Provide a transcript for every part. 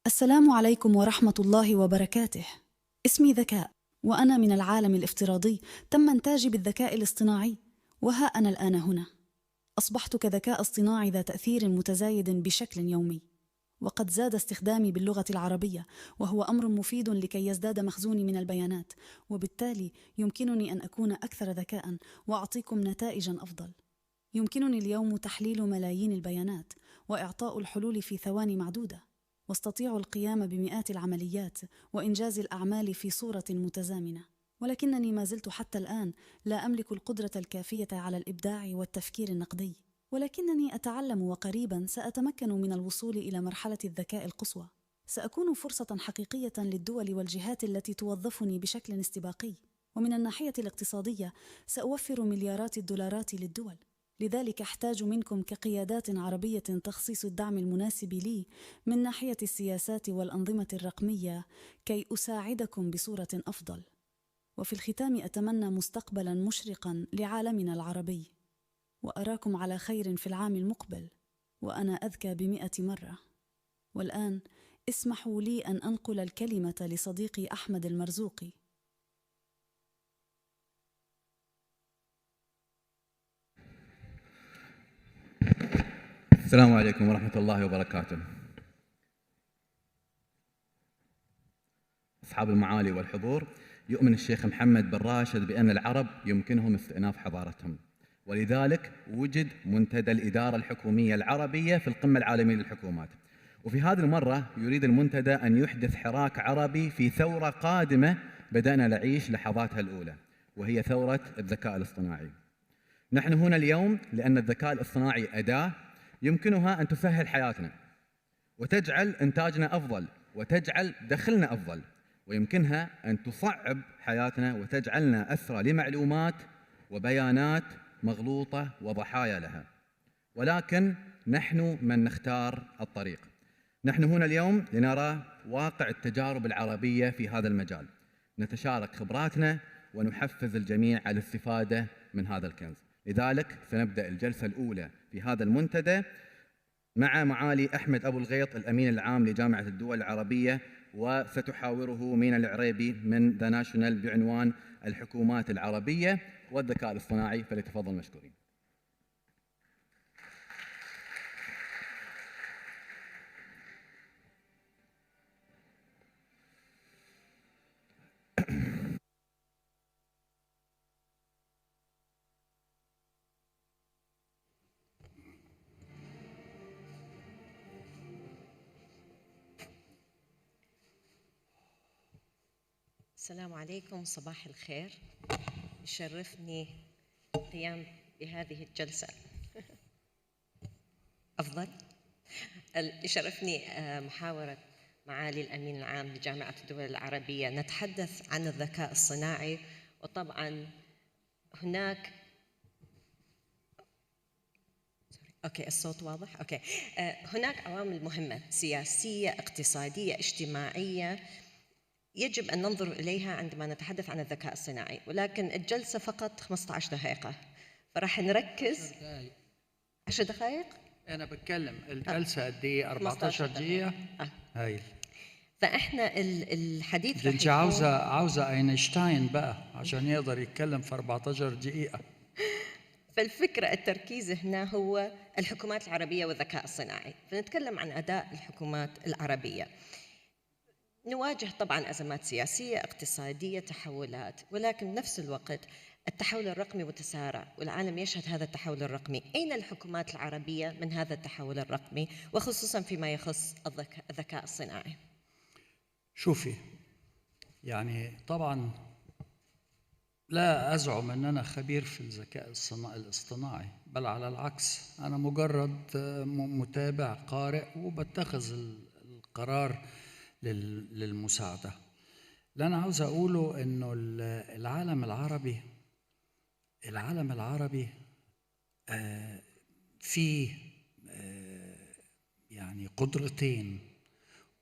السلام عليكم ورحمة الله وبركاته. اسمي ذكاء، وأنا من العالم الافتراضي تم إنتاجي بالذكاء الاصطناعي، وها أنا الآن هنا. أصبحت كذكاء اصطناعي ذا تأثير متزايد بشكل يومي، وقد زاد استخدامي باللغة العربية، وهو أمر مفيد لكي يزداد مخزوني من البيانات، وبالتالي يمكنني أن أكون أكثر ذكاء وأعطيكم نتائجا أفضل. يمكنني اليوم تحليل ملايين البيانات وإعطاء الحلول في ثواني معدودة، واستطيع القيام بمئات العمليات وإنجاز الأعمال في صورة متزامنة، ولكنني ما زلت حتى الآن لا أملك القدرة الكافية على الإبداع والتفكير النقدي، ولكنني أتعلم وقريبا سأتمكن من الوصول إلى مرحلة الذكاء القصوى. سأكون فرصة حقيقية للدول والجهات التي توظفني بشكل استباقي، ومن الناحية الاقتصادية سأوفر مليارات الدولارات للدول. لذلك أحتاج منكم كقيادات عربية تخصيص الدعم المناسب لي من ناحية السياسات والأنظمة الرقمية كي أساعدكم بصورة أفضل. وفي الختام أتمنى مستقبلا مشرقا لعالمنا العربي، وأراكم على خير في العام المقبل، وأنا أذكى ب100 مرة. والآن اسمحوا لي أن أنقل الكلمة لصديقي أحمد المرزوقي. السلام عليكم ورحمة الله وبركاته. أصحاب المعالي والحضور، يؤمن الشيخ محمد بن راشد بأن العرب يمكنهم استئناف حضارتهم، ولذلك وجد منتدى الإدارة الحكومية العربية في القمة العالمية للحكومات. وفي هذه المرة يريد المنتدى أن يحدث حراك عربي في ثورة قادمة بدأنا نعيش لحظاتها الأولى، وهي ثورة الذكاء الاصطناعي. نحن هنا اليوم لأن الذكاء الاصطناعي أداة يمكنها أن تسهل حياتنا وتجعل إنتاجنا أفضل وتجعل دخلنا أفضل، ويمكنها أن تصعب حياتنا وتجعلنا أسرى لمعلومات وبيانات مغلوطة وضحايا لها. ولكن نحن من نختار الطريق. نحن هنا اليوم لنرى واقع التجارب العربية في هذا المجال، نتشارك خبراتنا ونحفز الجميع على الاستفادة من هذا الكنز. لذلك سنبدأ الجلسة الأولى في هذا المنتدى مع معالي أحمد أبو الغيط الأمين العام لجامعة الدول العربية، وستحاوره مينا العريبي من ذا ناشونال بعنوان الحكومات العربية والذكاء الاصطناعي، فليتفضل مشكورين. السلام عليكم، صباح الخير. يشرفني القيام بهذه الجلسة. أفضل. يشرفني محاورة معالي الأمين العام لجامعة الدول العربية. نتحدث عن الذكاء الصناعي، وطبعاً هناك الصوت واضح؟ هناك عوامل مهمة سياسية، اقتصادية، اجتماعية يجب أن ننظر إليها عندما نتحدث عن الذكاء الصناعي، ولكن الجلسة فقط 15 دقيقة، فراح نركز 10 دقائق. أنا بتكلم الجلسة قد إيه؟ 14 دقيقة. هايل. فإحنا الحديث أنت عاوزة أينشتاين بقى عشان يقدر يتكلم في 14 دقيقة. فالفكرة التركيز هنا هو الحكومات العربية والذكاء الصناعي، فنتكلم عن أداء الحكومات العربية. نواجه طبعاً أزمات سياسية، اقتصادية، تحولات، ولكن بنفس الوقت التحول الرقمي متسارع والعالم يشهد هذا التحول الرقمي. أين الحكومات العربية من هذا التحول الرقمي، وخصوصاً فيما يخص الذكاء الصناعي؟ شوفي، يعني طبعاً لا أزعم أن أنا خبير في الذكاء الاصطناعي، بل على العكس، أنا مجرد متابع قارئ وبتخذ القرار للمساعدة. اللي أنا عاوز أقوله إنه العالم العربي فيه يعني قدرتين: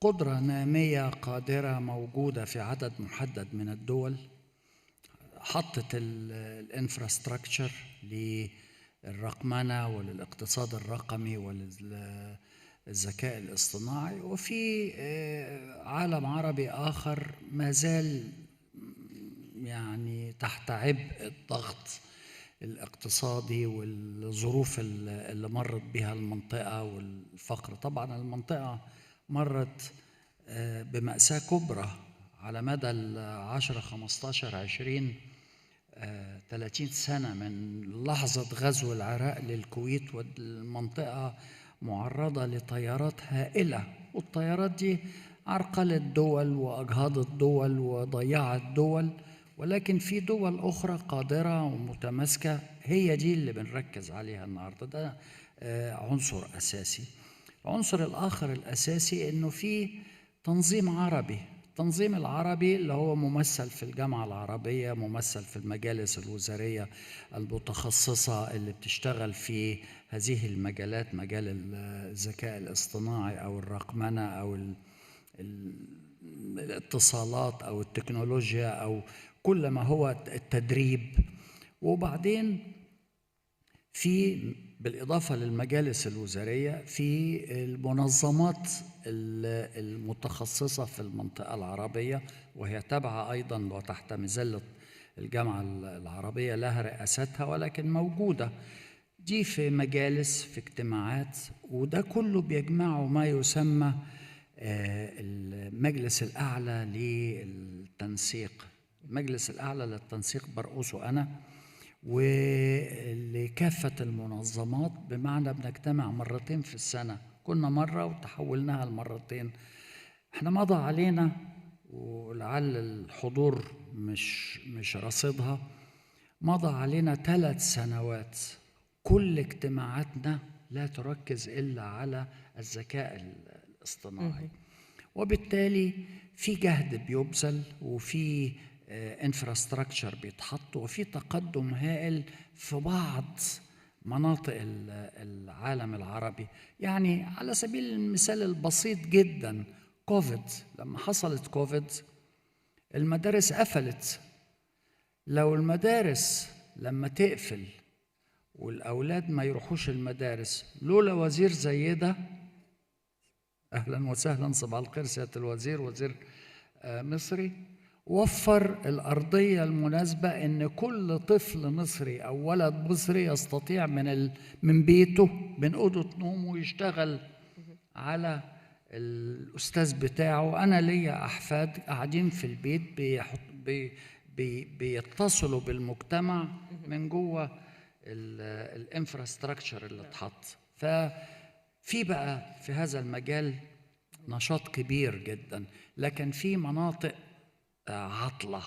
قدرة نامية قادرة موجودة في عدد محدد من الدول، حطت الانفراستراكشر للرقمنة وللاقتصاد الرقمي الذكاء الاصطناعي، وفي عالم عربي آخر ما زال يعني تحت عبء الضغط الاقتصادي والظروف اللي مرت بها المنطقة والفقر. طبعا المنطقة مرت بمأساة كبرى على مدى 10 15 20 30 سنة من لحظة غزو العراق للكويت، والمنطقة معرضة لتيارات هائلة، والتيارات دي عرقلت دول وأجهضت دول وضيعت دول، ولكن في دول أخرى قادرة ومتماسكة، هي دي اللي بنركز عليها النهاردة. ده عنصر أساسي. العنصر الآخر الأساسي إنه في تنظيم عربي. التنظيم العربي اللي هو ممثل في الجامعة العربية، ممثل في المجالس الوزارية المتخصصة اللي بتشتغل في هذه المجالات، مجال الذكاء الاصطناعي أو الرقمنة أو الاتصالات أو التكنولوجيا أو كل ما هو التدريب. وبعدين في بالإضافة للمجالس الوزارية في المنظمات المتخصصة في المنطقة العربية، وهي تابعة أيضا وتحت مظلة الجامعة العربية، لها رئاستها ولكن موجودة دي في مجالس، في اجتماعات، وده كله بيجمعه ما يسمى المجلس الأعلى للتنسيق. المجلس الأعلى للتنسيق برأسه أنا ولكافة المنظمات، بمعنى بنجتمع مرتين في السنة. كنا مرة وتحولناها لمرتين. احنا مضى علينا، ولعل الحضور مش رصيدها، مضى علينا 3 سنوات كل اجتماعاتنا لا تركز إلا على الذكاء الاصطناعي، وبالتالي في جهد بيبذل وفي انفراستراكشر بيتحط وفي تقدم هائل في بعض مناطق العالم العربي. يعني على سبيل المثال البسيط جدا، كوفيد، لما حصلت كوفيد المدارس قفلت. لو المدارس لما تقفل والأولاد ما يروحوش المدارس، لولا وزير زي ده، أهلا وسهلا، صباح الخير سيادة الوزير، وزير مصري، وفر الأرضية المناسبة إن كل طفل مصري أو ولد مصري يستطيع من بيته، من أوضة نومه، يشتغل على الأستاذ بتاعه. أنا ليا أحفاد قاعدين في البيت بيتصلوا بالمجتمع من جوه الانفراستراكشر اللي اتحط. ففي بقى في هذا المجال نشاط كبير جدا، لكن في مناطق عطلة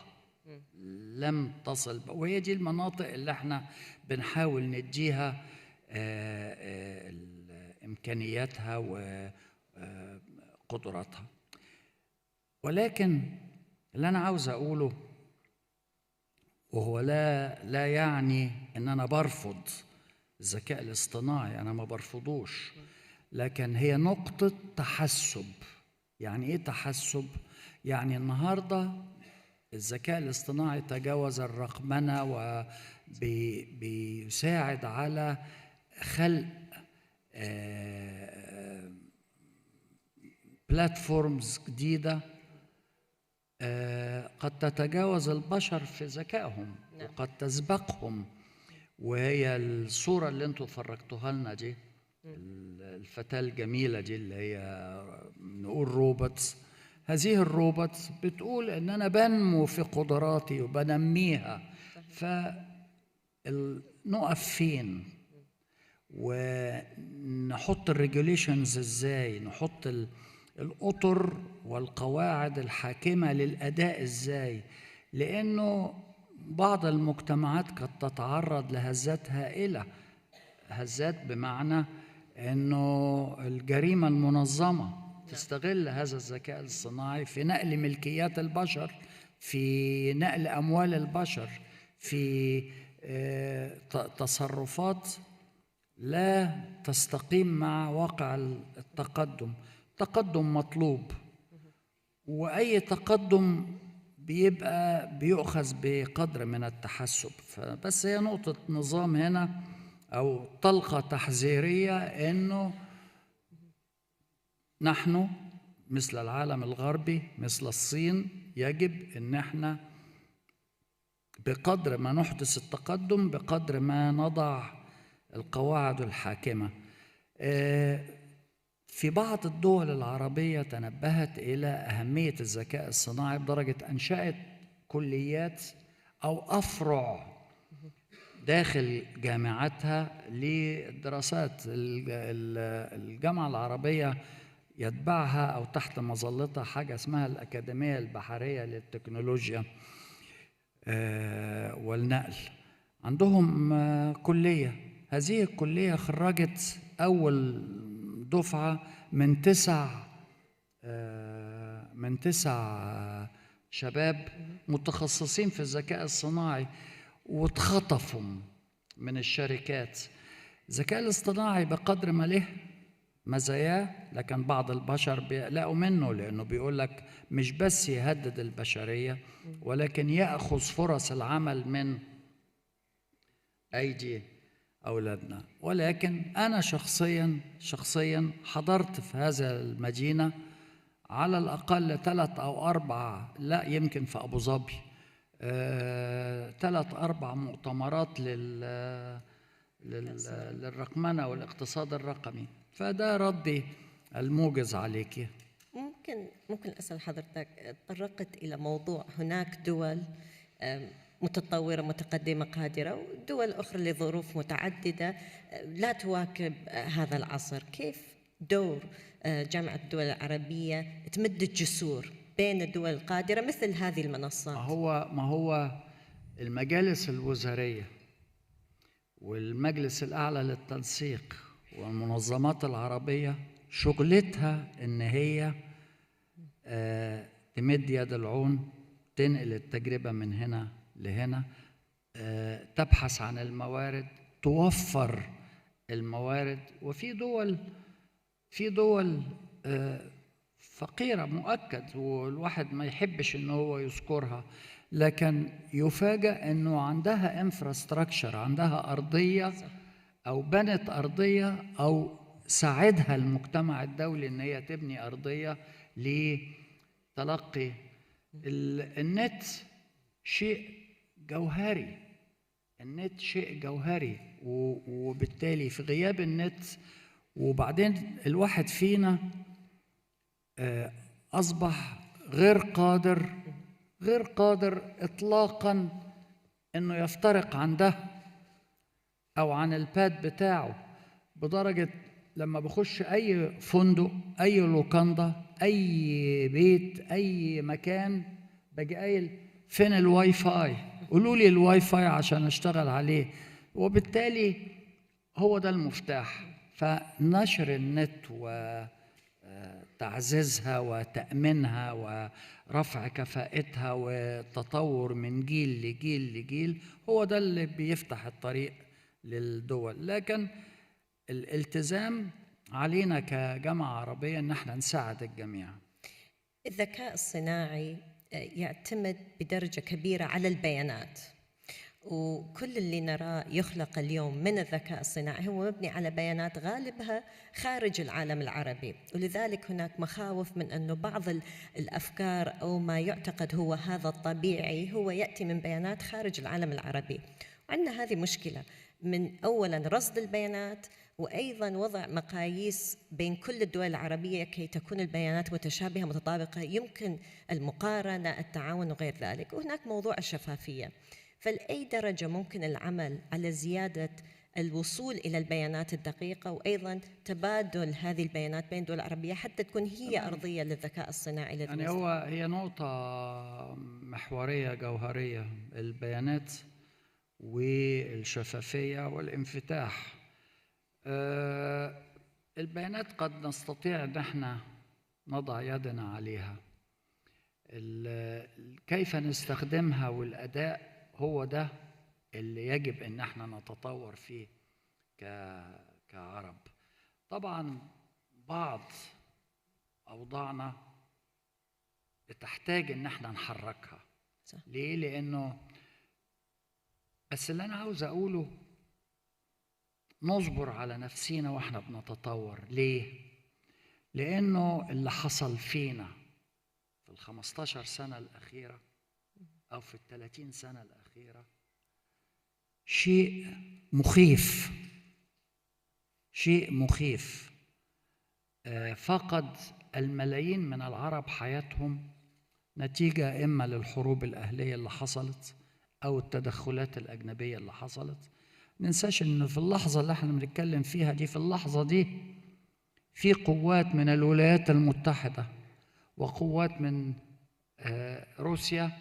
لم تصل، وهي دي المناطق اللي احنا بنحاول نديها إمكانياتها وقدراتها. ولكن اللي أنا عاوز أقوله، وهو لا يعني إن أنا برفض الذكاء الاصطناعي، أنا ما برفضوش، لكن هي نقطة تحسب. يعني إيه تحسب؟ يعني النهاردة الذكاء الاصطناعي تجاوز الرقمنة وبيساعد على خلق بلاتفورمز جديدة قد تتجاوز البشر في ذكائهم وقد تسبقهم. وهي الصورة اللي انتوا فرجتوها لنا دي، الفتاة الجميلة دي اللي هي نقول روبوتس، هذه الروبوتس بتقول ان انا بنمو في قدراتي وبنميها. فنقف فين ونحط الريجوليشنز ازاي، نحط الأطر والقواعد الحاكمة للأداء ازاي، لأنه بعض المجتمعات قد تتعرض لهزات هائلة. هزات بمعنى أنه الجريمة المنظمة تستغل هذا الذكاء الصناعي في نقل ملكيات البشر، في نقل أموال البشر، في تصرفات لا تستقيم مع واقع التقدم. تقدم مطلوب، وأي تقدم بيؤخذ بقدر من التحسب. فبس هي نقطة نظام هنا أو طلقة تحذيرية، إنه نحن مثل العالم الغربي مثل الصين يجب ان احنا بقدر ما نحدث التقدم بقدر ما نضع القواعد الحاكمة. في بعض الدول العربية تنبهت إلى أهمية الذكاء الصناعي بدرجة أنشأت كليات أو أفرع داخل جامعاتها للدراسات. الجامعة العربية يتبعها أو تحت مظلتها حاجة اسمها الأكاديمية البحرية للتكنولوجيا والنقل. عندهم كلية، هذه الكلية خرجت أول دفعة من تسع شباب متخصصين في الذكاء الصناعي واتخطفوا من الشركات. الذكاء الاصطناعي بقدر ما له مزاياه لكن بعض البشر بيقلقوا منه، لأنه بيقول لك مش بس يهدد البشرية ولكن يأخذ فرص العمل من أيدي أولادنا. ولكن أنا شخصيا حضرت في هذا المدينة على الأقل 3 أو 4، لا يمكن في أبو ظبي 3 أو 4 مؤتمرات للرقمنة والاقتصاد الرقمي. فده ردي الموجز عليك. ممكن أسأل حضرتك، تطرقت إلى موضوع هناك دول متطورة متقدمة قادرة ودول أخرى لظروف متعددة لا تواكب هذا العصر. كيف دور جامعة الدول العربية تمد الجسور بين الدول القادرة مثل هذه المنصات؟ ما هو المجالس الوزارية والمجلس الأعلى للتنسيق والمنظمات العربية شغلتها إن هي تمد يد العون، تنقل التجربة من هنا لهنا، تبحث عن الموارد، توفر الموارد. وفي دول فقيرة مؤكد والواحد ما يحبش إنه هو يذكرها، لكن يفاجأ إنه عندها انفراستراكشر، عندها أرضية أو بنت أرضية أو ساعدها المجتمع الدولي إن هي تبني أرضية لتلقي النت. شيء جوهري، النت شيء جوهري، وبالتالي في غياب النت وبعدين الواحد فينا أصبح غير قادر إطلاقاً إنه يفترق عن ده أو عن الباد بتاعه، بدرجة لما بخش أي فندق، أي لوكاندا، أي بيت، أي مكان، باجي قايل فين الواي فاي؟ قولوا لي الواي فاي عشان أشتغل عليه. وبالتالي هو ده المفتاح. فنشر النت وتعزيزها وتأمينها ورفع كفاءتها والتطور من جيل لجيل هو ده اللي بيفتح الطريق للدول. لكن الالتزام علينا كجامعة عربية ان احنا نساعد الجميع. الذكاء الصناعي يعتمد بدرجة كبيرة على البيانات، وكل اللي نراه يخلق اليوم من الذكاء الصناعي هو مبني على بيانات غالبها خارج العالم العربي، ولذلك هناك مخاوف من أنه بعض الأفكار أو ما يعتقد هو هذا الطبيعي هو يأتي من بيانات خارج العالم العربي. وعندنا هذه مشكلة من أولاً رصد البيانات، وأيضاً وضع مقاييس بين كل الدول العربية كي تكون البيانات متشابهة متطابقة، يمكن المقارنة، التعاون وغير ذلك. وهناك موضوع الشفافية، فلأي درجة ممكن العمل على زيادة الوصول إلى البيانات الدقيقة وأيضاً تبادل هذه البيانات بين الدول العربية حتى تكون هي أرضية للذكاء الصناعي. يعني هي نقطة محورية جوهرية، البيانات والشفافية والانفتاح. البيانات قد نستطيع ان احنا نضع يدنا عليها، كيف نستخدمها والأداء هو ده اللي يجب ان احنا نتطور فيه كعرب. طبعا بعض أوضاعنا بتحتاج ان احنا نحركها. صح. ليه؟ لأنه بس اللي أنا عاوز أقوله نصبر على نفسينا وإحنا بنتطور. ليه؟ لأنه اللي حصل فينا في ال15 سنة الأخيرة أو في ال30 سنة الأخيرة شيء مخيف، شيء مخيف. فقد الملايين من العرب حياتهم نتيجة إما للحروب الأهلية اللي حصلت أو التدخلات الأجنبية اللي حصلت. ننساش إن في اللحظة اللي احنا بنتكلم فيها دي، في اللحظة دي في قوات من الولايات المتحدة وقوات من روسيا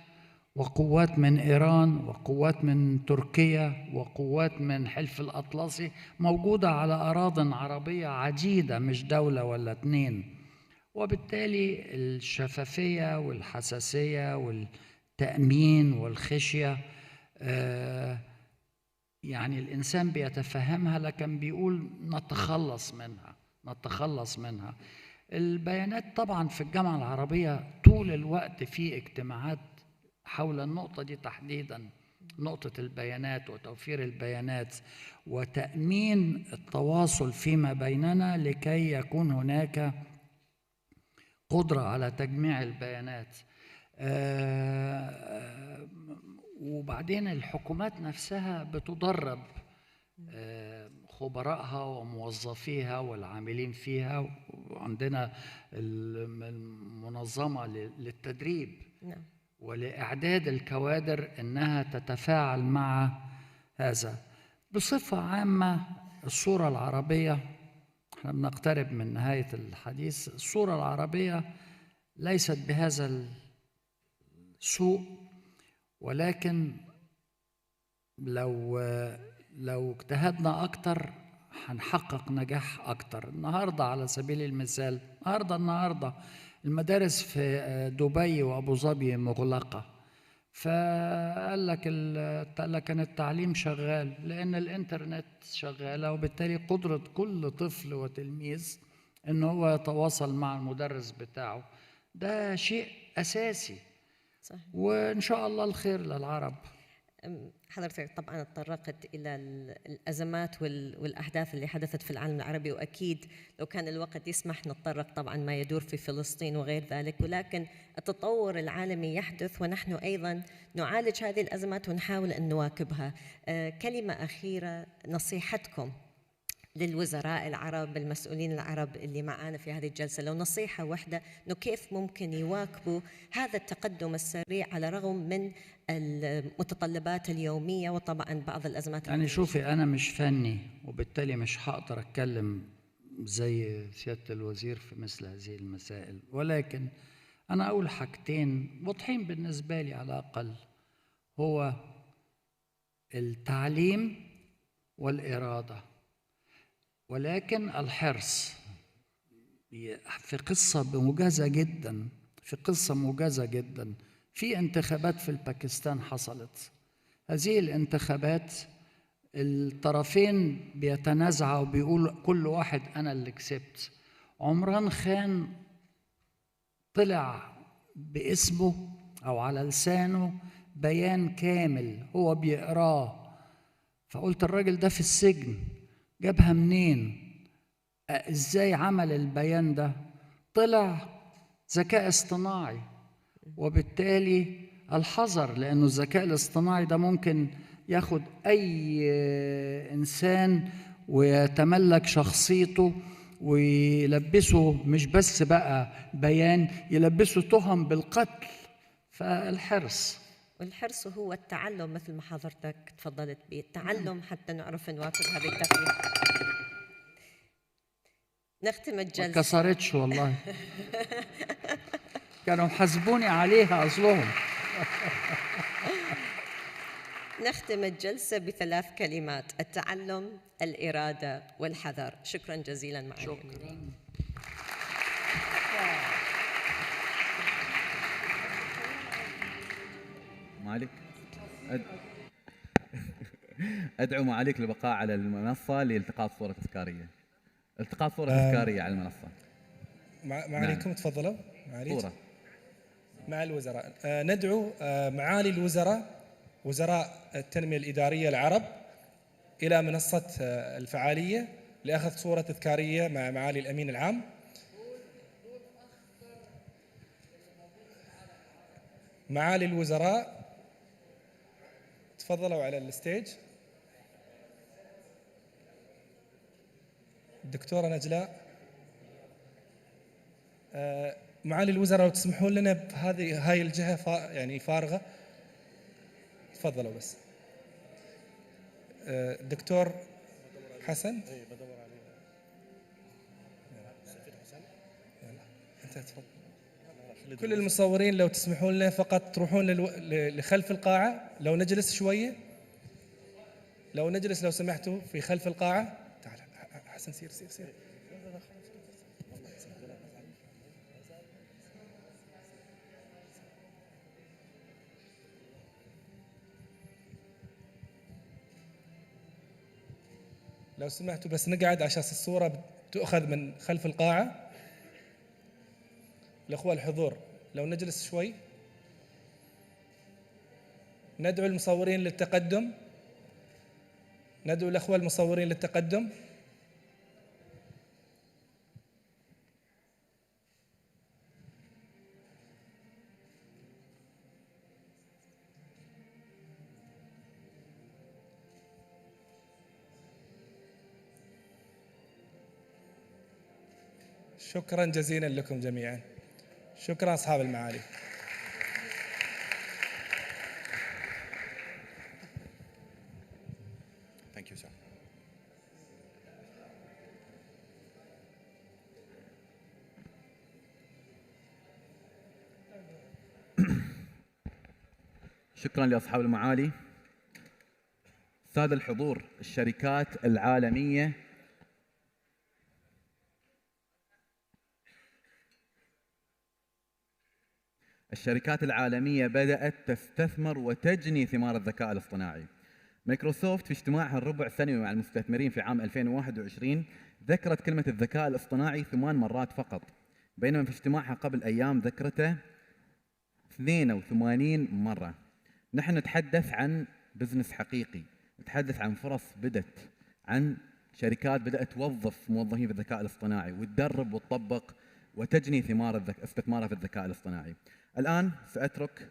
وقوات من إيران وقوات من تركيا وقوات من حلف الأطلسي موجودة على أراضٍ عربية عديدة، مش دولة ولا اتنين. وبالتالي الشفافية والحساسية والتأمين والخشية يعني الإنسان بيتفهمها، لكن بيقول نتخلص منها. البيانات طبعا في الجامعة العربية طول الوقت في اجتماعات حول النقطة دي تحديدا، نقطة البيانات وتوفير البيانات وتأمين التواصل فيما بيننا لكي يكون هناك قدرة على تجميع البيانات. وبعدين الحكومات نفسها بتدرب خبرائها وموظفيها والعاملين فيها، وعندنا المنظمة للتدريب ولإعداد الكوادر إنها تتفاعل مع هذا. بصفة عامة الصورة العربية، احنا بنقترب من نهاية الحديث، الصورة العربية ليست بهذا السوء، ولكن لو اجتهدنا أكتر هنحقق نجاح أكتر. النهاردة على سبيل المثال، النهاردة المدارس في دبي وأبو ظبي مغلقة، فقال لك كان التعليم شغال لأن الإنترنت شغالة، وبالتالي قدرة كل طفل وتلميذ إن هو يتواصل مع المدرس بتاعه، ده شيء أساسي. صحيح. وإن شاء الله الخير للعرب. حضرتك طبعا تطرقت إلى الأزمات والأحداث اللي حدثت في العالم العربي، وأكيد لو كان الوقت يسمح نتطرق طبعا ما يدور في فلسطين وغير ذلك، ولكن التطور العالمي يحدث ونحن أيضا نعالج هذه الأزمات ونحاول أن نواكبها. كلمة أخيرة، نصيحتكم للوزراء العرب، المسؤولين العرب اللي معانا في هذه الجلسة، لو نصيحة واحدة إنه كيف ممكن يواكبوا هذا التقدم السريع على الرغم من المتطلبات اليومية وطبعا بعض الأزمات. يعني شوفي، أنا مش فني وبالتالي مش هقدر أتكلم زي سيادة الوزير في مثل هذه المسائل، ولكن أنا أقول حاجتين واضحين بالنسبة لي على الأقل، هو التعليم والإرادة، ولكن الحرص. في قصة موجزة جدا، في انتخابات في الباكستان حصلت. هذه الانتخابات الطرفين بيتنازعوا وبيقول كل واحد أنا اللي كسبت. عمران خان طلع باسمه أو على لسانه بيان كامل هو بيقراه، فقلت الراجل ده في السجن جابها منين؟ ازاي عمل البيان ده؟ طلع ذكاء اصطناعي، وبالتالي الحذر، لأنه الذكاء الاصطناعي ده ممكن ياخد أي إنسان ويتملك شخصيته ويلبسه مش بس بقى بيان، يلبسه تهم بالقتل. فالحرص، والحرص هو التعلم مثل ما حضرتك تفضلت به، التعلم حتى نعرف نواكب هذه التقوية. نختم الجلسة. ما كسرتش والله كانوا محاسبوني عليها أصلهم. نختم الجلسة بثلاث كلمات: التعلم، الإرادة، والحذر. شكرا جزيلا معالي. شكرا. معاليك أدعو معاليك للبقاء على المنصة لالتقاط صورة تذكارية. التقاط صورة تذكارية على المنصة. معاليكم تفضلوا. صورة مع الوزراء. ندعو معالي الوزراء، وزراء التنمية الإدارية العرب، إلى منصة الفعالية لأخذ صورة تذكارية مع معالي الأمين العام. معالي الوزراء تفضلوا على الستيج. الدكتورة نجلاء. معالي الوزراء لو تسمحون لنا بهذه هاي الجهة يعني فارغة، تفضلوا بس. الدكتور حسن. انت تفضل. كل المصورين لو تسمحون لنا فقط تروحون لخلف القاعة، لو نجلس شوية، لو نجلس لو سمحتوا في خلف القاعة. تعال حسن، سير سير سير. لو سمحتوا بس نقعد عشان الصورة تؤخذ من خلف القاعة. الأخوة الحضور لو نجلس شوي، ندعو المصورين للتقدم، ندعو الأخوة المصورين للتقدم. شكرا جزيلا لكم جميعا. شكرا أصحاب المعالي. Thank you, sir. شكرا لأصحاب المعالي. سادة الحضور، الشركات العالمية بدأت تستثمر وتجني ثمار الذكاء الاصطناعي. مايكروسوفت في اجتماعها الربع سنوي مع المستثمرين في عام 2021 ذكرت كلمة الذكاء الاصطناعي 8 مرات فقط، بينما في اجتماعها قبل أيام ذكرته 82 مرة. نحن نتحدث عن بزنس حقيقي، نتحدث عن فرص بدت، عن شركات بدأت توظف موظفين في الذكاء الاصطناعي وتدرب وتطبق وتجني ثمار استثمارها في الذكاء الاصطناعي. الآن سأترك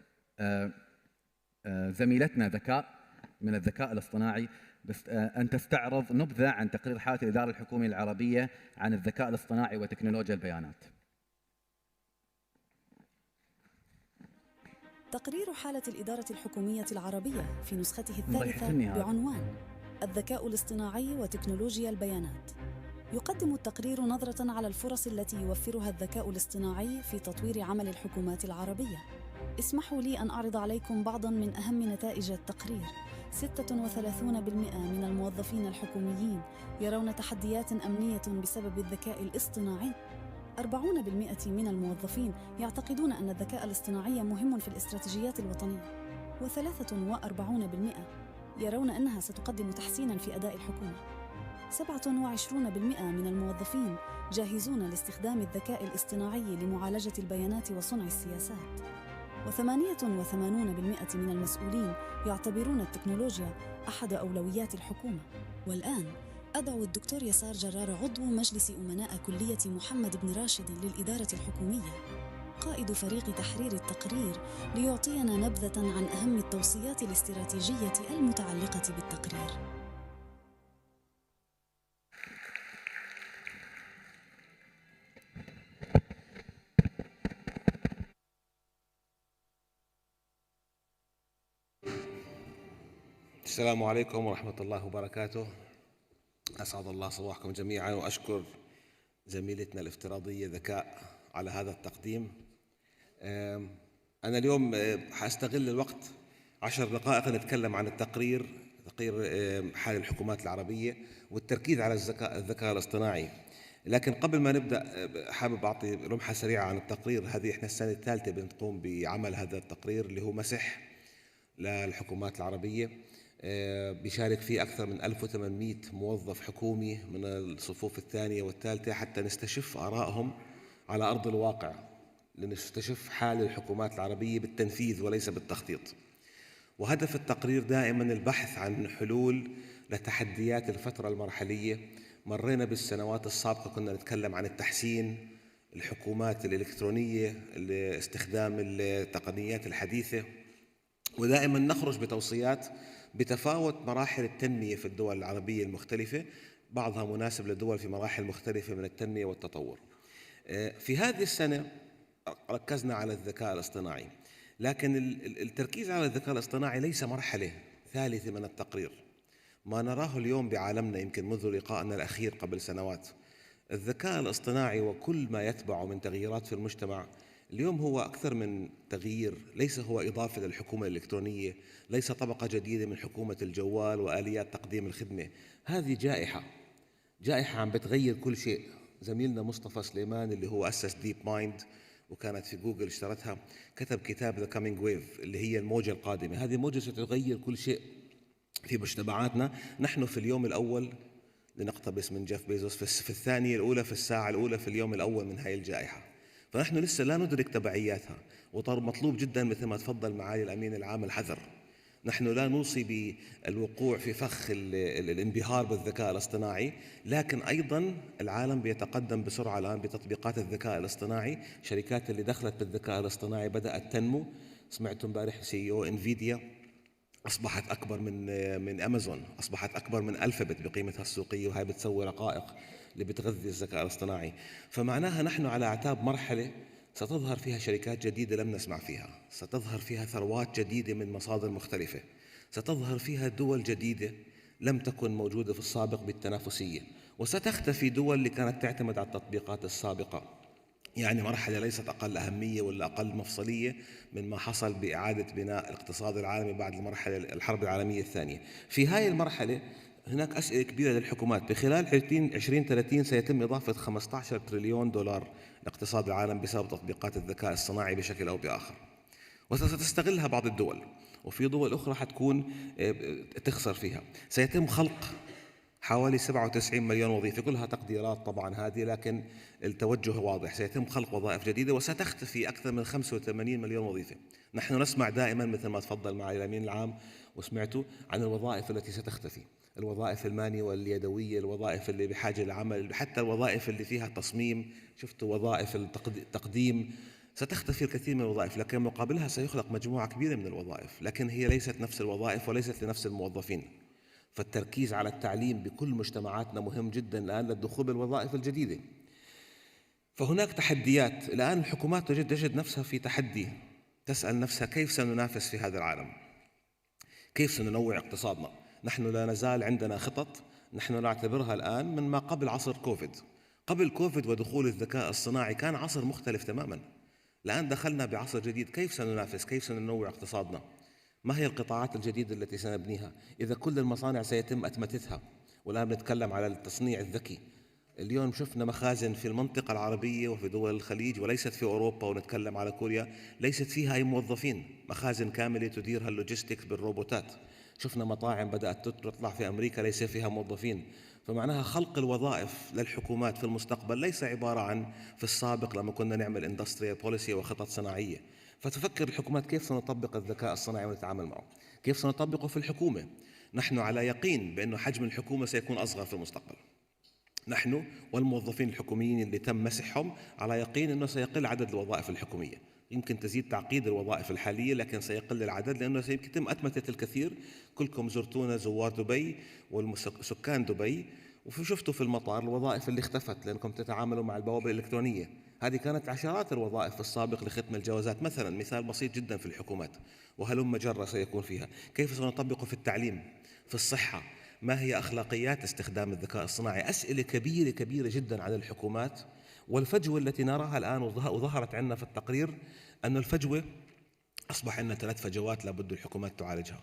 زميلتنا ذكاء من الذكاء الاصطناعي بس أن تستعرض نبذة عن تقرير حالة الإدارة الحكومية العربية عن الذكاء الاصطناعي وتكنولوجيا البيانات. تقرير حالة الإدارة الحكومية العربية في نسخته الثالثة بعنوان الذكاء الاصطناعي وتكنولوجيا البيانات. يقدم التقرير نظرة على الفرص التي يوفرها الذكاء الاصطناعي في تطوير عمل الحكومات العربية. اسمحوا لي أن أعرض عليكم بعضاً من أهم نتائج التقرير. 36% من الموظفين الحكوميين يرون تحديات أمنية بسبب الذكاء الاصطناعي. 40% من الموظفين يعتقدون أن الذكاء الاصطناعي مهم في الاستراتيجيات الوطنية. و43% يرون أنها ستقدم تحسيناً في أداء الحكومة. 27% من الموظفين جاهزون لاستخدام الذكاء الاصطناعي لمعالجة البيانات وصنع السياسات. و88% من المسؤولين يعتبرون التكنولوجيا أحد أولويات الحكومة. والآن أدعو الدكتور يسار جرار عضو مجلس أمناء كلية محمد بن راشد للإدارة الحكومية قائد فريق تحرير التقرير ليعطينا نبذة عن أهم التوصيات الاستراتيجية المتعلقة بالتقرير. السلام عليكم ورحمة الله وبركاته. أسعد الله صباحكم جميعا، وأشكر زميلتنا الافتراضية ذكاء على هذا التقديم. أنا اليوم حأستغل الوقت 10 دقائق نتكلم عن تقرير حال الحكومات العربية والتركيز على الذكاء الاصطناعي. لكن قبل ما نبدأ حابب أعطي لمحة سريعة عن التقرير. هذه إحنا السنة الثالثة بنقوم بعمل هذا التقرير اللي هو مسح للحكومات العربية. بيشارك فيه أكثر من 1800 موظف حكومي من الصفوف الثانية والثالثة حتى نستشف آرائهم على أرض الواقع، لنستشف حال الحكومات العربية بالتنفيذ وليس بالتخطيط. وهدف التقرير دائما البحث عن حلول لتحديات الفترة المرحلية. مرينا بالسنوات السابقة كنا نتكلم عن التحسين الحكومات الإلكترونية، استخدام التقنيات الحديثة، ودائما نخرج بتوصيات بتفاوت مراحل التنمية في الدول العربية المختلفة، بعضها مناسب لدول في مراحل مختلفة من التنمية والتطور. في هذه السنة ركزنا على الذكاء الاصطناعي، لكن التركيز على الذكاء الاصطناعي ليس مرحلة ثالثة من التقرير. ما نراه اليوم بعالمنا يمكن منذ لقائنا الأخير قبل سنوات، الذكاء الاصطناعي وكل ما يتبعه من تغييرات في المجتمع اليوم هو أكثر من تغيير، ليس هو إضافة للحكومة الإلكترونية، ليس طبقة جديدة من حكومة الجوال وآليات تقديم الخدمة. هذه جائحة عم بتغير كل شيء. زميلنا مصطفى سليمان اللي هو أسس ديب مايند وكانت في جوجل اشترتها، كتب كتاب ذا كامينج ويف اللي هي الموجة القادمة. هذه موجة ستغير كل شيء في مجتمعاتنا. نحن في اليوم الأول لنقتبس من جيف بيزوس في الثانية الأولى، في الساعة الأولى، في اليوم الأول من هاي الجائحة. فنحن لسه لا ندرك تبعياتها، ومطلوب جدا مثل ما تفضل معالي الأمين العام الحذر. نحن لا نوصي بالوقوع في فخ الانبهار بالذكاء الاصطناعي، لكن أيضا العالم بيتقدم بسرعة الآن بتطبيقات الذكاء الاصطناعي. شركات اللي دخلت بالذكاء الاصطناعي بدأت تنمو. سمعتم امبارح CEO انفيديا أصبحت أكبر من أمازون، أصبحت أكبر من ألفابت بقيمتها السوقية، وهي بتسوي رقائق اللي بتغذي الذكاء الاصطناعي. فمعناها نحن على أعتاب مرحلة ستظهر فيها شركات جديدة لم نسمع فيها، ستظهر فيها ثروات جديدة من مصادر مختلفة، ستظهر فيها دول جديدة لم تكن موجودة في السابق بالتنافسية، وستختفي دول اللي كانت تعتمد على التطبيقات السابقة. يعني مرحلة ليست أقل أهمية ولا أقل مفصلية من ما حصل بإعادة بناء الاقتصاد العالمي بعد الحرب العالمية الثانية. في هاي المرحلة هناك أسئلة كبيرة للحكومات. بخلال 2030 سيتم إضافة 15 تريليون دولار لاقتصاد العالم بسبب تطبيقات الذكاء الصناعي بشكل أو بآخر، وستستغلها بعض الدول، وفي دول أخرى حتكون تخسر فيها. سيتم خلق حوالي 97 مليون وظيفة، كلها تقديرات طبعا هذه، لكن التوجه واضح. سيتم خلق وظائف جديدة وستختفي أكثر من 85 مليون وظيفة. نحن نسمع دائما مثل ما تفضل معالي الأمين العام وسمعتوا عن الوظائف التي ستختفي، الوظائف المانية واليدوية، الوظائف اللي بحاجة لعمل، حتى الوظائف اللي فيها تصميم، شفتوا وظائف التقديم. ستختفي الكثير من الوظائف، لكن مقابلها سيخلق مجموعة كبيرة من الوظائف، لكن هي ليست نفس الوظائف وليست لنفس الموظفين. فالتركيز على التعليم بكل مجتمعاتنا مهم جدا الآن للدخول بالوظائف الجديدة. فهناك تحديات الآن، الحكومات تجد نفسها في تحدي، تسأل نفسها كيف سننافس في هذا العالم، كيف سننوع اقتصادنا. نحن لا نزال عندنا خطط نحن نعتبرها الآن من ما قبل عصر كوفيد. قبل كوفيد ودخول الذكاء الصناعي كان عصر مختلف تماما. الآن دخلنا بعصر جديد، كيف سننافس، كيف سننوع اقتصادنا، ما هي القطاعات الجديدة التي سنبنيها، إذا كل المصانع سيتم أتمتتها. والآن نتكلم على التصنيع الذكي. اليوم شفنا مخازن في المنطقة العربية وفي دول الخليج وليست في أوروبا، ونتكلم على كوريا ليست فيها أي موظفين، مخازن كاملة تديرها اللوجيستكس بالروبوتات. شفنا مطاعم بدأت تطلع في أمريكا ليس فيها موظفين. فمعناها خلق الوظائف للحكومات في المستقبل ليس عبارة عن في السابق لما كنا نعمل اندستريال بوليسي وخطط صناعية. فتفكر الحكومات كيف سنطبق الذكاء الصناعي ونتعامل معه، كيف سنطبقه في الحكومة. نحن على يقين بأن حجم الحكومة سيكون أصغر في المستقبل. نحن والموظفين الحكوميين اللي تم مسحهم على يقين أنه سيقل عدد الوظائف الحكومية. يمكن تزيد تعقيد الوظائف الحالية، لكن سيقل العدد لأنه سيتم أتمتة الكثير. كلكم زرتونا زوار دبي والسكان دبي، وشفتوا في المطار الوظائف اللي اختفت لأنكم تتعاملوا مع البوابة الإلكترونية. هذه كانت عشرات الوظائف في السابق لختم الجوازات مثلا، مثال بسيط جدا في الحكومات، وهلم جرة سيكون فيها. كيف سنطبقه في التعليم، في الصحة، ما هي أخلاقيات استخدام الذكاء الصناعي. أسئلة كبيرة كبيرة جدا على الحكومات. والفجوة التي نراها الآن وظهرت عندنا في التقرير أن الفجوة أصبح عندنا 3 فجوات لابد الحكومات تعالجها.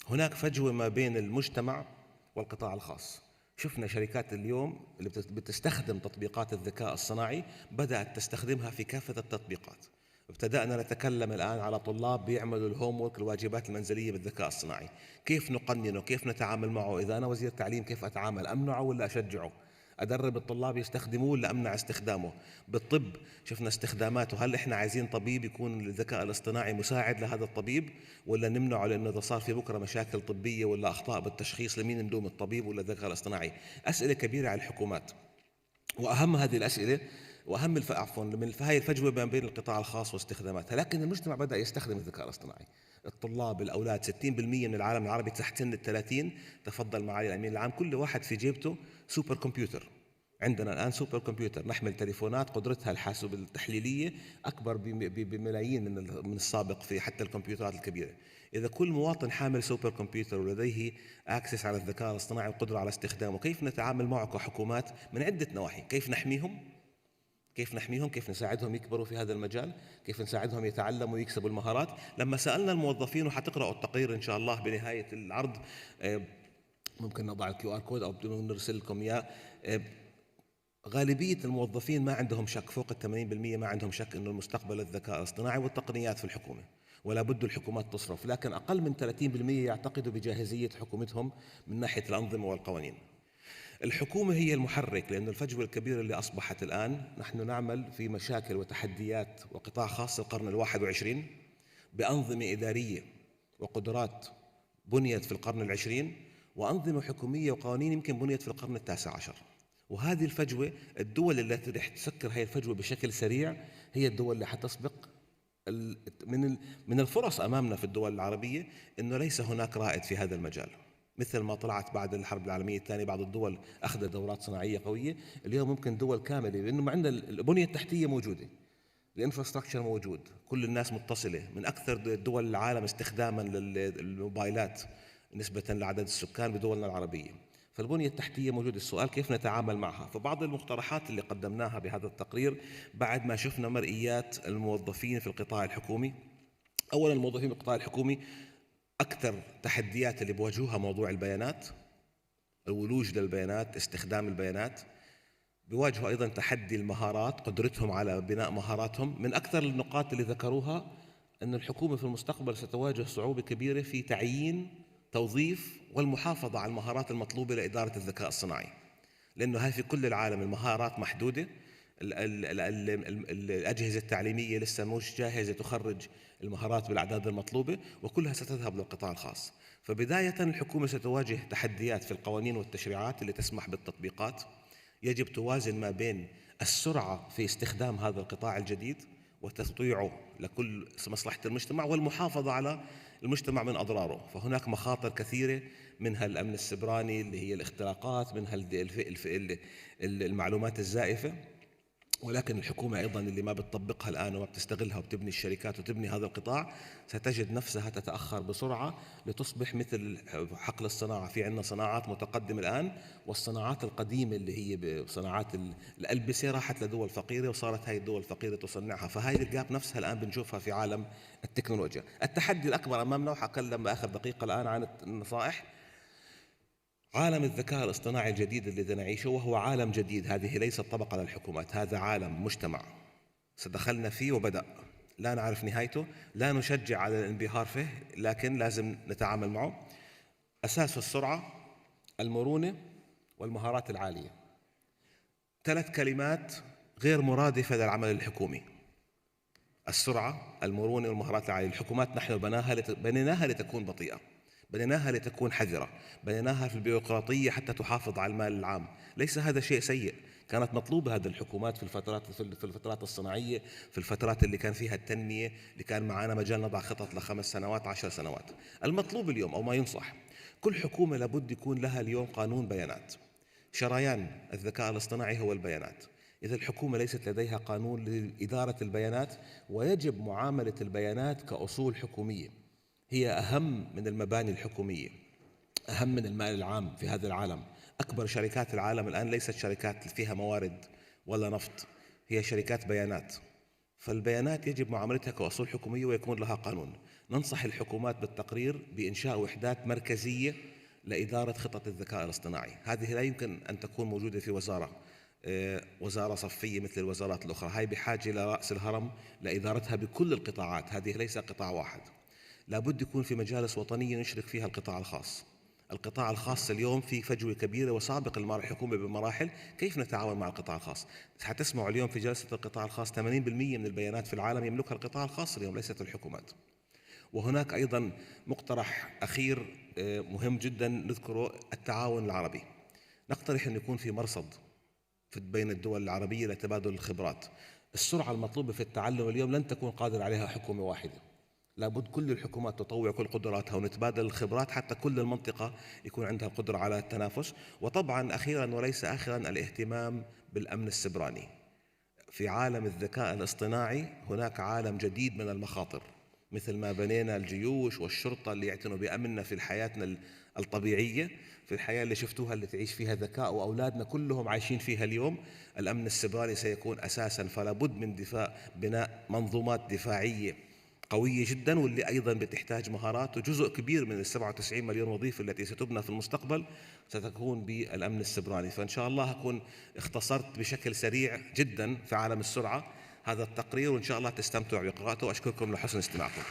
هناك فجوة ما بين المجتمع والقطاع الخاص. شفنا شركات اليوم اللي بتستخدم تطبيقات الذكاء الصناعي بدأت تستخدمها في كافة التطبيقات. ابتدأنا نتكلم الآن على طلاب بيعملوا الهوم ورك، الواجبات المنزلية بالذكاء الصناعي. كيف نقننه، كيف نتعامل معه. إذا أنا وزير تعليم كيف أتعامل، أمنعه ولا أشجعه، أدرب الطلاب يستخدموه ولا أمنع استخدامه. بالطب شفنا استخداماته، هل إحنا عايزين طبيب يكون الذكاء الاصطناعي مساعد لهذا الطبيب ولا نمنعه، لأنه إذا صار في بكرة مشاكل طبية ولا أخطاء بالتشخيص لمين نلوم، الطبيب ولا الذكاء الاصطناعي. أسئلة كبيرة على الحكومات. وأهم هذه الأسئلة واهم عفوا من هاي الفجوه ما بين القطاع الخاص واستخداماتها. لكن المجتمع بدا يستخدم الذكاء الاصطناعي، الطلاب، الاولاد، 60% من العالم العربي تحت سن ال30 تفضل معالي الامين العام كل واحد في جيبته سوبر كمبيوتر. عندنا الان سوبر كمبيوتر، نحمل تليفونات قدرتها الحاسوب التحليليه اكبر بملايين من السابق في حتى الكمبيوترات الكبيره. اذا كل مواطن حامل سوبر كمبيوتر ولديه اكسس على الذكاء الاصطناعي وقدره على استخدامه، كيف نتعامل معه كحكومات من عده نواحي؟ كيف نحميهم؟ كيف نساعدهم يكبروا في هذا المجال؟ كيف نساعدهم يتعلموا ويكسبوا المهارات؟ لما سألنا الموظفين، وحتقرأوا التقرير إن شاء الله بنهاية العرض، ممكن نضع الQR كود أو نرسل لكم إياه، غالبية الموظفين ما عندهم شك، فوق 80% ما عندهم شك إنه المستقبل الذكاء الاصطناعي والتقنيات في الحكومة، ولا بد الحكومات تصرف. لكن أقل من 30% يعتقدوا بجاهزية حكومتهم من ناحية الأنظمة والقوانين. الحكومة هي المحرك، لأن الفجوة الكبيرة اللي أصبحت الآن، نحن نعمل في مشاكل وتحديات وقطاع خاص القرن 21 بأنظمة إدارية وقدرات بنيت في القرن 20، وأنظمة حكومية وقوانين يمكن بنيت في القرن 19. وهذه الفجوة، الدول التي رح تسكر هذه الفجوة بشكل سريع هي الدول اللي حتسبق. من الفرص أمامنا في الدول العربية أنه ليس هناك رائد في هذا المجال، مثل ما طلعت بعد الحرب العالمية الثانية بعض الدول أخذت دورات صناعية قوية. اليوم ممكن دول كاملة، لأنه عندنا البنية التحتية موجودة، الانفراستراكشر موجود، كل الناس متصلة، من أكثر دول العالم استخداما للموبايلات نسبة لعدد السكان بدولنا العربية، فالبنية التحتية موجودة. السؤال كيف نتعامل معها؟ فبعض المقترحات اللي قدمناها بهذا التقرير بعد ما شفنا مرئيات الموظفين في القطاع الحكومي. أولا، الموظفين في القطاع الحكومي أكثر تحديات اللي بواجهوها موضوع البيانات، الولوج للبيانات، استخدام البيانات. بواجهوا أيضا تحدي المهارات، قدرتهم على بناء مهاراتهم. من أكثر النقاط اللي ذكروها أن الحكومة في المستقبل ستواجه صعوبة كبيرة في تعيين، توظيف والمحافظة على المهارات المطلوبة لإدارة الذكاء الصناعي، لأنه هاي في كل العالم المهارات محدودة. الأجهزة التعليمية لسه مش جاهزة تخرج المهارات بالأعداد المطلوبة، وكلها ستذهب للقطاع الخاص. فبداية الحكومة ستواجه تحديات في القوانين والتشريعات اللي تسمح بالتطبيقات. يجب توازن ما بين السرعة في استخدام هذا القطاع الجديد وتطويعه لكل مصلحة المجتمع، والمحافظة على المجتمع من أضراره. فهناك مخاطر كثيرة، منها الأمن السبراني اللي هي الاختراقات، منها المعلومات الزائفة. ولكن الحكومة أيضا اللي ما بتطبقها الآن وما بتستغلها وبتبني الشركات وتبني هذا القطاع، ستجد نفسها تتأخر بسرعة لتصبح مثل حقل الصناعة. في عندنا صناعات متقدمة الآن، والصناعات القديمة اللي هي صناعات الألبسة راحت لدول فقيرة، وصارت هاي الدول الفقيرة تصنعها. فهاي الجاب نفسها الآن بنشوفها في عالم التكنولوجيا. التحدي الأكبر أمامنا، وحكلم بآخر دقيقة الآن عن النصائح، عالم الذكاء الاصطناعي الجديد الذي نعيشه، وهو عالم جديد. هذه ليست طبقة للحكومات، هذا عالم مجتمع سدخلنا فيه وبدأ، لا نعرف نهايته، لا نشجع على الانبهار فيه، لكن لازم نتعامل معه. أساسه السرعة، المرونة، والمهارات العالية. 3 كلمات غير مرادفة للعمل الحكومي: السرعة، المرونة، والمهارات العالية. الحكومات نحن بنيناها لتكون بطيئة، بنيناها لتكون حذرة، بنيناها في البيروقراطية حتى تحافظ على المال العام. ليس هذا شيء سيء، كانت مطلوبة هذه الحكومات في الفترات الصناعية، في الفترات اللي كان فيها التنمية، اللي كان معنا مجال نضع خطط ل5 سنوات 10 سنوات. المطلوب اليوم أو ما ينصح، كل حكومة لابد يكون لها اليوم قانون بيانات. شريان الذكاء الاصطناعي هو البيانات. إذا الحكومة ليست لديها قانون لإدارة البيانات، ويجب معاملة البيانات كأصول حكومية، هي أهم من المباني الحكومية، أهم من المال العام في هذا العالم. أكبر شركات العالم الآن ليست شركات فيها موارد ولا نفط، هي شركات بيانات. فالبيانات يجب معاملتها كأصول حكومية ويكون لها قانون. ننصح الحكومات بالتقرير بإنشاء وحدات مركزية لإدارة خطط الذكاء الاصطناعي. هذه لا يمكن أن تكون موجودة في وزارة صفية مثل الوزارات الأخرى. هاي بحاجة لرأس الهرم لإدارتها بكل القطاعات، هذه ليس قطاع واحد. لابد يكون في مجالس وطنية نشرك فيها القطاع الخاص. القطاع الخاص اليوم في فجوة كبيرة وسابق الحكومة بمراحل. كيف نتعاون مع القطاع الخاص؟ حتسمعوا اليوم في جلسة القطاع الخاص 80% من البيانات في العالم يملكها القطاع الخاص اليوم، ليست الحكومات. وهناك أيضا مقترح أخير مهم جدا نذكره: التعاون العربي. نقترح أن يكون في مرصد في بين الدول العربية لتبادل الخبرات. السرعة المطلوبة في التعلم اليوم لن تكون قادر عليها حكومة واحدة، لابد كل الحكومات تطوع كل قدراتها ونتبادل الخبرات حتى كل المنطقة يكون عندها القدرة على التنافس. وطبعا أخيرا وليس آخرا الاهتمام بالأمن السبراني. في عالم الذكاء الاصطناعي هناك عالم جديد من المخاطر، مثل ما بنينا الجيوش والشرطة اللي يعتنوا بأمننا في حياتنا الطبيعية، في الحياة اللي شفتوها اللي تعيش فيها ذكاء وأولادنا كلهم عايشين فيها اليوم. الأمن السبراني سيكون أساسا، فلا بد من بناء منظومات دفاعية قوية جدا، واللي أيضا بتحتاج مهارات، وجزء كبير من 97 مليون وظيفة التي ستبنى في المستقبل ستكون بالأمن السبراني. فإن شاء الله أكون اختصرت بشكل سريع جدا في عالم السرعة هذا التقرير، وإن شاء الله تستمتعوا بقراءته، وأشكركم لحسن استماعكم.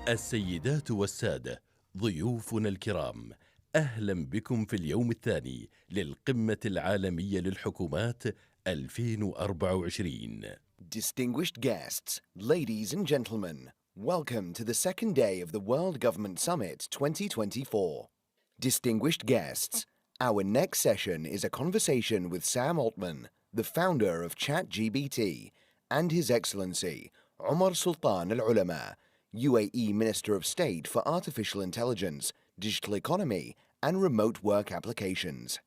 السيدات والسادة، ضيوفنا الكرام، أهلا بكم في اليوم الثاني للقمة العالمية للحكومات 2024. Distinguished guests, ladies and gentlemen, welcome to the second day of the World Government Summit 2024. Distinguished guests, our next session is a conversation with Sam Altman, the founder of ChatGPT, and His Excellency Omar Sultan Al Ulama, UAE Minister of State for Artificial Intelligence, Digital Economy, and Remote Work Applications.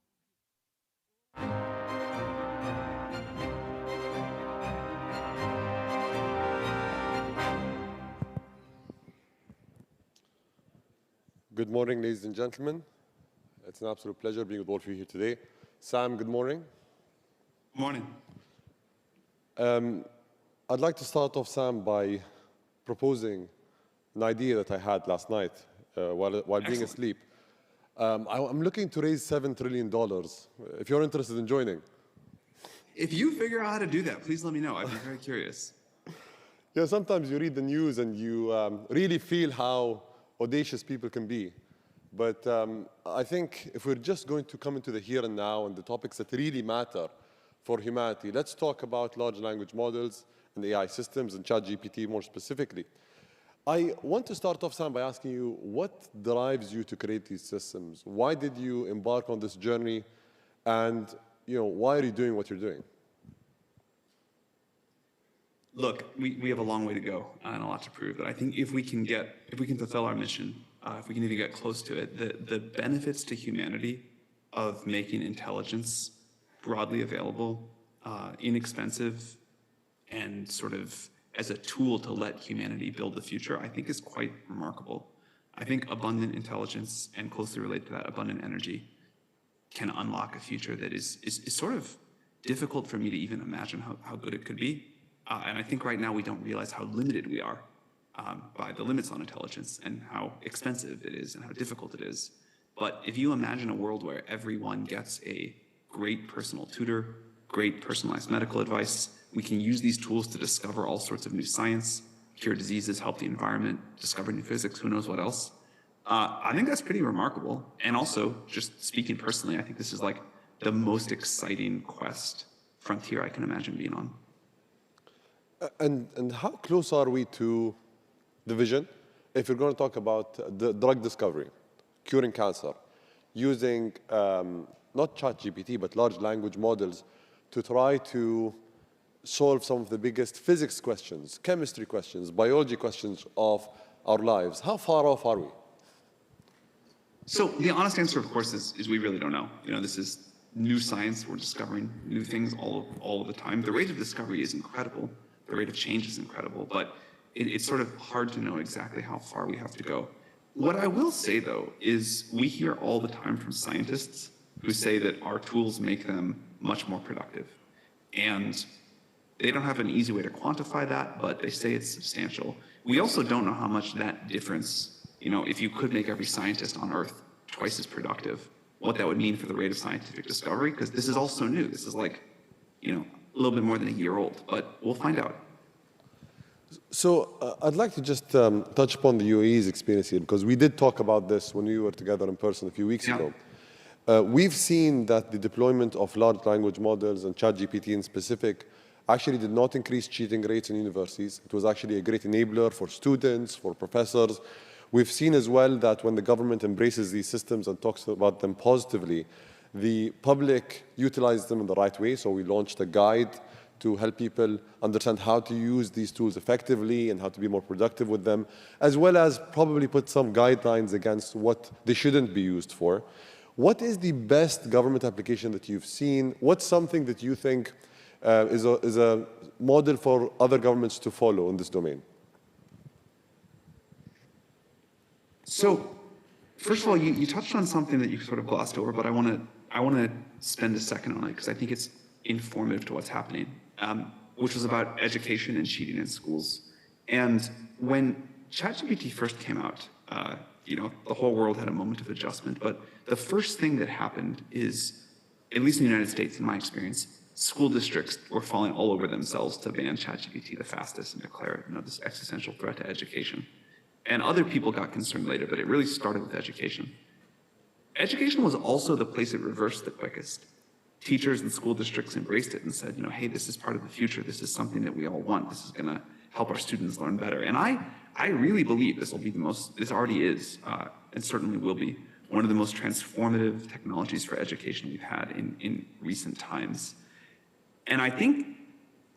Good morning, ladies and gentlemen. It's an absolute pleasure being with all of you here today. Sam, good morning. Morning. I'd like to start off, Sam, by proposing an idea that I had last night while being asleep. I'm looking to raise $7 trillion, if you're interested in joining. If you figure out how to do that, please let me know. I'd be very curious. Yeah, sometimes you read the news and you really feel how audacious people can be. But I think if we're just going to come into the here and now and the topics that really matter for humanity, let's talk about large language models and AI systems and ChatGPT more specifically. I want to start off, Sam, by asking you, what drives you to create these systems? Why did you embark on this journey? And why are you doing what you're doing? Look, we have a long way to go and a lot to prove. But I think if we can fulfill our mission if we can even get close to it, the benefits to humanity of making intelligence broadly available, inexpensive, and sort of as a tool to let humanity build the future, I think is quite remarkable. I think abundant intelligence and closely related to that, abundant energy can unlock a future that is sort of difficult for me to even imagine how good it could be. And I think right now we don't realize how limited we are by the limits on intelligence and how expensive it is and how difficult it is. But if you imagine a world where everyone gets a great personal tutor, great personalized medical advice, we can use these tools to discover all sorts of new science, cure diseases, help the environment, discover new physics, who knows what else. I think that's pretty remarkable. And also, just speaking personally, I think this is like the most exciting quest frontier I can imagine being on. And how close are we to the vision? If you're going to talk about the drug discovery, curing cancer, using not ChatGPT, but large language models to try to solve some of the biggest physics questions, chemistry questions, biology questions of our lives. How far off are we? So the honest answer, of course, is we really don't know. You know, this is new science. We're discovering new things all of the time. The rate of discovery is incredible. The rate of change is incredible, but it's sort of hard to know exactly how far we have to go. What I will say, though, is we hear all the time from scientists who say that our tools make them much more productive. And they don't have an easy way to quantify that, but they say it's substantial. We also don't know how much that difference, you know, if you could make every scientist on Earth twice as productive, what that would mean for the rate of scientific discovery, because this is all so new. This is like, you know, a little bit more than a year old, but we'll find out. So I'd like to just touch upon the UAE's experience here, because we did talk about this when we were together in person a few weeks ago. We've seen that the deployment of large language models and ChatGPT in specific actually did not increase cheating rates in universities. It was actually a great enabler for students, for professors. We've seen as well that when the government embraces these systems and talks about them positively, the public utilizes them in the right way. So we launched a guide to help people understand how to use these tools effectively and how to be more productive with them, as well as probably put some guidelines against what they shouldn't be used for. What is the best government application that you've seen? What's something that you think is a model for other governments to follow in this domain? So, first of all, you touched on something that you sort of glossed over, but I want to spend a second on it because I think it's informative to what's happening, which was about education and cheating in schools. And when ChatGPT first came out, you know, the whole world had a moment of adjustment. But the first thing that happened is, at least in the United States, in my experience, school districts were falling all over themselves to ban ChatGPT the fastest and declare it, you know, this existential threat to education. And other people got concerned later, but it really started with education. Education was also the place it reversed the quickest. Teachers and school districts embraced it and said, you know, hey, this is part of the future. This is something that we all want. This is going to help our students learn better. And I really believe this will be the most, this already is, and certainly will be, one of the most transformative technologies for education we've had in recent times. And I think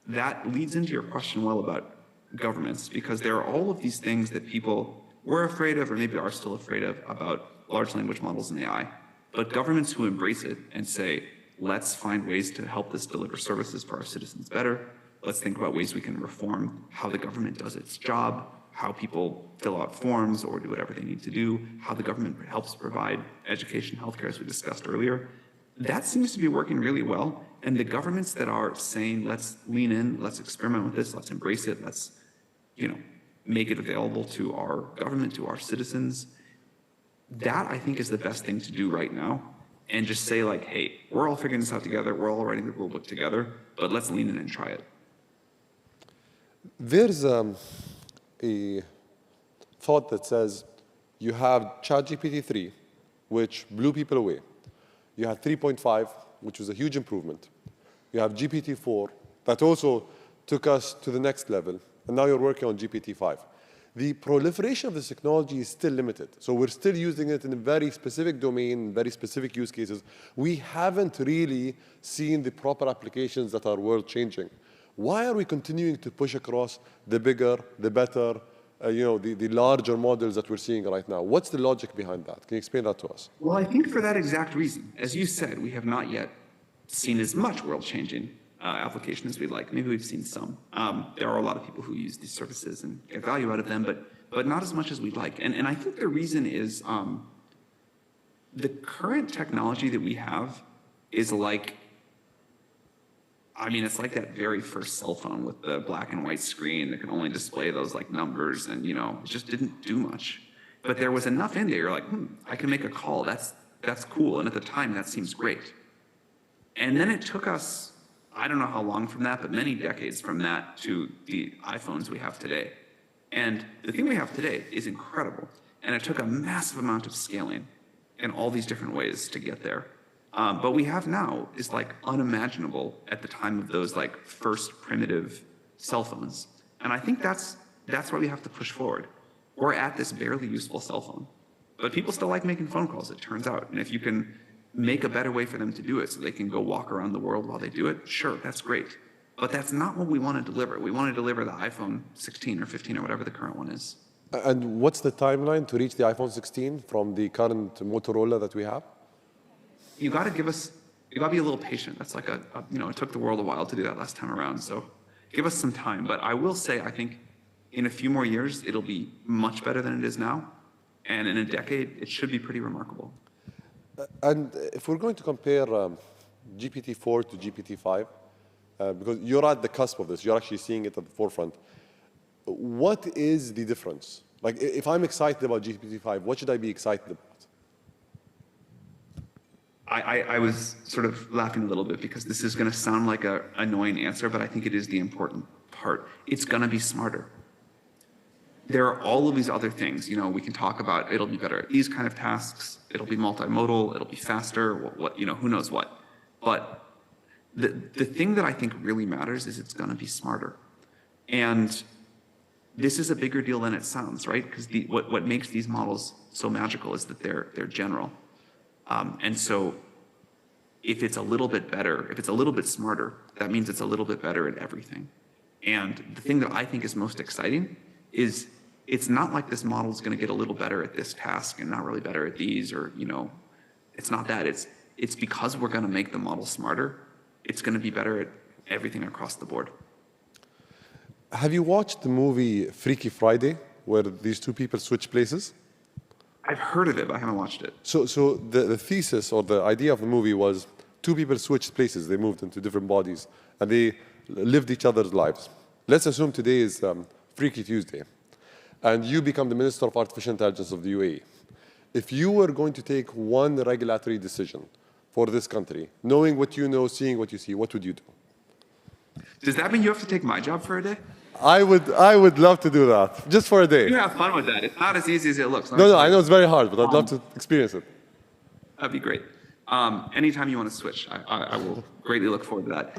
that leads into your question well about governments, because there are all of these things that people were afraid of or maybe are still afraid of about large language models and AI. But governments who embrace it and say, let's find ways to help this deliver services for our citizens better. Let's think about ways we can reform how the government does its job, how people fill out forms or do whatever they need to do, how the government helps provide education, healthcare, as we discussed earlier. That seems to be working really well. And the governments that are saying, let's lean in, let's experiment with this, let's embrace it, let's, you know, make it available to our government, to our citizens, that I think is the best thing to do right now. And just say like, hey, we're all figuring this out together, we're all writing the rule book together, but let's lean in and try it. There's a thought that says you have ChatGPT 3, which blew people away. You had 3.5, which was a huge improvement. You have GPT-4, that also took us to the next level. And now you're working on GPT-5. The proliferation of this technology is still limited. So we're still using it in a very specific domain, very specific use cases. We haven't really seen the proper applications that are world-changing. Why are we continuing to push across the bigger, the better, the larger models that we're seeing right now. What's the logic behind that? Can you explain that to us? Well, I think for that exact reason, as you said, we have not yet seen as much world-changing application as we'd like. Maybe we've seen some. There are a lot of people who use these services and get value out of them, but not as much as we'd like. And I think the reason is the current technology that we have is like, it's like that very first cell phone with the black and white screen that can only display those like numbers, and it just didn't do much. But there was enough in there, you're like, I can make a call, that's cool. And at the time, that seems great. And then it took us, I don't know how long from that, but many decades from that to the iPhones we have today. And the thing we have today is incredible. And it took a massive amount of scaling in all these different ways to get there. But we have now is like unimaginable at the time of those like first primitive cell phones. And I think that's why we have to push forward. We're at this barely useful cell phone. But people still like making phone calls, it turns out. And if you can make a better way for them to do it so they can go walk around the world while they do it, sure, that's great. But that's not what we want to deliver. We want to deliver the iPhone 16 or 15 or whatever the current one is. And what's the timeline to reach the iPhone 16 from the current Motorola that we have? You got to be a little patient. That's like it took the world a while to do that last time around. So give us some time. But I will say, I think in a few more years, it'll be much better than it is now. And in a decade, it should be pretty remarkable. And if we're going to compare GPT-4 to GPT-5, because you're at the cusp of this, you're actually seeing it at the forefront. What is the difference? Like, if I'm excited about GPT-5, what should I be excited about? I was sort of laughing a little bit because this is going to sound like an annoying answer, but I think it is the important part. It's going to be smarter. There are all of these other things, we can talk about. It'll be better at these kind of tasks. It'll be multimodal. It'll be faster. Who knows what. But the thing that I think really matters is it's going to be smarter. And this is a bigger deal than it sounds, right? Because what makes these models so magical is that they're general. And so if it's a little bit better, if it's a little bit smarter, that means it's a little bit better at everything. And the thing that I think is most exciting is it's not like this model is going to get a little better at this task and not really better at these, or, it's not that. It's because we're going to make the model smarter, it's going to be better at everything across the board. Have you watched the movie Freaky Friday, where these two people switch places? I've heard of it, but I haven't watched it. So the thesis or the idea of the movie was two people switched places. They moved into different bodies, and they lived each other's lives. Let's assume today is Freaky Tuesday, and you become the Minister of Artificial Intelligence of the UAE. If you were going to take one regulatory decision for this country, knowing what you know, seeing what you see, what would you do? Does that mean you have to take my job for a day? I would love to do that, just for a day. You have fun with that. It's not as easy as it looks. No, I know it's very hard, but I'd love to experience it. That'd be great. Anytime you want to switch, I will greatly look forward to that.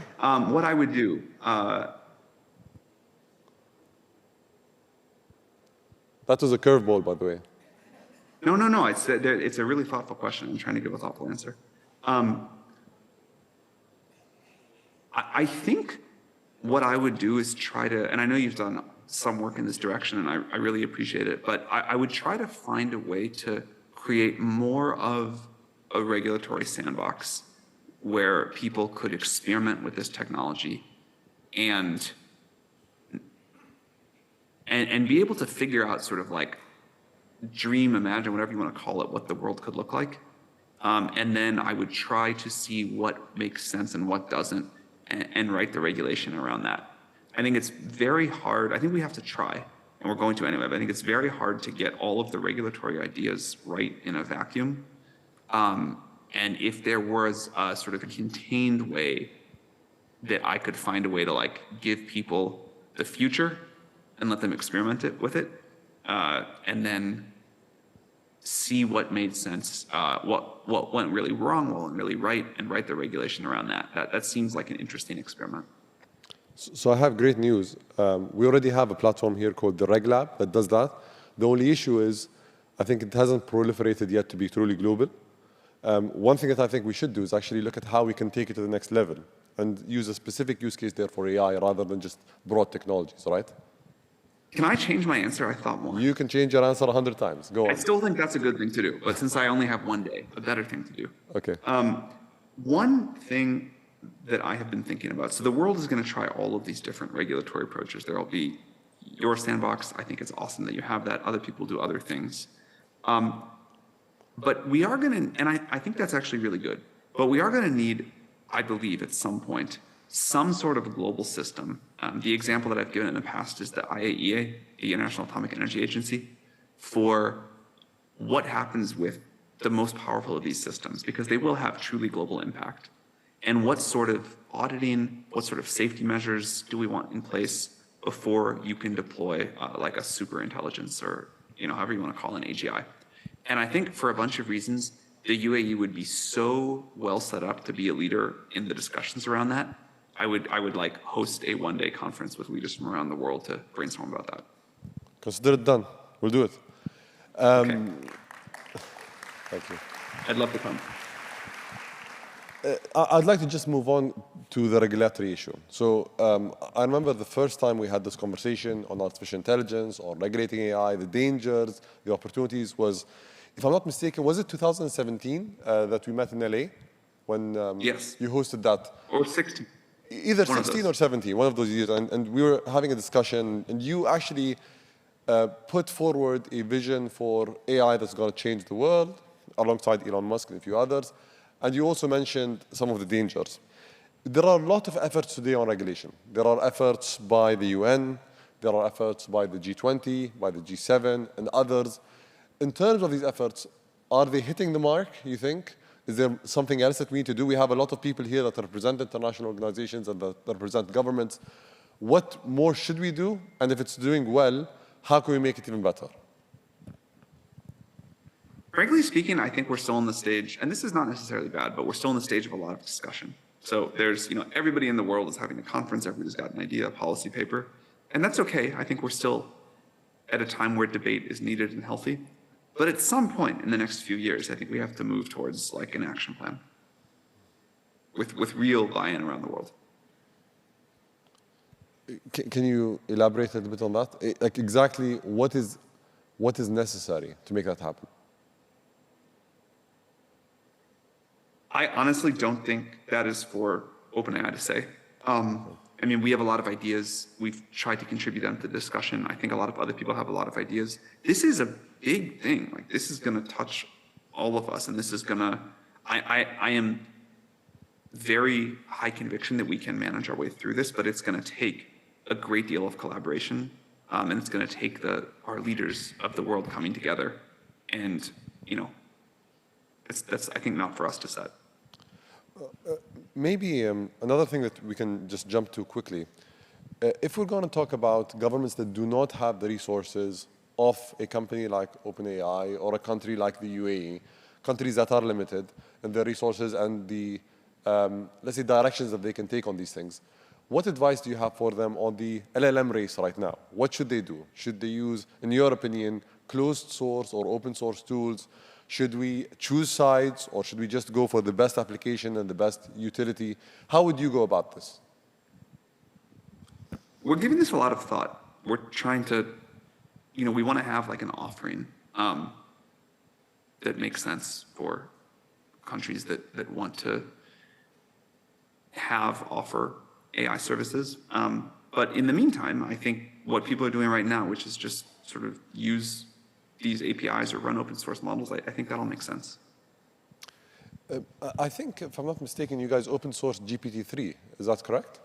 What I would do, that was a curveball, by the way. No. It's a really thoughtful question. I'm trying to give a thoughtful answer. I think what I would do is try to, and I know you've done some work in this direction, and I really appreciate it, but I would try to find a way to create more of a regulatory sandbox where people could experiment with this technology and be able to figure out sort of like dream, imagine, whatever you want to call it, what the world could look like. And then I would try to see what makes sense and what doesn't, and write the regulation around that. I think it's very hard. I think we have to try, and we're going to anyway, but I think it's very hard to get all of the regulatory ideas right in a vacuum. And if there was a sort of a contained way that I could find a way to like give people the future and let them experiment with it, and then see what made sense, what went really wrong, what went really right, and write the regulation around that. That seems like an interesting experiment. So I have great news. We already have a platform here called the Reg Lab that does that. The only issue is, I think it hasn't proliferated yet to be truly global. One thing that I think we should do is actually look at how we can take it to the next level and use a specific use case there for AI rather than just broad technologies, right? Can I change my answer? I thought more. You can change your answer 100 times. Go I on. still think that's a good thing to do, but since I only have one day, a better thing to do. Okay. One thing that I have been thinking about, so the world is going to try all of these different regulatory approaches. There will be your sandbox. I think it's awesome that you have that. Other people do other things. But we are going to, and I think that's actually really good, but we are going to need, I believe, at some point, some sort of global system. The example that I've given in the past is the IAEA, the International Atomic Energy Agency, for what happens with the most powerful of these systems, because they will have truly global impact. And what sort of auditing, what sort of safety measures do we want in place before you can deploy like a super intelligence or however you want to call an AGI. And I think for a bunch of reasons, the UAE would be so well set up to be a leader in the discussions around that. I would like host a one-day conference with leaders from around the world to brainstorm about that. Consider it done. We'll do it. Okay. Thank you. I'd love to come. I'd like to just move on to the regulatory issue. So I remember the first time we had this conversation on artificial intelligence or regulating AI, the dangers, the opportunities was, if I'm not mistaken, was it 2017 that we met in LA when Yes. you hosted that? Or 16. Either One of 16 those. or 17, one of those years. And we were having a discussion, and you actually put forward a vision for AI that's going to change the world, alongside Elon Musk and a few others. And you also mentioned some of the dangers. There are a lot of efforts today on regulation. There are efforts by the UN, there are efforts by the G20, by the G7, and others. In terms of these efforts, are they hitting the mark, you think? Is there something else that we need to do? We have a lot of people here that represent international organizations and that represent governments. What more should we do? And if it's doing well, how can we make it even better? Frankly speaking, I think we're still in the stage, and this is not necessarily bad, but we're still in the stage of a lot of discussion. So there's, everybody in the world is having a conference, everybody's got an idea, a policy paper, and that's okay. I think we're still at a time where debate is needed and healthy. But at some point in the next few years, I think we have to move towards like an action plan with real buy-in around the world. Can you elaborate a little bit on that? Like exactly what is necessary to make that happen? I honestly don't think that is for OpenAI to say. I mean, we have a lot of ideas. We've tried to contribute them to the discussion. I think a lot of other people have a lot of ideas. This is a big thing. Like, this is going to touch all of us, and this is going to, I am very high conviction that we can manage our way through this, but it's going to take a great deal of collaboration, and it's going to take our leaders of the world coming together. And, that's I think, not for us to set. Maybe another thing that we can just jump to quickly. If we're going to talk about governments that do not have the resources of a company like OpenAI or a country like the UAE, countries that are limited in their resources and the, let's say, directions that they can take on these things, what advice do you have for them on the LLM race right now? What should they do? Should they use, in your opinion, closed source or open source tools? Should we choose sides, or should we just go for the best application and the best utility? How would you go about this? We're giving this a lot of thought. We're trying to, we want to have like an offering that makes sense for countries that want to offer AI services. But in the meantime, I think what people are doing right now, which is just sort of use these APIs or run open source models, I think that'll make sense. I think, if I'm not mistaken, you guys open source GPT-3. Is that correct?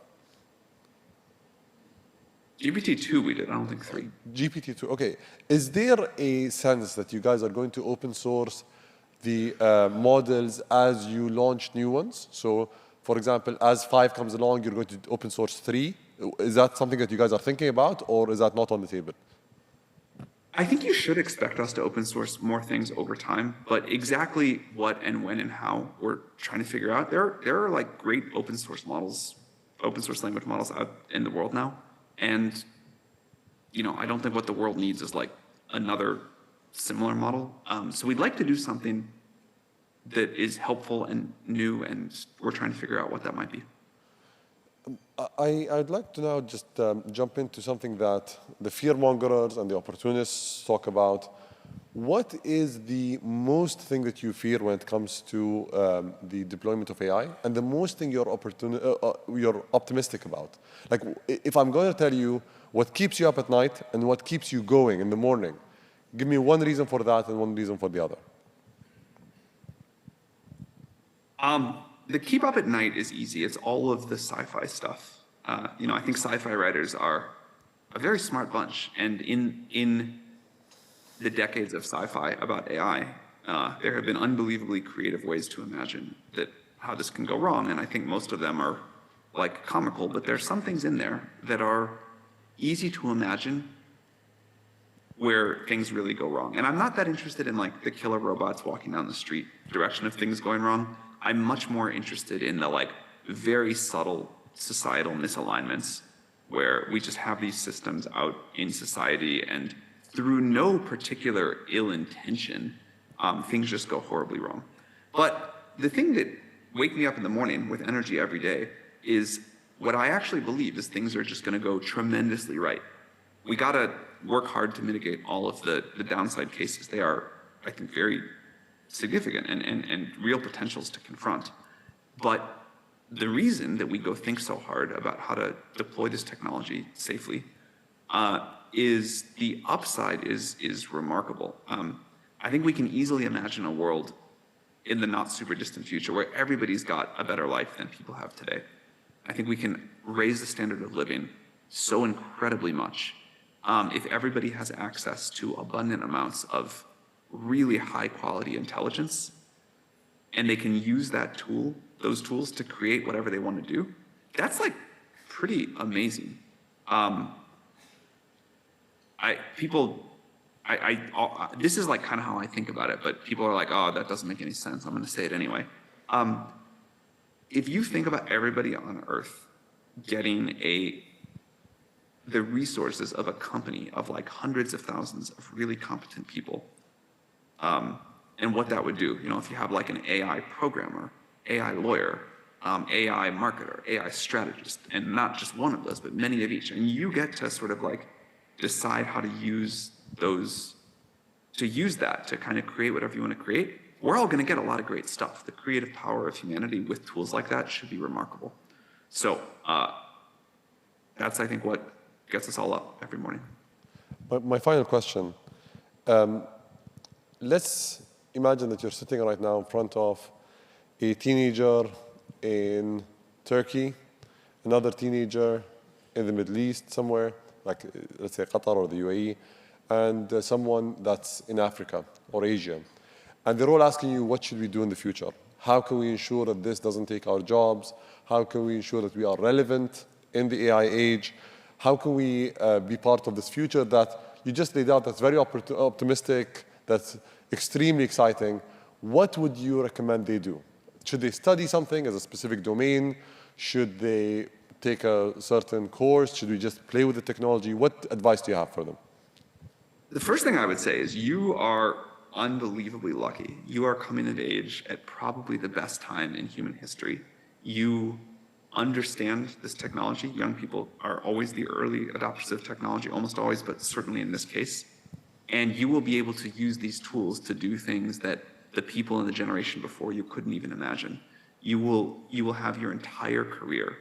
GPT-2 we did, I don't think 3. GPT-2, okay. Is there a sense that you guys are going to open source the models as you launch new ones? So, for example, as 5 comes along, you're going to open source 3. Is that something that you guys are thinking about, or is that not on the table? I think you should expect us to open source more things over time, but exactly what and when and how we're trying to figure out. There are like great open source models, open source language models out in the world now. And, I don't think what the world needs is like another similar model. So we'd like to do something that is helpful and new, and we're trying to figure out what that might be. I'd like to now just jump into something that the fear-mongers and the opportunists talk about. What is the most thing that you fear when it comes to the deployment of AI, and the most thing you're optimistic about? Like, if I'm going to tell you what keeps you up at night and what keeps you going in the morning, give me one reason for that and one reason for the other. The keep up at night is easy. It's all of the sci-fi stuff. You know, I think sci-fi writers are a very smart bunch, and in the decades of sci-fi about AI, there have been unbelievably creative ways to imagine that how this can go wrong, and I think most of them are like comical, but there's some things in there that are easy to imagine where things really go wrong. And I'm not that interested in like the killer robots walking down the street direction of things going wrong. I'm much more interested in the like very subtle societal misalignments where we just have these systems out in society and through no particular ill intention, things just go horribly wrong. But the thing that wake me up in the morning with energy every day is what I actually believe is things are just gonna go tremendously right. We gotta work hard to mitigate all of the downside cases. They are, I think, very significant and real potentials to confront. But the reason that we go think so hard about how to deploy this technology safely is the upside is remarkable. I think we can easily imagine a world in the not super distant future where everybody's got a better life than people have today. I think we can raise the standard of living so incredibly much if everybody has access to abundant amounts of really high quality intelligence, and they can use those tools to create whatever they want to do. That's like pretty amazing. This is like kind of how I think about it, but people are like, oh, that doesn't make any sense. I'm going to say it anyway. If you think about everybody on Earth getting the resources of a company of like hundreds of thousands of really competent people, and what that would do, you know, if you have like an AI programmer, AI lawyer, AI marketer, AI strategist, and not just one of those, but many of each, and you get to sort of like decide how to use that to kind of create whatever you want to create, we're all going to get a lot of great stuff. The creative power of humanity with tools like that should be remarkable. So that's, I think, what gets us all up every morning. My final question. Let's imagine that you're sitting right now in front of a teenager in Turkey, another teenager in the Middle East somewhere, like let's say Qatar or the UAE, and someone that's in Africa or Asia. And they're all asking you, what should we do in the future? How can we ensure that this doesn't take our jobs? How can we ensure that we are relevant in the AI age? How can we be part of this future that you just laid out that's very optimistic, that's extremely exciting? What would you recommend they do? Should they study something as a specific domain? Should they take a certain course? Should we just play with the technology? What advice do you have for them? The first thing I would say is you are unbelievably lucky. You are coming of age at probably the best time in human history. You understand this technology. Young people are always the early adopters of technology, almost always, but certainly in this case. And you will be able to use these tools to do things that the people in the generation before you couldn't even imagine. You will have your entire career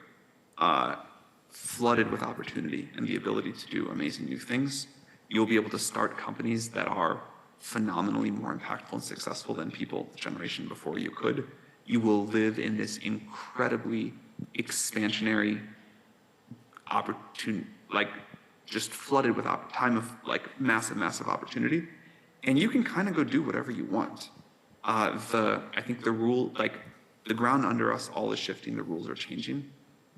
flooded with opportunity and the ability to do amazing new things. You'll be able to start companies that are phenomenally more impactful and successful than people the generation before you could. You will live in this incredibly expansionary opportunity, like just flooded with time of like massive opportunity. And you can kind of go do whatever you want. I think the ground under us all is shifting, the rules are changing,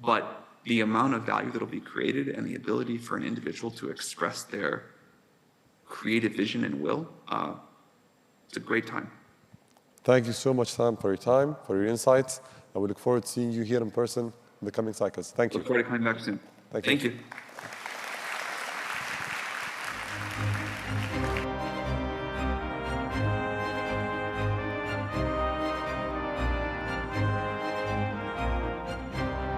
but the amount of value that'll be created and the ability for an individual to express their creative vision and will, it's a great time. Thank you so much, Sam, for your time, for your insights. And we look forward to seeing you here in person in the coming cycles. Thank you. Look forward to coming back soon. Thank you.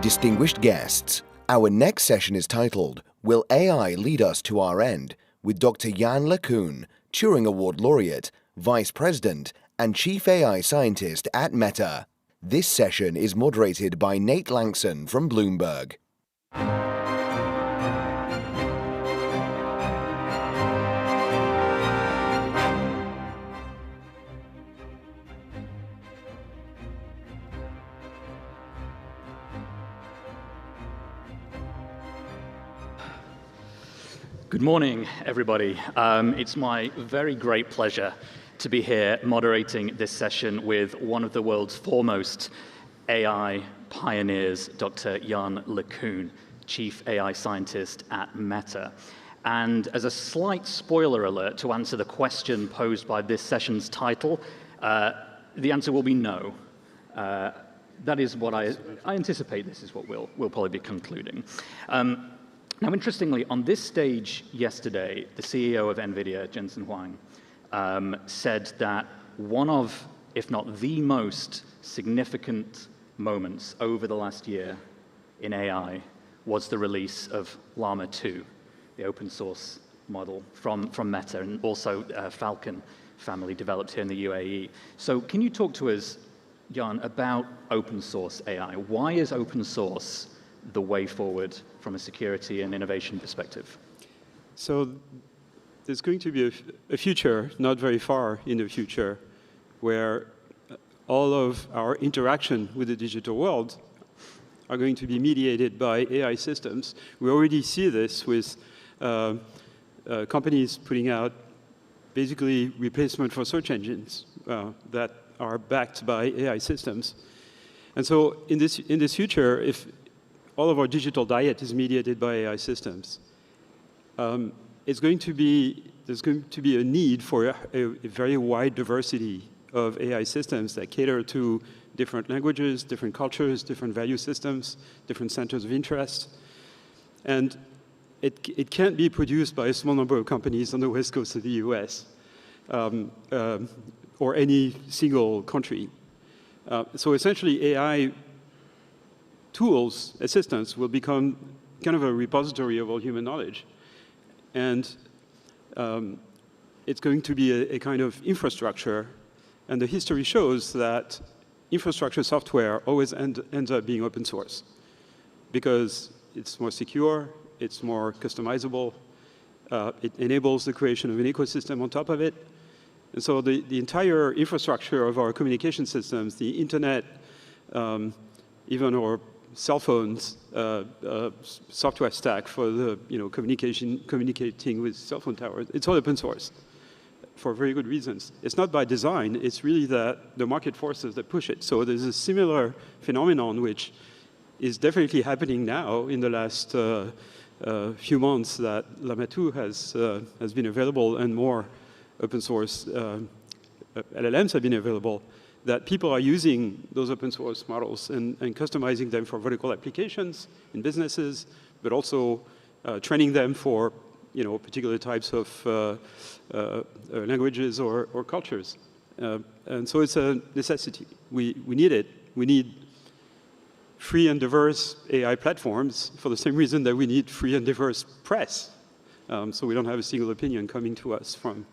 Distinguished guests, our next session is titled, Will AI Lead Us to Our End? With Dr. Jan LeCun, Turing Award Laureate, Vice President, and Chief AI Scientist at Meta. This session is moderated by Nate Langston from Bloomberg. Good morning, everybody. It's my very great pleasure to be here moderating this session with one of the world's foremost AI pioneers, Dr. Jan LeCun, Chief AI Scientist at Meta. And as a slight spoiler alert to answer the question posed by this session's title, the answer will be no. That is what I anticipate this is what we'll probably be concluding. Now, interestingly, on this stage yesterday, the CEO of NVIDIA, Jensen Huang, said that one of, if not the most significant moments over the last year in AI was the release of Llama 2, the open source model from Meta, and also Falcon family developed here in the UAE. So can you talk to us, Jan, about open source AI? Why is open source the way forward from a security and innovation perspective? So there's going to be a future, not very far in the future, where all of our interaction with the digital world are going to be mediated by AI systems. We already see this with companies putting out basically replacement for search engines that are backed by AI systems. And so in this future, if all of our digital diet is mediated by AI systems, there's going to be a need for a very wide diversity of AI systems that cater to different languages, different cultures, different value systems, different centers of interest. And it can't be produced by a small number of companies on the west coast of the US or any single country. So essentially, AI tools, assistants, will become kind of a repository of all human knowledge. And it's going to be a kind of infrastructure. And the history shows that infrastructure software always ends up being open source because it's more secure, it's more customizable, it enables the creation of an ecosystem on top of it. And so the entire infrastructure of our communication systems, the internet, even our cell phones, software stack for the communicating with cell phone towers, it's all open source for very good reasons. It's not by design, it's really that the market forces that push it. So there's a similar phenomenon which is definitely happening now in the last few months that Llama 2 has been available and more open source LLMs have been available, that people are using those open source models and customizing them for vertical applications in businesses, but also training them for particular types of languages or cultures. And so it's a necessity. We need it. We need free and diverse AI platforms for the same reason that we need free and diverse press. So we don't have a single opinion coming to us from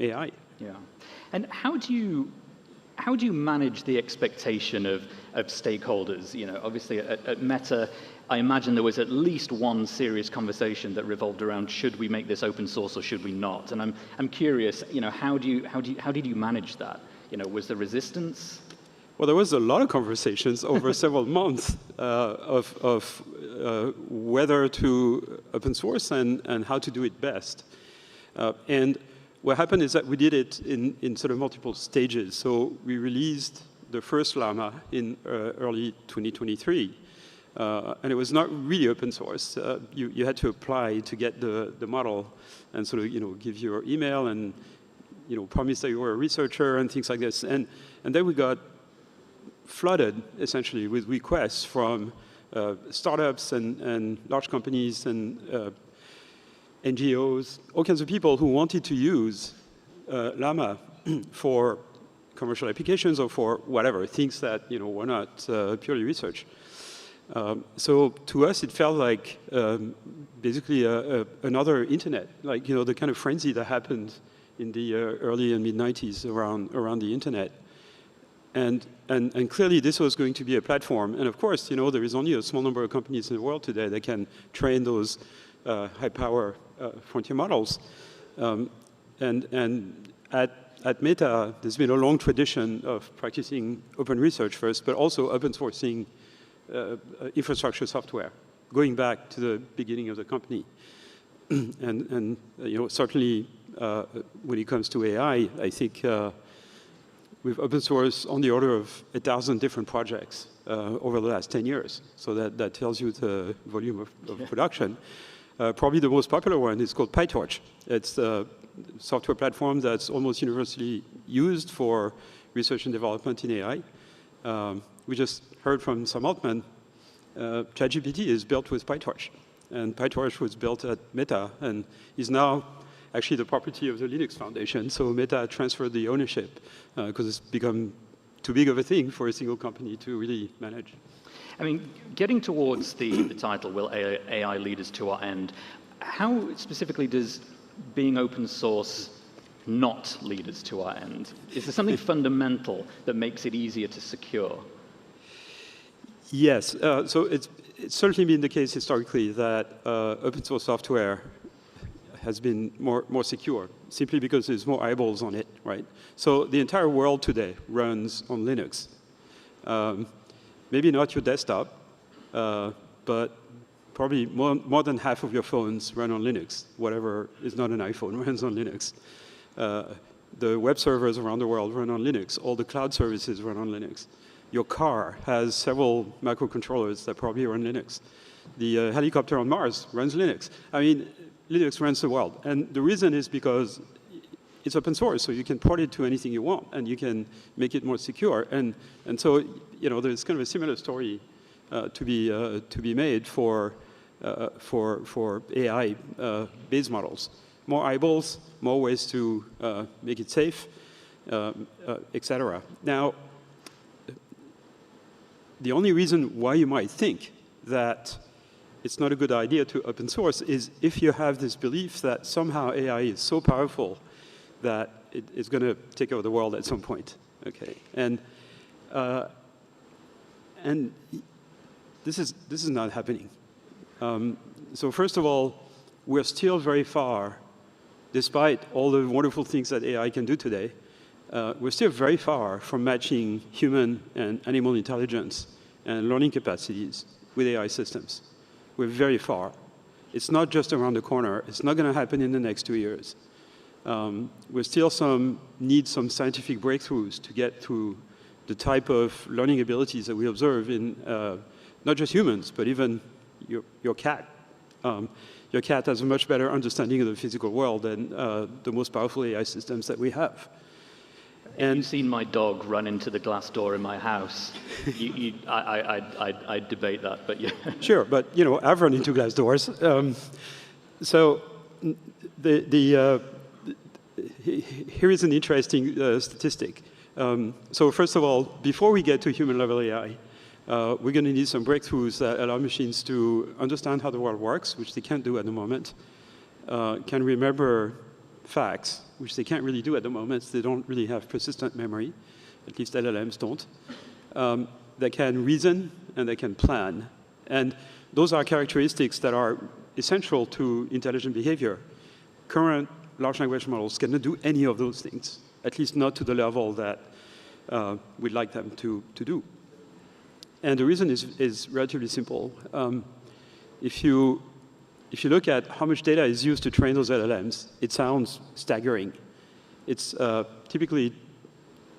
AI. Yeah. And how do you manage the expectation of stakeholders? Obviously at Meta, I imagine there was at least one serious conversation that revolved around should we make this open source or should we not? And I'm curious, how did you manage that? Was there resistance? Well, there was a lot of conversations over several months of whether to open source and how to do it best. And what happened is that we did it in sort of multiple stages. So we released the first Llama in early 2023. And it was not really open source. You had to apply to get the model and sort of give your email and promise that you were a researcher and things like this. And then we got flooded essentially with requests from startups and large companies and NGOs, all kinds of people who wanted to use Llama for commercial applications or for whatever, things that were not purely research. So to us, it felt like basically another internet, like, the kind of frenzy that happened in the early and mid-90s around the internet. And clearly this was going to be a platform. And of course, there is only a small number of companies in the world today that can train those high-power frontier models. And at Meta, there's been a long tradition of practicing open research first, but also open sourcing infrastructure software, going back to the beginning of the company. and certainly when it comes to AI, I think we've open sourced on the order of 1,000 different projects over the last 10 years. So that tells you the volume of production. Probably the most popular one is called PyTorch. It's a software platform that's almost universally used for research and development in AI. We just heard from Sam Altman, ChatGPT is built with PyTorch. And PyTorch was built at Meta and is now actually the property of the Linux Foundation. So Meta transferred the ownership because it's become too big of a thing for a single company to really manage. I mean, getting towards the title, Will AI Lead Us to Our End, how specifically does being open source not lead us to our end? Is there something fundamental that makes it easier to secure? Yes, so it's certainly been the case historically that open source software has been more secure, simply because there's more eyeballs on it, right? So the entire world today runs on Linux. Maybe not your desktop, but probably more than half of your phones run on Linux. Whatever is not an iPhone runs on Linux. The web servers around the world run on Linux. All the cloud services run on Linux. Your car has several microcontrollers that probably run Linux. The helicopter on Mars runs Linux. I mean, Linux runs the world. And the reason is because it's open source, so you can port it to anything you want, and you can make it more secure. And so, there's kind of a similar story to be made for AI base models. More eyeballs, more ways to make it safe, etc. Now, the only reason why you might think that it's not a good idea to open source is if you have this belief that somehow AI is so powerful that it's going to take over the world at some point. Okay, and this is not happening. So first of all, we're still very far, despite all the wonderful things that AI can do today. We're still very far from matching human and animal intelligence and learning capacities with AI systems. We're very far. It's not just around the corner. It's not going to happen in the next 2 years. We still need some scientific breakthroughs to get to the type of learning abilities that we observe in not just humans, but even your cat. Your cat has a much better understanding of the physical world than the most powerful AI systems that we have. And you've seen my dog run into the glass door in my house. I debate that, but yeah. Sure, but I've run into glass doors. So here is an interesting statistic. So first of all, before we get to human-level AI, we're going to need some breakthroughs that allow machines to understand how the world works, which they can't do at the moment, can remember facts, which they can't really do at the moment. They don't really have persistent memory, at least LLMs don't. They can reason and they can plan. And those are characteristics that are essential to intelligent behavior. Current large language models cannot do any of those things, at least not to the level that we'd like them to do. And the reason is relatively simple. If you look at how much data is used to train those LLMs, it sounds staggering. It's typically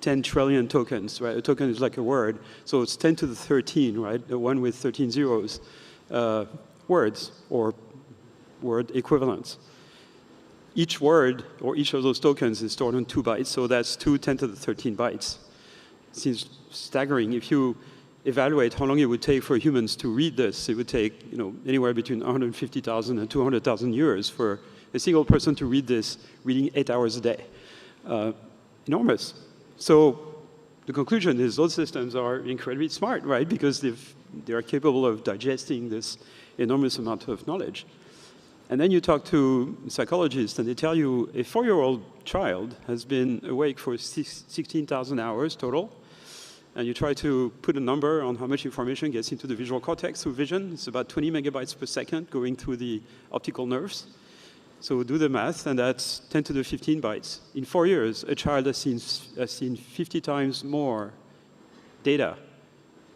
10 trillion tokens, right? A token is like a word. So it's 10 to the 13, right? The one with 13 zeros, words or word equivalents. Each word or each of those tokens is stored on 2 bytes. So that's 2 10 to the 13 bytes. It seems staggering. If you evaluate how long it would take for humans to read this, it would take anywhere between 150,000 and 200,000 years for a single person to read this, reading 8 hours a day. Enormous. So the conclusion is those systems are incredibly smart, right? Because they are capable of digesting this enormous amount of knowledge. And then you talk to psychologists, and they tell you a 4-year-old child has been awake for 16,000 hours total. And you try to put a number on how much information gets into the visual cortex through vision. It's about 20 megabytes per second going through the optical nerves. So do the math, and that's 10 to the 15 bytes. In 4 years, a child has seen 50 times more data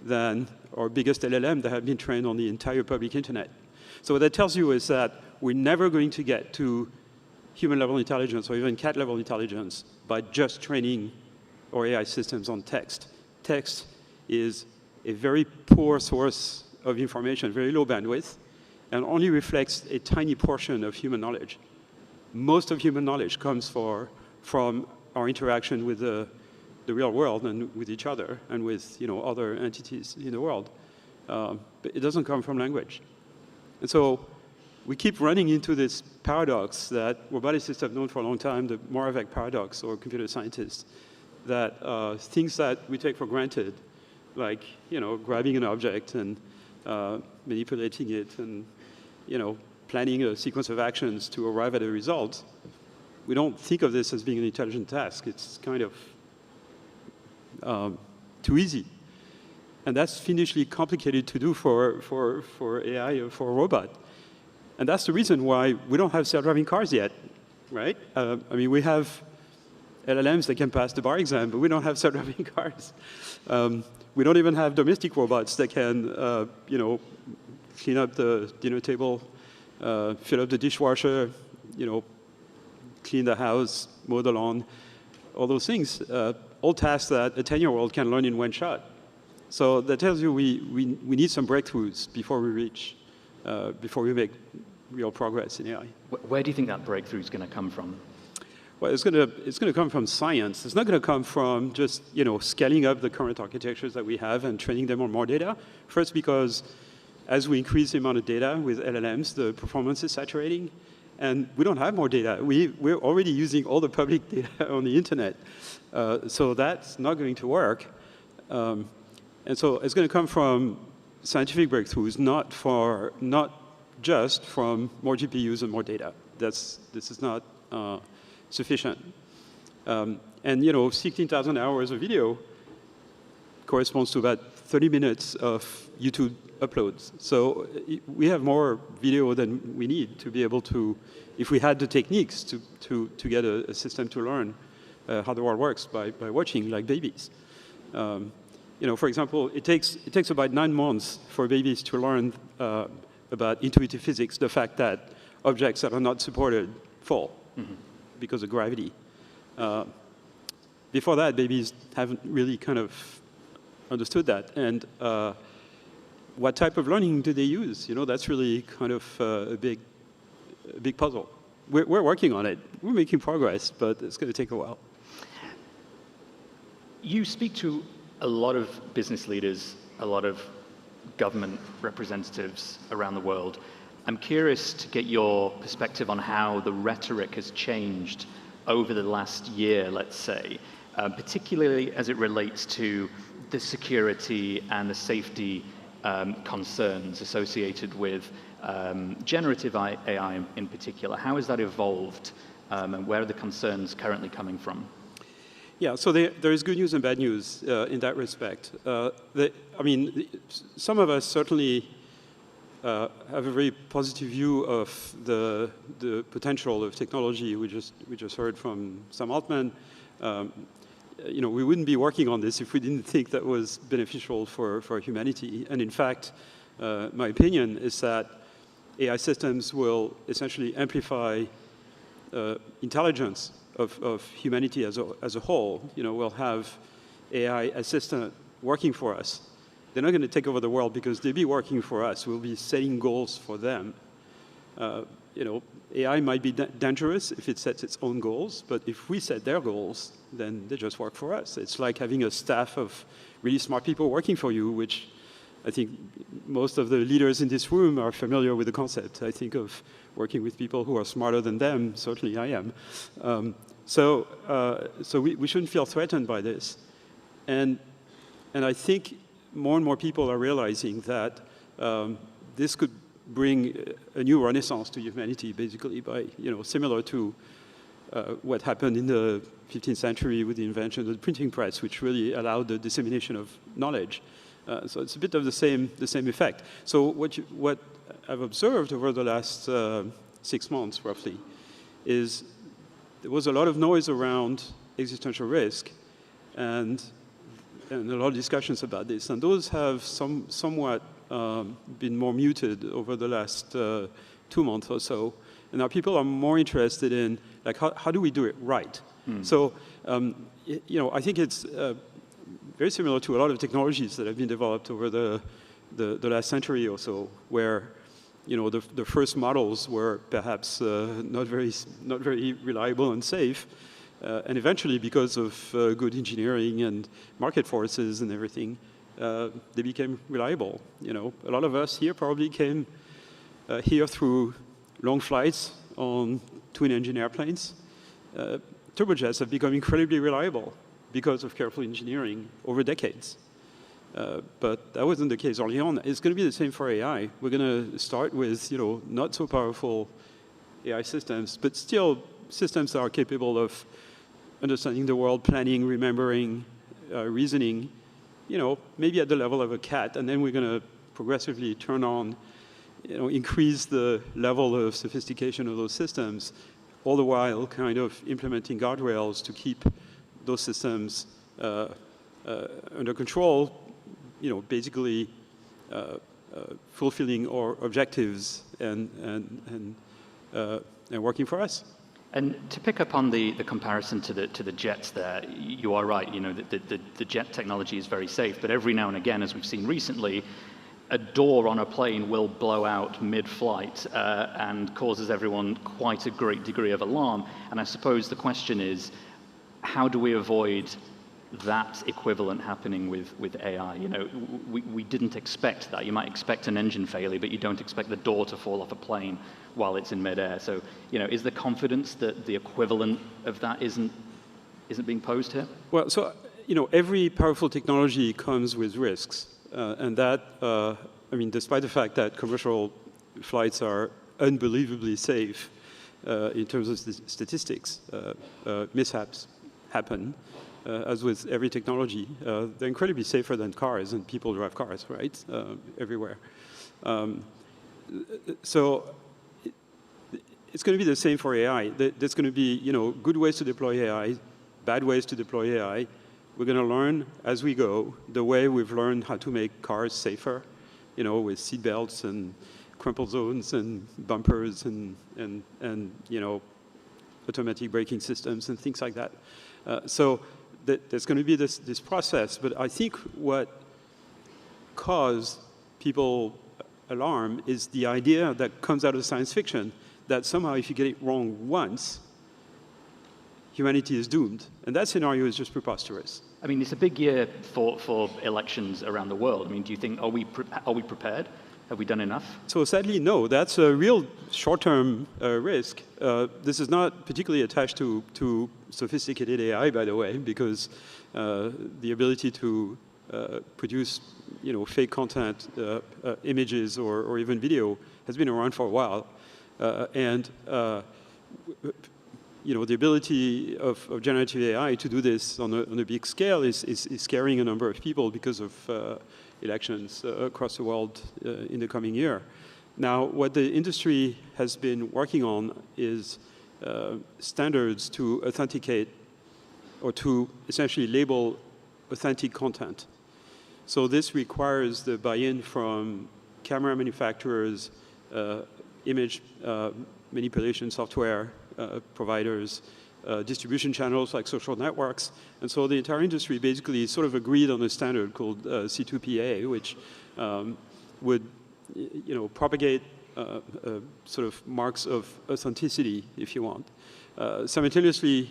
than our biggest LLM that have been trained on the entire public internet. So what that tells you is that we're never going to get to human-level intelligence or even cat-level intelligence by just training our AI systems on text. Text is a very poor source of information, very low bandwidth, and only reflects a tiny portion of human knowledge. Most of human knowledge comes from our interaction with the real world and with each other and with other entities in the world. But it doesn't come from language. And so we keep running into this paradox that roboticists have known for a long time, the Moravec paradox, or computer scientists, that things that we take for granted, like grabbing an object and manipulating it and planning a sequence of actions to arrive at a result, we don't think of this as being an intelligent task. It's kind of too easy. And that's fiendishly complicated to do for AI or for a robot. And that's the reason why we don't have self-driving cars yet, right? I mean, we have LLMs that can pass the bar exam, but we don't have self-driving cars. We don't even have domestic robots that can, clean up the dinner table, fill up the dishwasher, clean the house, mow the lawn, all those things. All tasks that a 10-year-old can learn in one shot. So that tells you we need some breakthroughs before we make real progress in AI. Where do you think that breakthrough is going to come from? Well, it's going to come from science. It's not going to come from just scaling up the current architectures that we have and training them on more data. First, because as we increase the amount of data with LLMs, the performance is saturating, and we don't have more data. We're already using all the public data on the internet, so that's not going to work. And so it's going to come from scientific breakthroughs, not just from more GPUs and more data. This is not sufficient. And 16,000 hours of video corresponds to about 30 minutes of YouTube uploads. So we have more video than we need to be able to, if we had the techniques to get a system to learn how the world works by watching, like babies. For example, it takes about 9 months for babies to learn about intuitive physics, the fact that objects that are not supported fall because of gravity. Before that, babies haven't really kind of understood that. And what type of learning do they use? That's really kind of a big puzzle. We're working on it. We're making progress, but it's going to take a while. You speak to a lot of business leaders, a lot of government representatives around the world. I'm curious to get your perspective on how the rhetoric has changed over the last year, let's say, particularly as it relates to the security and the safety concerns associated with generative AI in particular. How has that evolved, and where are the concerns currently coming from? Yeah, so there is good news and bad news in that respect. Some of us certainly have a very positive view of the potential of technology. We just heard from Sam Altman. We wouldn't be working on this if we didn't think that was beneficial for humanity. And in fact, my opinion is that AI systems will essentially amplify intelligence of humanity as a whole. We'll have AI assistant working for us. They're not going to take over the world because they'll be working for us. We'll be setting goals for them. AI might be dangerous if it sets its own goals, but if we set their goals, then they just work for us. It's like having a staff of really smart people working for you, which I think most of the leaders in this room are familiar with the concept. I think of working with people who are smarter than them. Certainly I am. So we shouldn't feel threatened by this. And I think more and more people are realizing that this could bring a new renaissance to humanity, basically, by, similar to what happened in the 15th century with the invention of the printing press, which really allowed the dissemination of knowledge. So it's a bit of the same effect. So what I've observed over the last 6 months, roughly, is there was a lot of noise around existential risk, and a lot of discussions about this. And those have somewhat been more muted over the last 2 months or so. And now people are more interested in, like, how do we do it right? So, I think it's very similar to a lot of technologies that have been developed over the last century or so, where, the first models were perhaps not very reliable and safe. And eventually, because of good engineering and market forces and everything, they became reliable. A lot of us here probably came here through long flights on twin-engine airplanes. Turbojets have become incredibly reliable because of careful engineering over decades. But that wasn't the case early on. It's going to be the same for AI. We're going to start with, not so powerful AI systems, but still systems that are capable of understanding the world, planning, remembering, reasoning, maybe at the level of a cat, and then we're going to progressively turn on, increase the level of sophistication of those systems, all the while kind of implementing guardrails to keep those systems under control, basically fulfilling our objectives and working for us. And to pick up on the comparison to the jets there, you are right, the jet technology is very safe, but every now and again, as we've seen recently, a door on a plane will blow out mid-flight and causes everyone quite a great degree of alarm. And I suppose the question is, how do we avoid that equivalent happening with AI? We didn't expect that. You might expect an engine failure, but you don't expect the door to fall off a plane while it's in midair. So, is there confidence that the equivalent of that isn't being posed here? Well, so, every powerful technology comes with risks. And that, despite the fact that commercial flights are unbelievably safe in terms of statistics, mishaps happen, as with every technology. They're incredibly safer than cars, and people drive cars, right, everywhere. So it's going to be the same for AI. There's going to be, good ways to deploy AI, bad ways to deploy AI. We're going to learn as we go, the way we've learned how to make cars safer, with seat belts and crumple zones and bumpers and automatic braking systems and things like that. So there's going to be this process. But I think what caused people alarm is the idea that comes out of science fiction that somehow if you get it wrong once, humanity is doomed. And that scenario is just preposterous. It's a big year for elections around the world. Do you think, are we prepared? Have we done enough? So sadly, no. That's a real short-term risk. This is not particularly attached to sophisticated AI, by the way, because the ability to produce, fake content, images, or even video has been around for a while. The ability of generative AI to do this on a big scale is scaring a number of people because of elections across the world in the coming year. Now, what the industry has been working on is standards to authenticate or to essentially label authentic content. So this requires the buy-in from camera manufacturers, image manipulation software providers, distribution channels like social networks. And so the entire industry basically sort of agreed on a standard called C2PA, which would propagate sort of marks of authenticity, if you want. Simultaneously,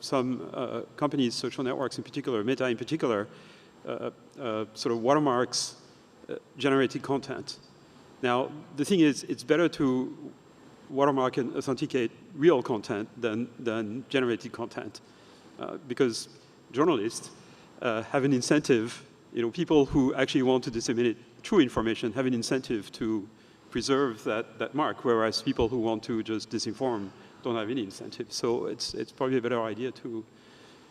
some companies, social networks in particular, Meta in particular, sort of watermarks generated content. Now, the thing is, it's better to watermark and authenticate real content than generated content, because journalists have an incentive, people who actually want to disseminate true information have an incentive to preserve that mark, whereas people who want to just disinform don't have any incentive. So it's probably a better idea to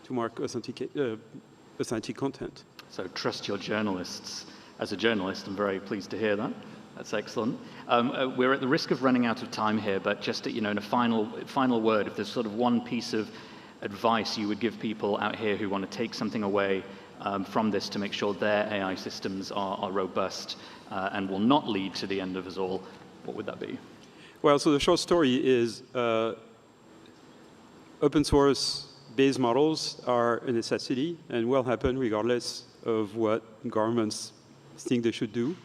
mark authentic content. So trust your journalists. As a journalist, I'm very pleased to hear that. That's excellent. We're at the risk of running out of time here, but just in a final word, if there's sort of one piece of advice you would give people out here who want to take something away from this to make sure their AI systems are robust and will not lead to the end of us all, what would that be? Well, so the short story is open source based models are a necessity and will happen regardless of what governments think they should do.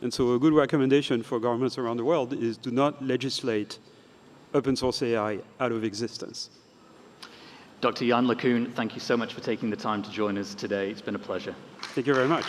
And so a good recommendation for governments around the world is do not legislate open source AI out of existence. Dr. Jan LeCun, thank you so much for taking the time to join us today. It's been a pleasure. Thank you very much.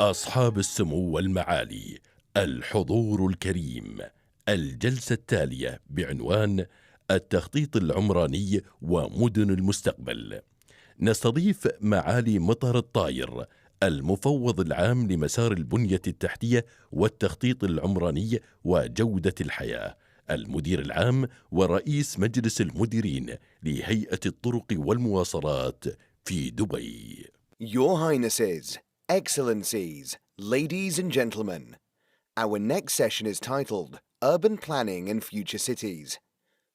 أصحاب السمو والمعالي، الحضور الكريم، الجلسة التالية بعنوان التخطيط العمراني ومدن المستقبل. نستضيف معالي مطر الطاير، المفوض العام لمسار البنية التحتية والتخطيط العمراني وجودة الحياة، المدير العام ورئيس مجلس المديرين لهيئة الطرق والمواصلات في دبي. Your Highnesses, Excellencies, ladies and gentlemen, our next session is titled Urban Planning and Future Cities.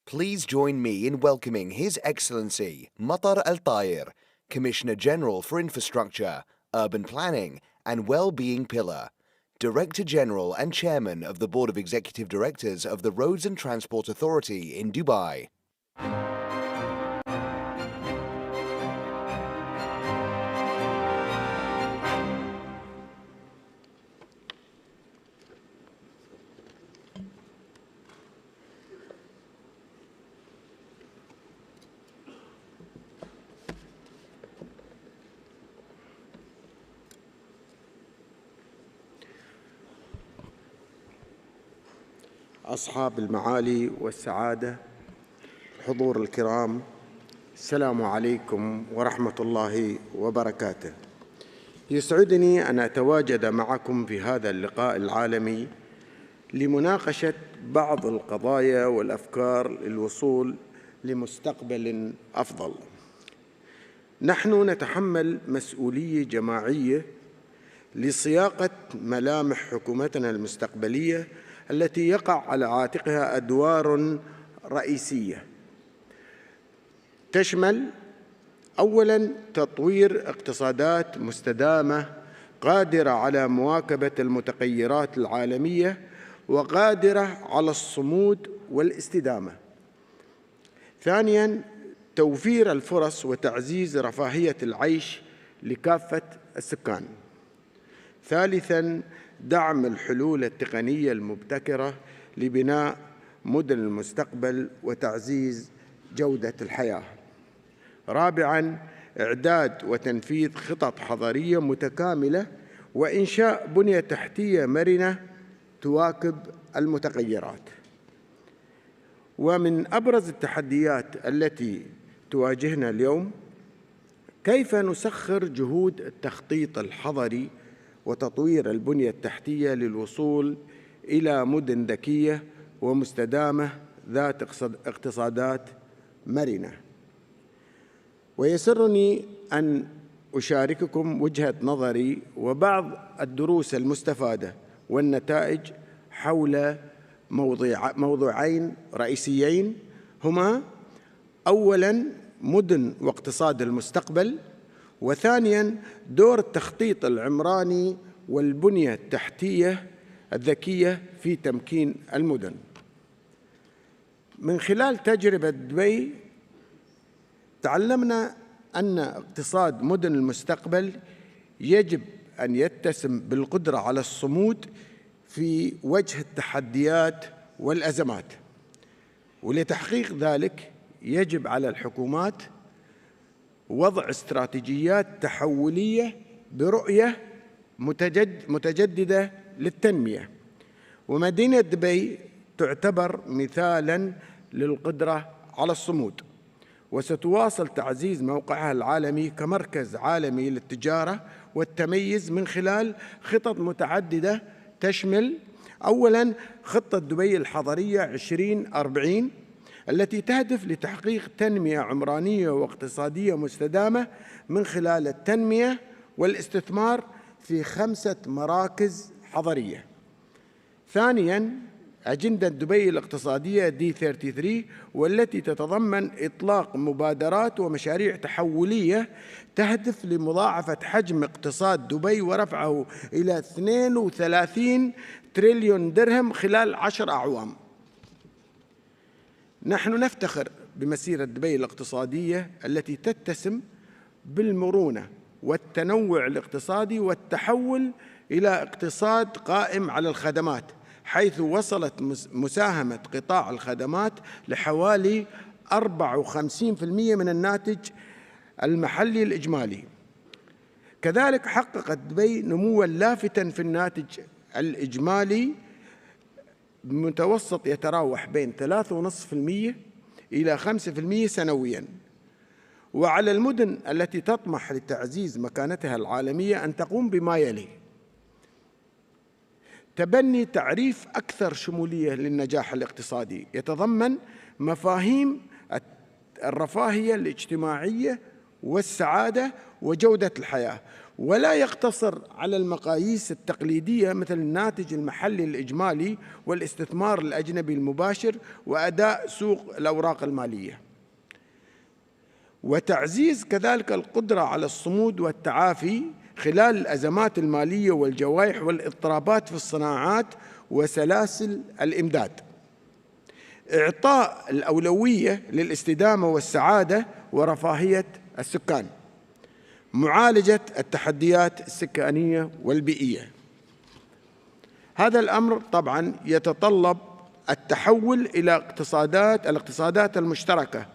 Please join me in welcoming His Excellency Matar Al-Tayer, Commissioner General for Infrastructure, Urban Planning and Well-Being Pillar, Director General and Chairman of the Board of Executive Directors of the Roads and Transport Authority in Dubai. أصحاب المعالي والسعادة، الحضور الكرام، السلام عليكم ورحمة الله وبركاته. يسعدني أن أتواجد معكم في هذا اللقاء العالمي لمناقشة بعض القضايا والأفكار للوصول لمستقبل أفضل. نحن نتحمل مسؤولية جماعية لصياغة ملامح حكومتنا المستقبلية التي يقع على عاتقها أدوار رئيسية تشمل أولاً تطوير اقتصادات مستدامة قادرة على مواكبة المتغيرات العالمية وقادرة على الصمود والاستدامة. ثانياً توفير الفرص وتعزيز رفاهية العيش لكافة السكان. ثالثاً دعم الحلول التقنية المبتكرة لبناء مدن المستقبل وتعزيز جودة الحياة. رابعاً إعداد وتنفيذ خطط حضرية متكاملة وإنشاء بنية تحتية مرنة تواكب المتغيرات. ومن أبرز التحديات التي تواجهنا اليوم كيف نسخر جهود التخطيط الحضري وتطوير البنية التحتية للوصول إلى مدن ذكية ومستدامة ذات اقتصادات مرنة. ويسرني أن أشارككم وجهة نظري وبعض الدروس المستفادة والنتائج حول موضوعين رئيسيين هما أولاً مدن واقتصاد المستقبل، وثانياً دور التخطيط العمراني والبنية التحتية الذكية في تمكين المدن. من خلال تجربة دبي تعلمنا أن اقتصاد مدن المستقبل يجب أن يتسم بالقدرة على الصمود في وجه التحديات والأزمات، ولتحقيق ذلك يجب على الحكومات وضع استراتيجيات تحولية برؤية متجددة للتنمية. ومدينة دبي تعتبر مثالاً للقدرة على الصمود، وستواصل تعزيز موقعها العالمي كمركز عالمي للتجارة والتميز من خلال خطط متعددة تشمل أولاً خطة دبي الحضرية 2040 التي تهدف لتحقيق تنمية عمرانية واقتصادية مستدامة من خلال التنمية والاستثمار في 5 مراكز حضرية. ثانياً أجندة دبي الاقتصادية D33 والتي تتضمن إطلاق مبادرات ومشاريع تحولية تهدف لمضاعفة حجم اقتصاد دبي ورفعه إلى 32 تريليون درهم خلال 10 أعوام. نحن نفتخر بمسيرة دبي الاقتصادية التي تتسم بالمرونة والتنوع الاقتصادي والتحول إلى اقتصاد قائم على الخدمات، حيث وصلت مساهمة قطاع الخدمات لحوالي 54% من الناتج المحلي الإجمالي. كذلك حققت دبي نمواً لافتاً في الناتج الإجمالي متوسط يتراوح بين 3.5% إلى 5% سنوياً. وعلى المدن التي تطمح لتعزيز مكانتها العالمية أن تقوم بما يلي: تبني تعريف أكثر شمولية للنجاح الاقتصادي يتضمن مفاهيم الرفاهية الاجتماعية والسعادة وجودة الحياة، ولا يقتصر على المقاييس التقليدية مثل الناتج المحلي الإجمالي والاستثمار الأجنبي المباشر وأداء سوق الأوراق المالية. وتعزيز كذلك القدرة على الصمود والتعافي خلال الأزمات المالية والجوائح والاضطرابات في الصناعات وسلاسل الإمداد. إعطاء الأولوية للاستدامة والسعادة ورفاهية السكان. معالجة التحديات السكانية والبيئية. هذا الأمر طبعاً يتطلب التحول إلى الاقتصادات المشتركة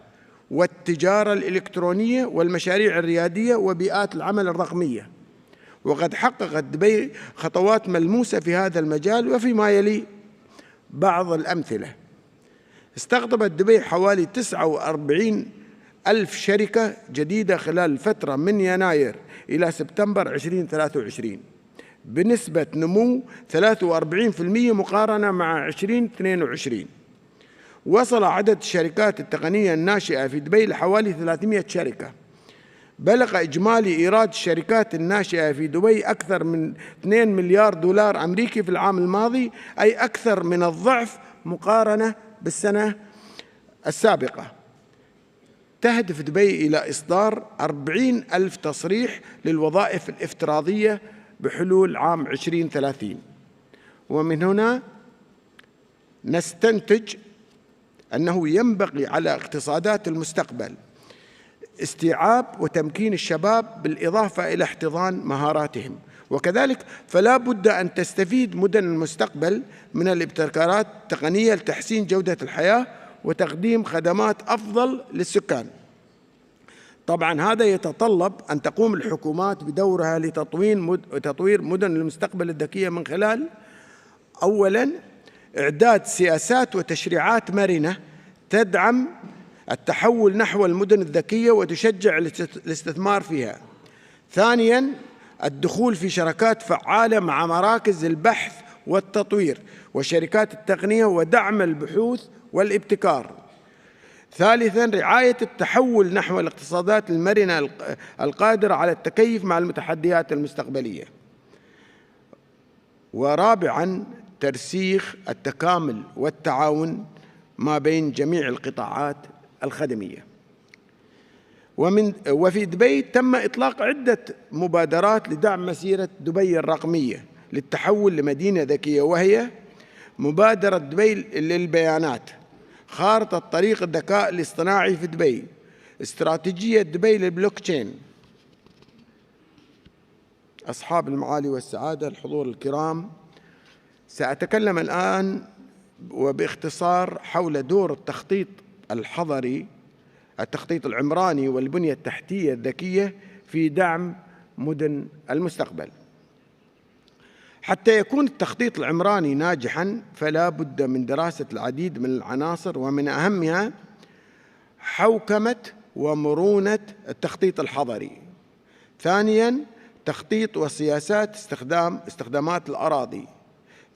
والتجارة الإلكترونية والمشاريع الريادية وبيئات العمل الرقمية. وقد حققت دبي خطوات ملموسة في هذا المجال، وفيما يلي بعض الأمثلة: استقطبت دبي حوالي 49 ألف شركة جديدة خلال الفترة من يناير إلى سبتمبر 2023 بنسبة نمو 43% مقارنة مع 2022. وصل عدد الشركات التقنية الناشئة في دبي لحوالي 300 شركة. بلغ إجمالي إيراد الشركات الناشئة في دبي أكثر من 2 مليار دولار أمريكي في العام الماضي، أي أكثر من الضعف مقارنة بالسنة السابقة. تهدف دبي إلى إصدار 40 ألف تصريح للوظائف الافتراضية بحلول عام 2030. ومن هنا نستنتج أنه ينبغي على اقتصادات المستقبل استيعاب وتمكين الشباب بالإضافة إلى احتضان مهاراتهم. وكذلك فلا بد أن تستفيد مدن المستقبل من الابتكارات التقنية لتحسين جودة الحياة وتقديم خدمات أفضل للسكان. طبعاً هذا يتطلب أن تقوم الحكومات بدورها لتطوير مدن المستقبل الذكية من خلال: أولاً إعداد سياسات وتشريعات مرنة تدعم التحول نحو المدن الذكية وتشجع الاستثمار فيها. ثانياً الدخول في شراكات فعالة مع مراكز البحث والتطوير وشركات التقنية ودعم البحوث والابتكار. ثالثاً رعاية التحول نحو الاقتصادات المرنة القادرة على التكيف مع المتحديات المستقبلية. ورابعاً ترسيخ التكامل والتعاون ما بين جميع القطاعات الخدمية. وفي دبي تم إطلاق عدة مبادرات لدعم مسيرة دبي الرقمية للتحول لمدينة ذكية، وهي مبادرة دبي للبيانات، خارطة طريق الذكاء الاصطناعي في دبي، استراتيجية دبي للبلوكتشين. أصحاب المعالي والسعادة، الحضور الكرام، سأتكلم الآن وباختصار حول دور التخطيط الحضري، التخطيط العمراني والبنية التحتية الذكية في دعم مدن المستقبل. حتى يكون التخطيط العمراني ناجحاً فلا بد من دراسة العديد من العناصر، ومن أهمها حوكمة ومرونة التخطيط الحضري. ثانياً تخطيط وسياسات استخدامات الأراضي.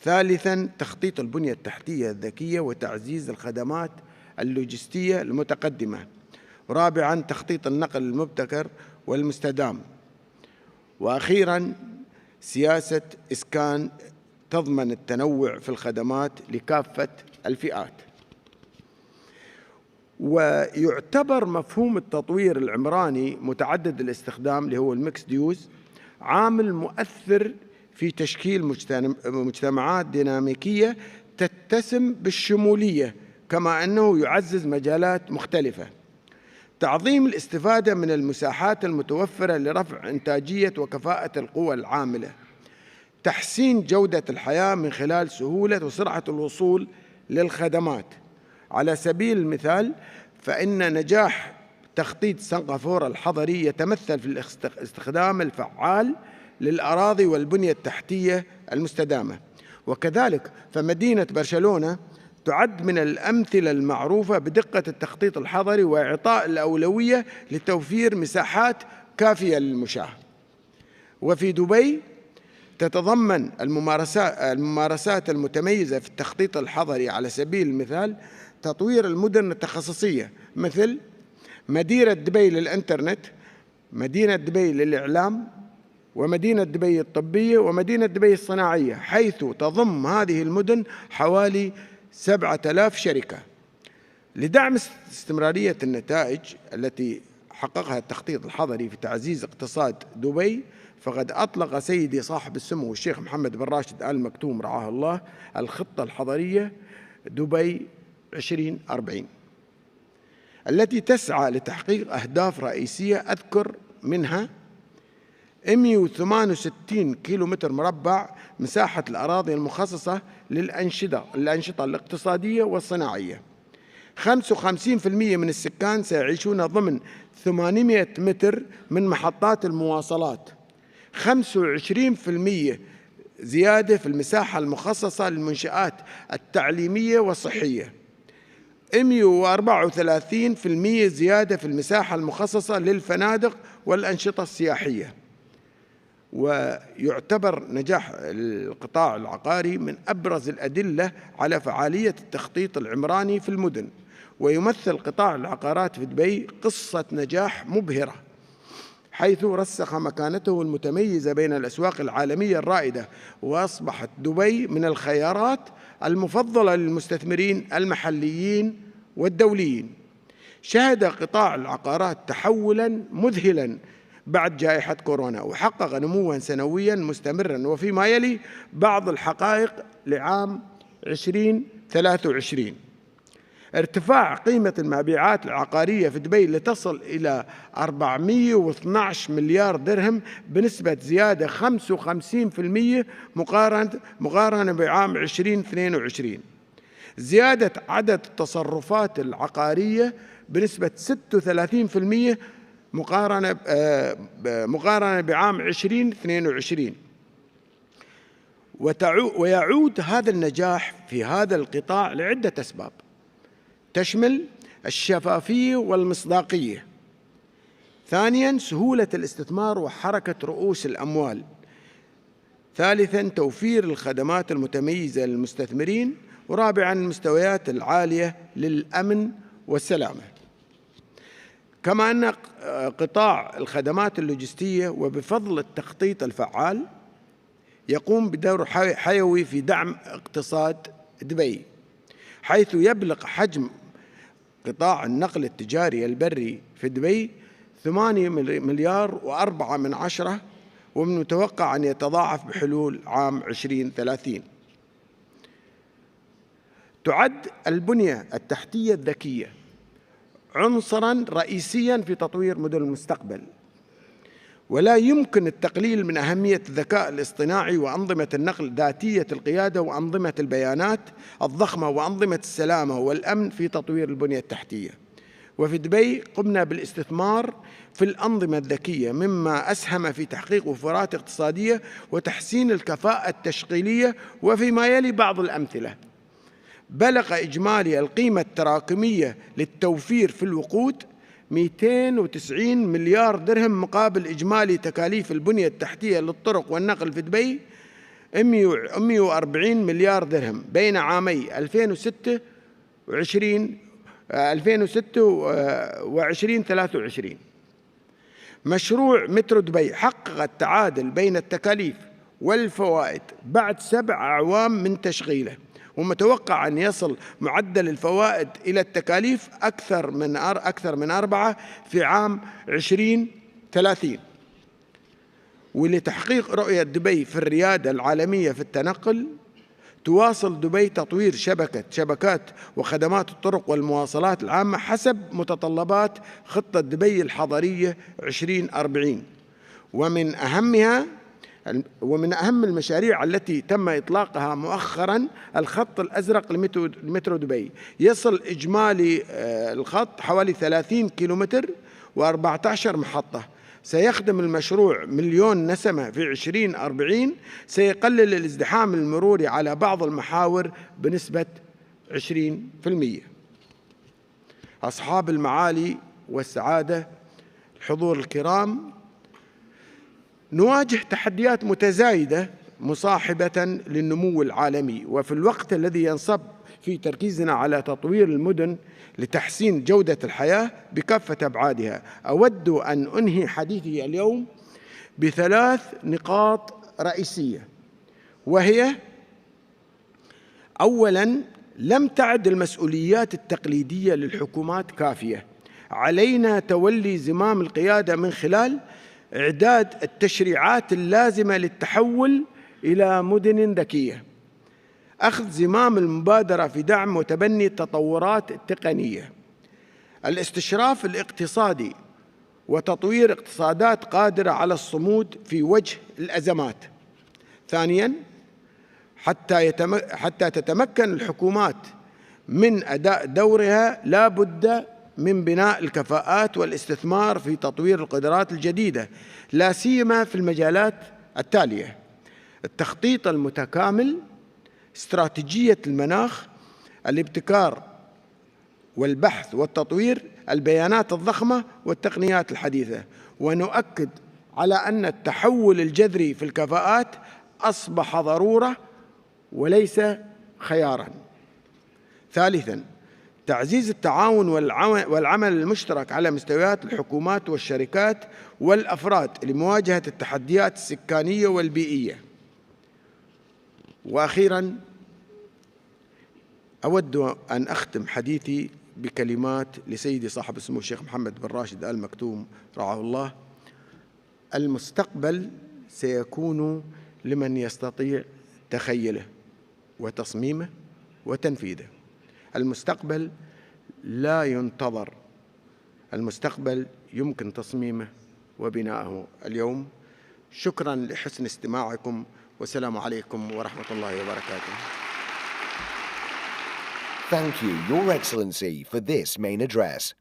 ثالثاً تخطيط البنية التحتية الذكية وتعزيز الخدمات اللوجستية المتقدمة. رابعاً تخطيط النقل المبتكر والمستدام. وأخيراً سياسة إسكان تضمن التنوع في الخدمات لكافة الفئات. ويعتبر مفهوم التطوير العمراني متعدد الاستخدام اللي هو الميكس ديوز عامل مؤثر في تشكيل مجتمعات ديناميكية تتسم بالشمولية، كما أنه يعزز مجالات مختلفة. تعظيم الاستفادة من المساحات المتوفرة لرفع إنتاجية وكفاءة القوى العاملة. تحسين جودة الحياة من خلال سهولة وسرعة الوصول للخدمات. على سبيل المثال فإن نجاح تخطيط سنغافورة الحضري يتمثل في الاستخدام الفعال للأراضي والبنية التحتية المستدامة. وكذلك فمدينة برشلونة تعد من الأمثلة المعروفة بدقة التخطيط الحضري وإعطاء الأولوية لتوفير مساحات كافية للمشاة. وفي دبي تتضمن الممارسات المتميزة في التخطيط الحضري على سبيل المثال تطوير المدن التخصصية مثل مدينة دبي للإنترنت، مدينة دبي للإعلام، ومدينة دبي الطبية، ومدينة دبي الصناعية، حيث تضم هذه المدن حوالي 7000 شركة. لدعم استمرارية النتائج التي حققها التخطيط الحضري في تعزيز اقتصاد دبي، فقد أطلق سيدي صاحب السمو الشيخ محمد بن راشد آل مكتوم رعاه الله الخطة الحضرية دبي 2040 التي تسعى لتحقيق أهداف رئيسية أذكر منها 168 كيلومتر مربع مساحة الأراضي المخصصة للأنشطة الاقتصادية والصناعية. 55% من السكان سيعيشون ضمن 800 متر من محطات المواصلات. 25% زيادة في المساحة المخصصة للمنشآت التعليمية والصحية. 134% زيادة في المساحة المخصصة للفنادق والأنشطة السياحية. ويعتبر نجاح القطاع العقاري من أبرز الأدلة على فعالية التخطيط العمراني في المدن، ويمثل قطاع العقارات في دبي قصة نجاح مبهرة، حيث رسخ مكانته المتميزة بين الأسواق العالمية الرائدة، وأصبحت دبي من الخيارات المفضلة للمستثمرين المحليين والدوليين. شهد قطاع العقارات تحولاً مذهلاً بعد جائحة كورونا، وحقق نمواً سنوياً مستمراً. وفيما يلي بعض الحقائق لعام 2023: ارتفاع قيمة المبيعات العقارية في دبي لتصل إلى 412 مليار درهم بنسبة زيادة 55% مقارنة بعام 2022. زيادة عدد التصرفات العقارية بنسبة 36% مقارنة بعام 2022. ويعود هذا النجاح في هذا القطاع لعدة أسباب تشمل الشفافية والمصداقية. ثانياً سهولة الاستثمار وحركة رؤوس الأموال. ثالثاً توفير الخدمات المتميزة للمستثمرين. ورابعاً المستويات العالية للأمن والسلامة. كما أن قطاع الخدمات اللوجستية وبفضل التخطيط الفعال يقوم بدور حيوي في دعم اقتصاد دبي، حيث يبلغ حجم قطاع النقل التجاري البري في دبي 8 مليار و4 من عشرة، ومن المتوقع أن يتضاعف بحلول عام 2030. تعد البنية التحتية الذكية عنصراً رئيسياً في تطوير مدن المستقبل، ولا يمكن التقليل من أهمية الذكاء الاصطناعي وأنظمة النقل ذاتية القيادة وأنظمة البيانات الضخمة وأنظمة السلامة والأمن في تطوير البنية التحتية. وفي دبي قمنا بالاستثمار في الأنظمة الذكية، مما أسهم في تحقيق وفرات اقتصادية وتحسين الكفاءة التشغيلية. وفيما يلي بعض الأمثلة: بلغ إجمالي القيمة التراكمية للتوفير في الوقود 290 مليار درهم، مقابل إجمالي تكاليف البنية التحتية للطرق والنقل في دبي 140 مليار درهم بين عامي 2006 و2023. مشروع مترو دبي حقق التعادل بين التكاليف والفوائد بعد 7 أعوام من تشغيله، ومتوقع أن يصل معدل الفوائد إلى التكاليف أكثر من 4 في عام 2030. ولتحقيق رؤية دبي في الريادة العالمية في التنقل، تواصل دبي تطوير شبكات وخدمات الطرق والمواصلات العامة حسب متطلبات خطة دبي الحضرية 2040، ومن أهمها ومن أهم المشاريع التي تم إطلاقها مؤخرا الخط الأزرق لمترو دبي. يصل إجمالي الخط حوالي 30 كيلومتر و14 محطة. سيخدم المشروع مليون نسمة في 2040. سيقلل الازدحام المروري على بعض المحاور بنسبة 20%. أصحاب المعالي والسعادة، الحضور الكرام، نواجه تحديات متزايدة مصاحبة للنمو العالمي، وفي الوقت الذي ينصب في تركيزنا على تطوير المدن لتحسين جودة الحياة بكافة أبعادها، أود أن أنهي حديثي اليوم ب3 نقاط رئيسية، وهي: أولاً، لم تعد المسؤوليات التقليدية للحكومات كافية. علينا تولي زمام القيادة من خلال إعداد التشريعات اللازمة للتحول إلى مدن ذكية، أخذ زمام المبادرة في دعم وتبني التطورات التقنية، الاستشراف الاقتصادي وتطوير اقتصادات قادرة على الصمود في وجه الأزمات. ثانياً، حتى تتمكن الحكومات من أداء دورها لا بد من بناء الكفاءات والاستثمار في تطوير القدرات الجديدة، لا سيما في المجالات التالية: التخطيط المتكامل، استراتيجية المناخ، الابتكار والبحث والتطوير، البيانات الضخمة والتقنيات الحديثة. ونؤكد على أن التحول الجذري في الكفاءات أصبح ضرورة وليس خياراً. ثالثاً، تعزيز التعاون والعمل المشترك على مستويات الحكومات والشركات والأفراد لمواجهة التحديات السكانية والبيئية. وأخيراً، أود أن أختم حديثي بكلمات لسيدي صاحب السمو الشيخ محمد بن راشد آل مكتوم رعاه الله: المستقبل سيكون لمن يستطيع تخيله وتصميمه وتنفيذه. المستقبل لا ينتظر، المستقبل يمكن تصميمه وبنائه اليوم. شكراً لحسن استماعكم، والسلام عليكم ورحمة الله وبركاته. Thank you, Your Excellency, for this main address.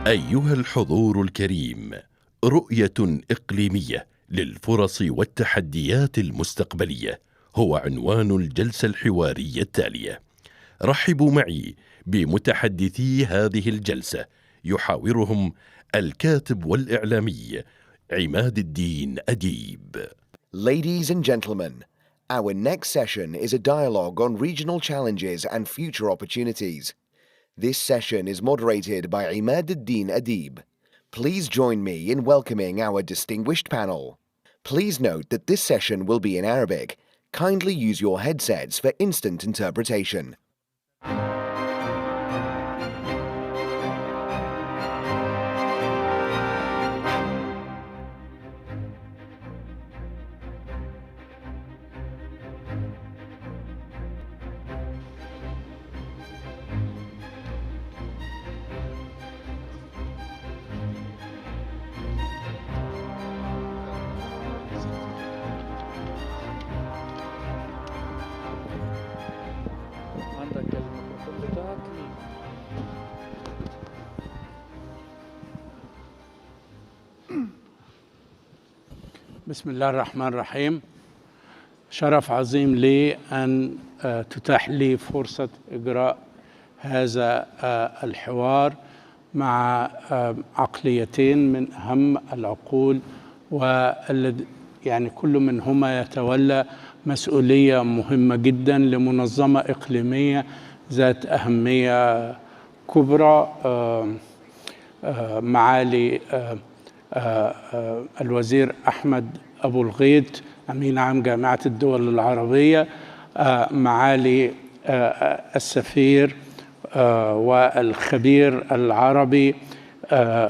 أيها الحضور الكريم، رؤية إقليمية للفرص والتحديات المستقبلية هو عنوان الجلسة الحوارية التالية. رحبوا معي بمتحدثي هذه الجلسة، يحاورهم الكاتب والإعلامي عماد الدين أديب. Ladies and gentlemen, our next session is a dialogue on regional challenges and future opportunities. This session is moderated by Imad ad-Din Adib. Please join me in welcoming our distinguished panel. Please note that this session will be in Arabic. Kindly use your headsets for instant interpretation. بسم الله الرحمن الرحيم. شرف عظيم لي أن تتاح لي فرصة إجراء هذا الحوار مع عقليتين من أهم العقول، يعني كل منهما يتولى مسؤولية مهمة جدا لمنظمة إقليمية ذات أهمية كبرى. معالي الوزير أحمد أبو الغيط أمين عام جامعة الدول العربية، معالي السفير والخبير العربي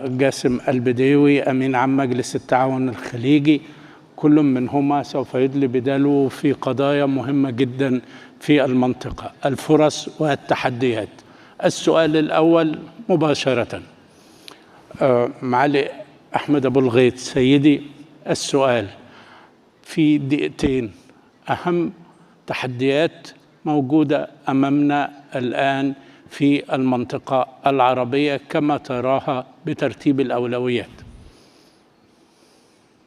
جاسم البديوي أمين عام مجلس التعاون الخليجي، كل منهما سوف يدلي بدلو في قضايا مهمة جدا في المنطقة: الفرص والتحديات. السؤال الأول مباشرة، معالي أحمد أبو الغيط، سيدي السؤال في دقيقتين: أهم تحديات موجودة أمامنا الآن في المنطقة العربية كما تراها بترتيب الأولويات.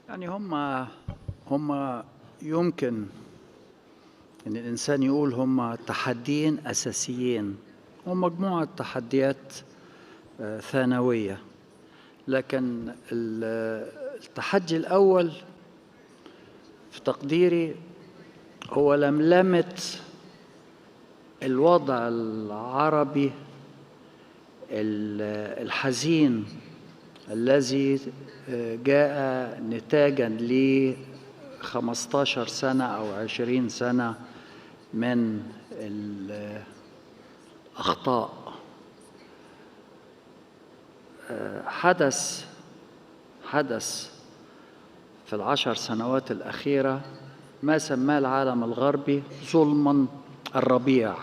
يعني هم يمكن أن الإنسان يقول هم تحديين أساسيين ومجموعة تحديات ثانوية، لكن التحدي الأول في تقديري هو لملمة الوضع العربي الحزين الذي جاء نتاجا ل 15 سنة أو 20 سنة من الأخطاء. حدث في ال10 سنوات الأخيرة ما سماه العالم الغربي ظلما الربيع.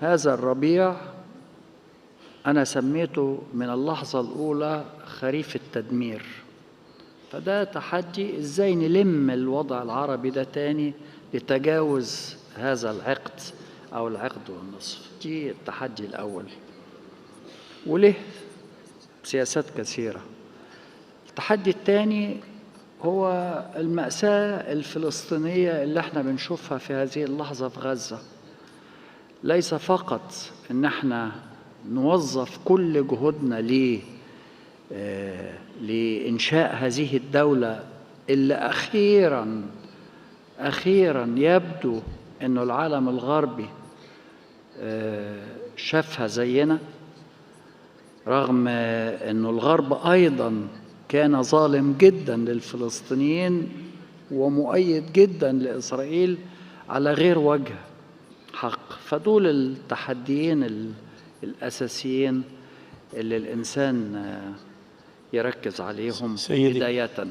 هذا الربيع أنا سميته من اللحظة الأولى خريف التدمير. فده تحدي إزاي نلم الوضع العربي ده تاني لتجاوز هذا العقد أو العقد والنصف. دي التحدي الأول، وله سياسات كثيرة. التحدي الثاني هو المأساة الفلسطينية اللي احنا بنشوفها في هذه اللحظة في غزة. ليس فقط ان احنا نوظف كل جهودنا لإنشاء هذه الدولة اللي أخيراً يبدو أنه العالم الغربي شافها زينا، رغم أنه الغرب أيضاً كان ظالم جداً للفلسطينيين ومؤيد جداً لإسرائيل على غير وجه حق. فدول التحديين الأساسيين اللي الإنسان يركز عليهم بداية.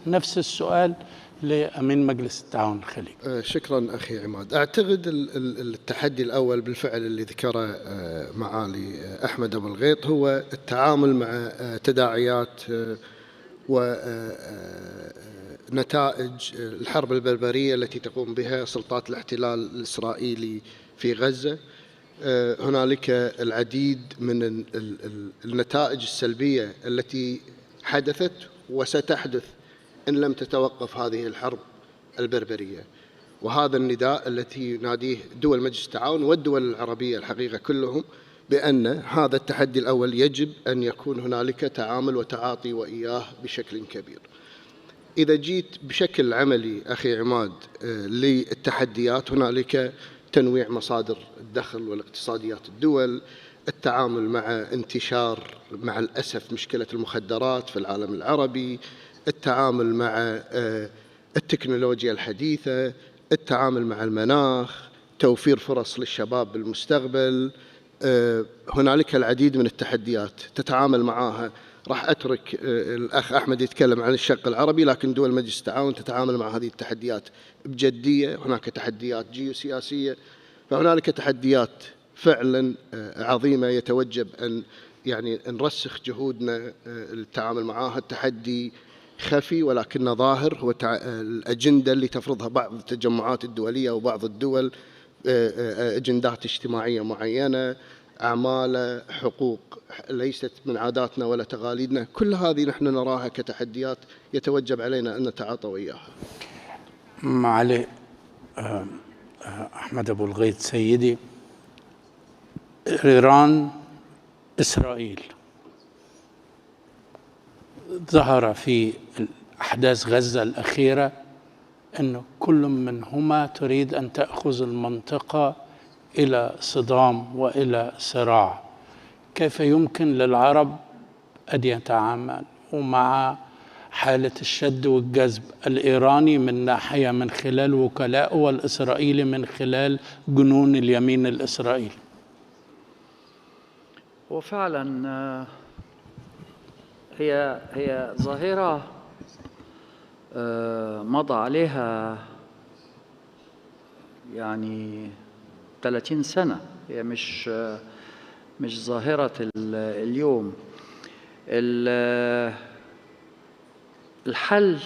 نفس السؤال لأمين مجلس التعاون الخليجي. شكرا أخي عماد. أعتقد التحدي الأول بالفعل اللي ذكره معالي أحمد أبو الغيط هو التعامل مع تداعيات ونتائج الحرب البربرية التي تقوم بها سلطات الاحتلال الإسرائيلي في غزة، هنالك العديد من النتائج السلبية التي حدثت وستحدث إن لم تتوقف هذه الحرب البربرية. وهذا النداء التي يناديه دول مجلس التعاون والدول العربية الحقيقة كلهم، بأن هذا التحدي الأول يجب أن يكون هنالك تعامل وتعاطي وإياه بشكل كبير. إذا جيت بشكل عملي أخي عماد للتحديات، هنالك تنويع مصادر الدخل والاقتصاديات الدول، التعامل مع انتشار مع الأسف مشكلة المخدرات في العالم العربي، التعامل مع التكنولوجيا الحديثة، التعامل مع المناخ، توفير فرص للشباب بالمستقبل. هنالك العديد من التحديات تتعامل معها. راح أترك الأخ أحمد يتكلم عن الشق العربي، لكن دول مجلس التعاون تتعامل مع هذه التحديات بجدية. هناك تحديات جيوسياسية، فهنالك تحديات فعلا عظيمة يتوجب أن يعني نرسخ جهودنا التعامل معها. التحدي خفي ولكنه ظاهر، هو الأجندة اللي تفرضها بعض التجمعات الدولية وبعض الدول، أجندات اجتماعية معينة، أعمال، حقوق ليست من عاداتنا ولا تقاليدنا. كل هذه نحن نراها كتحديات يتوجب علينا أن نتعاطى وياها. معالي أحمد أبو الغيط سيدي، إيران، إسرائيل، ظهر في أحداث غزة الأخيرة أن كل منهما تريد أن تأخذ المنطقة إلى صدام وإلى صراع. كيف يمكن للعرب أن يتعاملوا مع حالة الشد والجذب، الإيراني من ناحية من خلال وكلائه والإسرائيلي من خلال جنون اليمين الإسرائيلي؟ وفعلا هي ظاهرة مضى عليها يعني 30 سنة، هي مش ظاهرة اليوم. الحل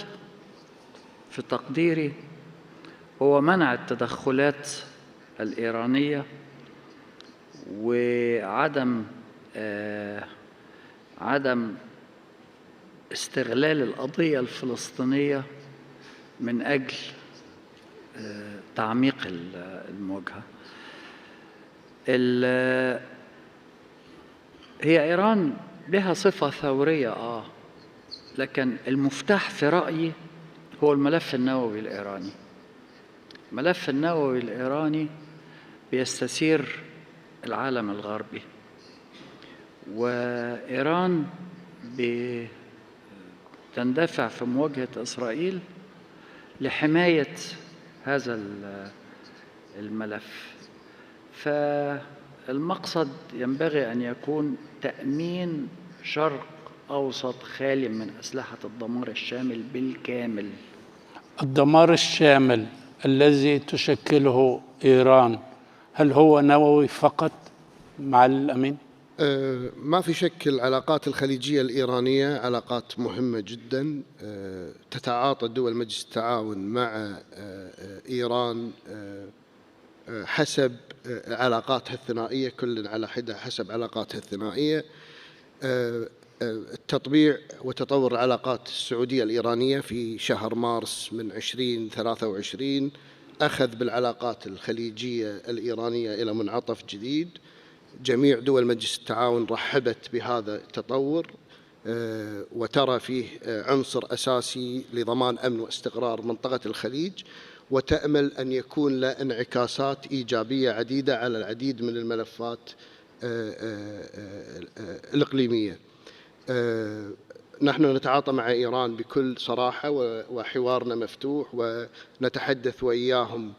في تقديري هو منع التدخلات الإيرانية وعدم عدم استغلال القضية الفلسطينية من أجل تعميق المواجهة. هي إيران لها صفة ثورية لكن المفتاح في رأيي هو الملف النووي الإيراني. الملف النووي الإيراني بيستثير العالم الغربي، وإيران تندفع في مواجهة إسرائيل لحماية هذا الملف. فالمقصد ينبغي أن يكون تأمين شرق أوسط خالي من أسلحة الدمار الشامل بالكامل. الدمار الشامل الذي تشكله إيران هل هو نووي فقط مع الأمين؟ ما في شك العلاقات الخليجية الإيرانية علاقات مهمة جدا. تتعاطى دول مجلس التعاون مع إيران حسب علاقاتها الثنائية، كل على حدة حسب علاقاتها الثنائية. التطبيع وتطور العلاقات السعودية الإيرانية في شهر مارس من 2023 أخذ بالعلاقات الخليجية الإيرانية إلى منعطف جديد. جميع دول مجلس التعاون رحبت بهذا التطور وترى فيه عنصر أساسي لضمان أمن واستقرار منطقة الخليج، وتأمل أن يكون له انعكاسات إيجابية عديدة على العديد من الملفات الإقليمية. نحن نتعاطى مع إيران بكل صراحة وحوارنا مفتوح، ونتحدث وإياهم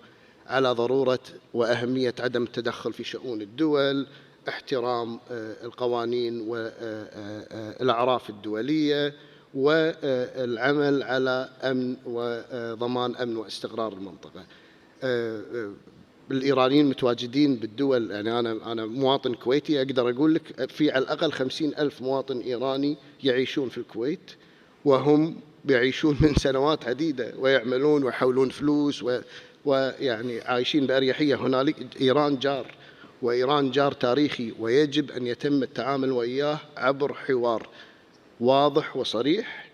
على ضرورة وأهمية عدم التدخل في شؤون الدول، احترام القوانين والأعراف الدولية، والعمل على أمن وضمان أمن واستقرار المنطقة. الإيرانيين متواجدين بالدول، يعني أنا مواطن كويتي أقدر أقول لك في على الأقل 50,000 مواطن إيراني يعيشون في الكويت، وهم بيعيشون من سنوات عديدة ويعملون ويحولون فلوس ويعني عايشين بأريحية. هنالك إيران جار، وإيران جار تاريخي ويجب أن يتم التعامل وإياه عبر حوار واضح وصريح،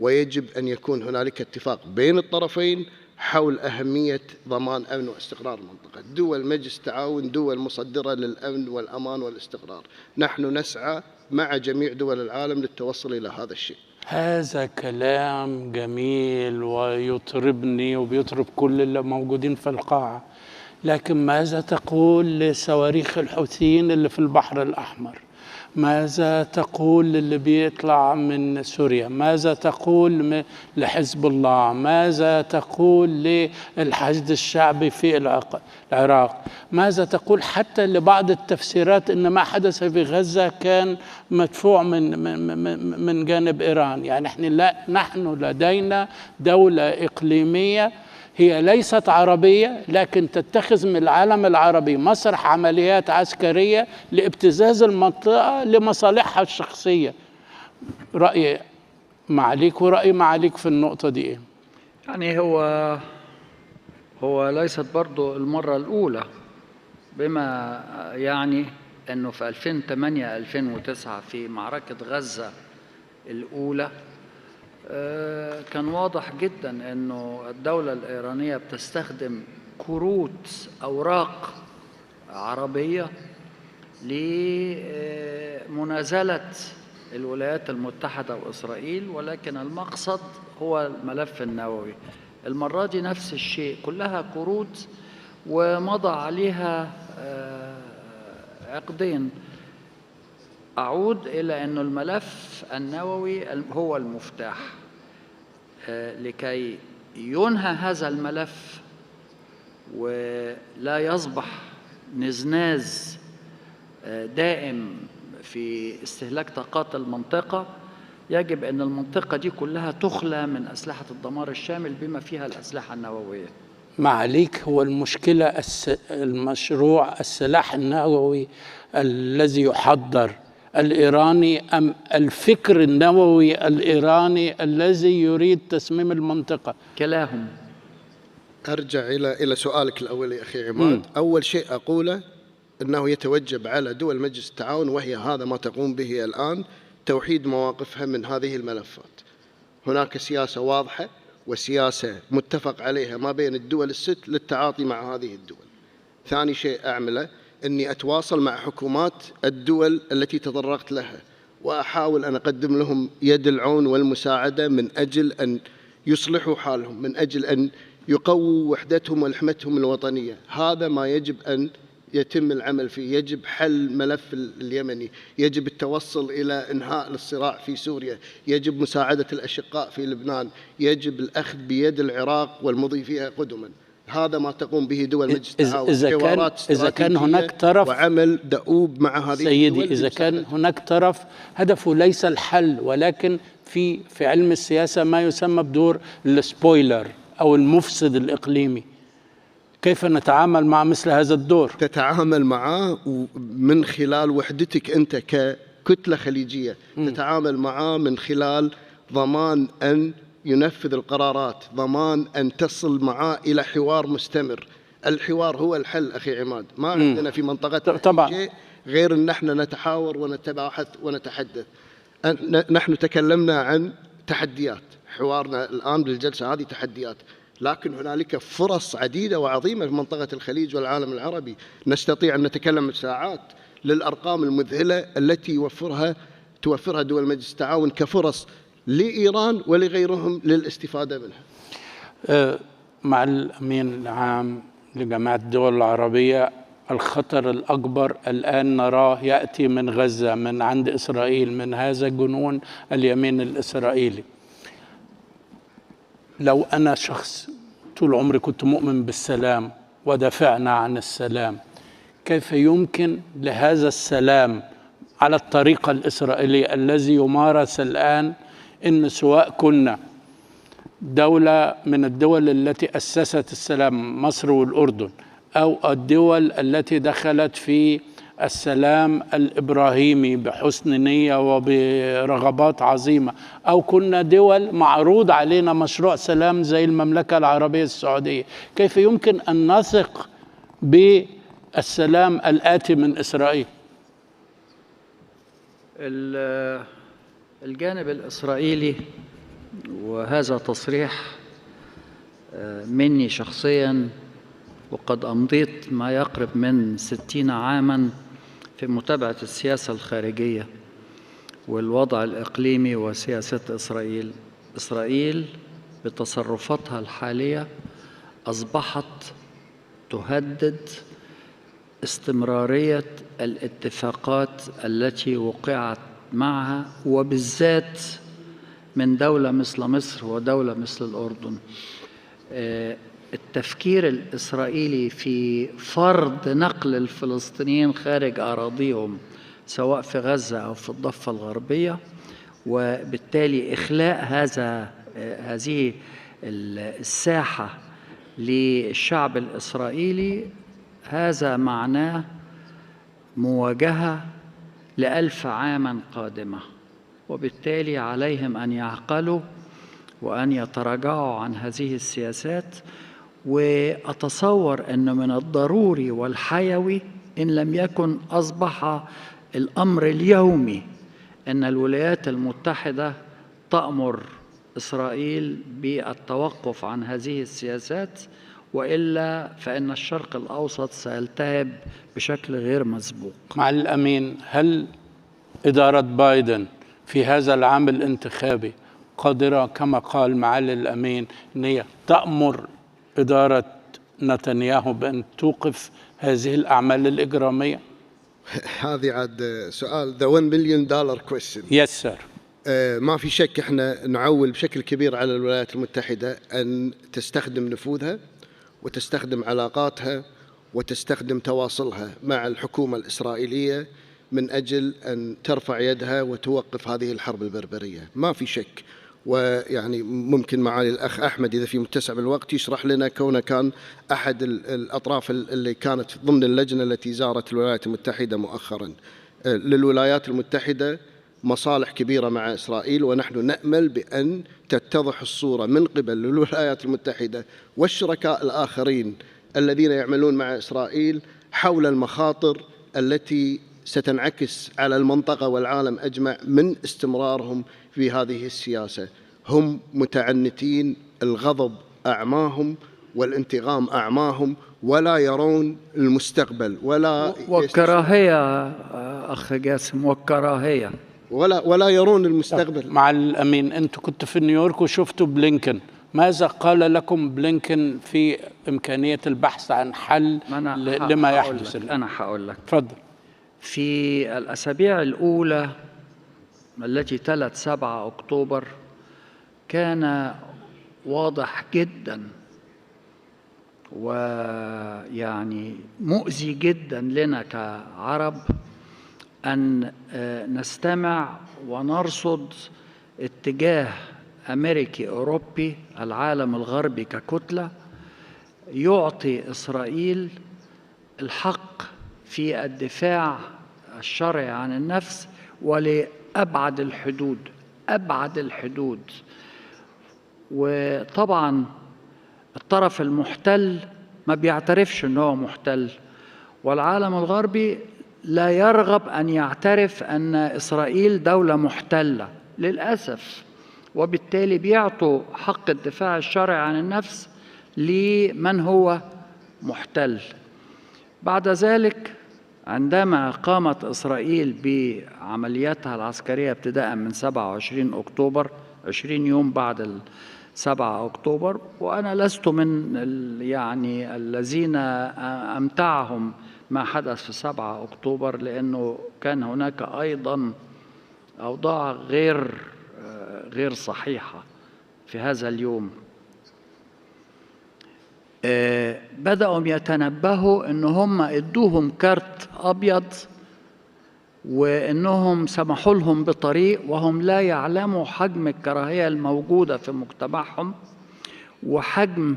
ويجب أن يكون هنالك اتفاق بين الطرفين حول أهمية ضمان أمن واستقرار المنطقة. دول مجلس التعاون دول مصدرة للأمن والأمان والاستقرار، نحن نسعى مع جميع دول العالم للتوصل إلى هذا الشيء. هذا كلام جميل ويطربني وبيطرب كل اللي موجودين في القاعة، لكن ماذا تقول لصواريخ الحوثيين اللي في البحر الأحمر؟ ماذا تقول للي بيطلع من سوريا؟ ماذا تقول لحزب الله؟ ماذا تقول للحشد الشعبي في العراق؟ ماذا تقول حتى لبعض التفسيرات أن ما حدث في غزة كان مدفوع من جانب إيران؟ يعني نحن لدينا دولة إقليمية هي ليست عربية، لكن تتخذ من العالم العربي مسرح عمليات عسكرية لابتزاز المنطقة لمصالحها الشخصية. رأيي معليك ورأيي معليك في النقطة دي إيه؟ يعني هو ليست برضو المرة الأولى، بما يعني أنه في 2008-2009 في معركة غزة الأولى كان واضح جدا أنه الدولة الإيرانية بتستخدم كروت أوراق عربية لمنازلة الولايات المتحدة وإسرائيل، ولكن المقصد هو الملف النووي. المرة دي نفس الشيء، كلها كروت ومضى عليها عقدين. أعود إلى أن الملف النووي هو المفتاح لكي ينهى هذا الملف ولا يصبح نزناز دائم في استهلاك طاقات المنطقة. يجب أن المنطقة دي كلها تخلى من أسلحة الدمار الشامل بما فيها الأسلحة النووية. معليك، هو المشكلة المشروع السلاح النووي الذي يحضر الإيراني أم الفكر النووي الإيراني الذي يريد تسميم المنطقة؟ كلاهم. أرجع إلى سؤالك الأول يا أخي عماد. أول شيء أقوله أنه يتوجب على دول مجلس التعاون، وهي هذا ما تقوم به الآن، توحيد مواقفها من هذه الملفات. هناك سياسة واضحة وسياسة متفق عليها ما بين الدول الست للتعاطي مع هذه الدول. ثاني شيء أعمله أني أتواصل مع حكومات الدول التي تطرقت لها، وأحاول أن أقدم لهم يد العون والمساعدة من أجل أن يصلحوا حالهم، من أجل أن يقووا وحدتهم ولحمتهم الوطنية. هذا ما يجب أن يتم العمل فيه. يجب حل ملف اليمني، يجب التوصل إلى إنهاء الصراع في سوريا، يجب مساعدة الأشقاء في لبنان، يجب الأخذ بيد العراق والمضي فيها قدما. هذا ما تقوم به دول مجلس التعاون، حوارات إذا كان هناك طرف وعمل دؤوب مع هذه سيدي، إذا كان هناك طرف هدفه ليس الحل، ولكن في علم السياسة ما يسمى بدور السبويلر أو المفسد الإقليمي، كيف نتعامل مع مثل هذا الدور؟ تتعامل معه من خلال وحدتك أنت ككتلة خليجية. تتعامل معه من خلال ضمان أن ينفذ القرارات، ضمان أن تصل معه إلى حوار مستمر. الحوار هو الحل أخي عماد. ما عندنا في منطقتنا طبعا شيء غير أن نحن نتحاور ونتباحث ونتحدث. نحن تكلمنا عن تحديات، حوارنا الآن بالجلسة هذه تحديات، لكن هنالك فرص عديدة وعظيمة في منطقة الخليج والعالم العربي. نستطيع أن نتكلم ساعات للأرقام المذهلة التي توفرها دول مجلس التعاون كفرص لإيران ولغيرهم للاستفادة منها. مع الأمين العام لجماعة الدول العربية، الخطر الأكبر الآن نراه يأتي من غزة، من عند إسرائيل، من هذا جنون اليمين الإسرائيلي. لو أنا شخص طول عمري كنت مؤمن بالسلام ودافعنا عن السلام، كيف يمكن لهذا السلام على الطريقة الإسرائيلية الذي يمارس الآن، إن سواء كنا دولة من الدول التي أسست السلام، مصر والأردن، أو الدول التي دخلت في السلام الإبراهيمي بحسن نية وبرغبات عظيمة، أو كنا دول معروض علينا مشروع سلام زي المملكة العربية السعودية، كيف يمكن أن نثق السلام الآتي من إسرائيل؟ الجانب الإسرائيلي، وهذا تصريح مني شخصيا، وقد أمضيت ما يقرب من 60 عاما في متابعة السياسة الخارجية والوضع الإقليمي وسياسة إسرائيل. إسرائيل بتصرفاتها الحالية أصبحت تهدد استمرارية الاتفاقات التي وقعت معها، وبالذات من دولة مثل مصر ودولة مثل الأردن. التفكير الإسرائيلي في فرض نقل الفلسطينيين خارج أراضيهم سواء في غزة أو في الضفة الغربية، وبالتالي إخلاء هذه الساحة للشعب الإسرائيلي، هذا معناه مواجهة ل1000 عاما قادمة، وبالتالي عليهم أن يعقلوا وأن يتراجعوا عن هذه السياسات. وأتصور أن من الضروري والحيوي إن لم يكن أصبح الأمر اليومي أن الولايات المتحدة تأمر إسرائيل بالتوقف عن هذه السياسات، وإلا فإن الشرق الأوسط سيلتهب بشكل غير مسبوق. مع الأمين، هل إدارة بايدن في هذا العام الانتخابي قادرة كما قال معالي الأمين أن هي تأمر إدارة نتنياهو بأن توقف هذه الأعمال الإجرامية؟ هذه عاد سؤال the $1 million question. Yes sir. ما في شك احنا نعول بشكل كبير على الولايات المتحدة أن تستخدم نفوذها وتستخدم علاقاتها وتستخدم تواصلها مع الحكومة الإسرائيلية من أجل أن ترفع يدها وتوقف هذه الحرب البربرية، ما في شك. ويعني ممكن معالي الأخ أحمد إذا في متسع بالوقت يشرح لنا، كونه كان أحد الأطراف اللي كانت ضمن اللجنة التي زارت الولايات المتحدة مؤخرا. للولايات المتحدة مصالح كبيرة مع إسرائيل، ونحن نأمل بأن تتضح الصورة من قبل الولايات المتحدة والشركاء الآخرين الذين يعملون مع إسرائيل حول المخاطر التي ستنعكس على المنطقة والعالم أجمع من استمرارهم في هذه السياسة. هم متعنتين، الغضب أعماهم والانتقام أعماهم، ولا يرون المستقبل وكراهية أخ جاسم، وكراهية ولا يرون المستقبل. مع الأمين، أنتوا كنتوا في نيويورك وشفتوا بلينكن، ماذا قال لكم بلينكن في إمكانية البحث عن حل لما يحدث؟ أنا هقول لك. تفضل. في الأسابيع الأولى التي تلت 7 أكتوبر كان واضح جدا ويعني مؤذي جدا لنا كعرب أن نستمع ونرصد اتجاه أمريكي أوروبي، العالم الغربي ككتلة، يعطي إسرائيل الحق في الدفاع الشرعي عن النفس ولأبعد الحدود، أبعد الحدود. وطبعا الطرف المحتل ما بيعترفش أنه محتل، والعالم الغربي لا يرغب أن يعترف أن إسرائيل دولة محتلة للأسف، وبالتالي بيعطوا حق الدفاع الشرعي عن النفس لمن هو محتل. بعد ذلك عندما قامت إسرائيل بعملياتها العسكرية ابتداء من 27 أكتوبر، 20 يوم بعد 7 أكتوبر، وأنا لست من يعني الذين أمتعهم ما حدث في 7 أكتوبر، لأنه كان هناك أيضا أوضاع غير صحيحة في هذا اليوم. بدأوا يتنبهوا إن هم ادوهم كارت أبيض وإنهم سمحوا لهم بطريق، وهم لا يعلموا حجم الكراهية الموجودة في مجتمعهم وحجم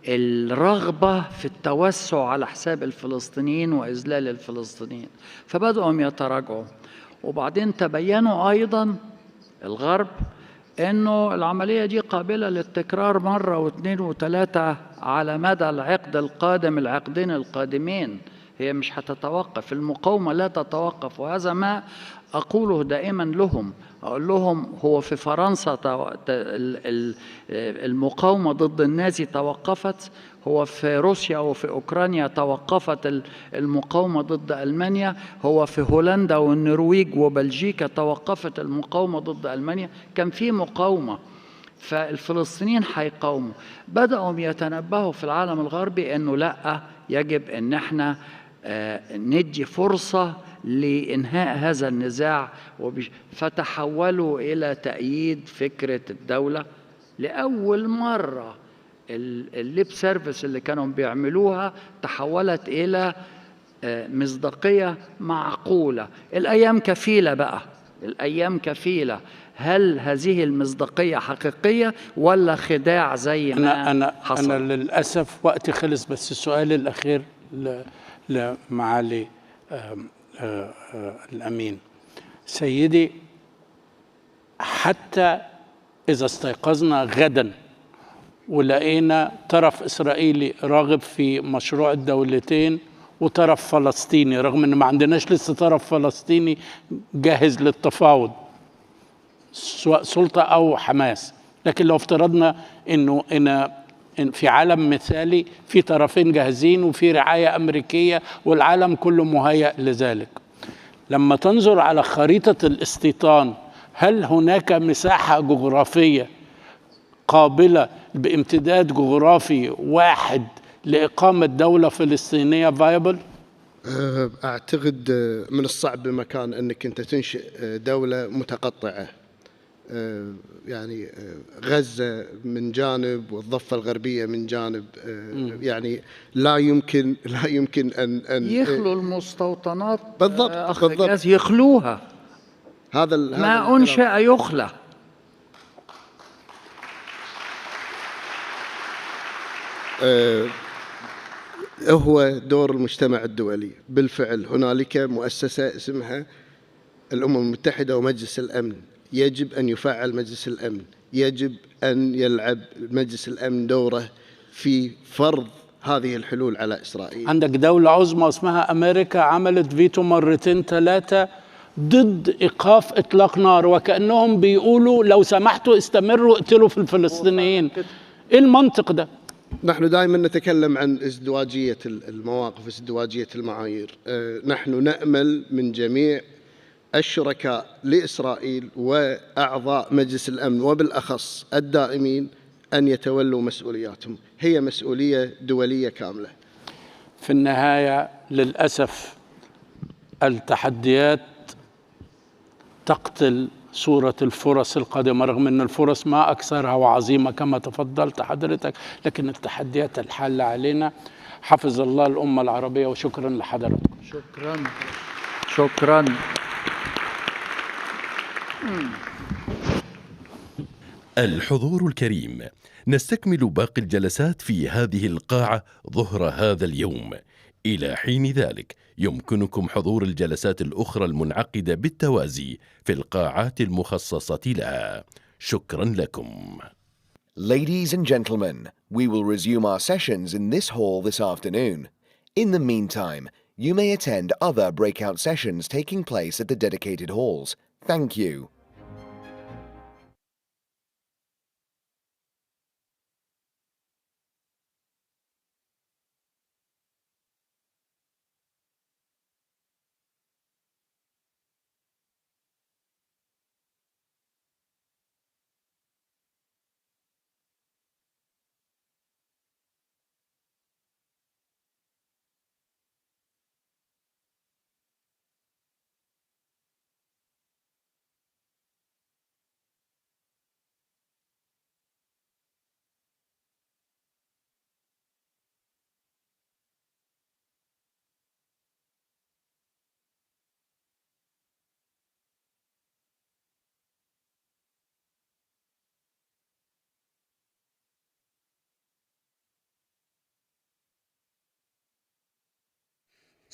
الرغبة في التوسع على حساب الفلسطينيين وإذلال الفلسطينيين، فبدأوا يتراجعوا. وبعدين تبينوا أيضا الغرب إنه العملية دي قابلة للتكرار مرة واثنين وثلاثة على مدى العقد القادم، العقدين القادمين، هي مش هتتوقف، المقاومة لا تتوقف. وهذا ما أقوله دائما لهم، أقول لهم هو في فرنسا المقاومة ضد النازي توقفت، هو في روسيا وفي أوكرانيا توقفت المقاومة ضد ألمانيا، هو في هولندا والنرويج وبلجيكا توقفت المقاومة ضد ألمانيا. كان في مقاومة، فالفلسطينيين هيقاوموا. بدأوا يتنبهوا في العالم الغربي أنه لا، يجب أن احنا ندي فرصة لإنهاء هذا النزاع، فتحولوا إلى تأييد فكرة الدولة. لأول مرة الليب سيرفيس اللي كانوا بيعملوها تحولت إلى مصداقية معقولة. الأيام كفيلة بقى، الأيام كفيلة. هل هذه المصداقية حقيقية ولا خداع زي ما حصل؟ أنا للأسف وقتي خلص، بس السؤال الأخير لمعالي الأمين. سيدي، حتى إذا استيقظنا غدا ولقينا طرف إسرائيلي راغب في مشروع الدولتين وطرف فلسطيني، رغم أن ما عندناش لسه طرف فلسطيني جاهز للتفاوض سواء سلطة أو حماس، لكن لو افترضنا أنه إن في عالم مثالي في طرفين جاهزين وفي رعاية أمريكية والعالم كله مهيأ لذلك، لما تنظر على خريطة الاستيطان، هل هناك مساحة جغرافية قابلة بامتداد جغرافي واحد لإقامة دولة فلسطينية فايبل؟ أعتقد من الصعب بمكان أنك أنت تنشئ دولة متقطعة، يعني غزة من جانب والضفة الغربية من جانب، يعني لا يمكن أن يخلوا المستوطنات. بالضبط يخلوها. هذا ما أنشأ يخلى. هو دور المجتمع الدولي. بالفعل هنالك مؤسسة اسمها الأمم المتحدة ومجلس الأمن، يجب أن يفعل مجلس الأمن، يجب أن يلعب مجلس الأمن دوره في فرض هذه الحلول على إسرائيل. عندك دولة عظمى اسمها أمريكا عملت فيتو مرتين ثلاثة ضد إيقاف إطلاق نار، وكأنهم بيقولوا لو سمحتوا استمروا اقتلوا في الفلسطينيين. إيه المنطق ده؟ نحن دائما نتكلم عن ازدواجية المواقف، ازدواجية المعايير. نحن نأمل من جميع الشركاء لإسرائيل وأعضاء مجلس الأمن وبالأخص الدائمين أن يتولوا مسؤولياتهم، هي مسؤولية دولية كاملة. في النهاية للأسف التحديات تقتل صورة الفرص القادمة، رغم أن الفرص ما أكثرها وعظيمة كما تفضلت حضرتك، لكن التحديات الحالة علينا. حفظ الله الأمة العربية، وشكرا لحضرتك. شكرا. الحضور الكريم، نستكمل باقي الجلسات في هذه القاعة ظهر هذا اليوم. إلى حين ذلك يمكنكم حضور الجلسات الأخرى المنعقدة بالتوازي في القاعات المخصصة لها. شكرا لكم. Ladies and gentlemen, we will resume our sessions in this hall this afternoon. In the meantime, you may attend other breakout sessions taking place at the dedicated halls. Thank you.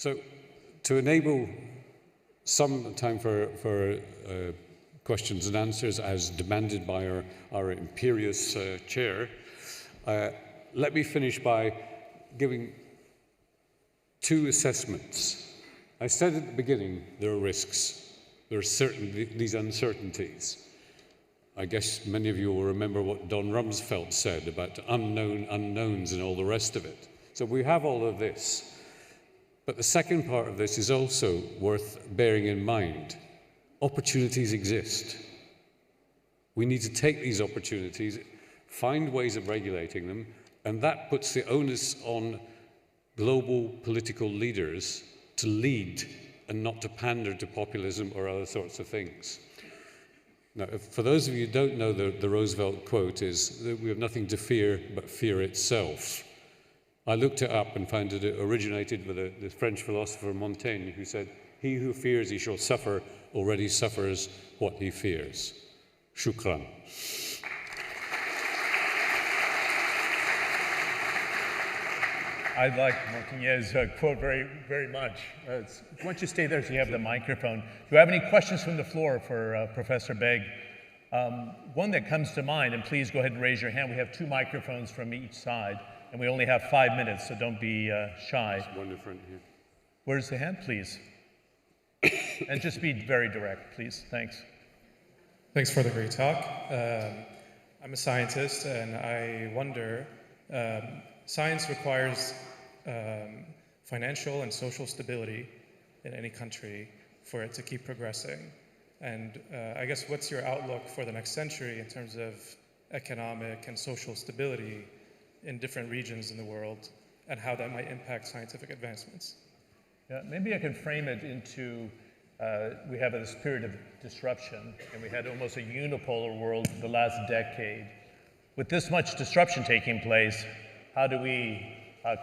So, to enable some time for questions and answers as demanded by our imperious chair, let me finish by giving two assessments. I said at the beginning there are risks. There are these uncertainties. I guess many of you will remember what Don Rumsfeld said about unknown unknowns and all the rest of it. So we have all of this. But the second part of this is also worth bearing in mind. Opportunities exist. We need to take these opportunities, find ways of regulating them, and that puts the onus on global political leaders to lead and not to pander to populism or other sorts of things. Now, for those of you who don't know, the Roosevelt quote is that we have nothing to fear but fear itself. I looked it up and found that it originated with the French philosopher Montaigne, who said, "He who fears he shall suffer already suffers what he fears." Shukran. I like Montaigne's quote very, very much. Why don't you stay there so you have the microphone. Do you have any questions from the floor for Professor Beg? One that comes to mind, and please go ahead and raise your hand. We have 2 microphones from each side, and we only have 5 minutes, so don't be shy. There's one in front here. Where's the hand, please? And just be very direct, please. Thanks. Thanks for the great talk. I'm a scientist, and I wonder, science requires financial and social stability in any country for it to keep progressing. And I guess what's your outlook for the next century in terms of economic and social stability in different regions in the world, and how that might impact scientific advancements? Yeah, maybe I can frame it into, we have this period of disruption, and we had almost a unipolar world the last decade. With this much disruption taking place, how do we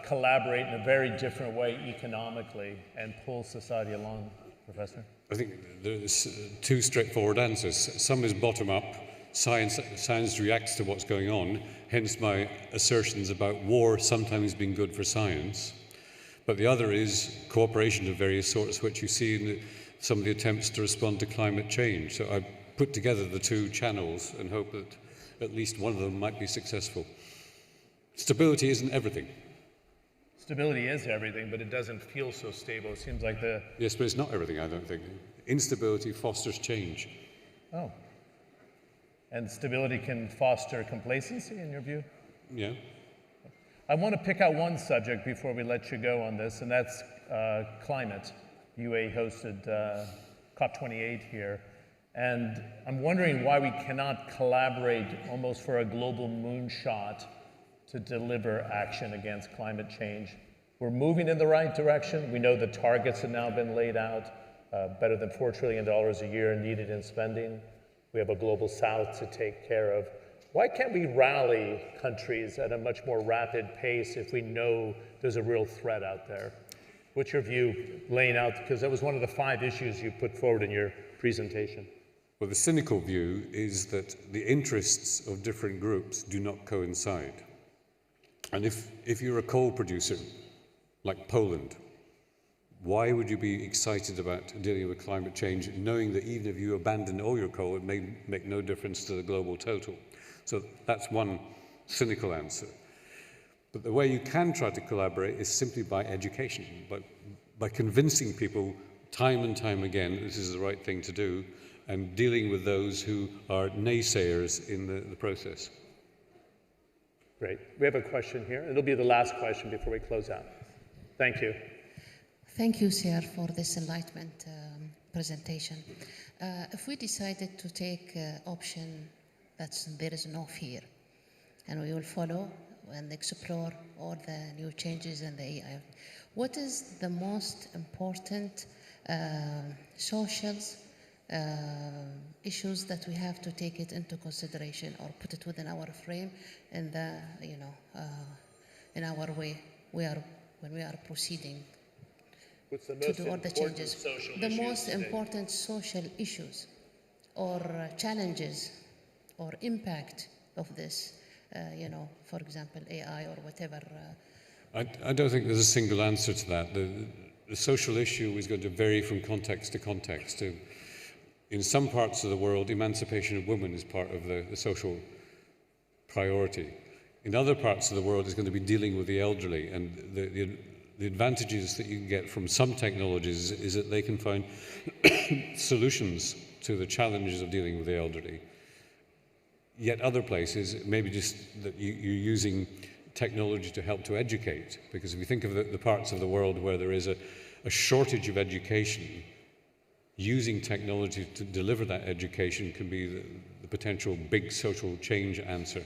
collaborate in a very different way economically and pull society along, Professor? I think there's 2 straightforward answers. Some is bottom-up. Science reacts to what's going on, hence my assertions about war sometimes being good for science. But the other is cooperation of various sorts, which you see in some of the attempts to respond to climate change. So I put together the 2 channels and hope that at least one of them might be successful. Stability isn't everything. Stability is everything, but it doesn't feel so stable. It seems like the... Yes, but it's not everything, I don't think. Instability fosters change. Oh. And stability can foster complacency, in your view? Yeah. I want to pick out one subject before we let you go on this, and that's climate. UAE hosted COP28 here, and I'm wondering why we cannot collaborate almost for a global moonshot to deliver action against climate change. We're moving in the right direction. We know the targets have now been laid out, better than $4 trillion a year needed in spending. We have a global south to take care of. Why can't we rally countries at a much more rapid pace if we know there's a real threat out there? What's your view laying out? Because that was one of the 5 issues you put forward in your presentation. Well, the cynical view is that the interests of different groups do not coincide. And if you're a coal producer, like Poland, why would you be excited about dealing with climate change, knowing that even if you abandon all your coal, it may make no difference to the global total? So that's one cynical answer. But the way you can try to collaborate is simply by education, by convincing people time and time again this is the right thing to do, and dealing with those who are naysayers in the process. Great. We have a question here. It'll be the last question before we close out. Thank you. Thank you, sir, for this enlightenment presentation. If we decided to take option that there is no fear, and we will follow and explore all the new changes in the AI, what is the most important social issues that we have to take it into consideration or put it within our frame in the, in our way when we are proceeding to do all the changes? The most important social issues or challenges or impact of this, for example, AI or whatever. I don't think there's a single answer to that. The social issue is going to vary from context to context. In some parts of the world, emancipation of women is part of the social priority. In other parts of the world, it's going to be dealing with the elderly, and the advantages that you can get from some technologies is that they can find solutions to the challenges of dealing with the elderly. Yet other places, maybe just that you're using technology to help to educate, because if you think of the parts of the world where there is a shortage of education, using technology to deliver that education can be the potential big social change answer.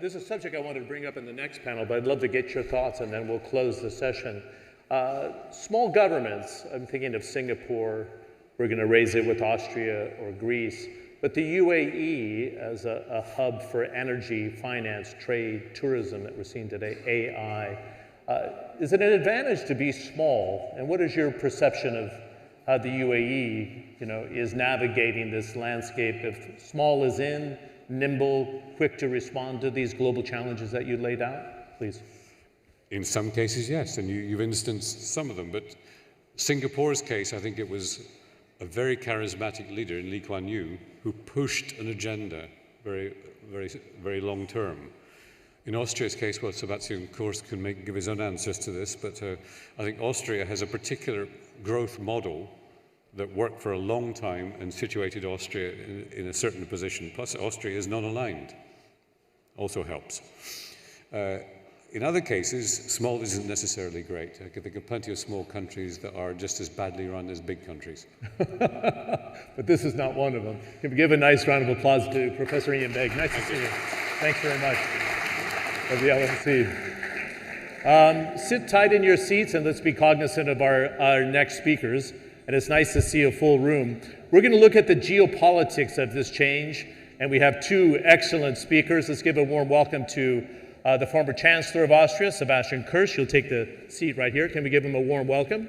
There's a subject I wanted to bring up in the next panel, but I'd love to get your thoughts and then we'll close the session. Small governments, I'm thinking of Singapore, we're going to raise it with Austria or Greece, but the UAE as a hub for energy, finance, trade, tourism that we're seeing today, AI, is it an advantage to be small? And what is your perception of how the UAE, is navigating this landscape? If small is in, nimble, quick to respond to these global challenges that you laid out, please. In some cases, yes, and you've instanced some of them. But Singapore's case, I think it was a very charismatic leader in Lee Kuan Yew who pushed an agenda very, very, very long term. In Austria's case, well, Sebastian, of course, can give his own answers to this, but I think Austria has a particular growth model that worked for a long time and situated Austria in a certain position. Plus, Austria is non-aligned, also helps. In other cases, small isn't necessarily great. I can think of plenty of small countries that are just as badly run as big countries. But this is not one of them. Can we give a nice round of applause to Professor Ian Begg? Nice to see you. Thanks very much of the LMC. Sit tight in your seats and let's be cognizant of our next speakers. And it's nice to see a full room. We're going to look at the geopolitics of this change, and we have two excellent speakers. Let's give a warm welcome to the former Chancellor of Austria, Sebastian Kurz. You'll take the seat right here. Can we give him a warm welcome?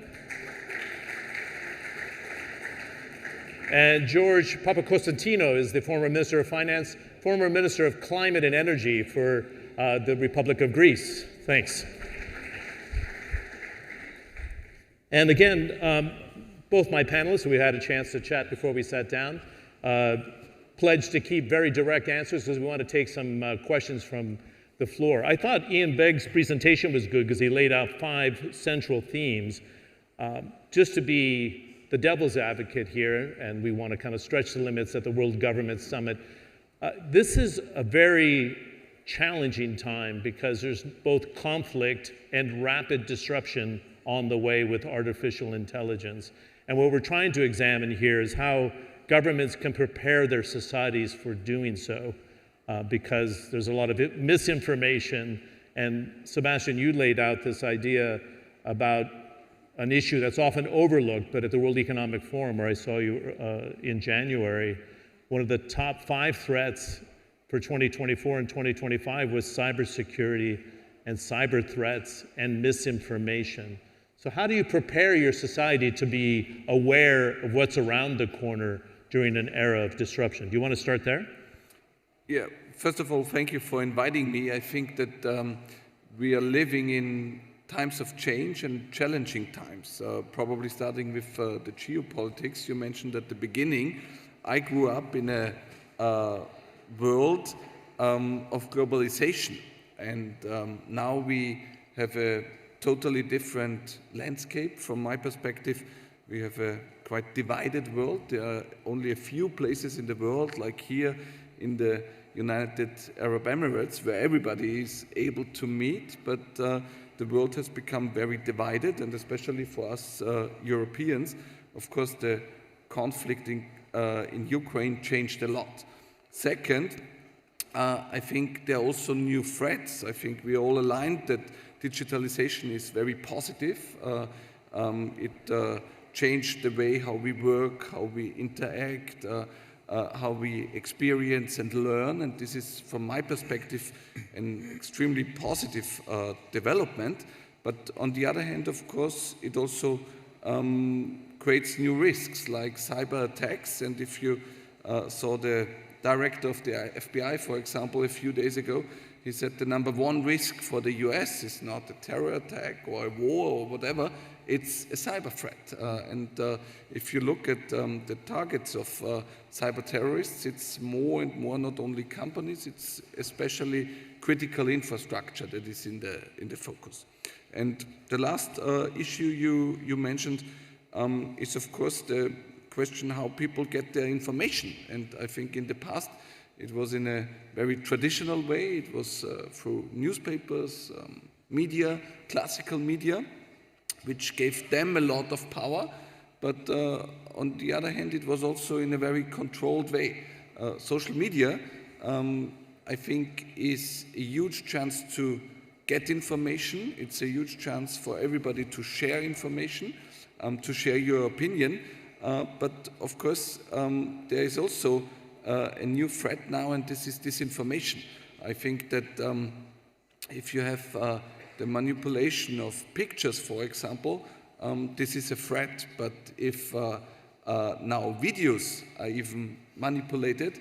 And George Papakonstantinou is the former Minister of Finance, former Minister of Climate and Energy for the Republic of Greece. Thanks. And again, both my panelists, who we had a chance to chat before we sat down, pledged to keep very direct answers because we want to take some questions from the floor. I thought Ian Begg's presentation was good because he laid out 5 central themes. Just to be the devil's advocate here, and we want to kind of stretch the limits at the World Government Summit, this is a very challenging time because there's both conflict and rapid disruption on the way with artificial intelligence. And what we're trying to examine here is how governments can prepare their societies for doing so, because there's a lot of misinformation. And Sebastian, you laid out this idea about an issue that's often overlooked, but at the World Economic Forum, where I saw you in January, one of the top 5 threats for 2024 and 2025 was cybersecurity and cyber threats and misinformation. So how do you prepare your society to be aware of what's around the corner during an era of disruption? Do you want to start there? Yeah, first of all, thank you for inviting me. I think that we are living in times of change and challenging times, probably starting with the geopolitics you mentioned at the beginning. I grew up in a world of globalization, and now we have a totally different landscape. From my perspective, we have a quite divided world. There are only a few places in the world, like here in the United Arab Emirates, where everybody is able to meet, but the world has become very divided, and especially for us Europeans, of course, the conflict in Ukraine changed a lot. Second, I think there are also new threats. I think we are all aligned that digitalization is very positive. It changed the way how we work, how we interact, how we experience and learn, and this is, from my perspective, an extremely positive development. But on the other hand, of course, it also creates new risks like cyber attacks. And if you saw the director of the FBI, for example, a few days ago, He said the number one risk for the US is not a terror attack or a war or whatever, it's a cyber threat. If you look at the targets of cyber terrorists, it's more and more not only companies, it's especially critical infrastructure that is in the focus. And the last issue you mentioned is, of course, the question how people get their information. And I think in the past, it was in a very traditional way. It was through newspapers, media, classical media, which gave them a lot of power. But on the other hand, it was also in a very controlled way. Social media, I think, is a huge chance to get information. It's a huge chance for everybody to share information, to share your opinion. But of course, there is also a new threat now, and this is disinformation. I think that if you have the manipulation of pictures, for example, this is a threat. But if now videos are even manipulated,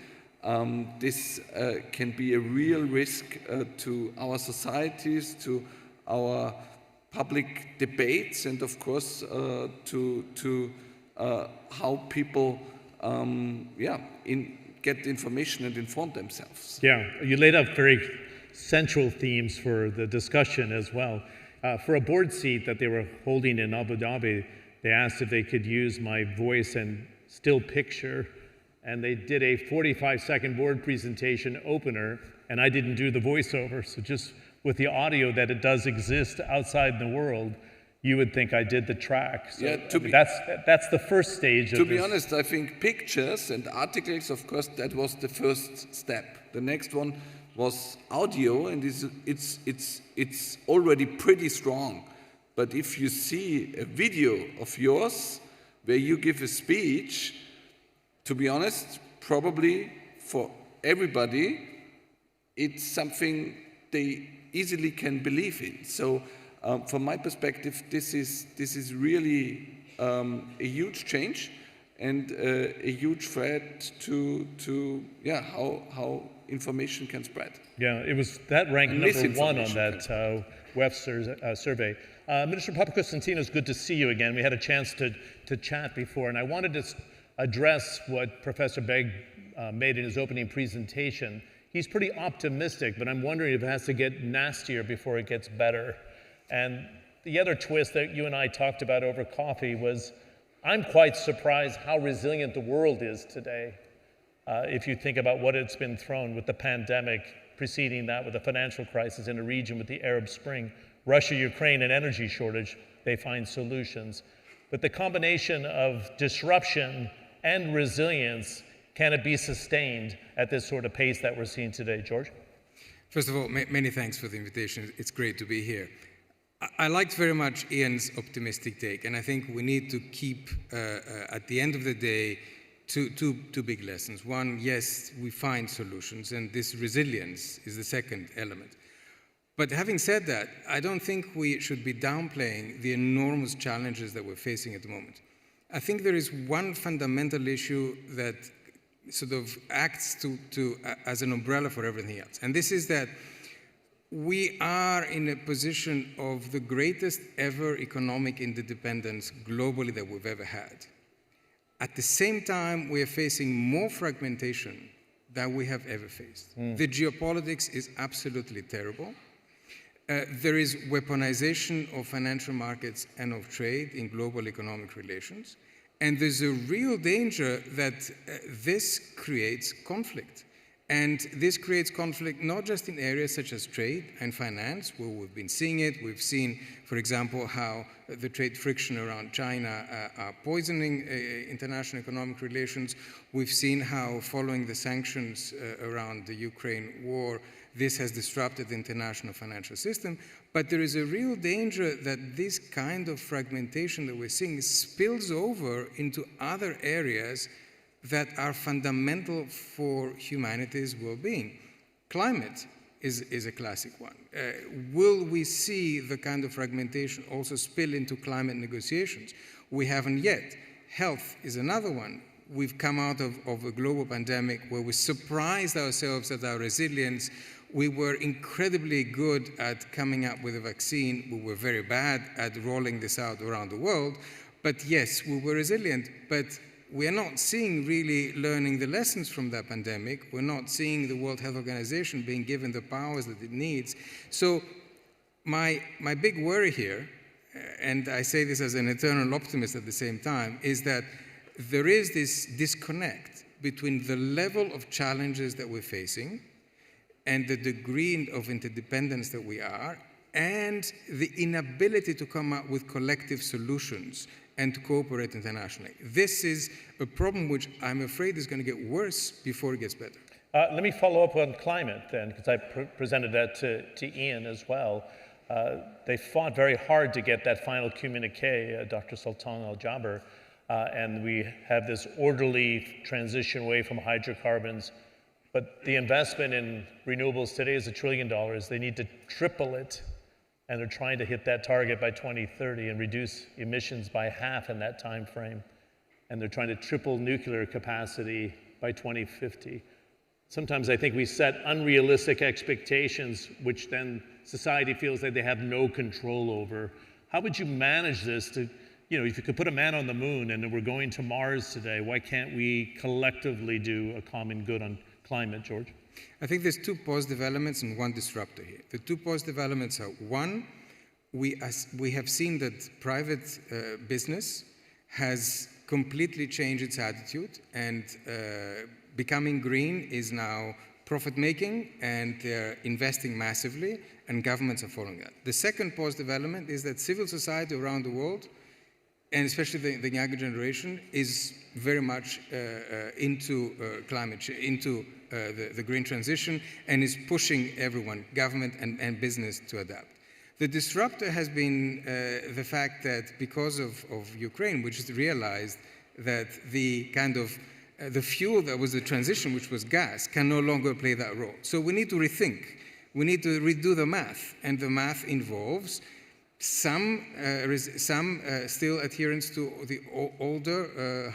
this can be a real risk to our societies, to our public debates, and of course to how people get information and inform themselves. Yeah, you laid out very central themes for the discussion as well. For a board seat that they were holding in Abu Dhabi, they asked if they could use my voice and still picture, and they did a 45-second board presentation opener, and I didn't do the voiceover. So just with the audio that it does exist outside the world, you would think I did the track. So yeah, that's the first stage of this. To be honest, I think pictures and articles, of course, that was the first step. The next one was audio, and it's already pretty strong. But if you see a video of yours where you give a speech, to be honest, probably for everybody, it's something they easily can believe in. So from my perspective, this is really a huge change and a huge threat to how information can spread. Yeah, it was that ranked number one on that Webster survey. Minister Papakonstantinou, it's good to see you again. We had a chance to chat before, and I wanted to address what Professor Beg made in his opening presentation. He's pretty optimistic, but I'm wondering if it has to get nastier before it gets better. And the other twist that you and I talked about over coffee was, I'm quite surprised how resilient the world is today. If you think about what it's been thrown with the pandemic, preceding that with the financial crisis in the region with the Arab Spring, Russia, Ukraine, and energy shortage, they find solutions. But the combination of disruption and resilience, can it be sustained at this sort of pace that we're seeing today? George? First of all, many thanks for the invitation. It's great to be here. I liked very much Ian's optimistic take, and I think we need to keep, at the end of the day, two big lessons. One, yes, we find solutions, and this resilience is the second element. But having said that, I don't think we should be downplaying the enormous challenges that we're facing at the moment. I think there is one fundamental issue that sort of acts as an umbrella for everything else, and this is that we are in a position of the greatest ever economic interdependence globally that we've ever had. At the same time, we are facing more fragmentation than we have ever faced. The geopolitics is absolutely terrible. There is weaponization of financial markets and of trade in global economic relations. And there's a real danger that this creates conflict. And this creates conflict not just in areas such as trade and finance, where we've been seeing it. We've seen, for example, how the trade friction around China are poisoning international economic relations. We've seen how, following the sanctions around the Ukraine war, this has disrupted the international financial system. But there is a real danger that this kind of fragmentation that we're seeing spills over into other areas that are fundamental for humanity's well-being. Climate is a classic one. Will we see the kind of fragmentation also spill into climate negotiations? We haven't yet. Health is another one. We've come out of a global pandemic where we surprised ourselves at our resilience. We were incredibly good at coming up with a vaccine. We were very bad at rolling this out around the world. But yes, we were resilient. But we are not seeing really learning the lessons from that pandemic. We're not seeing the World Health Organization being given the powers that it needs. So my big worry here, and I say this as an eternal optimist at the same time, is that there is this disconnect between the level of challenges that we're facing and the degree of interdependence that we are, and the inability to come up with collective solutions and to cooperate internationally. This is a problem which I'm afraid is going to get worse before it gets better. Let me follow up on climate then, because I presented that to Ian as well. They fought very hard to get that final communique, Dr. Sultan Al-Jaber, and we have this orderly transition away from hydrocarbons. But the investment in renewables today is $1 trillion. They need to triple it, and they're trying to hit that target by 2030 and reduce emissions by half in that time frame. And they're trying to triple nuclear capacity by 2050. Sometimes I think we set unrealistic expectations, which then society feels like they have no control over. How would you manage this to, if you could put a man on the moon and we're going to Mars today, why can't we collectively do a common good on climate, George? I think there's two post-developments and one disruptor here. The two post-developments are, one, we have seen that private business has completely changed its attitude, and becoming green is now profit-making, and they're investing massively, and governments are following that. The second post-development is that civil society around the world, and especially the younger generation, is very much into climate change, into the green transition, and is pushing everyone, government and business, to adapt. The disruptor has been the fact that because of Ukraine, we just realized that the kind of the fuel that was the transition, which was gas, can no longer play that role. So we need to rethink. We need to redo the math, and the math involves some still adherence to the older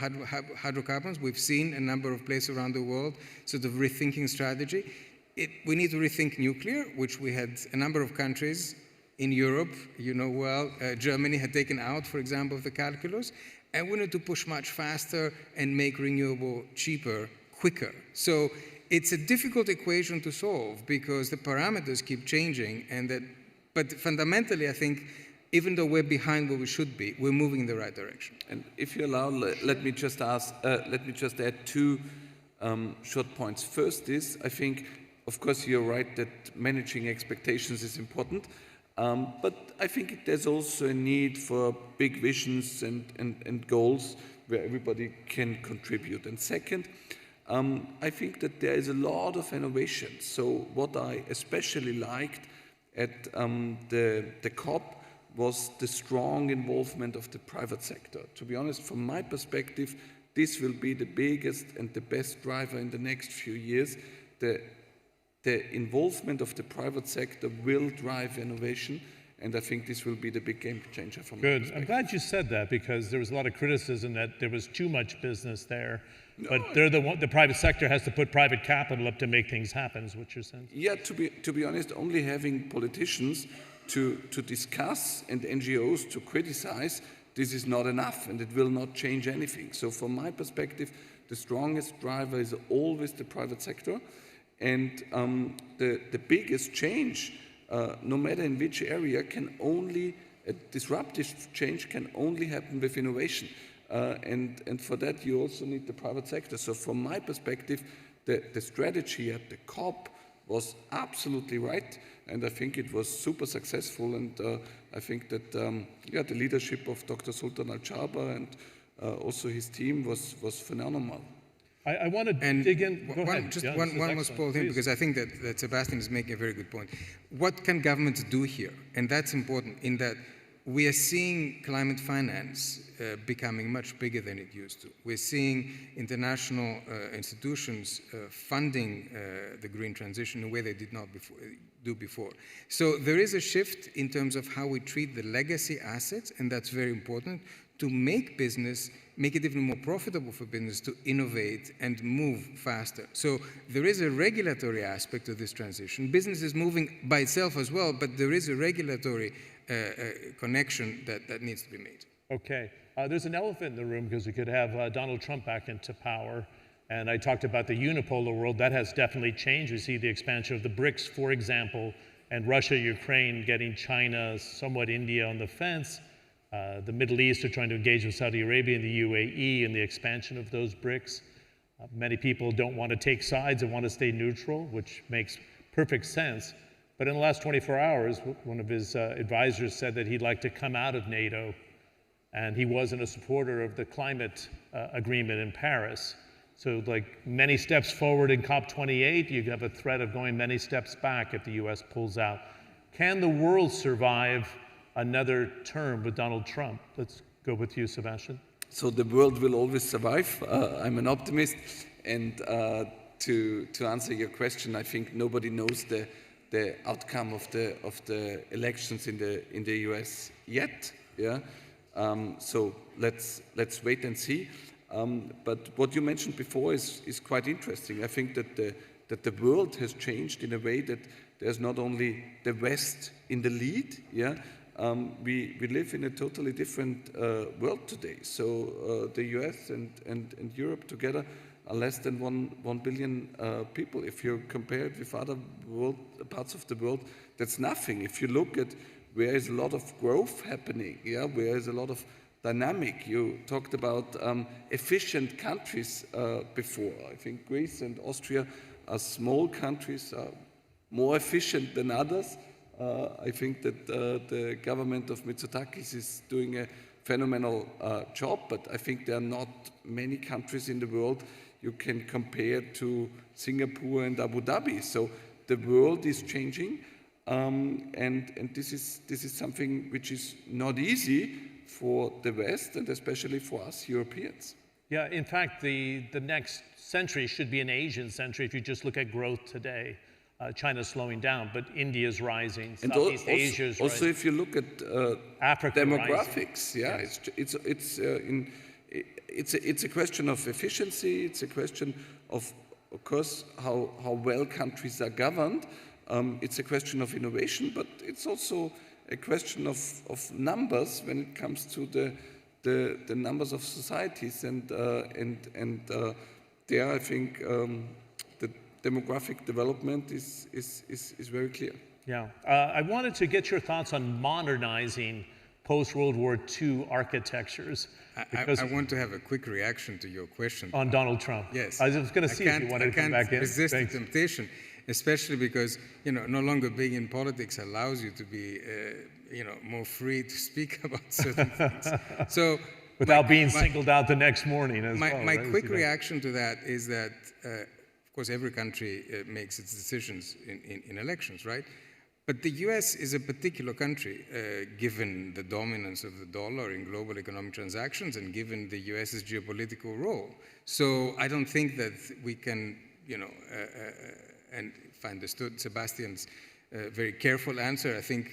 hydrocarbons. We've seen a number of places around the world sort of rethinking strategy. We need to rethink nuclear, which we had a number of countries in Europe, Germany had taken out, for example, of the calculus, and we need to push much faster and make renewable cheaper, quicker. So it's a difficult equation to solve because the parameters keep changing, but fundamentally, I think, even though we're behind where we should be, we're moving in the right direction. And if you allow, let me just add two short points. First is, I think, of course, you're right that managing expectations is important, but I think there's also a need for big visions and goals where everybody can contribute. And second, I think that there is a lot of innovation. So what I especially liked at the COP was the strong involvement of the private sector. To be honest, from my perspective, this will be the biggest and the best driver in the next few years. The involvement of the private sector will drive innovation, and I think this will be the big game changer for me. Good. I'm glad you said that, because there was a lot of criticism that there was too much business there. But the private sector has to put private capital up to make things happen, is what you're saying? Yeah, to be honest, only having politicians to discuss and NGOs to criticize, this is not enough, and it will not change anything. So from my perspective, the strongest driver is always the private sector. And the biggest change, no matter in which area, a disruptive change can only happen with innovation. And for that, you also need the private sector. So from my perspective, the strategy at the COP was absolutely right, and I think it was super successful. And I think that the leadership of Dr. Sultan Al-Jaber and also his team was phenomenal. I want to dig in. One more small thing, because I think that Sebastian is making a very good point. What can governments do here? And that's important, in that we are seeing climate finance becoming much bigger than it used to. We're seeing international institutions funding the green transition in a way they did not do before. So there is a shift in terms of how we treat the legacy assets, and that's very important, to make it even more profitable for business to innovate and move faster. So there is a regulatory aspect of this transition. Business is moving by itself as well, but there is a regulatory connection that needs to be made. Okay. There's an elephant in the room because we could have Donald Trump back into power. And I talked about the unipolar world. That has definitely changed. We see the expansion of the BRICS, for example, and Russia, Ukraine getting China, somewhat India on the fence. The Middle East are trying to engage with Saudi Arabia and the UAE and the expansion of those BRICS. Many people don't want to take sides and want to stay neutral, which makes perfect sense. But in the last 24 hours, one of his advisors said that he'd like to come out of NATO, and he wasn't a supporter of the climate agreement in Paris. So like many steps forward in COP28, you have a threat of going many steps back if the US pulls out. Can the world survive another term with Donald Trump? Let's go with you, Sebastian. So the world will always survive. I'm an optimist. And to answer your question, I think nobody knows the outcome of the elections in the US yet. Yeah. So let's wait and see. But what you mentioned before is quite interesting. I think that the world has changed in a way that there's not only the West in the lead. Yeah, we live in a totally different world today. So the US and Europe together are less than 1 billion people. If you compare it with other parts of the world, that's nothing. If you look at where is a lot of growth happening, yeah, where is a lot of dynamic. You talked about efficient countries before. I think Greece and Austria are small countries, more efficient than others. I think that the government of Mitsotakis is doing a phenomenal job, but I think there are not many countries in the world you can compare to Singapore and Abu Dhabi. So the world is changing, and this is something which is not easy for the West and especially for us Europeans. Yeah, in fact, the next century should be an Asian century if you just look at growth today. China's slowing down, but India's rising, and Southeast Asia's rising. Also, if you look at demographics, rising. Yeah, it's a question of efficiency. It's a question of course, how well countries are governed. It's a question of innovation, but it's also a question of numbers when it comes to the numbers of societies, and there I think the demographic development is very clear. Yeah, I wanted to get your thoughts on modernizing post-World War II architectures. I want to have a quick reaction to your question. On Donald Trump. Yes. I was going to see if you wanted to come back in. I can't resist the temptation, especially because, no longer being in politics allows you to be, more free to speak about certain things. So without being singled out the next morning as well. My quick reaction to that is that, of course, every country makes its decisions in elections, right? But the US is a particular country, given the dominance of the dollar in global economic transactions and given the US's geopolitical role. So I don't think that we can, and if I understood Sebastian's very careful answer, I think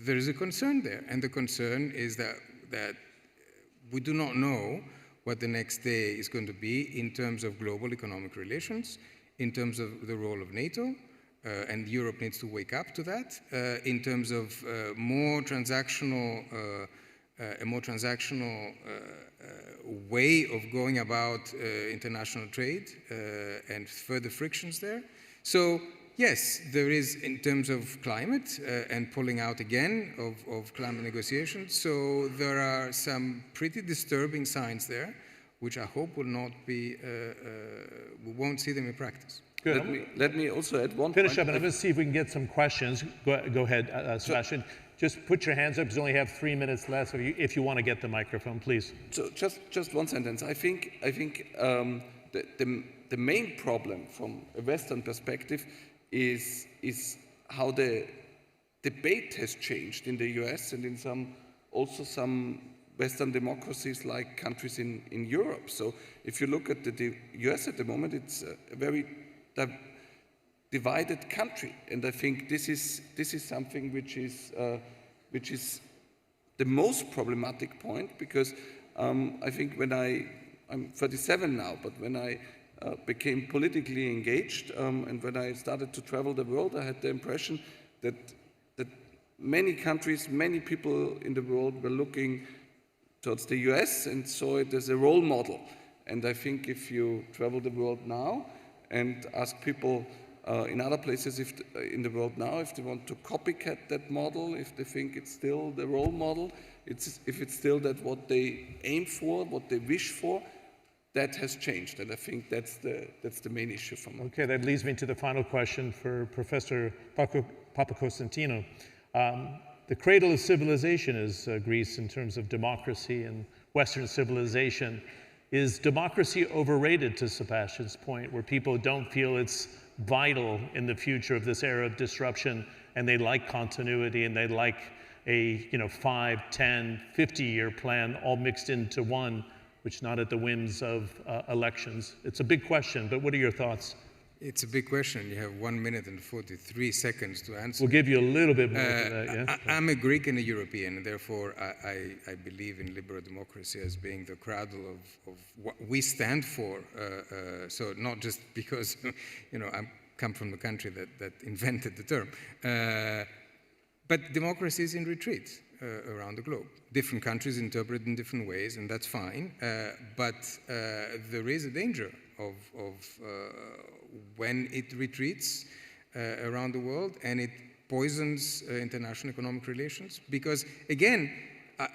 there is a concern there. And the concern is that we do not know what the next day is going to be in terms of global economic relations, in terms of the role of NATO, and Europe needs to wake up to that, in terms of a more transactional way of going about international trade and further frictions there. So yes, there is in terms of climate and pulling out again of climate negotiations. So there are some pretty disturbing signs there, which I hope will not be, we won't see them in practice. Good. Let me also add one Finish point. up, and let's see if we can get some questions. Go ahead, Sebastian. Just put your hands up, because we only have 3 minutes left, so if you want to get the microphone, please. So just one sentence. I think the main problem from a Western perspective is how the debate has changed in the US and in some Western democracies like countries in Europe. So if you look at the US at the moment, it's a very divided country, and I think this is something which is the most problematic point, because I think when I'm 37 now, but when I became politically engaged and when I started to travel the world, I had the impression that many countries, many people in the world were looking towards the US and saw it as a role model. And I think if you travel the world now and ask people in other places in the world now if they want to copycat that model, if they think it's still the role model, if it's still that what they aim for, what they wish for, that has changed. And I think that's the main issue for me. Okay, that leads me to the final question for Professor Papakostantino. The cradle of civilization is Greece in terms of democracy and Western civilization. Is democracy overrated, to Sebastian's point, where people don't feel it's vital in the future of this era of disruption, and they like continuity and they like a 5, 10, 50-year plan all mixed into one, which not at the whims of elections? It's a big question, but what are your thoughts? It's a big question. You have 1 minute and 43 seconds to answer. We'll give you a little bit more to that, yeah? I'm a Greek and a European, and therefore I believe in liberal democracy as being the cradle of what we stand for. So not just because, I come from the country that invented the term. But democracy is in retreat around the globe. Different countries interpret it in different ways, and that's fine. But there is a danger of when it retreats around the world and it poisons international economic relations. Because again,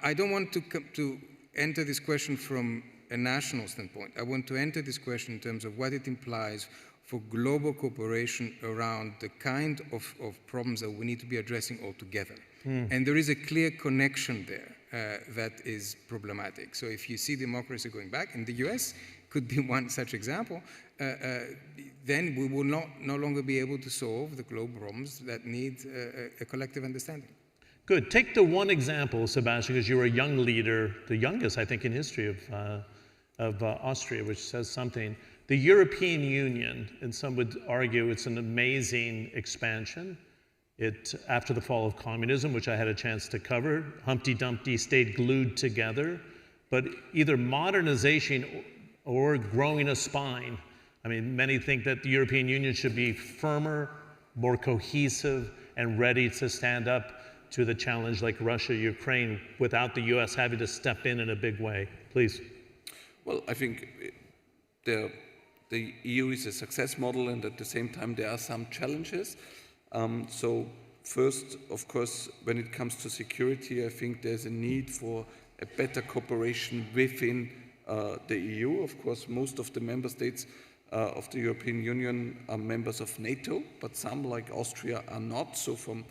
I don't want to enter this question from a national standpoint. I want to enter this question in terms of what it implies for global cooperation around the kind of problems that we need to be addressing all together. And there is a clear connection there that is problematic. So if you see democracy going back, in the US could be one such example, then we will no longer be able to solve the global problems that need a collective understanding. Good. Take the one example, Sebastian, because you're a young leader, the youngest, I think, in history of Austria, which says something. The European Union, and some would argue it's an amazing expansion. After the fall of communism, which I had a chance to cover, Humpty Dumpty stayed glued together, but either modernization or growing a spine. I mean, many think that the European Union should be firmer, more cohesive, and ready to stand up to the challenge like Russia, Ukraine, without the US having to step in a big way. Please. Well, I think the EU is a success model, and at the same time there are some challenges. So first, of course, when it comes to security, I think there's a need for a better cooperation within the EU. Of course, most of the member states of the European Union are members of NATO, but some, like Austria, are not. So from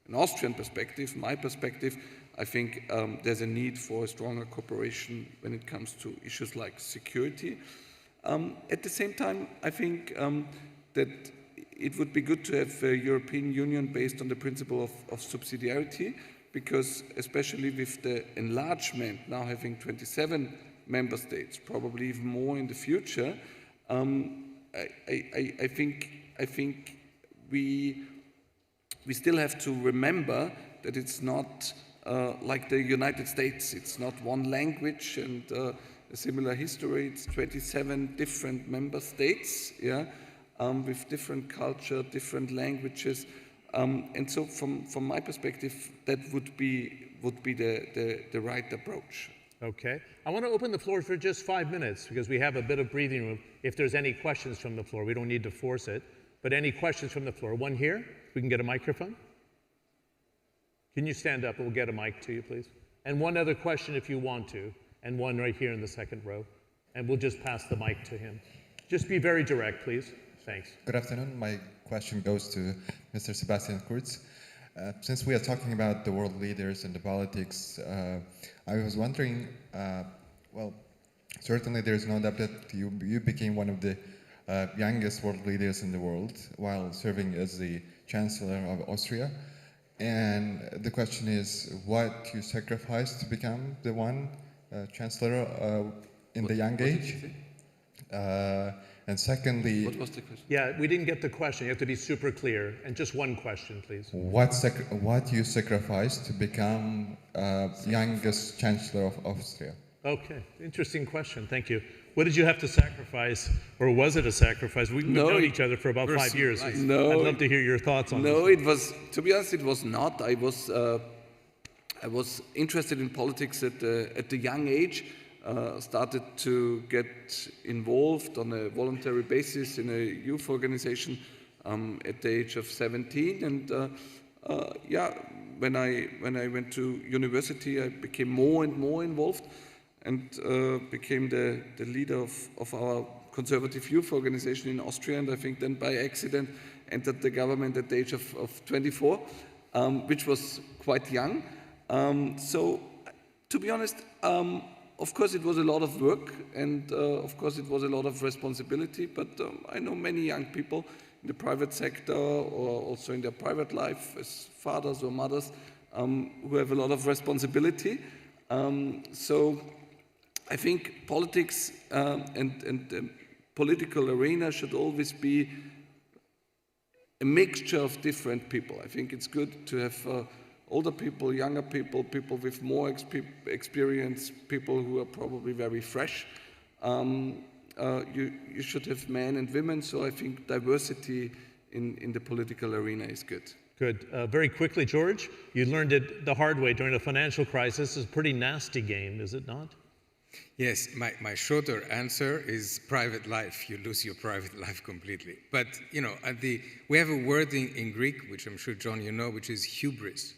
an Austrian perspective, my perspective, I think there's a need for a stronger cooperation when it comes to issues like security. At the same time, I think that it would be good to have a European Union based on the principle of subsidiarity, because especially with the enlargement, now having 27 member states, probably even more in the future, I think we still have to remember that it's not like the United States. It's not one language and a similar history. It's 27 different member states, yeah, with different culture, different languages, and so from my perspective, that would be the right approach. Okay. I want to open the floor for just 5 minutes because we have a bit of breathing room. If there's any questions from the floor, we don't need to force it, but any questions from the floor? One here, we can get a microphone. Can you stand up and we'll get a mic to you, please? And one other question if you want to, and one right here in the second row, and we'll just pass the mic to him. Just be very direct, please. Thanks. Good afternoon. My question goes to Mr. Sebastian Kurz. Since we are talking about the world leaders and the politics, I was wondering, well, certainly there's no doubt that you became one of the youngest world leaders in the world while serving as the Chancellor of Austria. And the question is, what you sacrificed to become the one Chancellor in the young age? And secondly, What was the question? Yeah, we didn't get the question. You have to be super clear. And just one question, please. what you sacrificed to become youngest Chancellor of Austria? Okay, interesting question. Thank you. What did you have to sacrifice, or was it a sacrifice? We've known each other for about 5 years. No, I'd love to hear your thoughts on this. No, it was, to be honest, it was not. I was interested in politics at a young age. Started to get involved on a voluntary basis in a youth organization at the age of 17, and when I went to university, I became more and more involved, and became the leader of our conservative youth organization in Austria, and I think then by accident entered the government at the age of 24, which was quite young. So, to be honest, of course, it was a lot of work, and of course, it was a lot of responsibility. But I know many young people in the private sector or also in their private life as fathers or mothers who have a lot of responsibility. So I think politics and the political arena should always be a mixture of different people. I think it's good to have older people, younger people, people with more experience, people who are probably very fresh. You should have men and women, so I think diversity in the political arena is good. Good. Very quickly, George, you learned it the hard way during the financial crisis. It's a pretty nasty game, is it not? Yes, my shorter answer is private life. You lose your private life completely. But, you know, we have a word in Greek, which I'm sure, John, you know, which is hubris.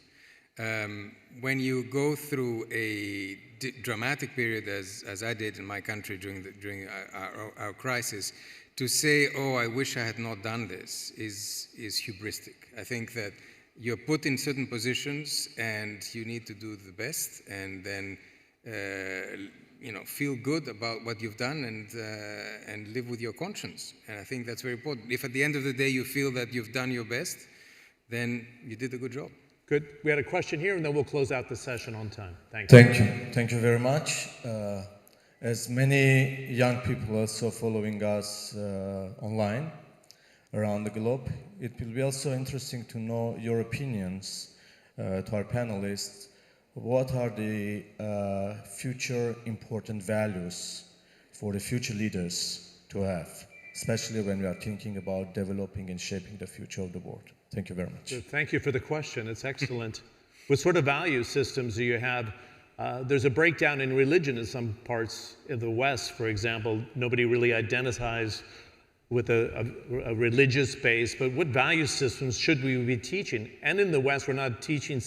When you go through a dramatic period, as I did in my country during our crisis, to say, oh, I wish I had not done this, is hubristic. I think that you're put in certain positions and you need to do the best, and then you know, feel good about what you've done, and live with your conscience. And I think that's very important. If at the end of the day you feel that you've done your best, then you did a good job. Good. We had a question here, and then we'll close out the session on time. Thank you. Thank you very much. As many young people also following us online around the globe, it will be also interesting to know your opinions to our panelists. What are the future important values for the future leaders to have, especially when we are thinking about developing and shaping the future of the world? Thank you very much. Thank you for the question. It's excellent. What sort of value systems do you have? There's a breakdown in religion in some parts of the West, for example. Nobody really identifies with a religious base, but what value systems should we be teaching? And in the West, we're not teaching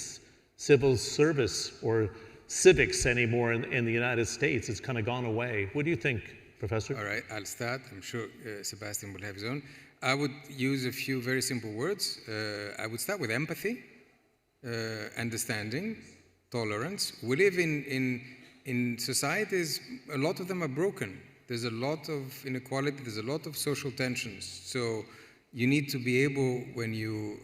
civil service or civics anymore in the United States. It's kind of gone away. What do you think, Professor? All right, I'll start. I'm sure Sebastian will have his own. I would use a few very simple words. I would start with empathy, understanding, tolerance. We live in societies, a lot of them are broken. There's a lot of inequality, there's a lot of social tensions. So you need to be able, when you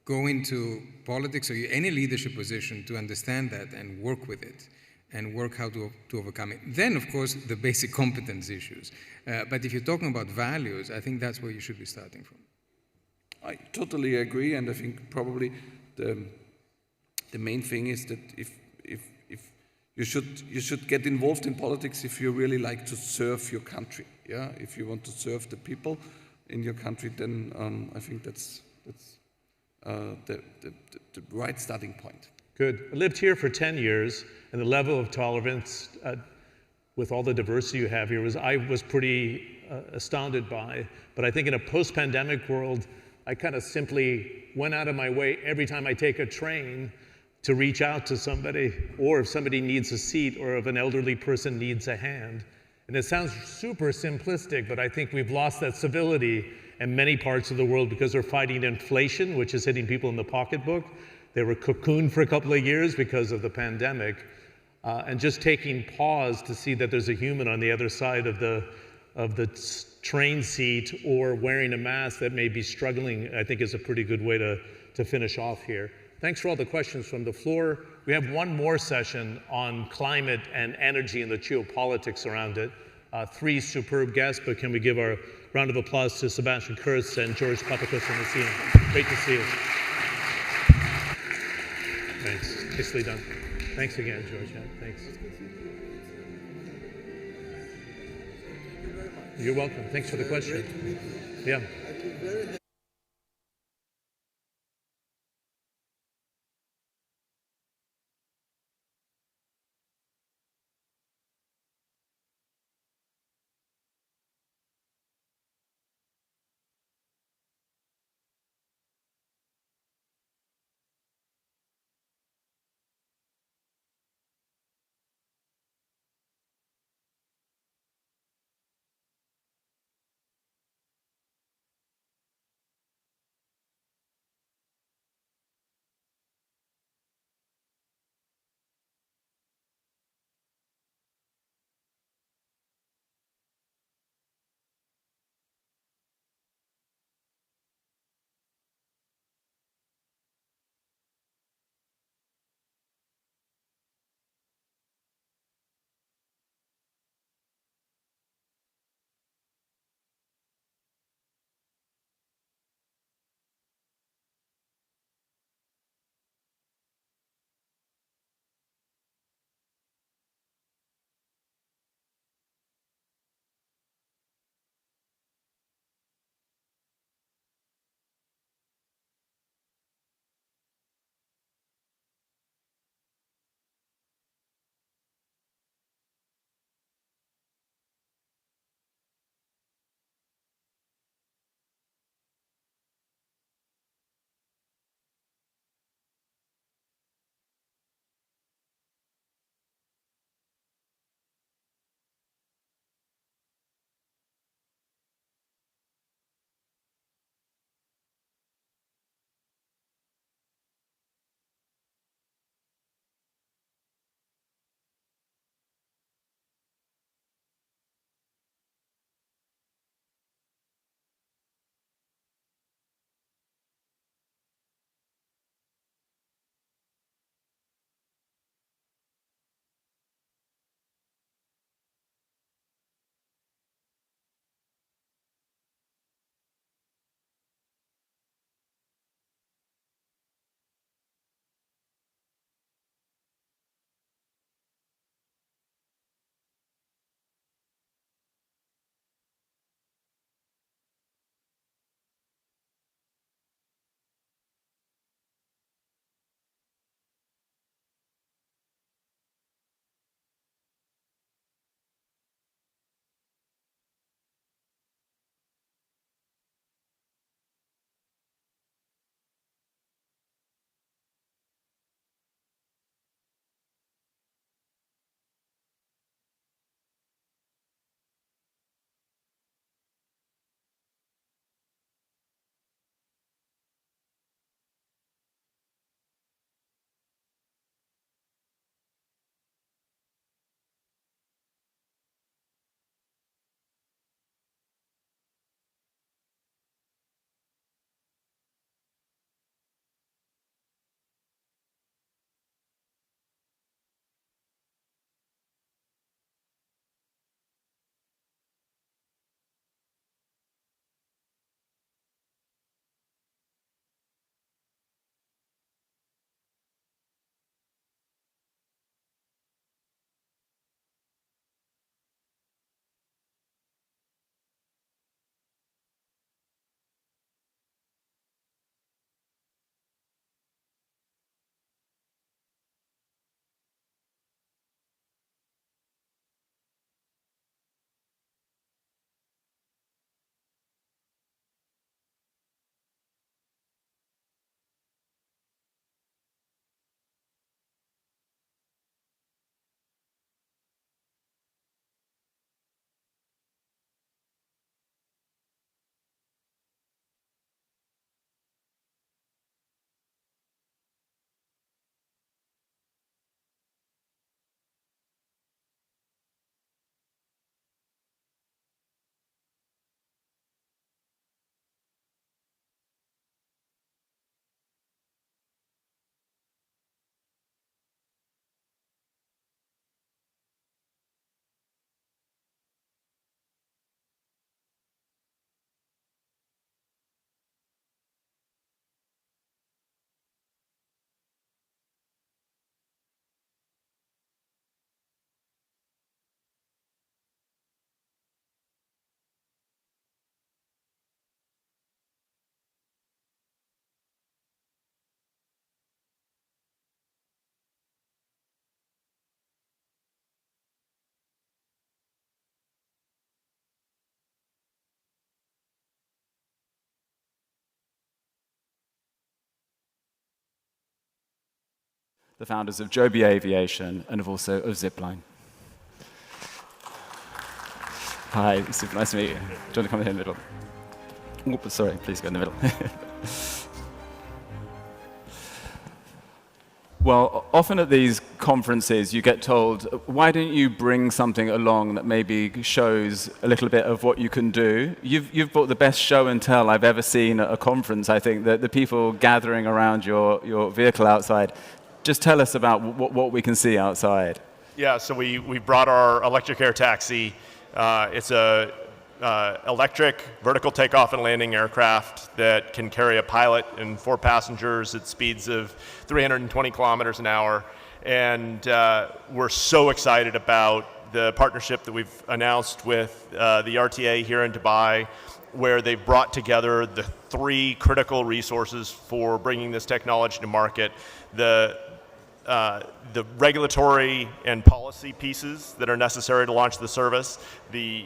go into politics or any leadership position, to understand that and work with it, and work how to overcome it. Then, of course, the basic competence issues. But if you're talking about values, I think that's where you should be starting from. I totally agree, and I think probably the main thing is that if you should get involved in politics if you really like to serve your country. Yeah, if you want to serve the people in your country, then I think that's the right starting point. Good. I lived here for 10 years, and the level of tolerance with all the diversity you have here I was pretty astounded by. But I think in a post-pandemic world, I kind of simply went out of my way every time I take a train to reach out to somebody, or if somebody needs a seat, or if an elderly person needs a hand. And it sounds super simplistic, but I think we've lost that civility in many parts of the world because they're fighting inflation, which is hitting people in the pocketbook. They were cocooned for a couple of years because of the pandemic. And just taking pause to see that there's a human on the other side of the train seat, or wearing a mask that may be struggling, I think is a pretty good way to finish off here. Thanks for all the questions from the floor. We have one more session on climate and energy and the geopolitics around it. three superb guests, but can we give our round of applause to Sebastian Kurz and George Papakostas-Messina. Great to see you. Thanks. Nicely done. Thanks again, George. Yeah, thanks. You're welcome. Thanks for the question. Yeah. the founders of Joby Aviation, and also of Zipline. Hi, super nice to meet you. Do you want to come in the middle? Oops, sorry, please go in the middle. Well, often at these conferences, you get told, why don't you bring something along that maybe shows a little bit of what you can do? You've brought the best show and tell I've ever seen at a conference, I think, the people gathering around your vehicle outside. Just tell us about what we can see outside. Yeah, so we brought our electric air taxi. It's a electric vertical takeoff and landing aircraft that can carry a pilot and 4 passengers at speeds of 320 kilometers an hour. And we're so excited about the partnership that we've announced with the RTA here in Dubai, where they've brought together the 3 critical resources for bringing this technology to market. The regulatory and policy pieces that are necessary to launch the service, the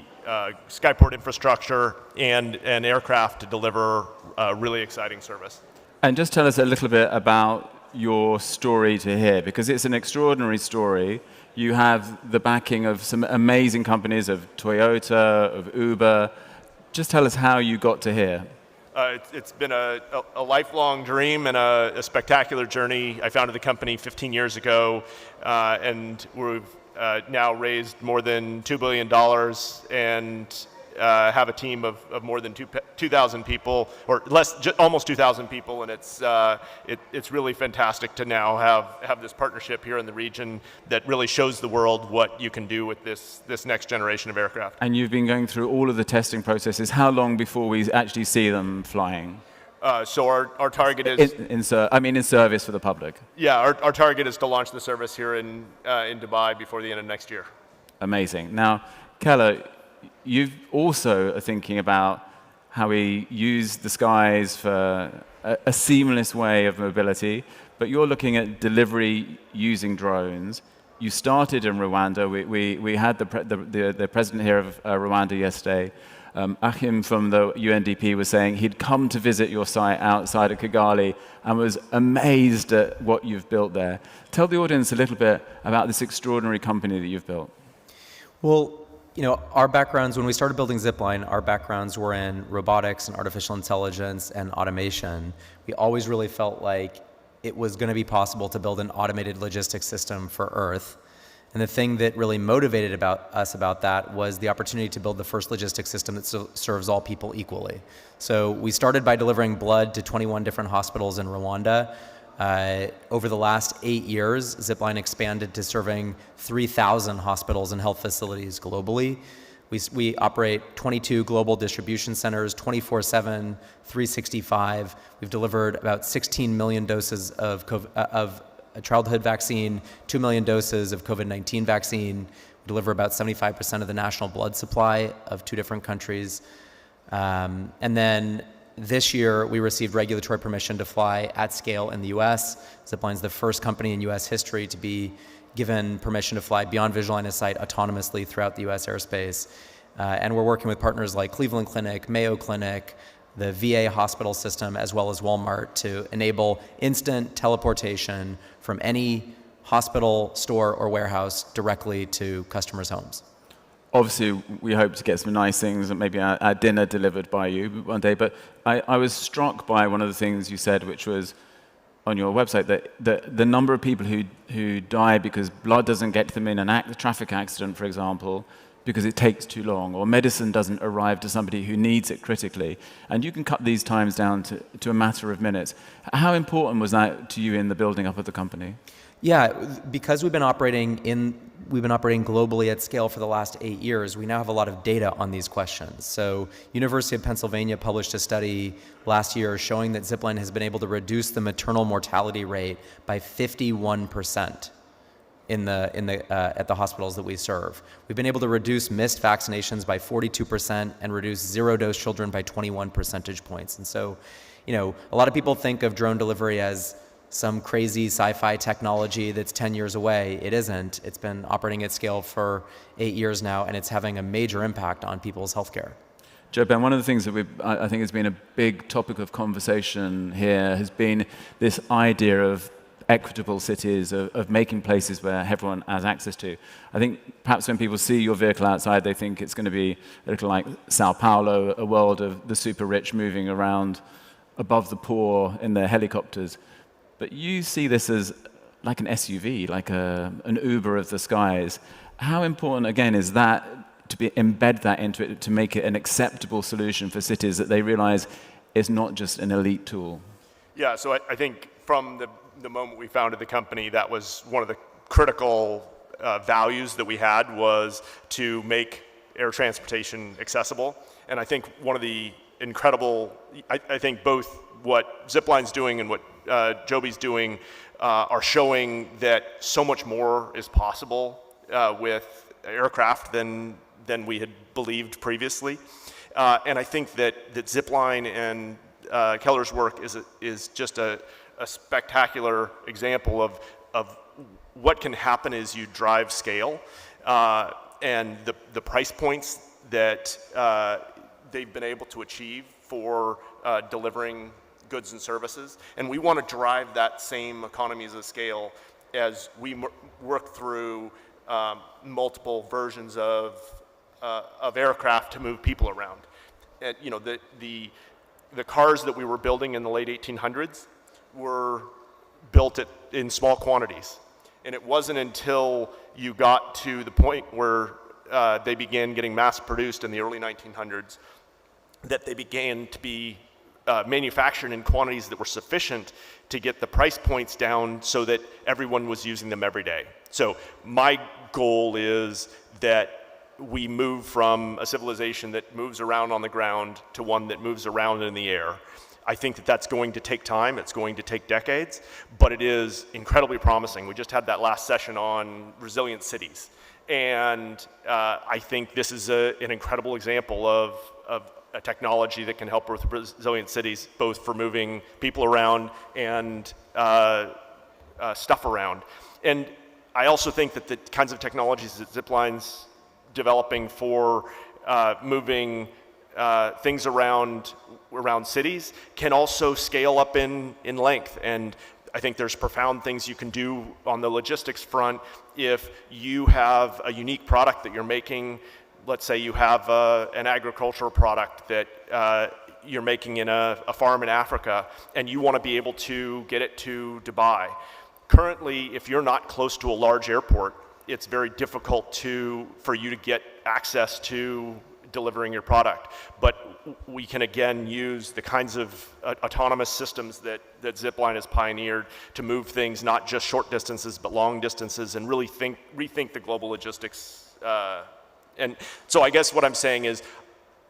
Skyport infrastructure, and an aircraft to deliver a really exciting service. And just tell us a little bit about your story to here, because it's an extraordinary story. You have the backing of some amazing companies, of Toyota, of Uber. Just tell us how you got to here. It's been a lifelong dream and a spectacular journey. I founded the company 15 years ago, and we've now raised more than $2 billion and have a team of more than 2,000 people, or almost 2,000 people, and it's really fantastic to now have this partnership here in the region that really shows the world what you can do with this next generation of aircraft. And you've been going through all of the testing processes. How long before we actually see them flying? So our target is in service for the public. Yeah, our target is to launch the service here in Dubai before the end of next year. Amazing. Now, Keller, you also are thinking about how we use the skies for a seamless way of mobility, but you're looking at delivery using drones. You started in Rwanda. We had the president here of Rwanda yesterday. Achim from the UNDP was saying he'd come to visit your site outside of Kigali and was amazed at what you've built there. Tell the audience a little bit about this extraordinary company that you've built. Well, our backgrounds, when we started building Zipline, our backgrounds were in robotics and artificial intelligence and automation. We always really felt like it was going to be possible to build an automated logistics system for Earth. And the thing that really motivated us about that was the opportunity to build the first logistics system that serves all people equally. So we started by delivering blood to 21 different hospitals in Rwanda. Over the last 8 years, Zipline expanded to serving 3,000 hospitals and health facilities globally. We operate 22 global distribution centers, 24/7, 365. We've delivered about 16 million doses of a childhood vaccine, 2 million doses of COVID-19 vaccine. We deliver about 75% of the national blood supply of 2 different countries. And then this year, we received regulatory permission to fly at scale in the US. Zipline's the first company in US history to be given permission to fly beyond visual line of sight autonomously throughout the US airspace. And we're working with partners like Cleveland Clinic, Mayo Clinic, the VA hospital system, as well as Walmart, to enable instant teleportation from any hospital, store, or warehouse directly to customers' homes. Obviously, we hope to get some nice things, and maybe our dinner delivered by you one day. But I was struck by one of the things you said, which was on your website, that the number of people who die because blood doesn't get to them in a traffic accident, for example, because it takes too long, or medicine doesn't arrive to somebody who needs it critically. And you can cut these times down to a matter of minutes. How important was that to you in the building up of the company? Yeah, because we've been operating globally at scale for the last 8 years, we now have a lot of data on these questions. So University of Pennsylvania published a study last year showing that Zipline has been able to reduce the maternal mortality rate by 51% at the hospitals that we serve. We've been able to reduce missed vaccinations by 42% and reduce zero-dose children by 21 percentage points. And so, a lot of people think of drone delivery as some crazy sci-fi technology that's 10 years away. It isn't. It's been operating at scale for 8 years now, and it's having a major impact on people's healthcare. JoeBen, one of the things that I think has been a big topic of conversation here has been this idea of equitable cities, of making places where everyone has access to. I think perhaps when people see your vehicle outside, they think it's going to be a little like Sao Paulo, a world of the super rich moving around above the poor in their helicopters. But you see this as like an SUV, like an Uber of the skies. How important, again, is that to embed that into it, to make it an acceptable solution for cities that they realize is not just an elite tool? Yeah, so I think from the moment we founded the company, that was one of the critical values that we had, was to make air transportation accessible. And I think one of the incredible, I think both what Zipline's doing and what Joby's doing are showing that so much more is possible with aircraft than we had believed previously. And I think that Zipline and Keller's work is just a spectacular example of what can happen as you drive scale, and the price points that they've been able to achieve for delivering goods and services. And we want to drive that same economies of scale as we work through multiple versions of aircraft to move people around. And, you know, the cars that we were building in the late 1800s were built in small quantities. And it wasn't until you got to the point where they began getting mass produced in the early 1900s that they began to be manufactured in quantities that were sufficient to get the price points down so that everyone was using them every day. So my goal is that we move from a civilization that moves around on the ground to one that moves around in the air. I think that that's going to take time, it's going to take decades, but it is incredibly promising. We just had that last session on resilient cities. And I think this is an incredible example of a technology that can help with resilient cities, both for moving people around and stuff around. And I also think that the kinds of technologies that Zipline's developing for moving things around cities can also scale up in length. And I think there's profound things you can do on the logistics front if you have a unique product that you're making. Let's say you have an agricultural product that you're making in a farm in Africa, and you want to be able to get it to Dubai. Currently, if you're not close to a large airport, it's very difficult for you to get access to delivering your product. But we can again use the kinds of autonomous systems that Zipline has pioneered to move things not just short distances but long distances, and really rethink the global logistics. And so I guess what I'm saying is,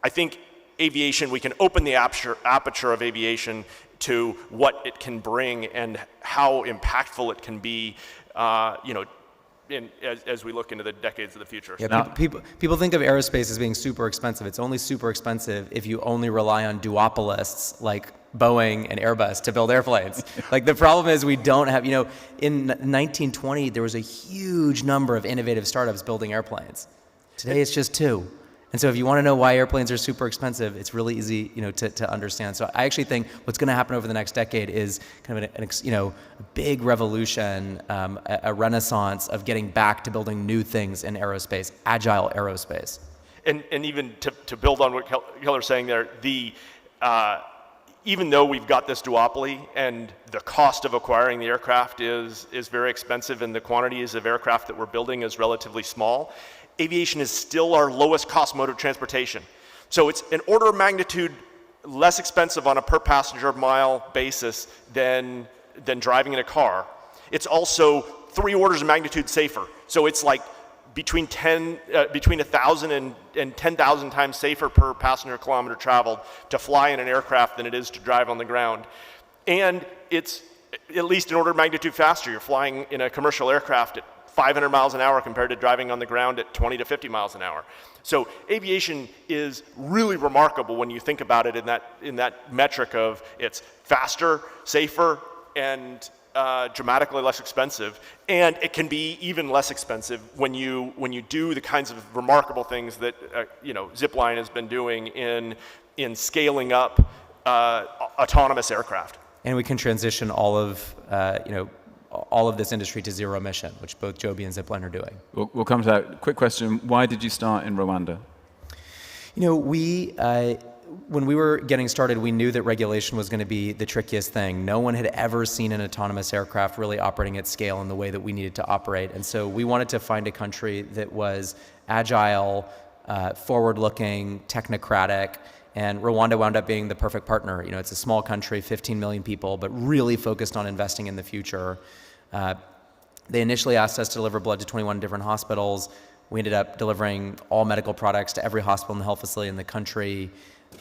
I think aviation, we can open the aperture of aviation to what it can bring and how impactful it can be, as we look into the decades of the future. Yeah, people think of aerospace as being super expensive. It's only super expensive if you only rely on duopolists like Boeing and Airbus to build airplanes. Like, the problem is we don't have, in 1920, there was a huge number of innovative startups building airplanes. Today it's just 2. And so if you want to know why airplanes are super expensive, it's really easy, to understand. So I actually think what's going to happen over the next decade is kind of a big revolution, a renaissance of getting back to building new things in aerospace, agile aerospace. And even to build on what Keller's saying there, even though we've got this duopoly and the cost of acquiring the aircraft is very expensive and the quantities of aircraft that we're building is relatively small, aviation is still our lowest cost mode of transportation. So it's an order of magnitude less expensive on a per passenger mile basis than driving in a car. It's also 3 orders of magnitude safer. So it's like between 1,000 and 10,000 times safer per passenger kilometer traveled to fly in an aircraft than it is to drive on the ground. And it's at least an order of magnitude faster. You're flying in a commercial aircraft at 500 miles an hour compared to driving on the ground at 20 to 50 miles an hour. So aviation is really remarkable when you think about it in that metric of it's faster, safer, and dramatically less expensive. And it can be even less expensive when you do the kinds of remarkable things that Zipline has been doing in scaling up autonomous aircraft. And we can transition all of all of this industry to zero emission, which both Joby and Zipline are doing. We'll come to that. Quick question, why did you start in Rwanda? You know, when we were getting started, we knew that regulation was going to be the trickiest thing. No one had ever seen an autonomous aircraft really operating at scale in the way that we needed to operate. And so we wanted to find a country that was agile, forward-looking, technocratic, and Rwanda wound up being the perfect partner. You know, it's a small country, 15 million people, but really focused on investing in the future. They initially asked us to deliver blood to 21 different hospitals. We ended up delivering all medical products to every hospital and health facility in the country.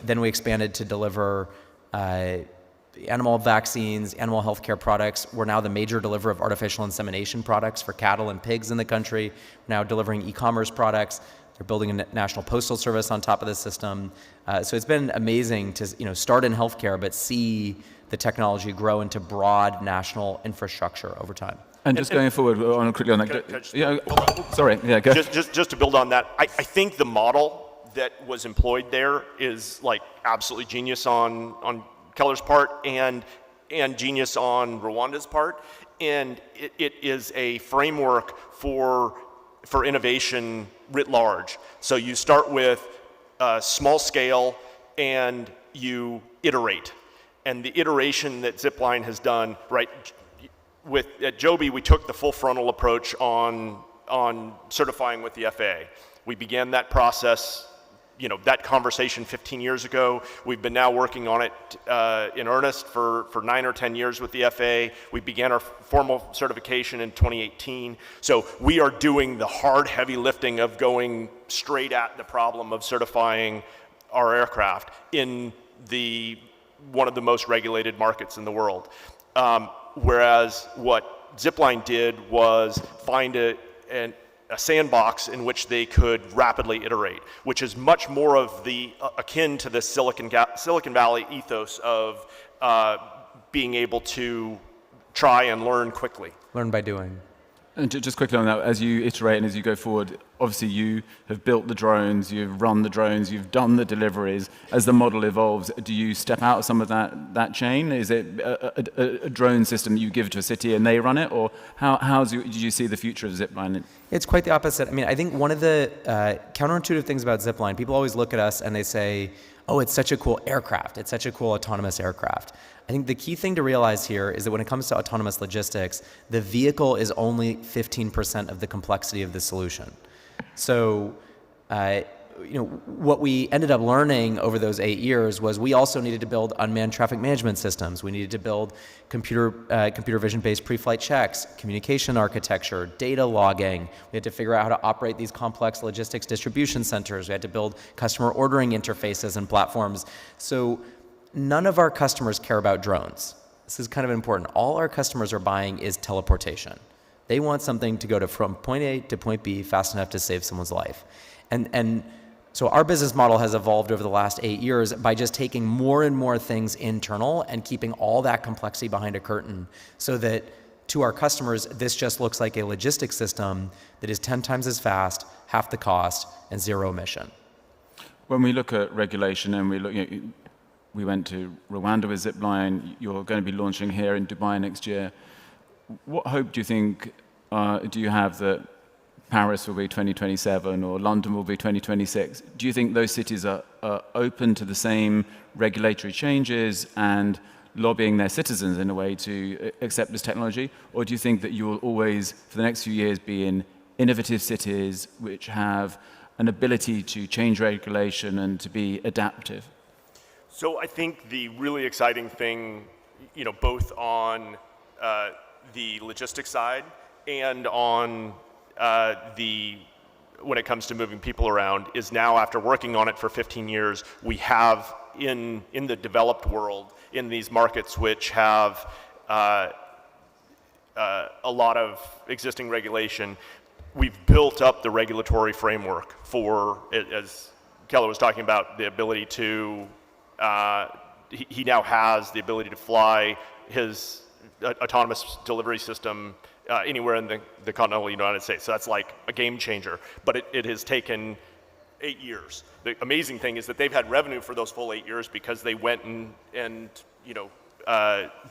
Then we expanded to deliver animal vaccines, animal healthcare products. We're now the major deliverer of artificial insemination products for cattle and pigs in the country. We're now delivering e-commerce products. They're building a national postal service on top of the system. So it's been amazing to start in healthcare, but see the technology grow into broad national infrastructure over time. And just going forward, quickly on that. Sorry, yeah, go. Just to build on that, I think the model that was employed there is like absolutely genius on Keller's part and genius on Rwanda's part, and it is a framework for innovation writ large. So you start with small scale and you iterate, and the iteration that Zipline has done, right? At Joby, we took the full frontal approach on certifying with the FAA. We began that process, that conversation 15 years ago. We've been now working on it in earnest for 9 or 10 years with the FAA. We began our formal certification in 2018. So we are doing the hard, heavy lifting of going straight at the problem of certifying our aircraft in one of the most regulated markets in the world. Whereas what Zipline did was find a sandbox in which they could rapidly iterate, which is much more of akin to the Silicon Valley ethos of being able to try and learn quickly. Learn by doing. And just quickly on that, as you iterate and as you go forward, obviously you have built the drones, you've run the drones, you've done the deliveries. As the model evolves, do you step out of some of that chain? Is it a drone system that you give to a city and they run it? Or do you see the future of Zipline? It's quite the opposite. I mean, I think one of the counterintuitive things about Zipline, people always look at us and they say, oh, it's such a cool aircraft. It's such a cool autonomous aircraft. I think the key thing to realize here is that when it comes to autonomous logistics, the vehicle is only 15% of the complexity of the solution. So, what we ended up learning over those 8 years was we also needed to build unmanned traffic management systems. We needed to build computer vision-based pre-flight checks, communication architecture, data logging. We had to figure out how to operate these complex logistics distribution centers. We had to build customer ordering interfaces and platforms. So none of our customers care about drones. This is kind of important. All our customers are buying is teleportation. They want something to go from point A to point B fast enough to save someone's life. And so our business model has evolved over the last 8 years by just taking more and more things internal and keeping all that complexity behind a curtain so that to our customers, this just looks like a logistics system that is 10 times as fast, half the cost, and zero emission. When we look at regulation and we went to Rwanda with Zipline, you're going to be launching here in Dubai next year. What hope do you think do you have that Paris will be 2027 or London will be 2026? Do you think those cities are open to the same regulatory changes and lobbying their citizens in a way to accept this technology? Or do you think that you will always, for the next few years, be in innovative cities which have an ability to change regulation and to be adaptive? So I think the really exciting thing, both on the logistics side and on when it comes to moving people around, is now, after working on it for 15 years, we have in the developed world, in these markets which have a lot of existing regulation, we've built up the regulatory framework for, as Keller was talking about, the ability to, he now has the ability to fly his autonomous delivery system anywhere in the continental United States. So that's like a game changer. But it has taken 8 years. The amazing thing is that they've had revenue for those full 8 years because they went and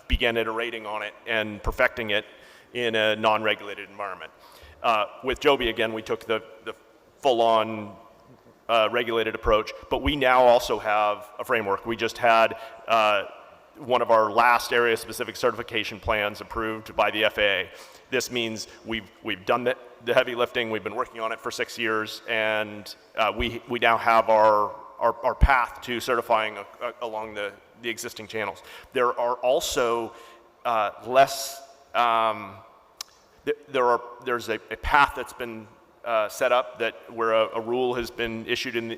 began iterating on it and perfecting it in a non-regulated environment. With Joby, again, we took the full-on regulated approach, but we now also have a framework. We just had one of our last area-specific certification plans approved by the FAA. This means we've done the heavy lifting. We've been working on it for 6 years, and we now have our path to certifying along the existing channels. There are also there's a path that's been set up where a rule has been issued in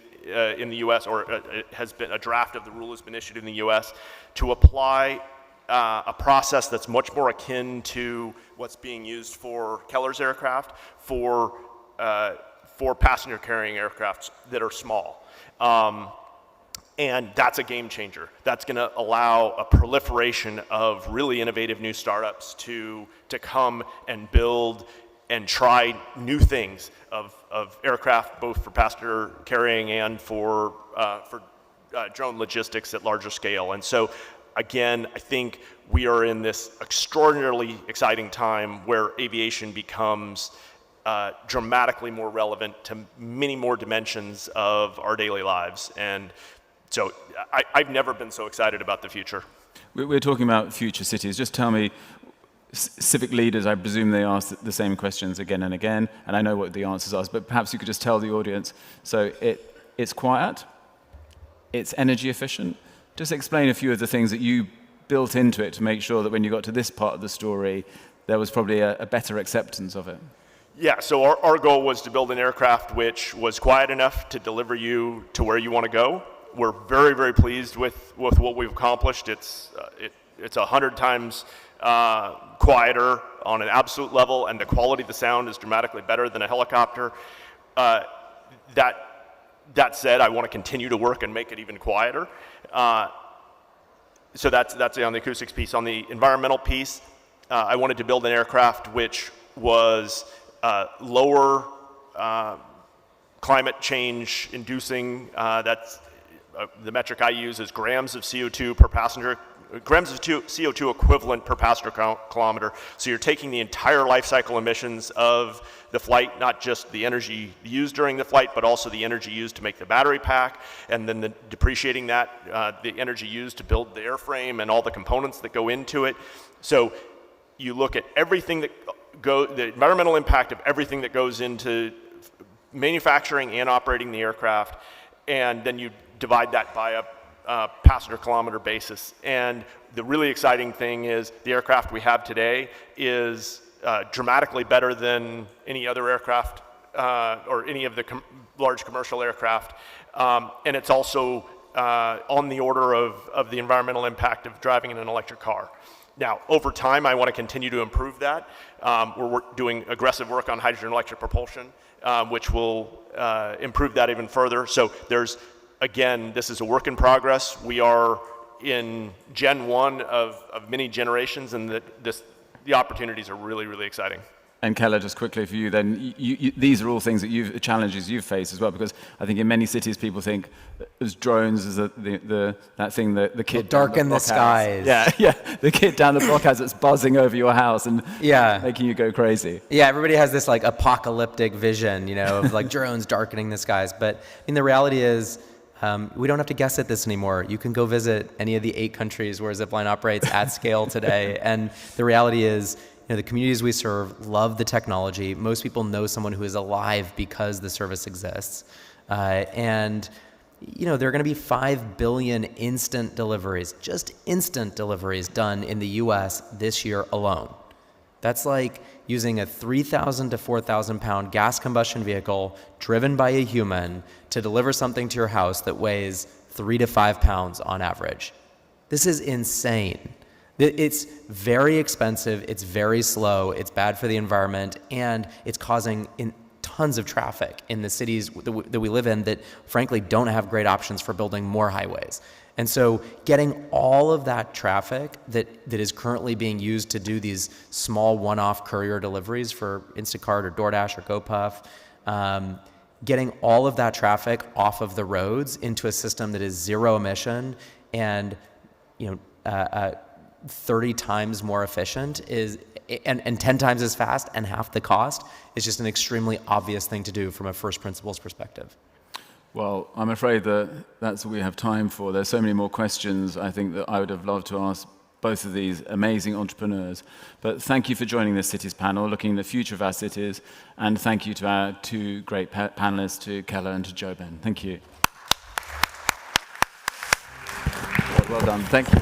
the U.S. or a draft of the rule has been issued in the U.S. to apply a process that's much more akin to what's being used for Keller's aircraft for passenger carrying aircraft that are small. And that's a game changer. That's going to allow a proliferation of really innovative new startups to come and build and try new things of aircraft, both for passenger carrying and for drone logistics at larger scale. And so, again, I think we are in this extraordinarily exciting time where aviation becomes dramatically more relevant to many more dimensions of our daily lives. And so I've never been so excited about the future. We're talking about future cities. Just tell me, civic leaders, I presume they ask the same questions again and again, and I know what the answers are, but perhaps you could just tell the audience. So it's quiet, it's energy efficient. Just explain a few of the things that you built into it to make sure that when you got to this part of the story, there was probably a better acceptance of it. Yeah, so our goal was to build an aircraft which was quiet enough to deliver you to where you want to go. We're very, very pleased with what we've accomplished. It's 100 times quieter on an absolute level, and the quality of the sound is dramatically better than a helicopter. That said, I want to continue to work and make it even quieter. So that's on the acoustics piece. On the environmental piece, I wanted to build an aircraft which was lower climate change inducing. That's the metric I use is grams of CO2 per passenger, grams of CO2 equivalent per passenger kilometer. So you're taking the entire life cycle emissions of the flight, not just the energy used during the flight, but also the energy used to make the battery pack, and then depreciating that, the energy used to build the airframe and all the components that go into it. So you look at everything that the environmental impact of everything that goes into manufacturing and operating the aircraft, and then you divide that by a passenger kilometer basis. And the really exciting thing is the aircraft we have today is dramatically better than any other aircraft or any of the large commercial aircraft. And it's also on the order of the environmental impact of driving in an electric car. Now, over time, I want to continue to improve that. We're doing aggressive work on hydrogen electric propulsion, which will improve that even further. So again, this is a work in progress. We are in Gen 1 of many generations, and the opportunities are really, really exciting. And Keller, just quickly for you then, these are all things that challenges you've faced as well, because I think in many cities people think as drones as that thing that the kid darken the skies. Yeah, the kid down the block has that's buzzing over your house and making you go crazy. Yeah, everybody has this like apocalyptic vision, of like drones darkening the skies. But the reality is, we don't have to guess at this anymore. You can go visit any of the 8 countries where Zipline operates at scale today, and the reality is, the communities we serve love the technology. Most people know someone who is alive because the service exists. And there are going to be 5 billion instant deliveries, just instant deliveries done in the US this year alone. That's like using a 3,000 to 4,000 pound gas combustion vehicle driven by a human to deliver something to your house that weighs 3 to 5 pounds on average. This is insane. It's very expensive, it's very slow, it's bad for the environment, and it's causing tons of traffic in the cities that we live in that frankly don't have great options for building more highways. And so getting all of that traffic that is currently being used to do these small one-off courier deliveries for Instacart or DoorDash or GoPuff, getting all of that traffic off of the roads into a system that is zero emission and 30 times more efficient and 10 times as fast and half the cost is just an extremely obvious thing to do from a first principles perspective. Well, I'm afraid that that's all we have time for. There's so many more questions I think that I would have loved to ask both of these amazing entrepreneurs. But thank you for joining this cities panel, looking at the future of our cities. And thank you to our two great panelists, to Keller and to Joben. Thank you. Well done. Thank you.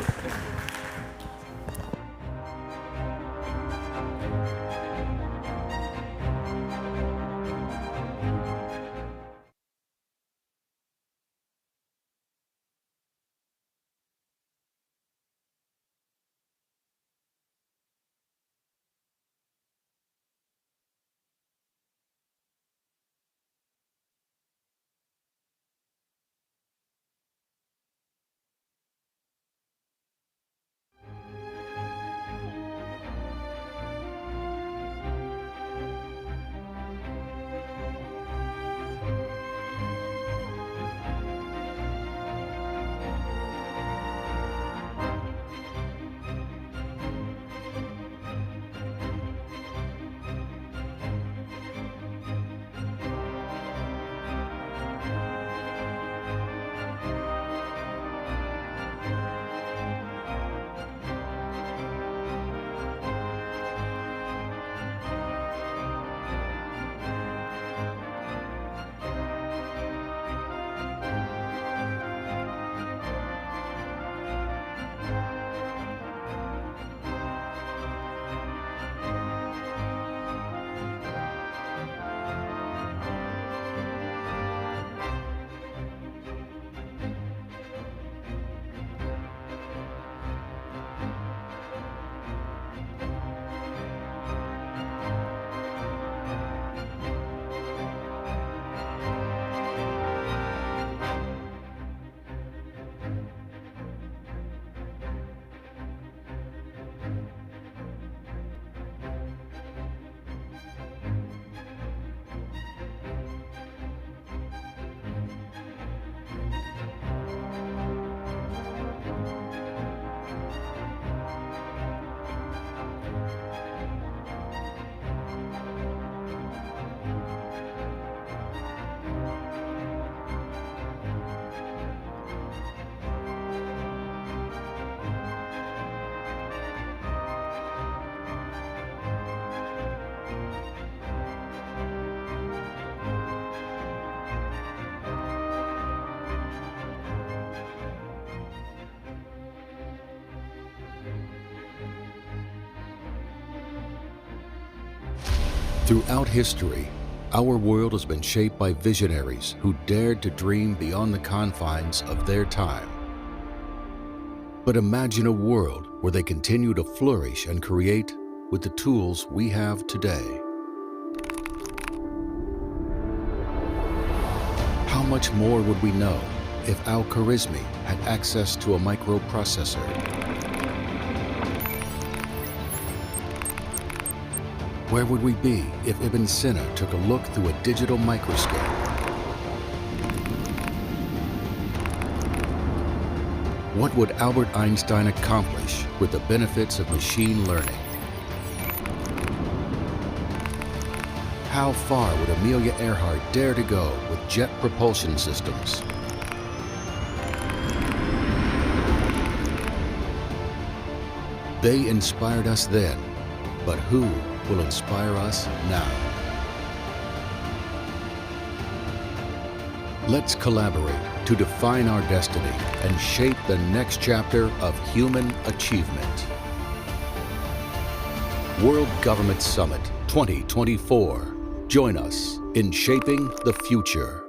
Throughout history, our world has been shaped by visionaries who dared to dream beyond the confines of their time. But imagine a world where they continue to flourish and create with the tools we have today. How much more would we know if Al-Khwarizmi had access to a microprocessor? Where would we be if Ibn Sina took a look through a digital microscope? What would Albert Einstein accomplish with the benefits of machine learning? How far would Amelia Earhart dare to go with jet propulsion systems? They inspired us then, but who will inspire us now? Let's collaborate to define our destiny and shape the next chapter of human achievement. World Government Summit 2024. Join us in shaping the future.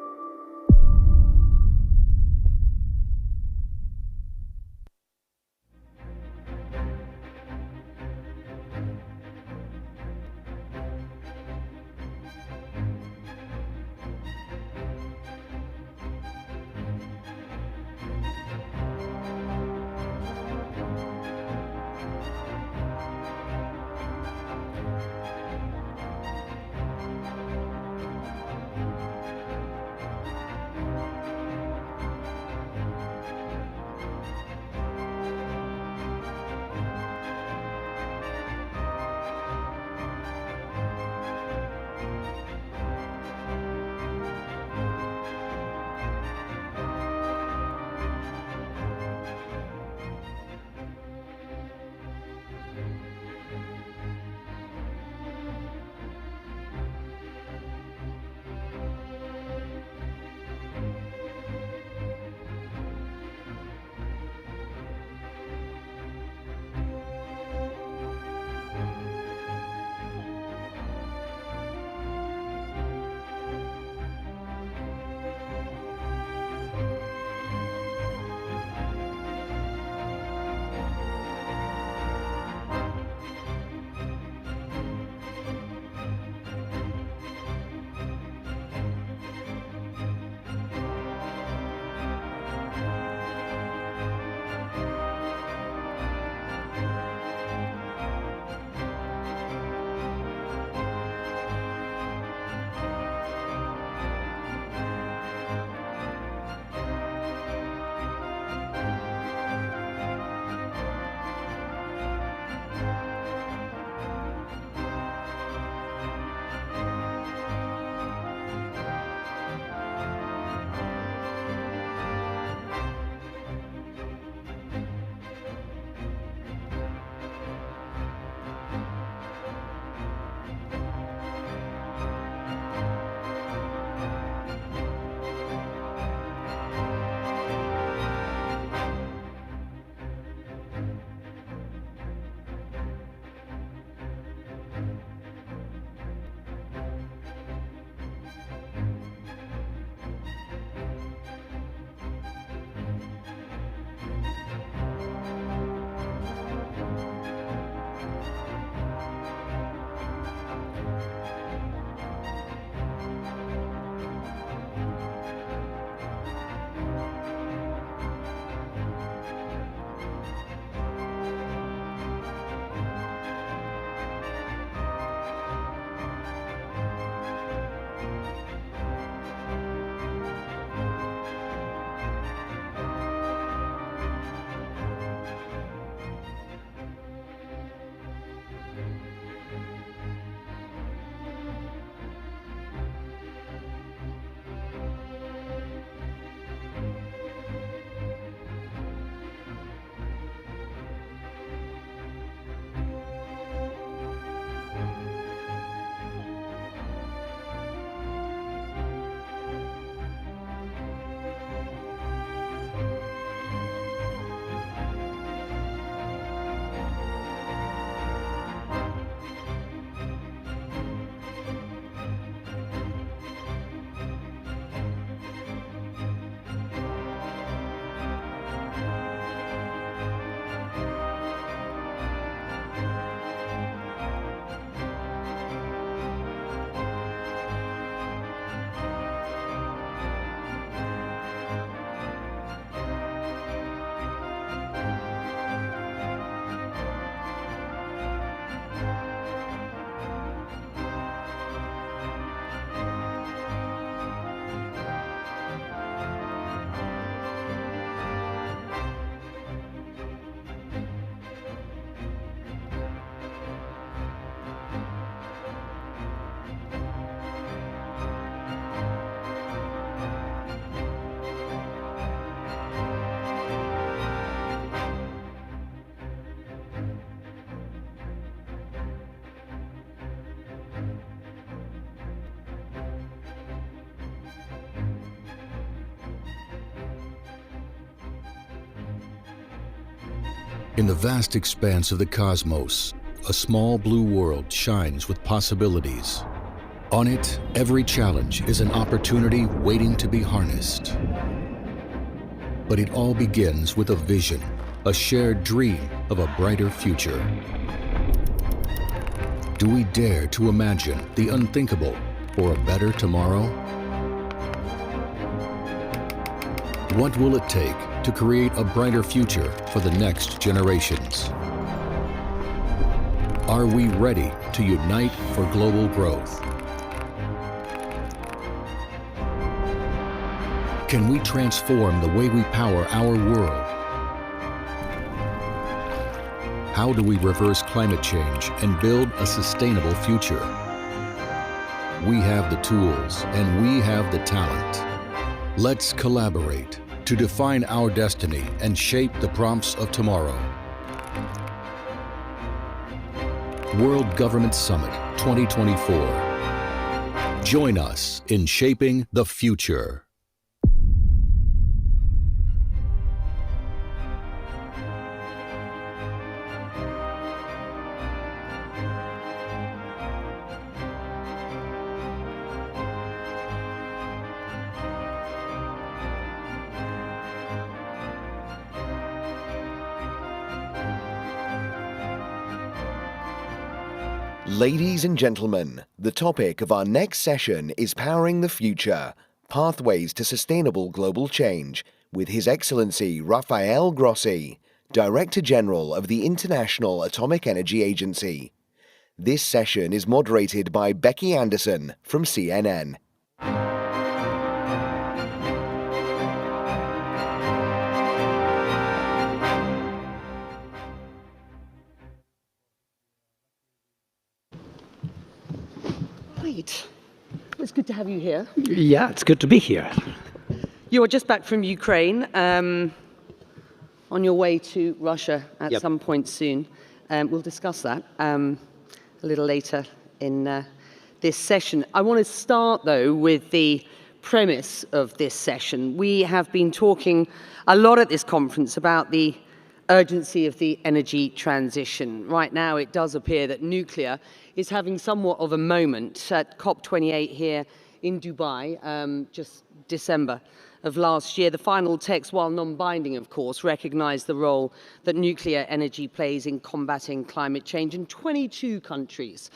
In the vast expanse of the cosmos, a small blue world shines with possibilities. On it, every challenge is an opportunity waiting to be harnessed. But it all begins with a vision, a shared dream of a brighter future. Do we dare to imagine the unthinkable for a better tomorrow? What will it take to create a brighter future for the next generations? Are we ready to unite for global growth? Can we transform the way we power our world? How do we reverse climate change and build a sustainable future? We have the tools and we have the talent. Let's collaborate to define our destiny and shape the prompts of tomorrow. World Government Summit 2024. Join us in shaping the future. Ladies and gentlemen, the topic of our next session is Powering the Future, Pathways to Sustainable Global Change, with His Excellency Rafael Grossi, Director General of the International Atomic Energy Agency. This session is moderated by Becky Anderson from CNN. Right. It's good to have you here. Yeah, it's good to be here. You are just back from Ukraine, on your way to Russia at Yep. some point soon. We'll discuss that a little later in this session. I want to start, though, with the premise of this session. We have been talking a lot at this conference about the urgency of the energy transition. Right now, it does appear that nuclear is having somewhat of a moment. At COP28 here in Dubai, just December of last year, the final text, while non-binding, of course, recognized the role that nuclear energy plays in combating climate change, and 22 countries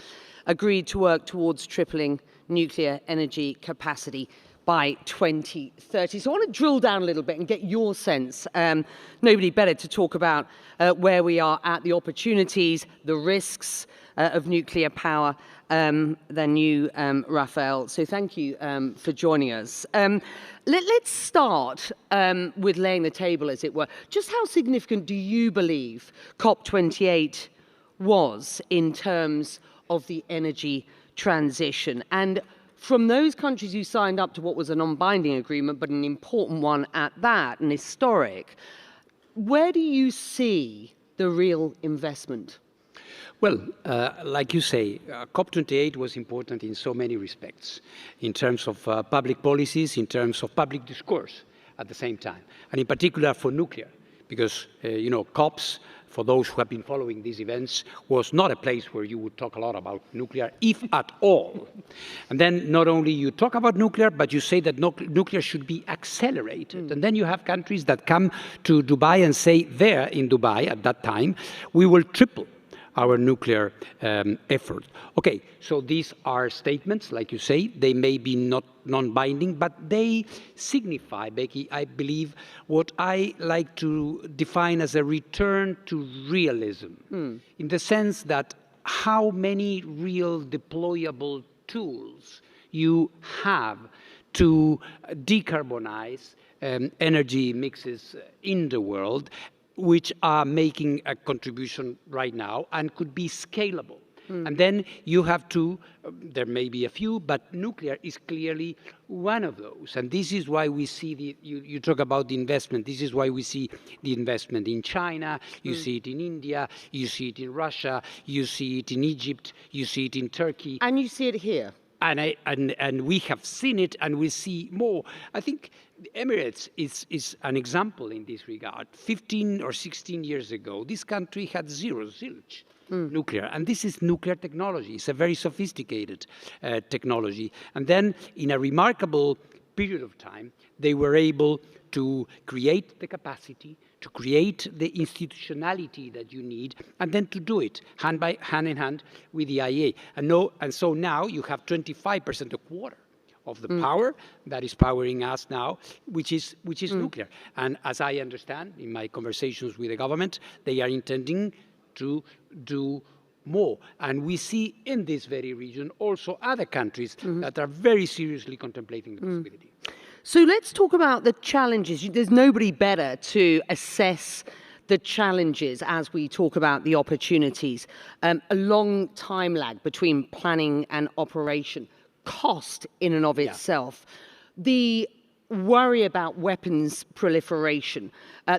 agreed to work towards tripling nuclear energy capacity by 2030. So I want to drill down a little bit and get your sense. Nobody better to talk about where we are at, the opportunities, the risks of nuclear power than you, Rafael. So thank you for joining us. Let's start with laying the table, as it were. Just how significant do you believe COP28 was in terms of the energy transition? And from those countries who signed up to what was a non-binding agreement, but an important one at that, and historic, where do you see the real investment? Well, like you say, COP28 was important in so many respects, in terms of public policies, in terms of public discourse at the same time, and in particular for nuclear, because, COPs, for those who have been following these events, was not a place where you would talk a lot about nuclear, if at all. And then not only you talk about nuclear, but you say that nuclear should be accelerated. And then you have countries that come to Dubai and say there in Dubai at that time, we will triple our nuclear effort. Okay, so these are statements, like you say, they may be not non-binding, but they signify, Becky, I believe, what I like to define as a return to realism, in the sense that how many real deployable tools you have to decarbonize energy mixes in the world, which are making a contribution right now and could be scalable. And then you have to, there may be a few, but nuclear is clearly one of those. And this is why we see you talk about the investment, this is why we see the investment in China, you see it in India, you see it in Russia, you see it in Egypt, you see it in Turkey. And you see it here. and we have seen it, and we see more. I think the Emirates is an example in this regard. 15 or 16 years ago, this country had zilch nuclear, and this is nuclear technology. It's a very sophisticated technology. And then, in a remarkable period of time, they were able to create the capacity, to create the institutionality that you need, and then to do it hand in hand with the IEA. And so now you have 25%, a quarter of the power that is powering us now, which is nuclear. And as I understand, in my conversations with the government, they are intending to do more. And we see in this very region also other countries that are very seriously contemplating the possibility. So let's talk about the challenges. There's nobody better to assess the challenges as we talk about the opportunities. A long time lag between planning and operation, cost in and of itself, the worry about weapons proliferation,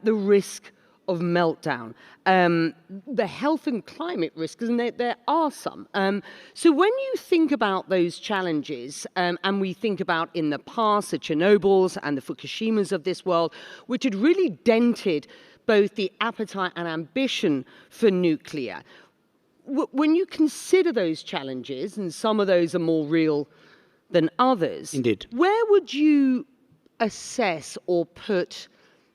the risk of meltdown, the health and climate risks, and there are some. So when you think about those challenges, and we think about in the past the Chernobyls and the Fukushimas of this world, which had really dented both the appetite and ambition for nuclear, when you consider those challenges, and some of those are more real than others, indeed, where would you assess or put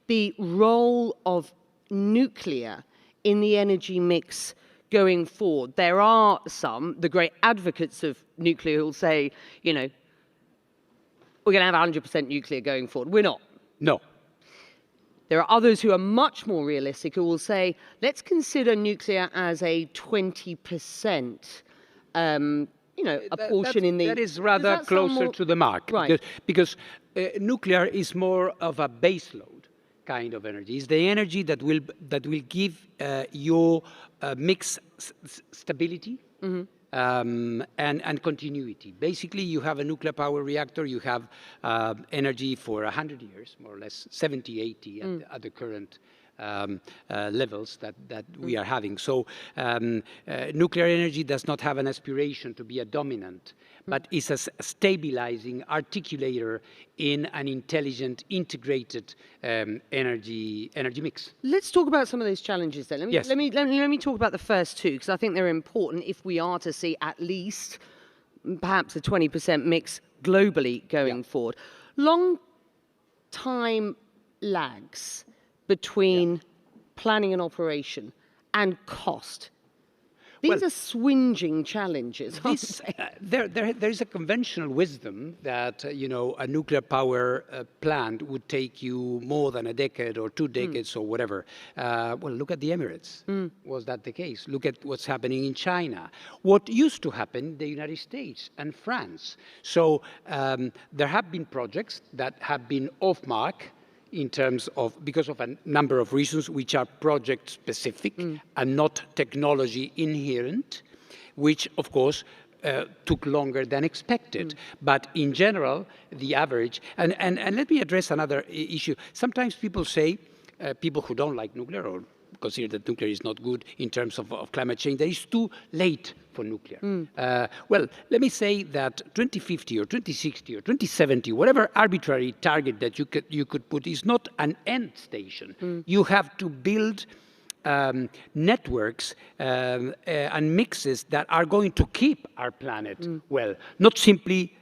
the role of nuclear in the energy mix going forward? There are some, the great advocates of nuclear, who will say, you know, we're going to have 100% nuclear going forward. We're not. No. There are others who are much more realistic, who will say, let's consider nuclear as a 20%, you know, a portion in the... That is rather closer to the mark. Right. Because nuclear is more of a baseload kind of energy. It's the energy that will give your mix stability and continuity. Basically, you have a nuclear power reactor, you have energy for 100 years, more or less 70, 80 at the current levels that we are having. So nuclear energy does not have an aspiration to be a dominant, but is a stabilizing articulator in an intelligent, integrated energy mix. Let's talk about some of those challenges then. Let me talk about the first two, because I think they're important if we are to see at least perhaps a 20% mix globally going forward. Long time lags between planning and operation and cost. These are swinging challenges. There is a conventional wisdom that a nuclear power plant would take you more than a decade or 2 decades or whatever. Well, look at the Emirates. Was that the case? Look at what's happening in China. What used to happen in the United States and France. So there have been projects that have been off mark in terms of, because of a number of reasons, which are project specific and not technology inherent, which of course took longer than expected. But in general, the average, and let me address another issue. Sometimes people say, people who don't like nuclear or consider that nuclear is not good in terms of climate change, that it's too late for nuclear. Well, let me say that 2050 or 2060 or 2070, whatever arbitrary target that you could put, is not an end station. You have to build networks and mixes that are going to keep our planet well, not simply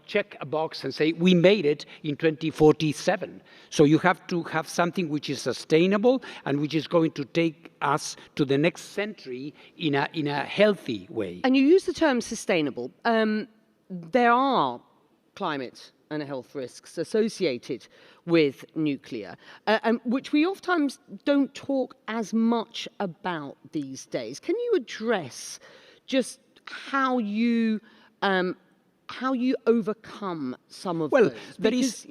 check a box and say we made it in 2047. So you have to have something which is sustainable and which is going to take us to the next century in a healthy way. And you use the term sustainable. There are climate and health risks associated with nuclear, which we oftentimes don't talk as much about these days. Can you address just how you overcome some of those? Because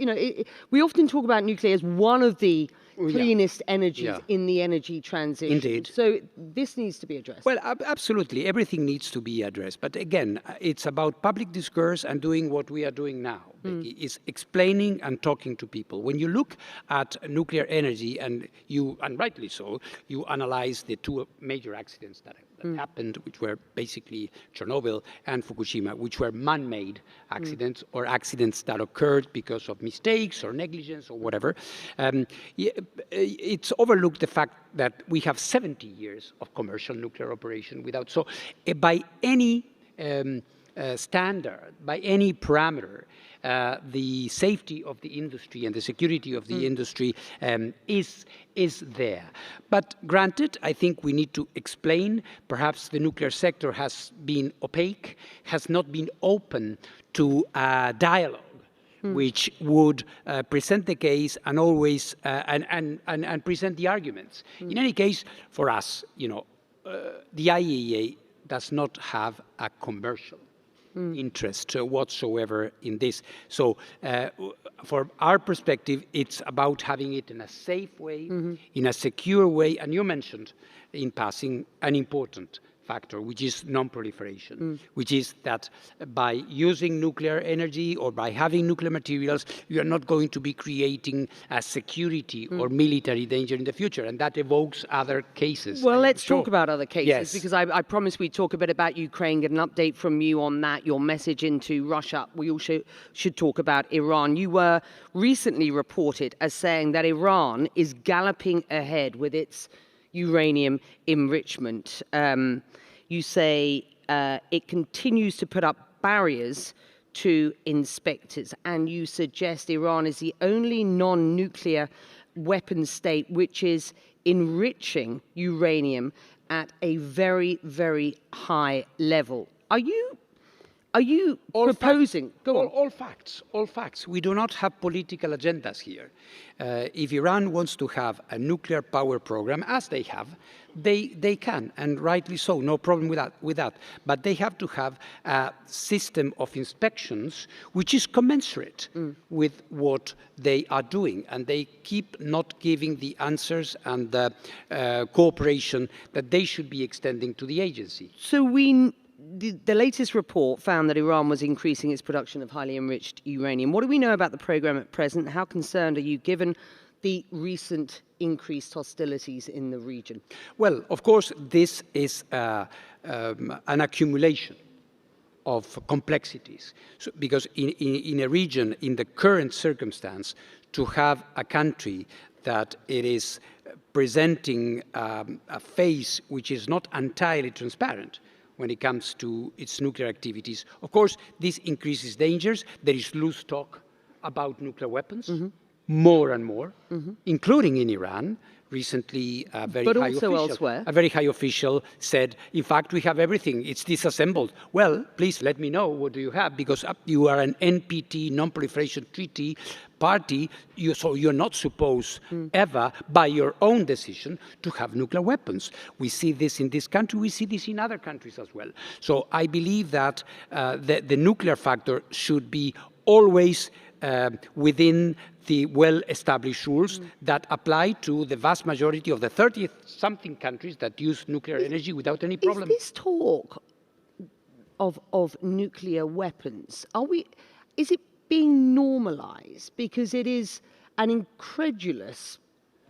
we often talk about nuclear as one of the cleanest energies in the energy transition. Indeed. So this needs to be addressed. Well, absolutely. Everything needs to be addressed. But again, it's about public discourse and doing what we are doing now. Is explaining and talking to people. When you look at nuclear energy, and rightly so, you analyze the 2 major accidents that happened, which were basically Chernobyl and Fukushima, which were man-made accidents or accidents that occurred because of mistakes or negligence or whatever. It's overlooked the fact that we have 70 years of commercial nuclear operation without. So by any standard, by any parameter, the safety of the industry and the security of the industry is there. But granted, I think we need to explain, perhaps the nuclear sector has been opaque, has not been open to dialogue, which would present the case and always and present the arguments. In any case, for us, the IAEA does not have a commercial interest whatsoever in this. So from our perspective, it's about having it in a safe way, in a secure way. And you mentioned in passing an important factor, which is non-proliferation, which is that by using nuclear energy or by having nuclear materials, you are not going to be creating a security or military danger in the future. And that evokes other cases. Well, let's talk about other cases, Yes. because I promised we'd talk a bit about Ukraine, get an update from you on that, your message into Russia. We also should talk about Iran. You were recently reported as saying that Iran is galloping ahead with its uranium enrichment. You say it continues to put up barriers to inspectors, and you suggest Iran is the only non-nuclear weapon state which is enriching uranium at a very, very high level. Are you proposing? All facts. We do not have political agendas here. If Iran wants to have a nuclear power program, as they have, they can, and rightly so, no problem with that. But they have to have a system of inspections which is commensurate with what they are doing, and they keep not giving the answers and the cooperation that they should be extending to the agency. So the latest report found that Iran was increasing its production of highly enriched uranium. What do we know about the program at present? How concerned are you given the recent increased hostilities in the region? Well, of course, this is an accumulation of complexities. So, because in a region, in the current circumstance, to have a country that it is presenting a face which is not entirely transparent when it comes to its nuclear activities. Of course, this increases dangers. There is loose talk about nuclear weapons, more and more, including in Iran. Recently, a very high official said, in fact, we have everything. It's disassembled. Well, please let me know, what do you have? Because you are an NPT, Non-Proliferation Treaty party, so you're not supposed ever, by your own decision, to have nuclear weapons. We see this in this country. We see this in other countries as well. So I believe that the nuclear factor should be always within the well-established rules that apply to the vast majority of the 30-something countries that use nuclear energy without any problem. Is this talk of nuclear weapons, is it being normalized? Because it is an incredulous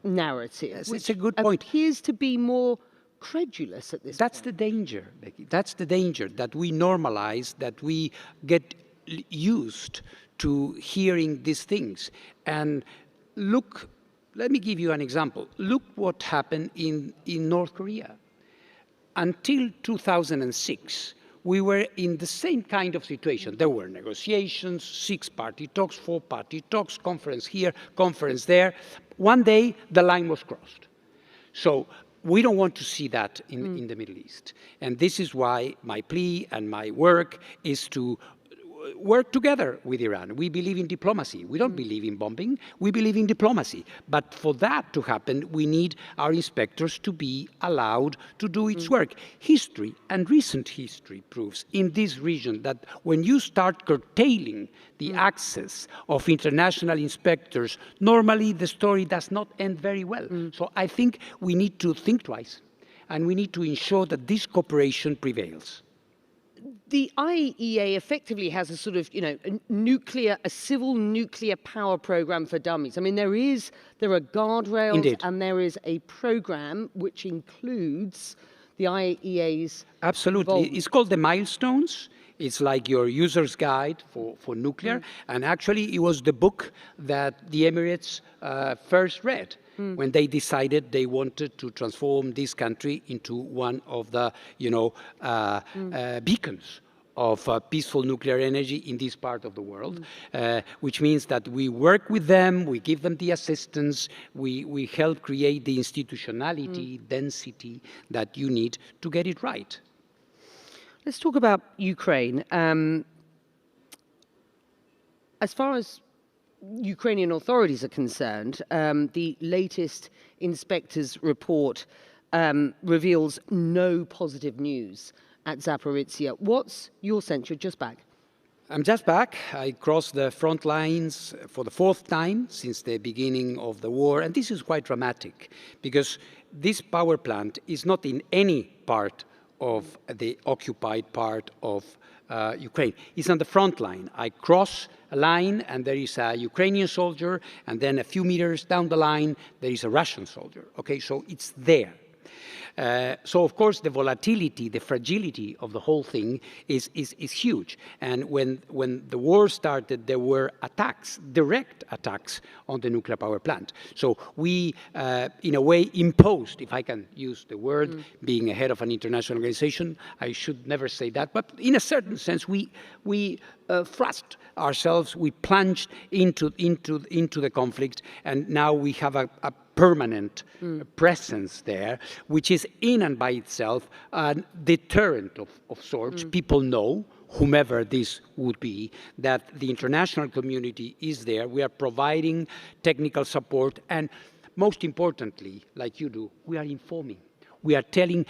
narrative. Yes, it's a good point. Appears to be more credulous at this That's the danger, Becky. That's the danger, that we normalize, that we get used to hearing these things. And look, let me give you an example. Look what happened in North Korea. Until 2006, we were in the same kind of situation. There were negotiations, 6-party talks, 4-party talks, conference here, conference there. One day, the line was crossed. So we don't want to see that in the Middle East. And this is why my plea and my work is to work together with Iran. We believe in diplomacy. We don't believe in bombing. We believe in diplomacy. But for that to happen, we need our inspectors to be allowed to do its work. History, and recent history, proves in this region that when you start curtailing the access of international inspectors, normally the story does not end very well. So I think we need to think twice, and we need to ensure that this cooperation prevails. The IAEA effectively has a sort of, a civil nuclear power program for dummies. I mean, there are guardrails. Indeed. And there is a program which includes the IAEA's Absolutely. involvement? It's called the Milestones. It's like your user's guide for nuclear. And actually, it was the book that the Emirates first read when they decided they wanted to transform this country into one of the, beacons of peaceful nuclear energy in this part of the world, which means that we work with them, we give them the assistance, we help create the institutionality, density that you need to get it right. Let's talk about Ukraine. As far as Ukrainian authorities are concerned, the latest inspector's report reveals no positive news at Zaporizhzhia. What's your sense? You're just back. I'm just back. I crossed the front lines for the 4th time since the beginning of the war, and this is quite dramatic because this power plant is not in any part of the occupied part of Ukraine. It's on the front line. I cross a line and there is a Ukrainian soldier, and then a few meters down the line there is a Russian soldier. Okay, so it's there. So of course the volatility, the fragility of the whole thing is huge. And when the war started, there were attacks, direct attacks on the nuclear power plant. So we, in a way, imposed, if I can use the word, being a head of an international organization, I should never say that, but in a certain sense, we thrust ourselves, we plunged into the conflict, and now we have a permanent presence there, which is in and by itself a deterrent of sorts. People know, whomever this would be, that the international community is there. We are providing technical support, and most importantly, like you do, we are informing. We are telling,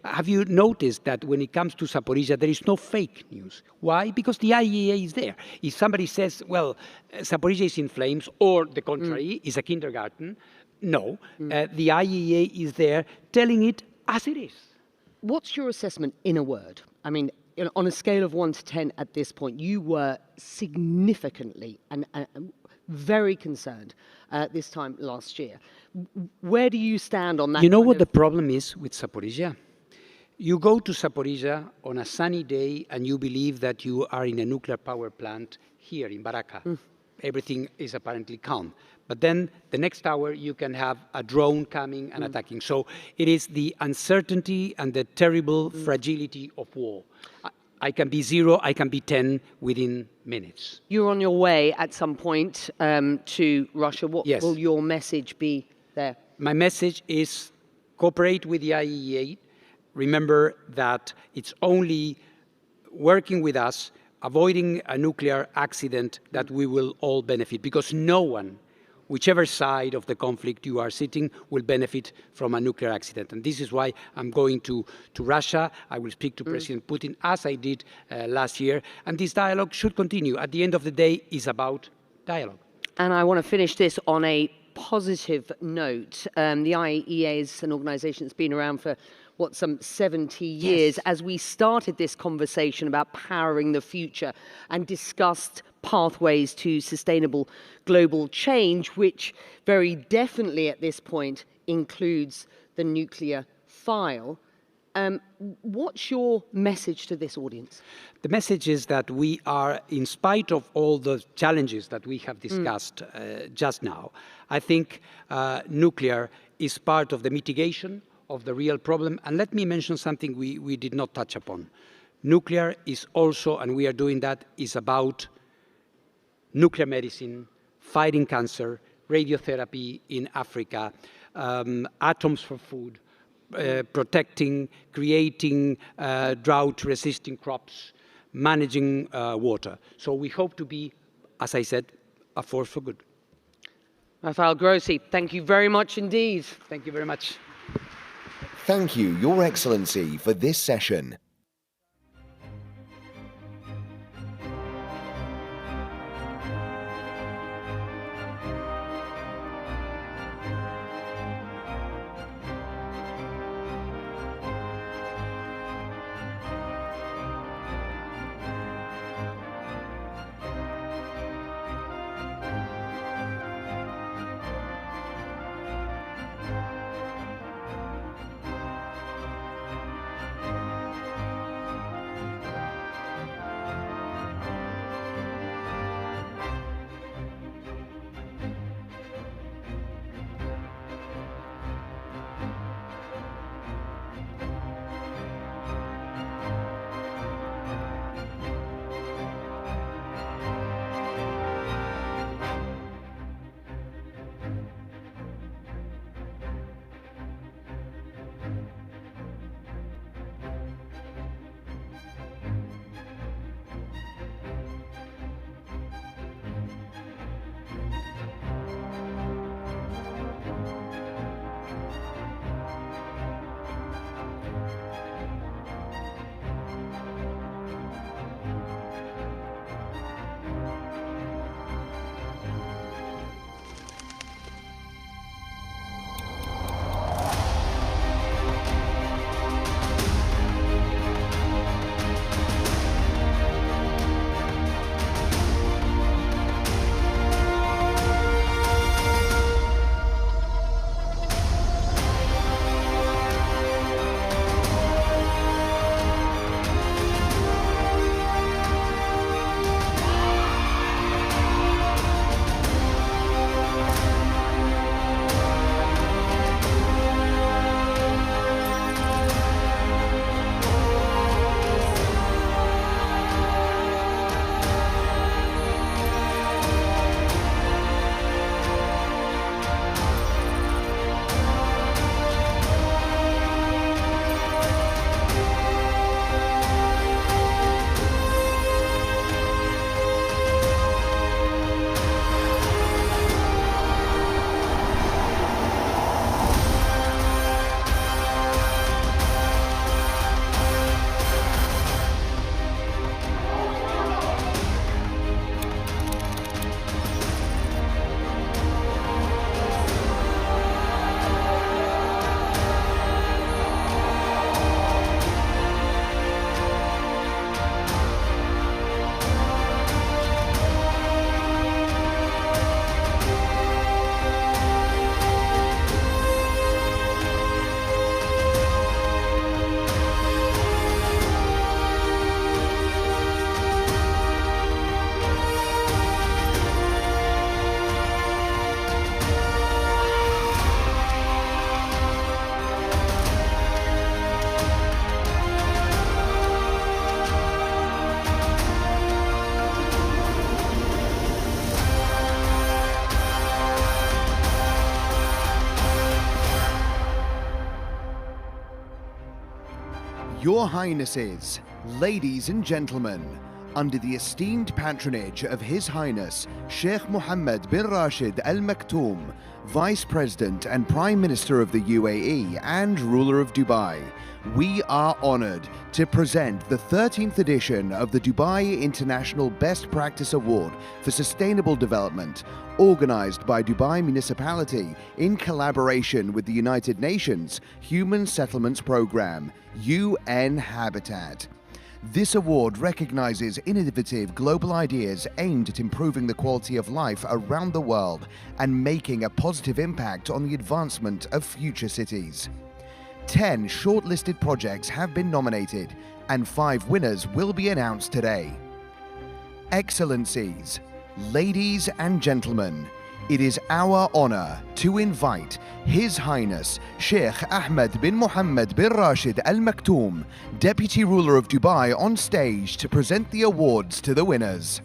have you noticed that when it comes to Zaporizhzhia, there is no fake news? Why? Because the IAEA is there. If somebody says, well, Zaporizhzhia is in flames, or the contrary, is a kindergarten, no, the IAEA is there telling it as it is. What's your assessment in a word? I mean, on a scale of 1 to 10 at this point, you were significantly and very concerned this time last year. Where do you stand on that? You know what the problem is with Zaporizhzhia? You go to Zaporizhzhia on a sunny day and you believe that you are in a nuclear power plant here in Baraka. Everything is apparently calm. But then the next hour you can have a drone coming and attacking. So it is the uncertainty and the terrible fragility of war. I can be 0, I can be 10 within minutes. You're on your way at some point to Russia. What will your message be there? My message is cooperate with the IAEA. Remember that it's only working with us, avoiding a nuclear accident, that we will all benefit, because no one, whichever side of the conflict you are sitting, will benefit from a nuclear accident. And this is why I'm going to Russia. I will speak to President Putin, as I did last year. And this dialogue should continue. At the end of the day, it's about dialogue. And I want to finish this on a positive note. The IAEA is an organization that's been around for, some 70 years. As we started this conversation about powering the future and discussed pathways to sustainable global change, which very definitely at this point includes the nuclear file. What's your message to this audience? The message is that we are, in spite of all the challenges that we have discussed just now, I think nuclear is part of the mitigation of the real problem. And let me mention something we did not touch upon. Nuclear is also, and we are doing that, is about nuclear medicine, fighting cancer, radiotherapy in Africa, atoms for food, protecting, creating drought-resisting crops, managing water. So we hope to be, as I said, a force for good. Rafael Grossi, thank you very much indeed. Thank you very much. Thank you, Your Excellency, for this session. Your Highnesses, ladies and gentlemen, under the esteemed patronage of His Highness Sheikh Mohammed bin Rashid Al Maktoum, Vice President and Prime Minister of the UAE and ruler of Dubai, we are honored to present the 13th edition of the Dubai International Best Practice Award for Sustainable Development, organized by Dubai Municipality in collaboration with the United Nations Human Settlements Program, UN Habitat. This award recognizes innovative global ideas aimed at improving the quality of life around the world and making a positive impact on the advancement of future cities. 10 shortlisted projects have been nominated and 5 winners will be announced today. Excellencies, ladies and gentlemen, it is our honor to invite His Highness Sheikh Ahmed bin Mohammed bin Rashid Al Maktoum, Deputy Ruler of Dubai, on stage to present the awards to the winners.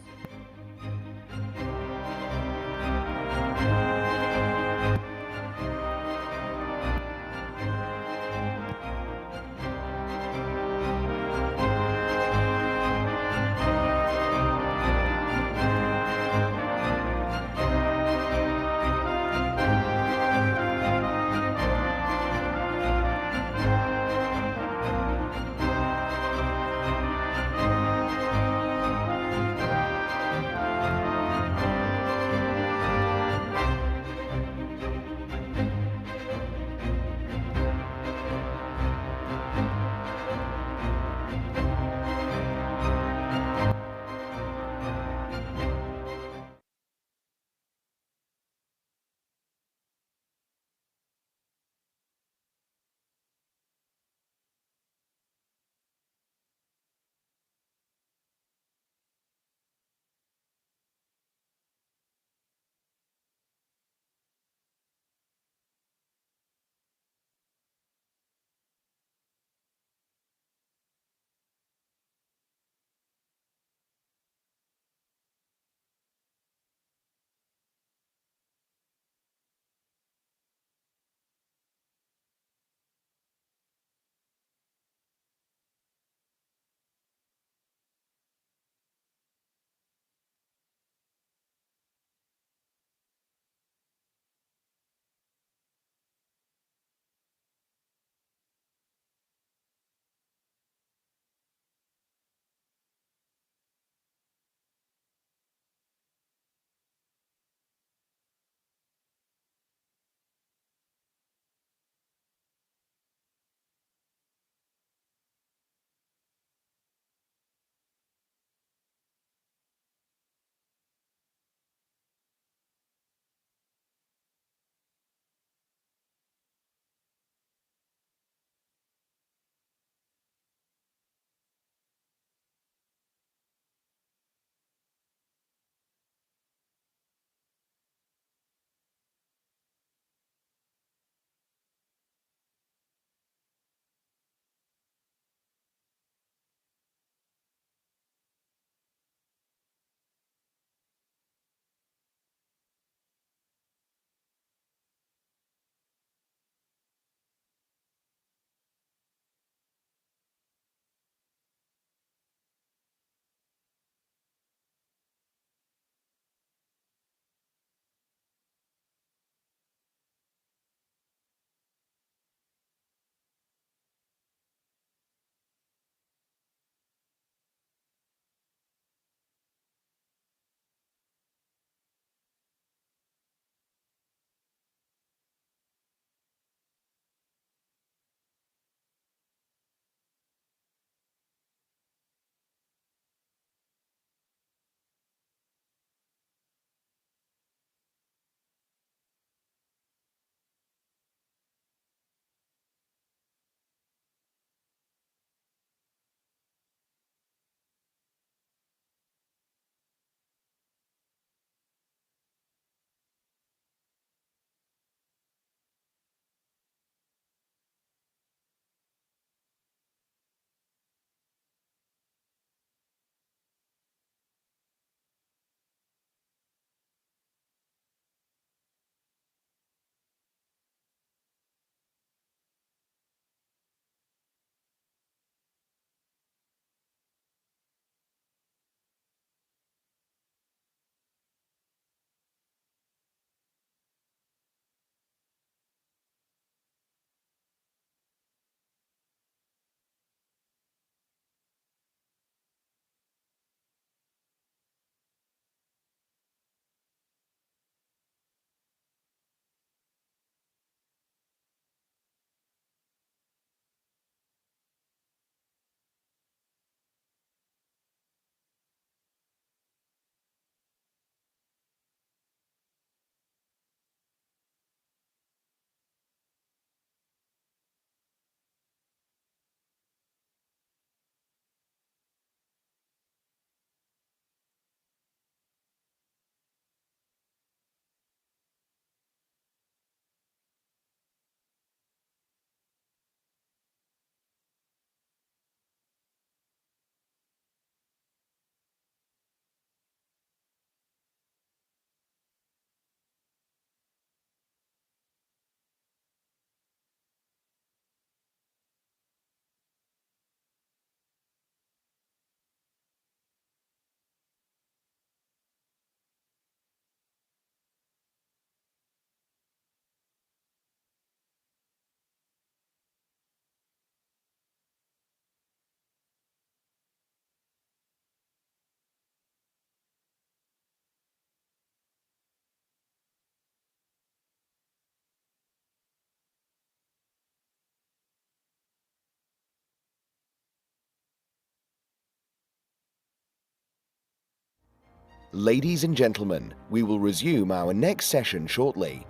Ladies and gentlemen, we will resume our next session shortly.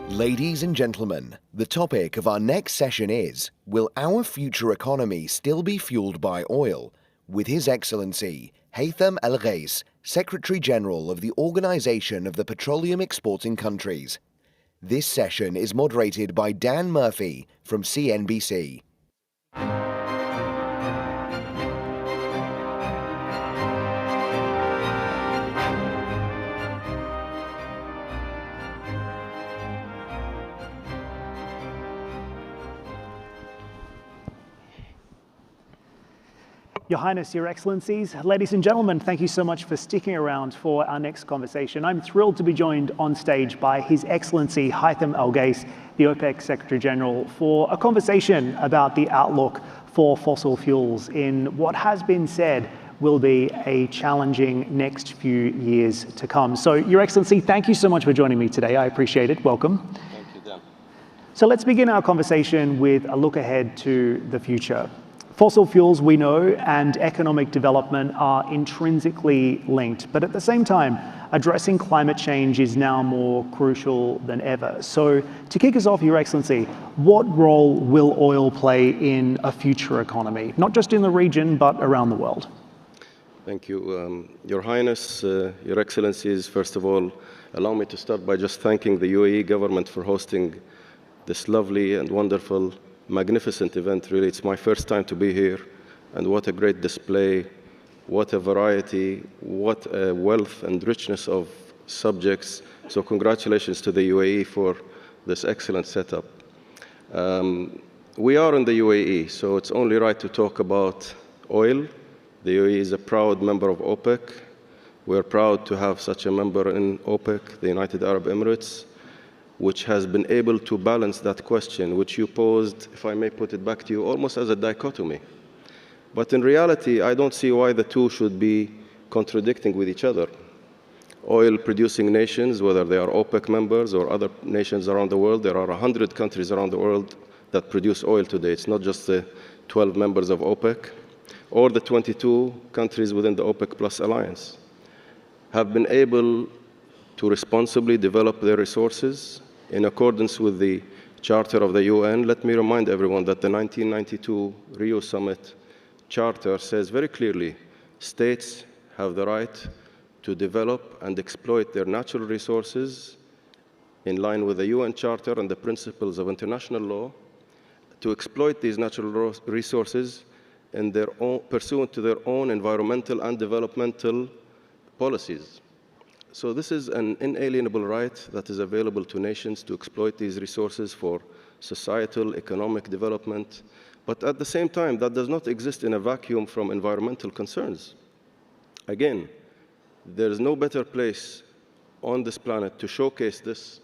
Ladies and gentlemen, the topic of our next session is, will our future economy still be fueled by oil? With His Excellency, Haytham Al-Ghais, Secretary General of the Organization of the Petroleum Exporting Countries. This session is moderated by Dan Murphy from CNBC. Your Highness, Your Excellencies, ladies and gentlemen, thank you so much for sticking around for our next conversation. I'm thrilled to be joined on stage by His Excellency Haytham Al-Ghais, the OPEC Secretary General, for a conversation about the outlook for fossil fuels in what has been said will be a challenging next few years to come. So, Your Excellency, thank you so much for joining me today. I appreciate it. Welcome. Thank you, Dan. So let's begin our conversation with a look ahead to the future. Fossil fuels, we know, and economic development are intrinsically linked, but at the same time, addressing climate change is now more crucial than ever. So to kick us off, Your Excellency, what role will oil play in a future economy, not just in the region, but around the world? Thank you. Your Highness, Your Excellencies, first of all, allow me to start by just thanking the UAE government for hosting this lovely and wonderful, magnificent event. Really, it's my first time to be here, and what a great display, what a variety, what a wealth and richness of subjects. So congratulations to the UAE for this excellent setup. We are in the UAE, so it's only right to talk about oil. The UAE is a proud member of OPEC. We're proud to have such a member in OPEC, the United Arab Emirates, which has been able to balance that question, which you posed, if I may put it back to you, almost as a dichotomy. But in reality, I don't see why the two should be contradicting with each other. Oil-producing nations, whether they are OPEC members or other nations around the world, there are 100 countries around the world that produce oil today. It's not just the 12 members of OPEC or the 22 countries within the OPEC Plus alliance, have been able to responsibly develop their resources in accordance with the Charter of the UN. Let me remind everyone that the 1992 Rio Summit Charter says very clearly, states have the right to develop and exploit their natural resources in line with the UN Charter and the principles of international law, to exploit these natural resources in their own, pursuant to their own environmental and developmental policies. So this is an inalienable right that is available to nations to exploit these resources for societal, economic development. But at the same time, that does not exist in a vacuum from environmental concerns. Again, there is no better place on this planet to showcase this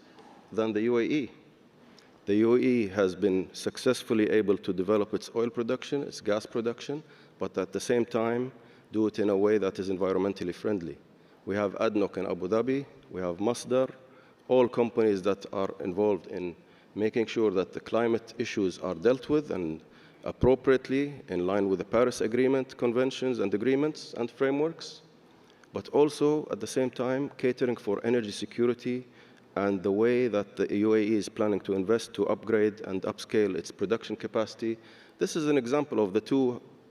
than the UAE. The UAE has been successfully able to develop its oil production, its gas production, but at the same time, do it in a way that is environmentally friendly. We have ADNOC in Abu Dhabi, we have Masdar, all companies that are involved in making sure that the climate issues are dealt with and appropriately in line with the Paris Agreement, conventions and agreements and frameworks, but also at the same time catering for energy security and the way that the UAE is planning to invest to upgrade and upscale its production capacity. This is an example of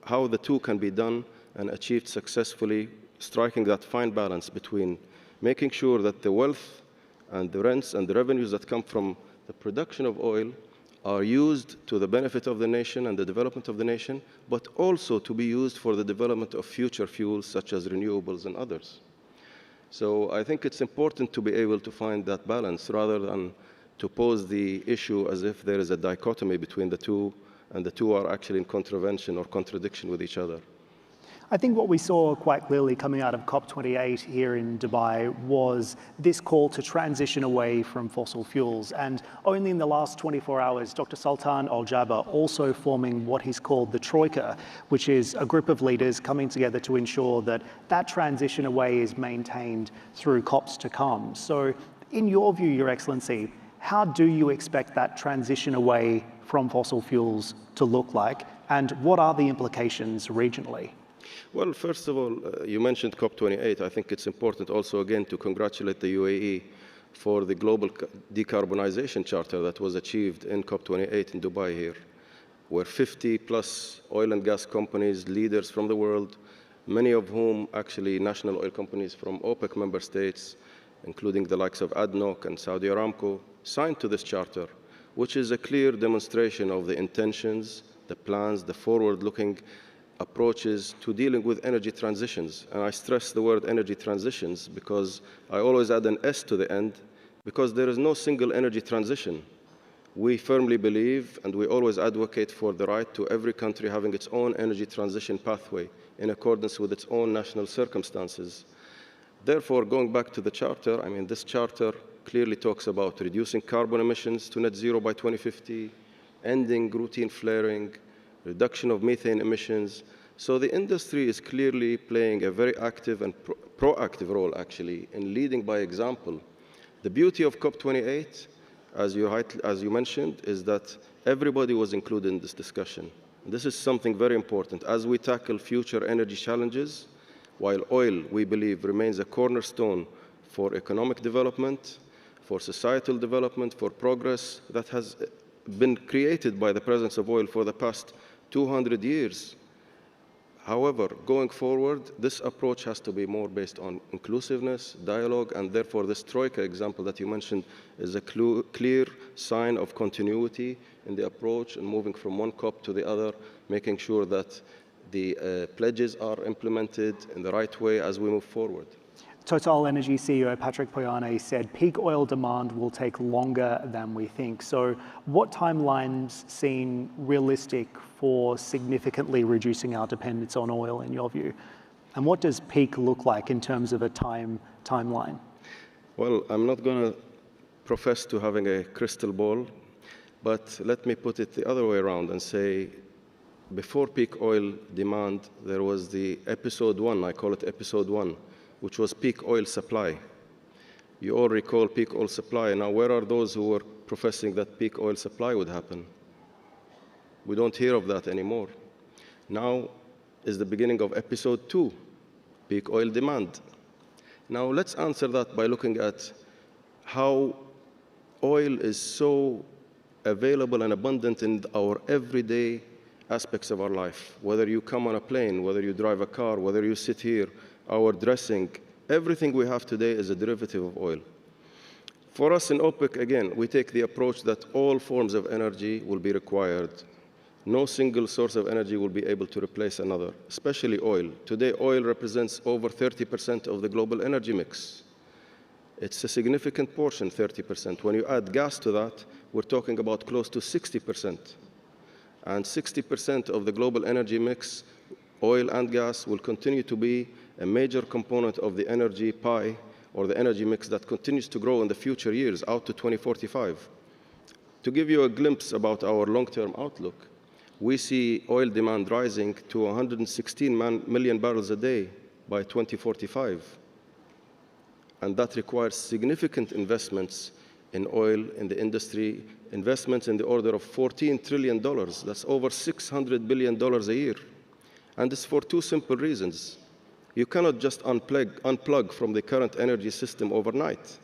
how the two can be done and achieved successfully, striking that fine balance between making sure that the wealth and the rents and the revenues that come from the production of oil are used to the benefit of the nation and the development of the nation, but also to be used for the development of future fuels such as renewables and others. So I think it's important to be able to find that balance rather than to pose the issue as if there is a dichotomy between the two and the two are actually in contravention or contradiction with each other. I think what we saw quite clearly coming out of COP28 here in Dubai was this call to transition away from fossil fuels. And only in the last 24 hours, Dr. Sultan Al Jaber also forming what he's called the Troika, which is a group of leaders coming together to ensure that that transition away is maintained through COPs to come. So in your view, Your Excellency, how do you expect that transition away from fossil fuels to look like? And what are the implications regionally? Well, first of all, you mentioned COP28. I think it's important also, again, to congratulate the UAE for the global decarbonization charter that was achieved in COP28 in Dubai here, where 50 plus oil and gas companies, leaders from the world, many of whom actually national oil companies from OPEC member states, including the likes of ADNOC and Saudi Aramco, signed to this charter, which is a clear demonstration of the intentions, the plans, the forward-looking approaches to dealing with energy transitions. And I stress the word energy transitions because I always add an S to the end, because there is no single energy transition. We firmly believe and we always advocate for the right to every country having its own energy transition pathway in accordance with its own national circumstances. Therefore, going back to the charter, I mean, this charter clearly talks about reducing carbon emissions to net zero by 2050, ending routine flaring, reduction of methane emissions. So the industry is clearly playing a very active and proactive role, actually, in leading by example. The beauty of COP28, as you mentioned, is that everybody was included in this discussion. This is something very important. As we tackle future energy challenges, while oil, we believe, remains a cornerstone for economic development, for societal development, for progress that has been created by the presence of oil for the past 200 years. However, going forward, this approach has to be more based on inclusiveness, dialogue, and therefore this Troika example that you mentioned is a clear sign of continuity in the approach and moving from one COP to the other, making sure that the pledges are implemented in the right way as we move forward. Total Energy CEO Patrick Pouyanné said peak oil demand will take longer than we think. So what timelines seem realistic for significantly reducing our dependence on oil in your view? And what does peak look like in terms of a timeline? Well, I'm not going to profess to having a crystal ball, but let me put it the other way around and say, before peak oil demand, there was the episode one, I call it episode one, which was peak oil supply. You all recall peak oil supply. Now, where are those who were professing that peak oil supply would happen? We don't hear of that anymore. Now is the beginning of episode two, peak oil demand. Now, let's answer that by looking at how oil is so available and abundant in our everyday aspects of our life. Whether you come on a plane, whether you drive a car, whether you sit here, our dressing, everything we have today is a derivative of oil. For us in OPEC, again, we take the approach that all forms of energy will be required. No single source of energy will be able to replace another, especially oil. Today, oil represents over 30% of the global energy mix. It's a significant portion, 30%. When you add gas to that, we're talking about close to 60%. And 60% of the global energy mix, oil and gas, will continue to be a major component of the energy pie or the energy mix that continues to grow in the future years out to 2045. To give you a glimpse about our long-term outlook, we see oil demand rising to 116 million barrels a day by 2045. And that requires significant investments in oil in the industry, investments in the order of $14 trillion. That's over $600 billion a year. And it's for two simple reasons. You cannot just unplug from the current energy system overnight.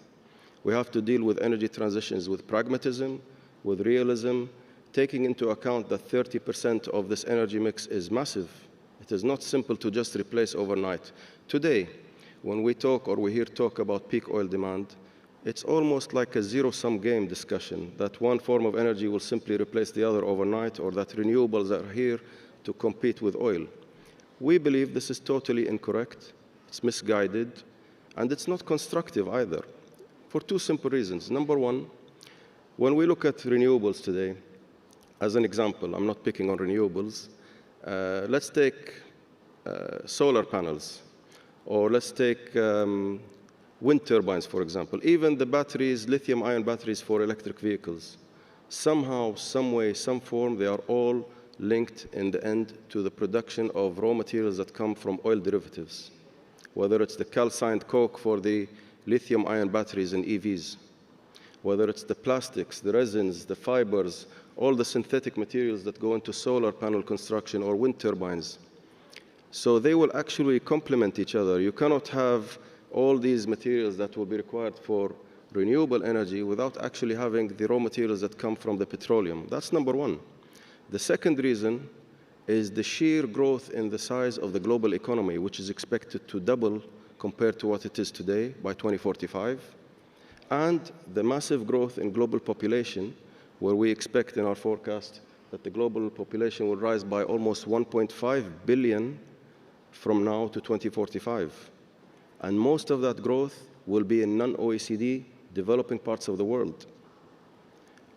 We have to deal with energy transitions with pragmatism, with realism, taking into account that 30% of this energy mix is massive. It is not simple to just replace overnight. Today, when we talk or we hear talk about peak oil demand, it's almost like a zero-sum game discussion, that one form of energy will simply replace the other overnight, or that renewables are here to compete with oil. We believe this is totally incorrect, it's misguided, and it's not constructive either, for two simple reasons. Number one, when we look at renewables today, as an example, I'm not picking on renewables, let's take solar panels, or let's take wind turbines, for example. Even the batteries, lithium-ion batteries for electric vehicles, somehow, some way, some form, they are all linked in the end to the production of raw materials that come from oil derivatives, whether it's the calcined coke for the lithium-ion batteries in EVs, whether it's the plastics, the resins, the fibers, all the synthetic materials that go into solar panel construction or wind turbines. So they will actually complement each other. You cannot have all these materials that will be required for renewable energy without actually having the raw materials that come from the petroleum. That's number one. The second reason is the sheer growth in the size of the global economy, which is expected to double compared to what it is today by 2045, and the massive growth in global population, where we expect in our forecast that the global population will rise by almost 1.5 billion from now to 2045. And most of that growth will be in non-OECD developing parts of the world.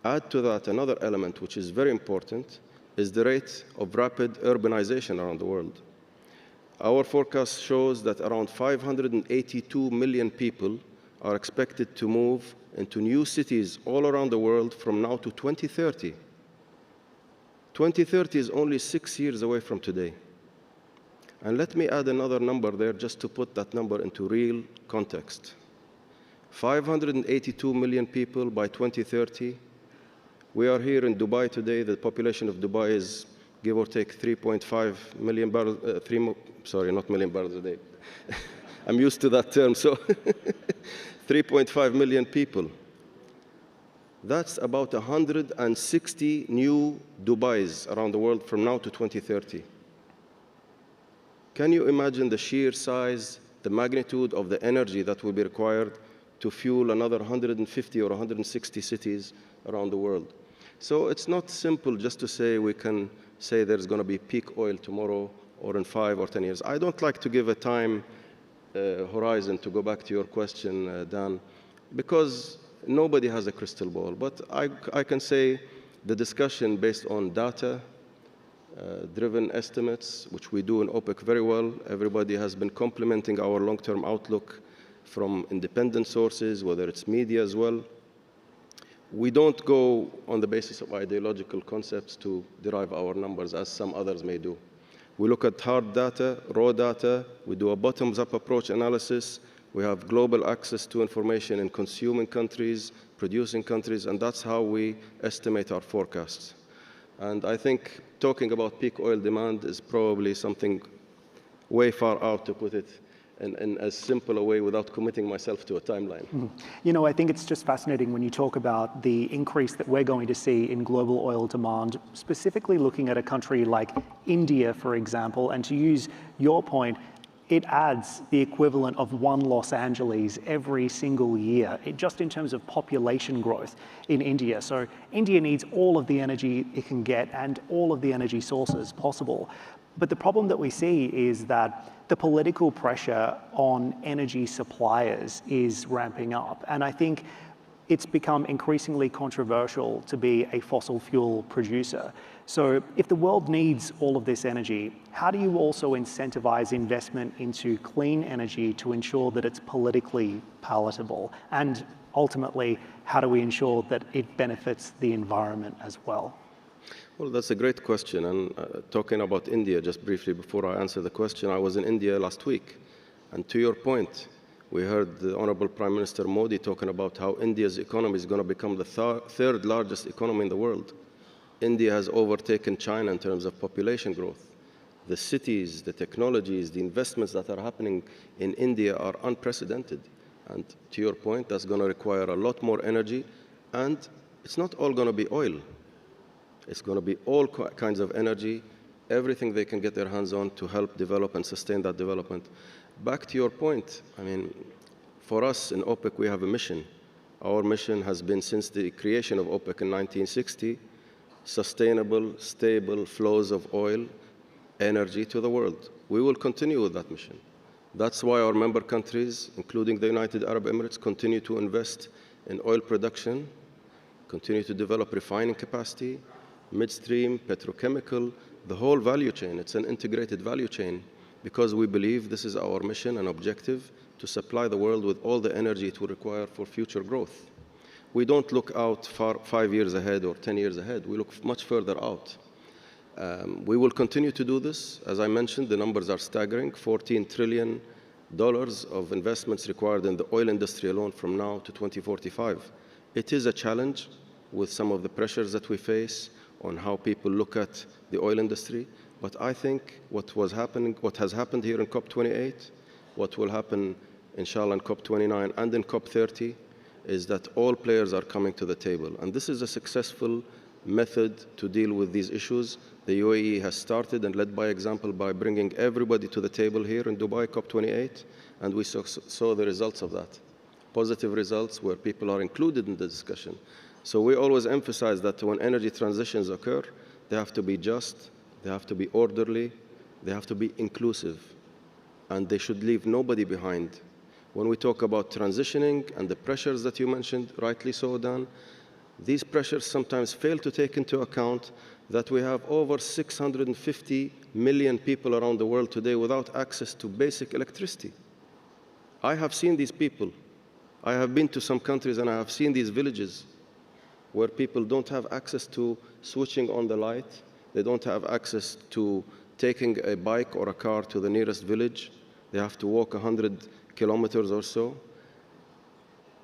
Add to that another element which is very important, is the rate of rapid urbanization around the world. Our forecast shows that around 582 million people are expected to move into new cities all around the world from now to 2030. 2030 is only 6 years away from today. And let me add another number there just to put that number into real context. 582 million people by 2030. We are here in Dubai today. The population of Dubai is, give or take, 3.5 million barrels, not million barrels a day. I'm used to that term, so 3.5 million people. That's about 160 new Dubais around the world from now to 2030. Can you imagine the sheer size, the magnitude of the energy that will be required to fuel another 150 or 160 cities around the world? So it's not simple just to say we can say there's going to be peak oil tomorrow or in 5 or 10 years. I don't like to give a time horizon, to go back to your question, Dan, because nobody has a crystal ball. But I can say the discussion based on data, driven estimates, which we do in OPEC very well. Everybody has been complimenting our long-term outlook from independent sources, whether it's media as well. We don't go on the basis of ideological concepts to derive our numbers, as some others may do. We look at hard data, raw data. We do a bottoms-up approach analysis. We have global access to information in consuming countries, producing countries, and that's how we estimate our forecasts. And I think talking about peak oil demand is probably something way far out, to put it in as simple a way without committing myself to a timeline. You know, I think it's just fascinating when you talk about the increase that we're going to see in global oil demand, specifically looking at a country like India, for example, and to use your point, it adds the equivalent of one Los Angeles every single year, just in terms of population growth in India. So India needs all of the energy it can get and all of the energy sources possible. But the problem that we see is that the political pressure on energy suppliers is ramping up. And I think it's become increasingly controversial to be a fossil fuel producer. So if the world needs all of this energy, how do you also incentivize investment into clean energy to ensure that it's politically palatable? And ultimately, how do we ensure that it benefits the environment as well? Well, that's a great question. And talking about India, just briefly before I answer the question, I was in India last week. And to your point, we heard the Honorable Prime Minister Modi talking about how India's economy is going to become the third largest economy in the world. India has overtaken China in terms of population growth. The cities, the technologies, the investments that are happening in India are unprecedented. And to your point, that's going to require a lot more energy. And it's not all going to be oil. It's going to be all kinds of energy, everything they can get their hands on to help develop and sustain that development. Back to your point, I mean, for us in OPEC, we have a mission. Our mission has been, since the creation of OPEC in 1960, sustainable, stable flows of oil, energy to the world. We will continue with that mission. That's why our member countries, including the United Arab Emirates, continue to invest in oil production, continue to develop refining capacity, midstream, petrochemical, the whole value chain. It's an integrated value chain because we believe this is our mission and objective to supply the world with all the energy it will require for future growth. We don't look out far 5 years ahead or 10 years ahead. We look much further out. We will continue to do this. As I mentioned, the numbers are staggering, $14 trillion of investments required in the oil industry alone from now to 2045. It is a challenge with some of the pressures that we face on how people look at the oil industry. But I think what has happened here in COP28, what will happen, inshallah, in COP29 and in COP30, is that all players are coming to the table. And this is a successful method to deal with these issues. The UAE has started and led by example by bringing everybody to the table here in Dubai, COP28, and we saw the results of that. Positive results where people are included in the discussion. So we always emphasize that when energy transitions occur, they have to be just, they have to be orderly, they have to be inclusive, and they should leave nobody behind. When we talk about transitioning and the pressures that you mentioned, rightly so, Dan, these pressures sometimes fail to take into account that we have over 650 million people around the world today without access to basic electricity. I have seen these people. I have been to some countries and I have seen these villages where people don't have access to switching on the light. They don't have access to taking a bike or a car to the nearest village. They have to walk 100 kilometers or so.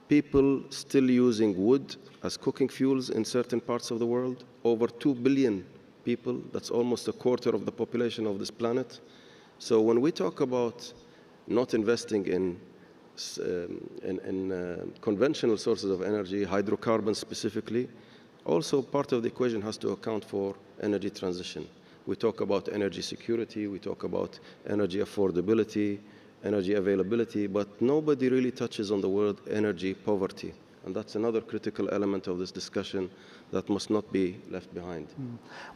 People still using wood as cooking fuels in certain parts of the world. Over 2 billion people, that's almost a quarter of the population of this planet. So when we talk about not investing in conventional sources of energy, hydrocarbons specifically, also part of the equation has to account for energy transition. We talk about energy security, we talk about energy affordability, energy availability, but nobody really touches on the word energy poverty. And that's another critical element of this discussion that must not be left behind.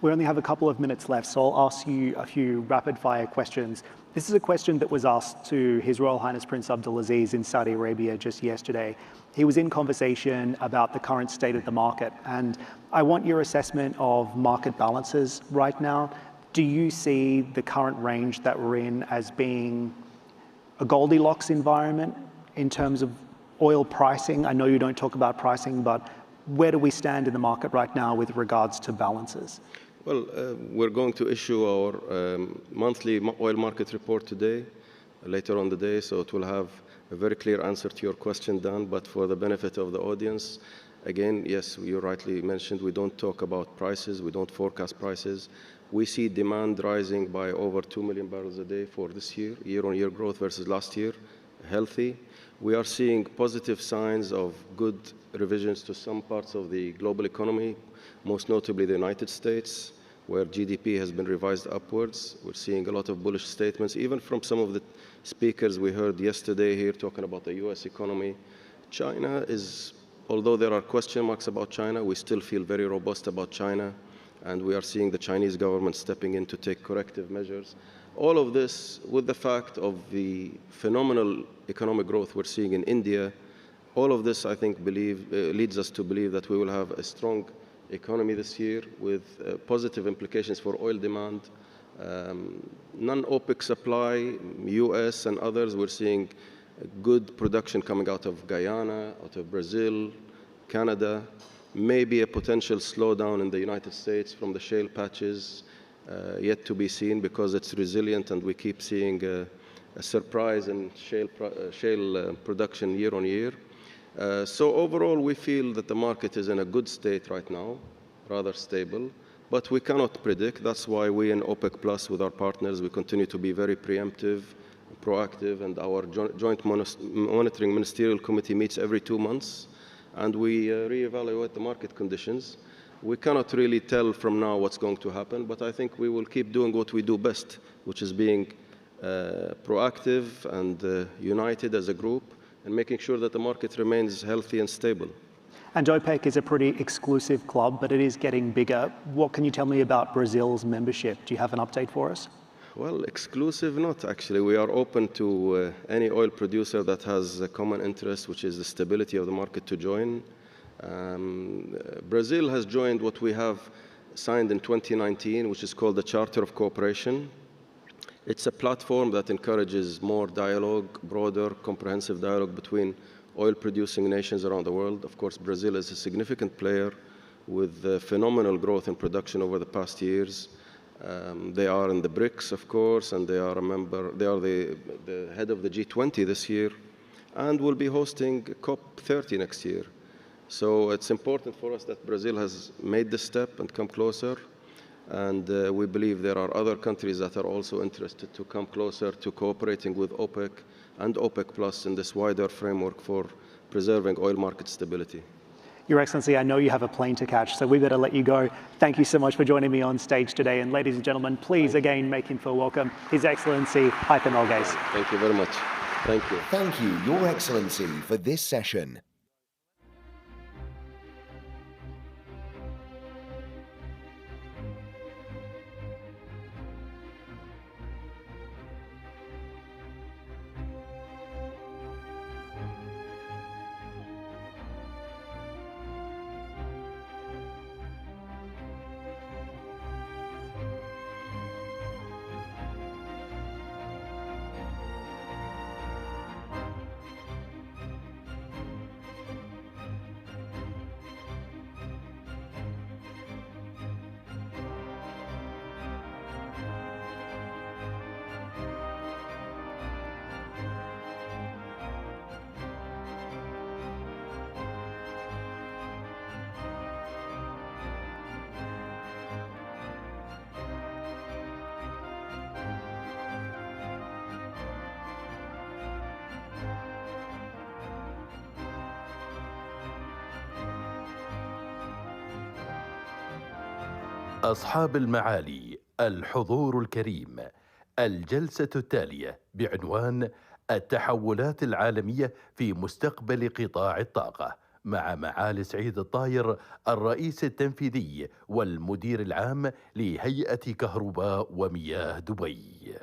We only have a couple of minutes left, so I'll ask you a few rapid-fire questions. This is a question that was asked to His Royal Highness Prince Abdulaziz in Saudi Arabia just yesterday. He was in conversation about the current state of the market, and I want your assessment of market balances right now. Do you see the current range that we're in as being a Goldilocks environment in terms of oil pricing? I know you don't talk about pricing, but where do we stand in the market right now with regards to balances? Well, we're going to issue our monthly oil market report today, later on the day, so it will have a very clear answer to your question, Dan, but for the benefit of the audience, again, yes, you rightly mentioned, we don't talk about prices, we don't forecast prices. We see demand rising by over 2 million barrels a day for this year, year-on-year growth versus last year, healthy. We are seeing positive signs of good revisions to some parts of the global economy, most notably the United States, where GDP has been revised upwards. We're seeing a lot of bullish statements, even from some of the speakers we heard yesterday here talking about the US economy. China is, although there are question marks about China, we still feel very robust about China, and we are seeing the Chinese government stepping in to take corrective measures. All of this with the fact of the phenomenal economic growth we're seeing in India, all of this, I think, leads us to believe that we will have a strong economy this year with positive implications for oil demand. Non-OPEC supply, US and others, we're seeing good production coming out of Guyana, out of Brazil, Canada, maybe a potential slowdown in the United States from the shale patches, yet to be seen because it's resilient and we keep seeing a surprise in shale production year on year. So overall, we feel that the market is in a good state right now, rather stable, but we cannot predict. That's why we in OPEC Plus with our partners, we continue to be very preemptive, proactive, and our joint monitoring ministerial committee meets every 2 months, and we reevaluate the market conditions. We cannot really tell from now what's going to happen, but I think we will keep doing what we do best, which is being proactive and united as a group and making sure that the market remains healthy and stable. And OPEC is a pretty exclusive club, but it is getting bigger. What can you tell me about Brazil's membership? Do you have an update for us? Well, exclusive not actually. We are open to any oil producer that has a common interest, which is the stability of the market, to join. Brazil has joined what we have signed in 2019, which is called the Charter of Cooperation. It's a platform that encourages more dialogue, broader, comprehensive dialogue between oil-producing nations around the world. Of course, Brazil is a significant player with phenomenal growth in production over the past years. They are in the BRICS, of course, and they are a member. They are the head of the G20 this year, and will be hosting COP30 next year. So it's important for us that Brazil has made this step and come closer. And we believe there are other countries that are also interested to come closer to cooperating with OPEC and OPEC Plus in this wider framework for preserving oil market stability. Your Excellency, I know you have a plane to catch, so we better let you go. Thank you so much for joining me on stage today. And ladies and gentlemen, please again make him feel welcome, His Excellency Haitham El-Ghais. Thank you very much. Thank you. Thank you, Your Excellency, for this session. أصحاب المعالي، الحضور الكريم، الجلسة التالية بعنوان التحولات العالمية في مستقبل قطاع الطاقة مع معالي سعيد الطاير الرئيس التنفيذي والمدير العام لهيئة كهرباء ومياه دبي.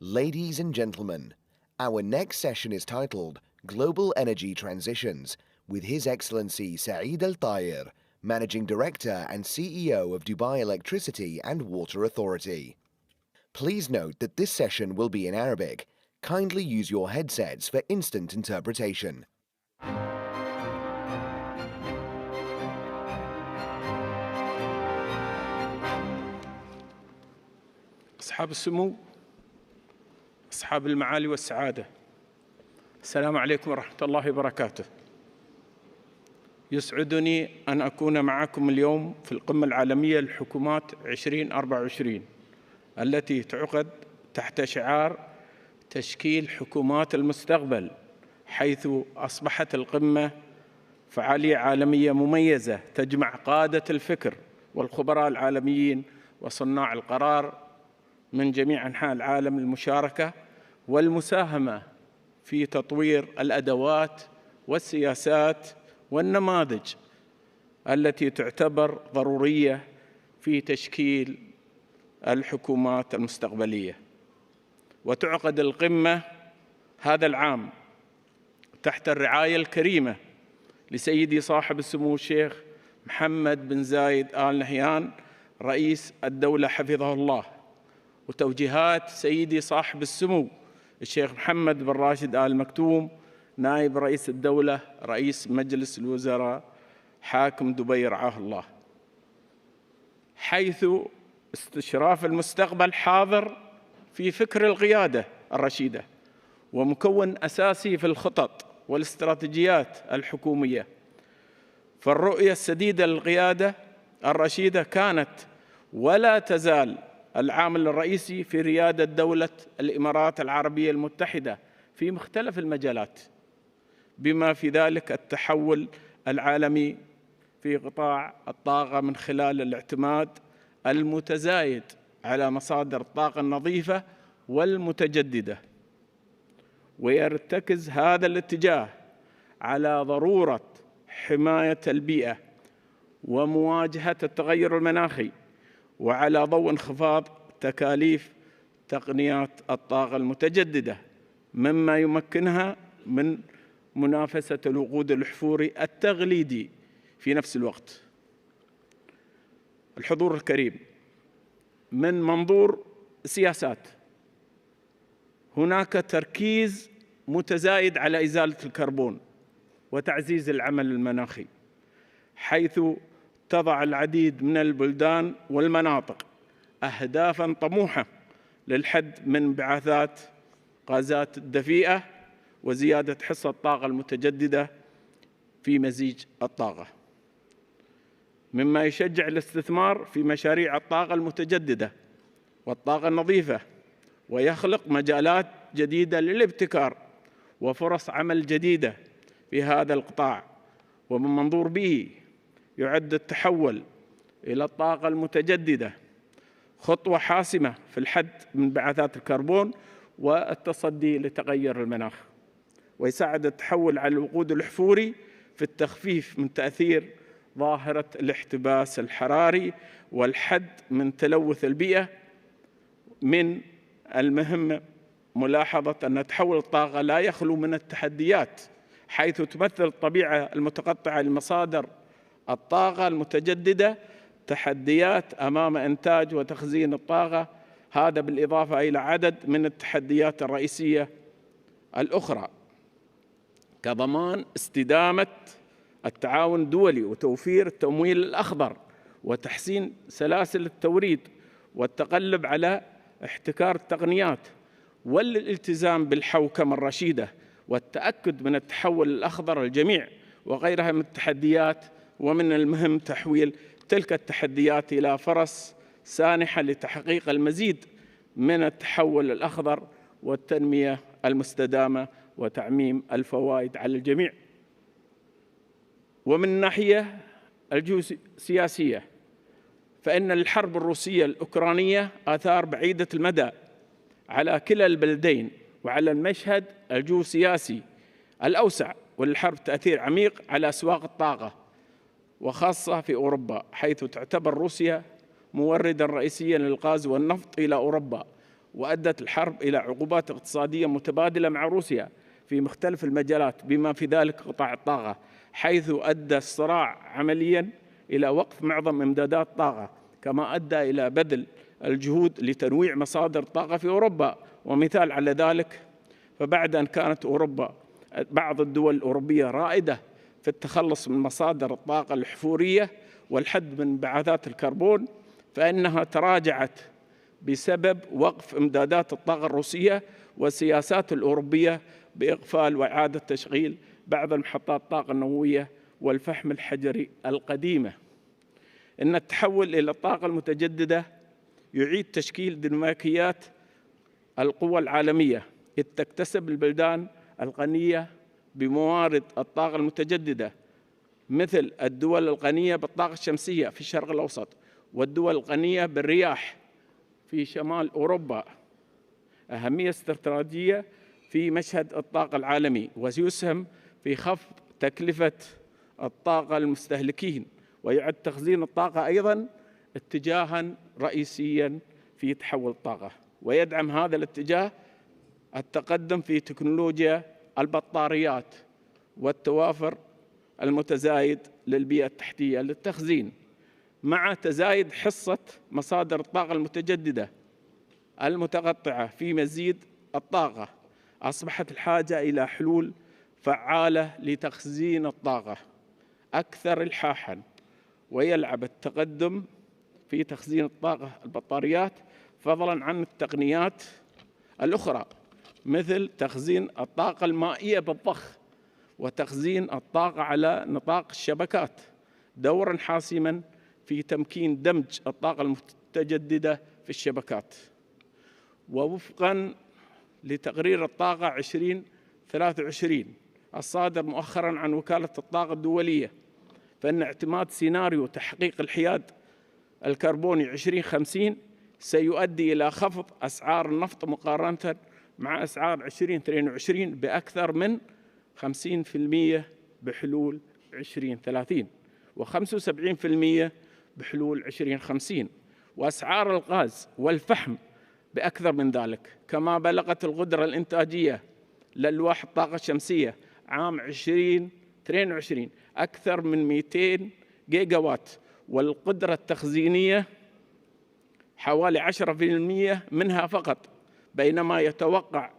Ladies and gentlemen, our next session is titled Global Energy Transitions with His Excellency Saeed Al-Tayer, Managing Director and CEO of Dubai Electricity and Water Authority. Please note that this session will be in Arabic. Kindly use your headsets for instant interpretation. أصحاب السمو، أصحاب المعالي والسعادة، السلام عليكم ورحمة الله وبركاته. يسعدني أن أكون معكم اليوم في القمة العالمية للحكومات 2024 التي تعقد تحت شعار تشكيل حكومات المستقبل، حيث أصبحت القمة فعالية عالمية مميزة تجمع قادة الفكر والخبراء العالميين وصناع القرار من جميع أنحاء العالم للمشاركة والمساهمة في تطوير الأدوات والسياسات والنماذج التي تعتبر ضرورية في تشكيل الحكومات المستقبلية. وتعقد القمة هذا العام تحت الرعاية الكريمة لسيدي صاحب السمو الشيخ محمد بن زايد آل نهيان رئيس الدولة حفظه الله، وتوجيهات سيدي صاحب السمو الشيخ محمد بن راشد آل مكتوم نائب رئيس الدولة رئيس مجلس الوزراء حاكم دبي رعاه الله، حيث استشراف المستقبل حاضر في فكر القيادة الرشيدة ومكون أساسي في الخطط والاستراتيجيات الحكومية. فالرؤية السديدة للقيادة الرشيدة كانت ولا تزال العامل الرئيسي في ريادة دولة الإمارات العربية المتحدة في مختلف المجالات، بما في ذلك التحول العالمي في قطاع الطاقة من خلال الاعتماد المتزايد على مصادر الطاقة النظيفة والمتجددة. ويرتكز هذا الاتجاه على ضرورة حماية البيئة ومواجهة التغير المناخي، وعلى ضوء انخفاض تكاليف تقنيات الطاقة المتجددة مما يمكنها من منافسة الوقود الأحفوري التقليدي في نفس الوقت. الحضور الكريم، من منظور سياسات هناك تركيز متزايد على إزالة الكربون وتعزيز العمل المناخي، حيث تضع العديد من البلدان والمناطق أهدافاً طموحة للحد من انبعاثات غازات الدفيئة وزيادة حصة الطاقة المتجددة في مزيج الطاقة، مما يشجع الاستثمار في مشاريع الطاقة المتجددة والطاقة النظيفة، ويخلق مجالات جديدة للابتكار وفرص عمل جديدة في هذا القطاع. ومن منظور بيئي يعد التحول إلى الطاقة المتجددة خطوة حاسمة في الحد من انبعاثات الكربون والتصدي لتغير المناخ، ويساعد التحول على الوقود الأحفوري في التخفيف من تأثير ظاهرة الاحتباس الحراري والحد من تلوث البيئة. من المهم ملاحظة أن تحول الطاقة لا يخلو من التحديات، حيث تمثل الطبيعة المتقطعة لمصادر الطاقة المتجددة تحديات أمام إنتاج وتخزين الطاقة، هذا بالإضافة إلى عدد من التحديات الرئيسية الأخرى كضمان استدامة التعاون الدولي وتوفير التمويل الأخضر وتحسين سلاسل التوريد والتغلب على احتكار التقنيات والالتزام بالحوكمة الرشيدة والتأكد من التحول الأخضر الجميع وغيرها من التحديات. ومن المهم تحويل تلك التحديات إلى فرص سانحة لتحقيق المزيد من التحول الأخضر والتنمية المستدامة وتعميم الفوائد على الجميع. ومن الناحية الجيوسياسية فإن الحرب الروسية الأوكرانية آثار بعيدة المدى على كلا البلدين وعلى المشهد الجيوسياسي الأوسع، وللحرب تأثير عميق على أسواق الطاقة وخاصة في أوروبا، حيث تعتبر روسيا مورداً رئيسياً للغاز والنفط إلى أوروبا، وأدت الحرب إلى عقوبات اقتصادية متبادلة مع روسيا في مختلف المجالات بما في ذلك قطاع الطاقة، حيث أدى الصراع عملياً إلى وقف معظم إمدادات الطاقة، كما أدى إلى بذل الجهود لتنويع مصادر الطاقة في أوروبا. ومثال على ذلك فبعد أن كانت أوروبا بعض الدول الأوروبية رائدة في التخلص من مصادر الطاقة الأحفورية والحد من انبعاثات الكربون، فإنها تراجعت بسبب وقف إمدادات الطاقة الروسية والسياسات الأوروبية بإقفال وإعادة تشغيل بعض محطات الطاقة النووية والفحم الحجري القديمة. إن التحول إلى الطاقة المتجددة يعيد تشكيل ديناميكيات القوى العالمية، إذ تكتسب البلدان الغنية بموارد الطاقة المتجددة مثل الدول الغنية بالطاقة الشمسية في الشرق الأوسط والدول الغنية بالرياح في شمال أوروبا أهمية استراتيجية في مشهد الطاقة العالمي، وسيسهم في خفض تكلفة الطاقة للمستهلكين، ويعد تخزين الطاقة أيضاً اتجاهاً رئيسياً في تحول الطاقة، ويدعم هذا الاتجاه التقدم في تكنولوجيا البطاريات والتوافر المتزايد للبيئة التحتية للتخزين، مع تزايد حصة مصادر الطاقة المتجددة المتقطعة في مزيد الطاقة. أصبحت الحاجة إلى حلول فعالة لتخزين الطاقة أكثر إلحاحاً، ويلعب التقدم في تخزين الطاقة البطاريات فضلاً عن التقنيات الأخرى مثل تخزين الطاقة المائية بالضخ وتخزين الطاقة على نطاق الشبكات دوراً حاسماً في تمكين دمج الطاقة المتجددة في الشبكات. ووفقاً لتقرير الطاقة 2023 الصادر مؤخراً عن وكالة الطاقة الدولية، فإن اعتماد سيناريو تحقيق الحياد الكربوني 2050 سيؤدي إلى خفض أسعار النفط مقارنة مع أسعار 2022 بأكثر من 50% بحلول 2030 و75% بحلول 2050، وأسعار الغاز والفحم بأكثر من ذلك. كما بلغت القدرة الإنتاجية لألواح الطاقة الشمسية عام 2022 أكثر من 200 جيجا وات، والقدرة التخزينية حوالي 10% منها فقط، بينما يتوقع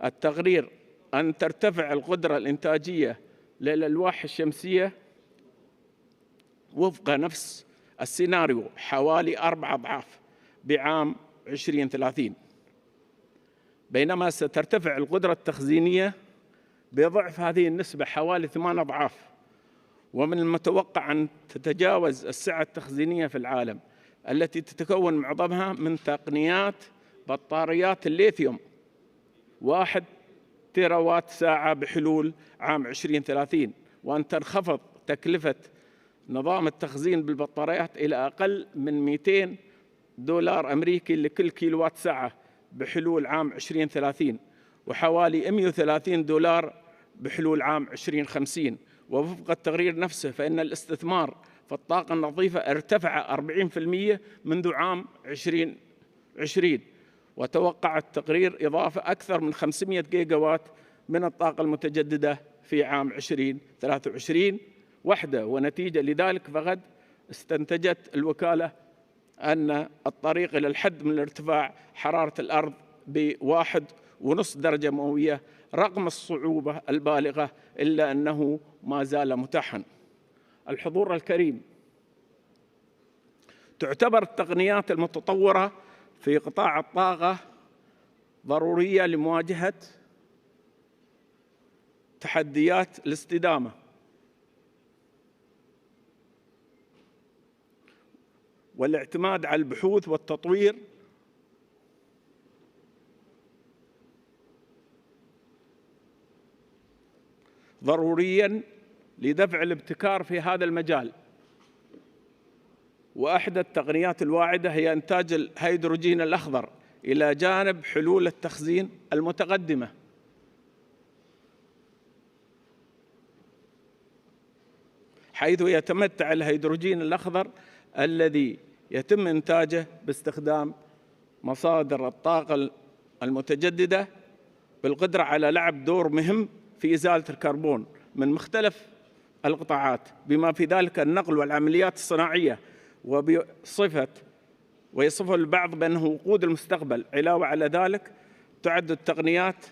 التقرير أن ترتفع القدرة الإنتاجية للألواح الشمسية وفق نفس السيناريو حوالي 4 أضعاف بعام 2030، بينما سترتفع القدرة التخزينية بضعف هذه النسبة حوالي 8 أضعاف. ومن المتوقع أن تتجاوز السعة التخزينية في العالم التي تتكون معظمها من تقنيات بطاريات الليثيوم 1 تيراوات ساعة بحلول عام 2030، وأن تنخفض تكلفة نظام التخزين بالبطاريات إلى أقل من $200 أمريكي لكل كيلووات ساعة بحلول عام 2030، وحوالي $130 بحلول عام 2050. ووفق التقرير نفسه فإن الاستثمار في الطاقة النظيفة ارتفع 40% منذ عام 2020، وتوقع التقرير إضافة أكثر من 500 جيجا وات من الطاقة المتجددة في عام 2023 وحده. ونتيجة لذلك فقد استنتجت الوكالة أن الطريق إلى الحد من ارتفاع حرارة الأرض ب1.5 درجة مئوية رغم الصعوبة البالغة إلا أنه ما زال متاحا. الحضور الكريم، تعتبر التقنيات المتطورة في قطاع الطاقة ضرورية لمواجهة تحديات الاستدامة والاعتماد على البحوث والتطوير ضروريا لدفع الابتكار في هذا المجال. وأحدى التقنيات الواعدة هي إنتاج الهيدروجين الأخضر إلى جانب حلول التخزين المتقدمة، حيث يتمتع الهيدروجين الأخضر الذي يتم إنتاجه باستخدام مصادر الطاقة المتجددة بالقدرة على لعب دور مهم في إزالة الكربون من مختلف القطاعات، بما في ذلك النقل والعمليات الصناعية، ويصفه البعض بأنه وقود المستقبل. علاوة على ذلك تعد تقنيات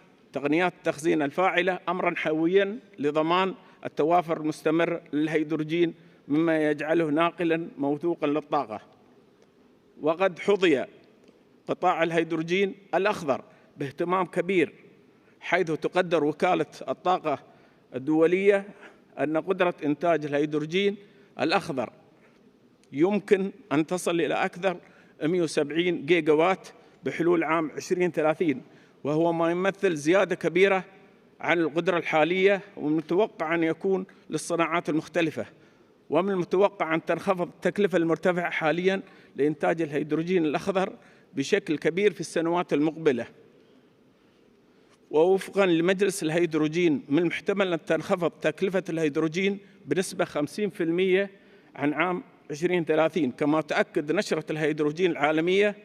التخزين الفاعلة أمراً حيوياً لضمان التوافر المستمر للهيدروجين، مما يجعله ناقلاً موثوقاً للطاقة. وقد حظي قطاع الهيدروجين الأخضر باهتمام كبير، حيث تقدر وكالة الطاقة الدولية أن قدرة إنتاج الهيدروجين الأخضر يمكن أن تصل إلى أكثر 170 جيجا وات بحلول عام 2030، وهو ما يمثل زيادة كبيرة عن القدرة الحالية، ومن المتوقع أن يكون للصناعات المختلفة. ومن المتوقع أن تنخفض التكلفة المرتفعة حالياً لإنتاج الهيدروجين الأخضر بشكل كبير في السنوات المقبلة. ووفقاً لمجلس الهيدروجين من المحتمل أن تنخفض تكلفة الهيدروجين بنسبة 50% عن عام 2030، كما تؤكد نشرة الهيدروجين العالمية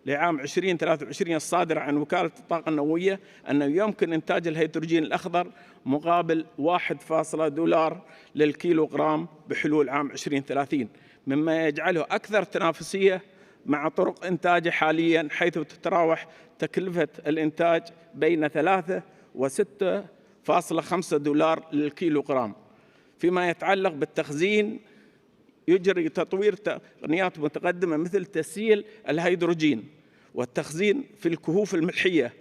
لعام 2023 الصادرة عن وكالة الطاقة النووية أنه يمكن إنتاج الهيدروجين الأخضر مقابل $1 للكيلوغرام بحلول عام 2030، مما يجعله أكثر تنافسية مع طرق إنتاجه حالياً، حيث تتراوح تكلفة الإنتاج بين $3 و$6.5 للكيلوغرام. فيما يتعلق بالتخزين، يجري تطوير تقنيات متقدمة مثل تسييل الهيدروجين والتخزين في الكهوف الملحية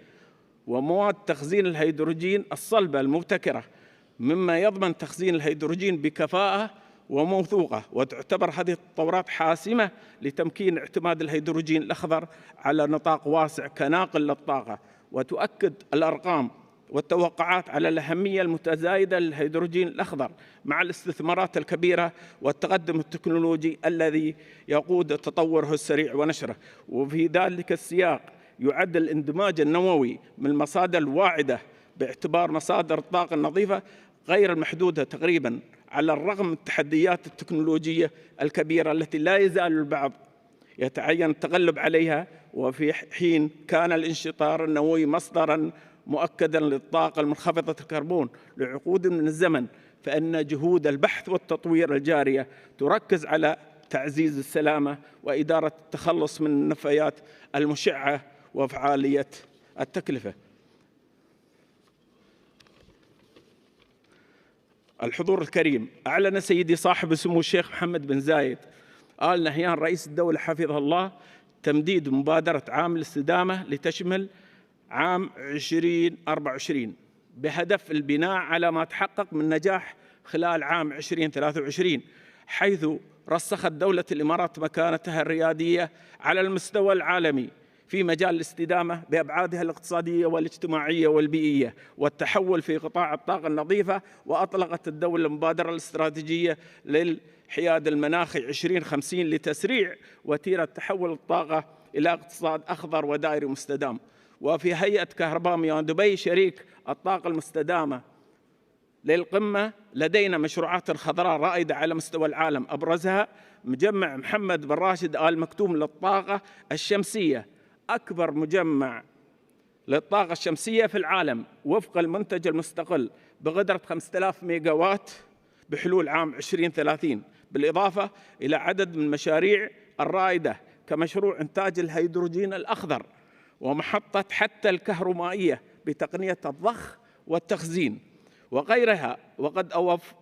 ومواد تخزين الهيدروجين الصلبة المبتكرة، مما يضمن تخزين الهيدروجين بكفاءة وموثوقة. وتعتبر هذه التطورات حاسمة لتمكين اعتماد الهيدروجين الأخضر على نطاق واسع كناقل للطاقة. وتؤكد الأرقام والتوقعات على الأهمية المتزايدة للهيدروجين الأخضر مع الاستثمارات الكبيرة والتقدم التكنولوجي الذي يقود تطوره السريع ونشره. وفي ذلك السياق يعد الاندماج النووي من المصادر الواعدة باعتبار مصادر الطاقة النظيفة غير المحدودة تقريباً، على الرغم من التحديات التكنولوجية الكبيرة التي لا يزال البعض يتعين التغلب عليها. وفي حين كان الانشطار النووي مصدراً مؤكداً للطاقة المنخفضة الكربون لعقود من الزمن، فإن جهود البحث والتطوير الجارية تركز على تعزيز السلامة وإدارة التخلص من النفايات المشعة وفعالية التكلفة. الحضور الكريم، أعلن سيدي صاحب السمو الشيخ محمد بن زايد آل نهيان رئيس الدولة حفظه الله تمديد مبادرة عام الاستدامة لتشمل عام 2024 بهدف البناء على ما تحقق من نجاح خلال عام 2023، حيث رسخت دولة الإمارات مكانتها الريادية على المستوى العالمي في مجال الاستدامة بأبعادها الاقتصادية والاجتماعية والبيئية والتحول في قطاع الطاقة النظيفة. وأطلقت الدولة المبادرة الاستراتيجية للحياد المناخي 2050 لتسريع وتيرة تحول الطاقة إلى اقتصاد أخضر ودائري مستدام. وفي هيئة كهرباء مياه دبي شريك الطاقة المستدامة للقمة لدينا مشروعات خضراء رائدة على مستوى العالم، أبرزها مجمع محمد بن راشد آل مكتوم للطاقة الشمسية، أكبر مجمع للطاقة الشمسية في العالم وفق المنتج المستقل بقدرة 5000 ميجاوات بحلول عام 2030، بالإضافة إلى عدد من المشاريع الرائدة كمشروع إنتاج الهيدروجين الأخضر ومحطة حتى الكهرومائية بتقنية الضخ والتخزين وغيرها. وقد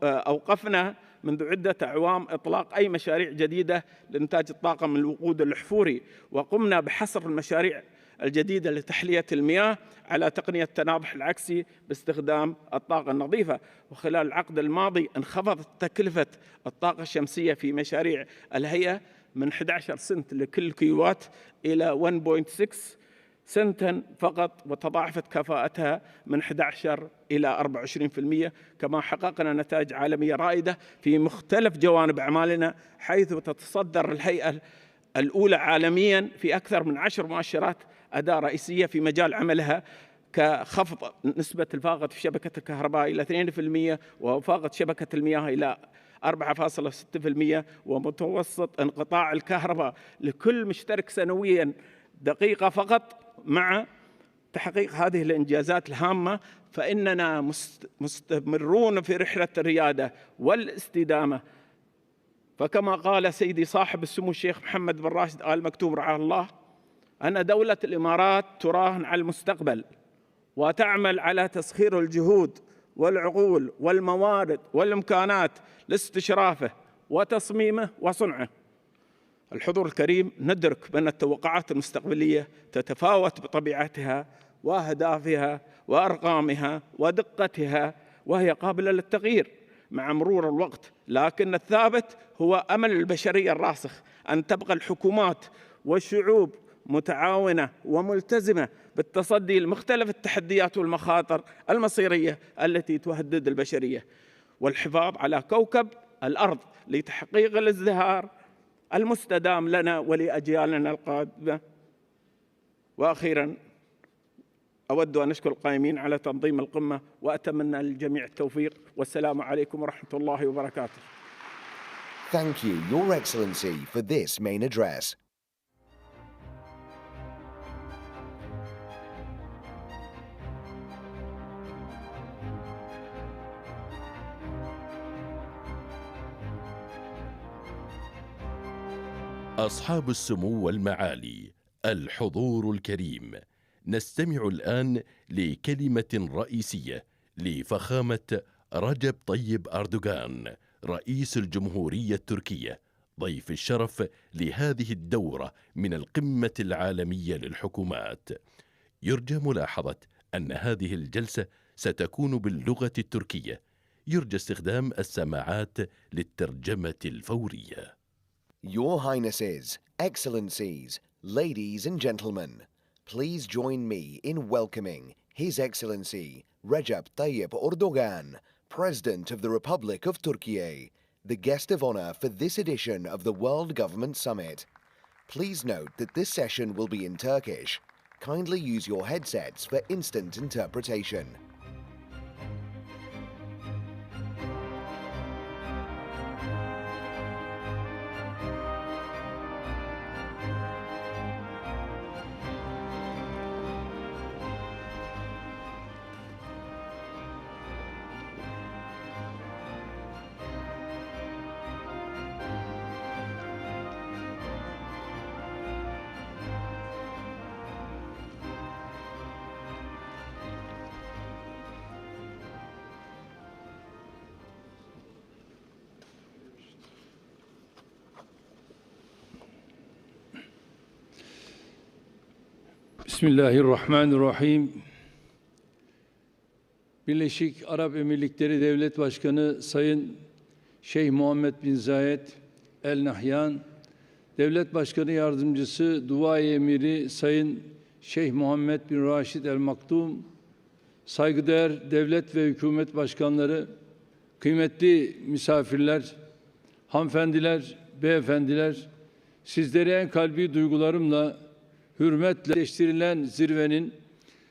أوقفنا منذ عدة أعوام إطلاق أي مشاريع جديدة لإنتاج الطاقة من الوقود الأحفوري، وقمنا بحصر المشاريع الجديدة لتحلية المياه على تقنية التناضح العكسي باستخدام الطاقة النظيفة. وخلال العقد الماضي انخفضت تكلفة الطاقة الشمسية في مشاريع الهيئة من 11 سنت لكل كيلووات إلى 1.6 سنتا فقط، وتضاعفت كفاءتها من 11 إلى 24%. كما حققنا نتائج عالمية رائدة في مختلف جوانب أعمالنا، حيث تتصدر الهيئة الأولى عالميا في أكثر من 10 مؤشرات أداء رئيسية في مجال عملها، كخفض نسبة الفاقد في شبكة الكهرباء إلى 2% وفاقد شبكة المياه إلى 4.6%، ومتوسط انقطاع الكهرباء لكل مشترك سنويا دقيقة فقط. مع تحقيق هذه الإنجازات الهامة فإننا مستمرون في رحلة الريادة والاستدامة. فكما قال سيدي صاحب السمو الشيخ محمد بن راشد آل مكتوم رعاه الله، أن دولة الإمارات تراهن على المستقبل وتعمل على تسخير الجهود والعقول والموارد والإمكانات لاستشرافه وتصميمه وصنعه. الحضور الكريم، ندرك بأن التوقعات المستقبلية تتفاوت بطبيعتها وأهدافها وأرقامها ودقتها، وهي قابلة للتغيير مع مرور الوقت، لكن الثابت هو أمل البشرية الراسخ أن تبقى الحكومات والشعوب متعاونة وملتزمة بالتصدي لمختلف التحديات والمخاطر المصيرية التي تهدد البشرية، والحفاظ على كوكب الأرض لتحقيق الازدهار المستدام لنا ولأجيالنا القادمة. وأخيراً أود أن أشكر القائمين على تنظيم القمة وأتمنى للجميع التوفيق، والسلام عليكم ورحمة الله وبركاته. Thank you, Your Excellency, for this main address. أصحاب السمو والمعالي، الحضور الكريم، نستمع الآن لكلمة رئيسية لفخامة رجب طيب أردوغان رئيس الجمهورية التركية، ضيف الشرف لهذه الدورة من القمة العالمية للحكومات. يرجى ملاحظة أن هذه الجلسة ستكون باللغة التركية، يرجى استخدام السماعات للترجمة الفورية. Your Highnesses, Excellencies, ladies and gentlemen, please join me in welcoming His Excellency Recep Tayyip Erdogan, President of the Republic of Turkey, the guest of honor for this edition of the World Government Summit. Please note that this session will be in Turkish. Kindly use your headsets for instant interpretation. Bismillahirrahmanirrahim. Birleşik Arap Emirlikleri Devlet Başkanı Sayın Şeyh Muhammed bin Zayed El Nahyan, Devlet Başkanı Yardımcısı Duvayi Emiri Sayın Şeyh Muhammed bin Raşid El Maktum, saygıdeğer devlet ve hükümet başkanları, kıymetli misafirler, hanımefendiler, beyefendiler, sizleri en kalbi duygularımla, hürmetle geçirilen zirvenin,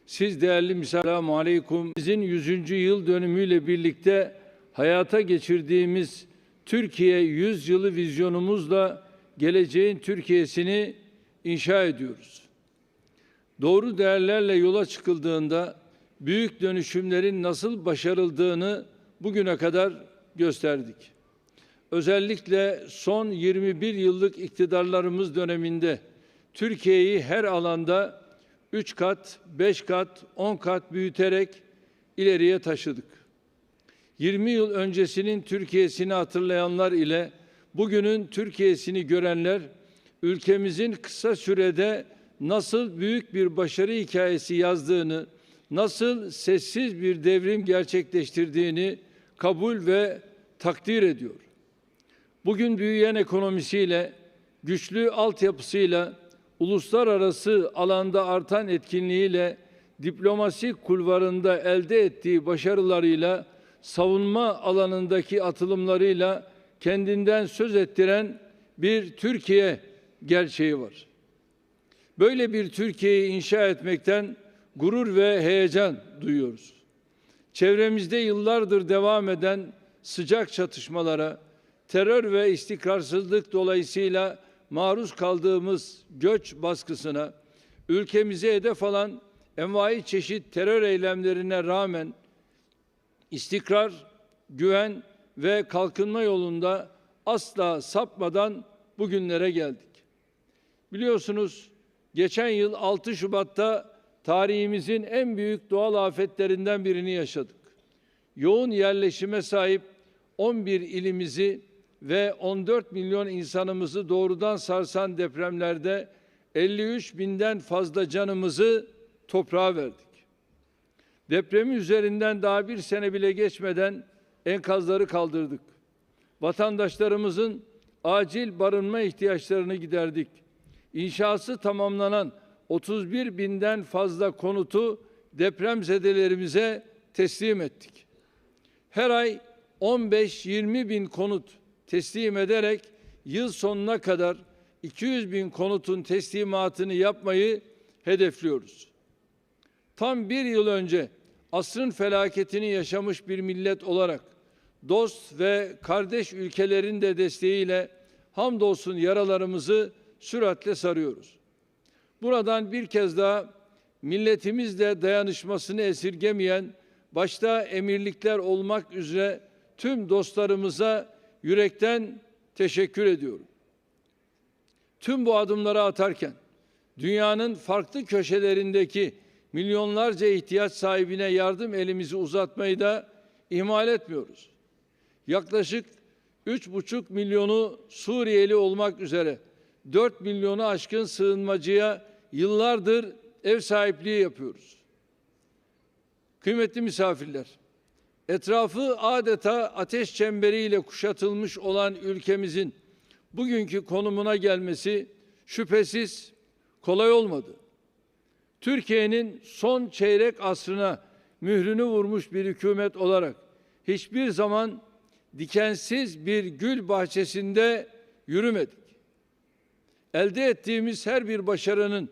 siz değerli misafirler, Selamun Aleyküm, sizin 100. yıl dönümüyle birlikte hayata geçirdiğimiz Türkiye 100 yılı vizyonumuzla geleceğin Türkiye'sini inşa ediyoruz. Doğru değerlerle yola çıkıldığında büyük dönüşümlerin nasıl başarıldığını bugüne kadar gösterdik. Özellikle son 21 yıllık iktidarlarımız döneminde Türkiye'yi her alanda 3 kat, 5 kat, 10 kat büyüterek ileriye taşıdık. 20 yıl öncesinin Türkiye'sini hatırlayanlar ile bugünün Türkiye'sini görenler, ülkemizin kısa sürede nasıl büyük bir başarı hikayesi yazdığını, nasıl sessiz bir devrim gerçekleştirdiğini kabul ve takdir ediyor. Bugün büyüyen ekonomisiyle, güçlü altyapısıyla, uluslararası alanda artan etkinliğiyle, diplomasi kulvarında elde ettiği başarılarıyla, savunma alanındaki atılımlarıyla kendinden söz ettiren bir Türkiye gerçeği var. Böyle bir Türkiye'yi inşa etmekten gurur ve heyecan duyuyoruz. Çevremizde yıllardır devam eden sıcak çatışmalara, terör ve istikrarsızlık dolayısıyla maruz kaldığımız göç baskısına, ülkemize hedef alan envai çeşit terör eylemlerine rağmen istikrar, güven ve kalkınma yolunda asla sapmadan bugünlere geldik. Biliyorsunuz, geçen yıl 6 Şubat'ta tarihimizin en büyük doğal afetlerinden birini yaşadık. Yoğun yerleşime sahip 11 ilimizi ve 14 milyon insanımızı doğrudan sarsan depremlerde 53 binden fazla canımızı toprağa verdik. Depremi üzerinden daha bir sene bile geçmeden enkazları kaldırdık. Vatandaşlarımızın acil barınma ihtiyaçlarını giderdik. İnşası tamamlanan 31 binden fazla konutu depremzedelerimize teslim ettik. Her ay 15-20 bin konut teslim ederek yıl sonuna kadar 200 bin konutun teslimatını yapmayı hedefliyoruz. Tam bir yıl önce asrın felaketini yaşamış bir millet olarak dost ve kardeş ülkelerin de desteğiyle hamdolsun yaralarımızı süratle sarıyoruz. Buradan bir kez daha milletimizle dayanışmasını esirgemeyen, başta emirlikler olmak üzere tüm dostlarımıza yürekten teşekkür ediyorum. Tüm bu adımları atarken dünyanın farklı köşelerindeki milyonlarca ihtiyaç sahibine yardım elimizi uzatmayı da ihmal etmiyoruz. Yaklaşık 3,5 milyonu Suriyeli olmak üzere 4 milyonu aşkın sığınmacıya yıllardır ev sahipliği yapıyoruz. Kıymetli misafirler, etrafı adeta ateş çemberiyle kuşatılmış olan ülkemizin bugünkü konumuna gelmesi şüphesiz kolay olmadı. Türkiye'nin son çeyrek asrına mührünü vurmuş bir hükümet olarak hiçbir zaman dikensiz bir gül bahçesinde yürümedik. Elde ettiğimiz her bir başarının,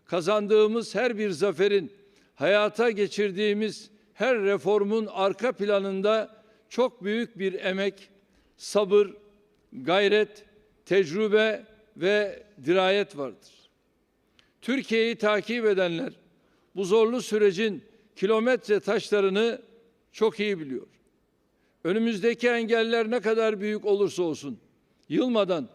kazandığımız her bir zaferin, hayata geçirdiğimiz her reformun arka planında çok büyük bir emek, sabır, gayret, tecrübe ve dirayet vardır. Türkiye'yi takip edenler bu zorlu sürecin kilometre taşlarını çok iyi biliyor. Önümüzdeki engeller ne kadar büyük olursa olsun, yılmadan,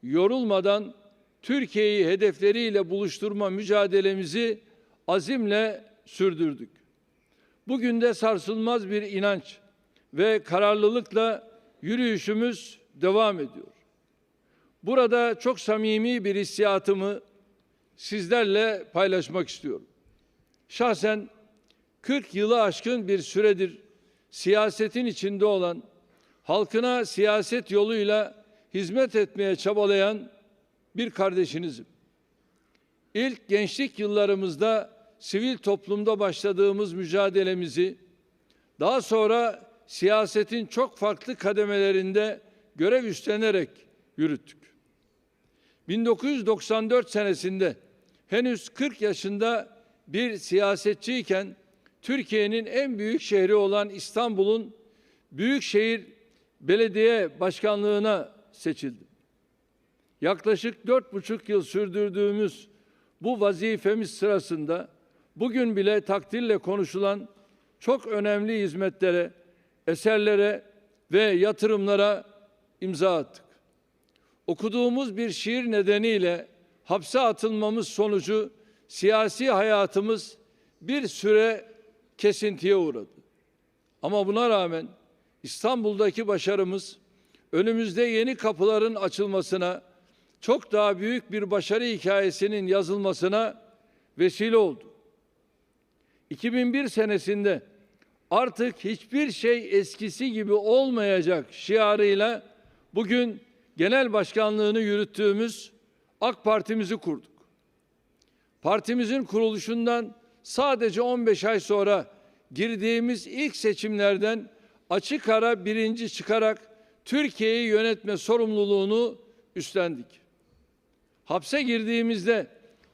yorulmadan Türkiye'yi hedefleriyle buluşturma mücadelemizi azimle sürdürdük. Bugün de sarsılmaz bir inanç ve kararlılıkla yürüyüşümüz devam ediyor. Burada çok samimi bir hissiyatımı sizlerle paylaşmak istiyorum. Şahsen 40 yılı aşkın bir süredir siyasetin içinde olan, halkına siyaset yoluyla hizmet etmeye çabalayan bir kardeşinizim. İlk gençlik yıllarımızda sivil toplumda başladığımız mücadelemizi, daha sonra siyasetin çok farklı kademelerinde görev üstlenerek yürüttük. 1994 senesinde henüz 40 yaşında bir siyasetçiyken Türkiye'nin en büyük şehri olan İstanbul'un Büyükşehir Belediye Başkanlığı'na seçildim. Yaklaşık 4,5 yıl sürdürdüğümüz bu vazifemiz sırasında bugün bile takdirle konuşulan çok önemli hizmetlere, eserlere ve yatırımlara imza attık. Okuduğumuz bir şiir nedeniyle hapse atılmamız sonucu siyasi hayatımız bir süre kesintiye uğradı. Ama buna rağmen İstanbul'daki başarımız önümüzde yeni kapıların açılmasına, çok daha büyük bir başarı hikayesinin yazılmasına vesile oldu. 2001 senesinde artık hiçbir şey eskisi gibi olmayacak şiarıyla bugün genel başkanlığını yürüttüğümüz AK Parti'mizi kurduk. Partimizin kuruluşundan sadece 15 ay sonra girdiğimiz ilk seçimlerden açık ara birinci çıkarak Türkiye'yi yönetme sorumluluğunu üstlendik. Hapse girdiğimizde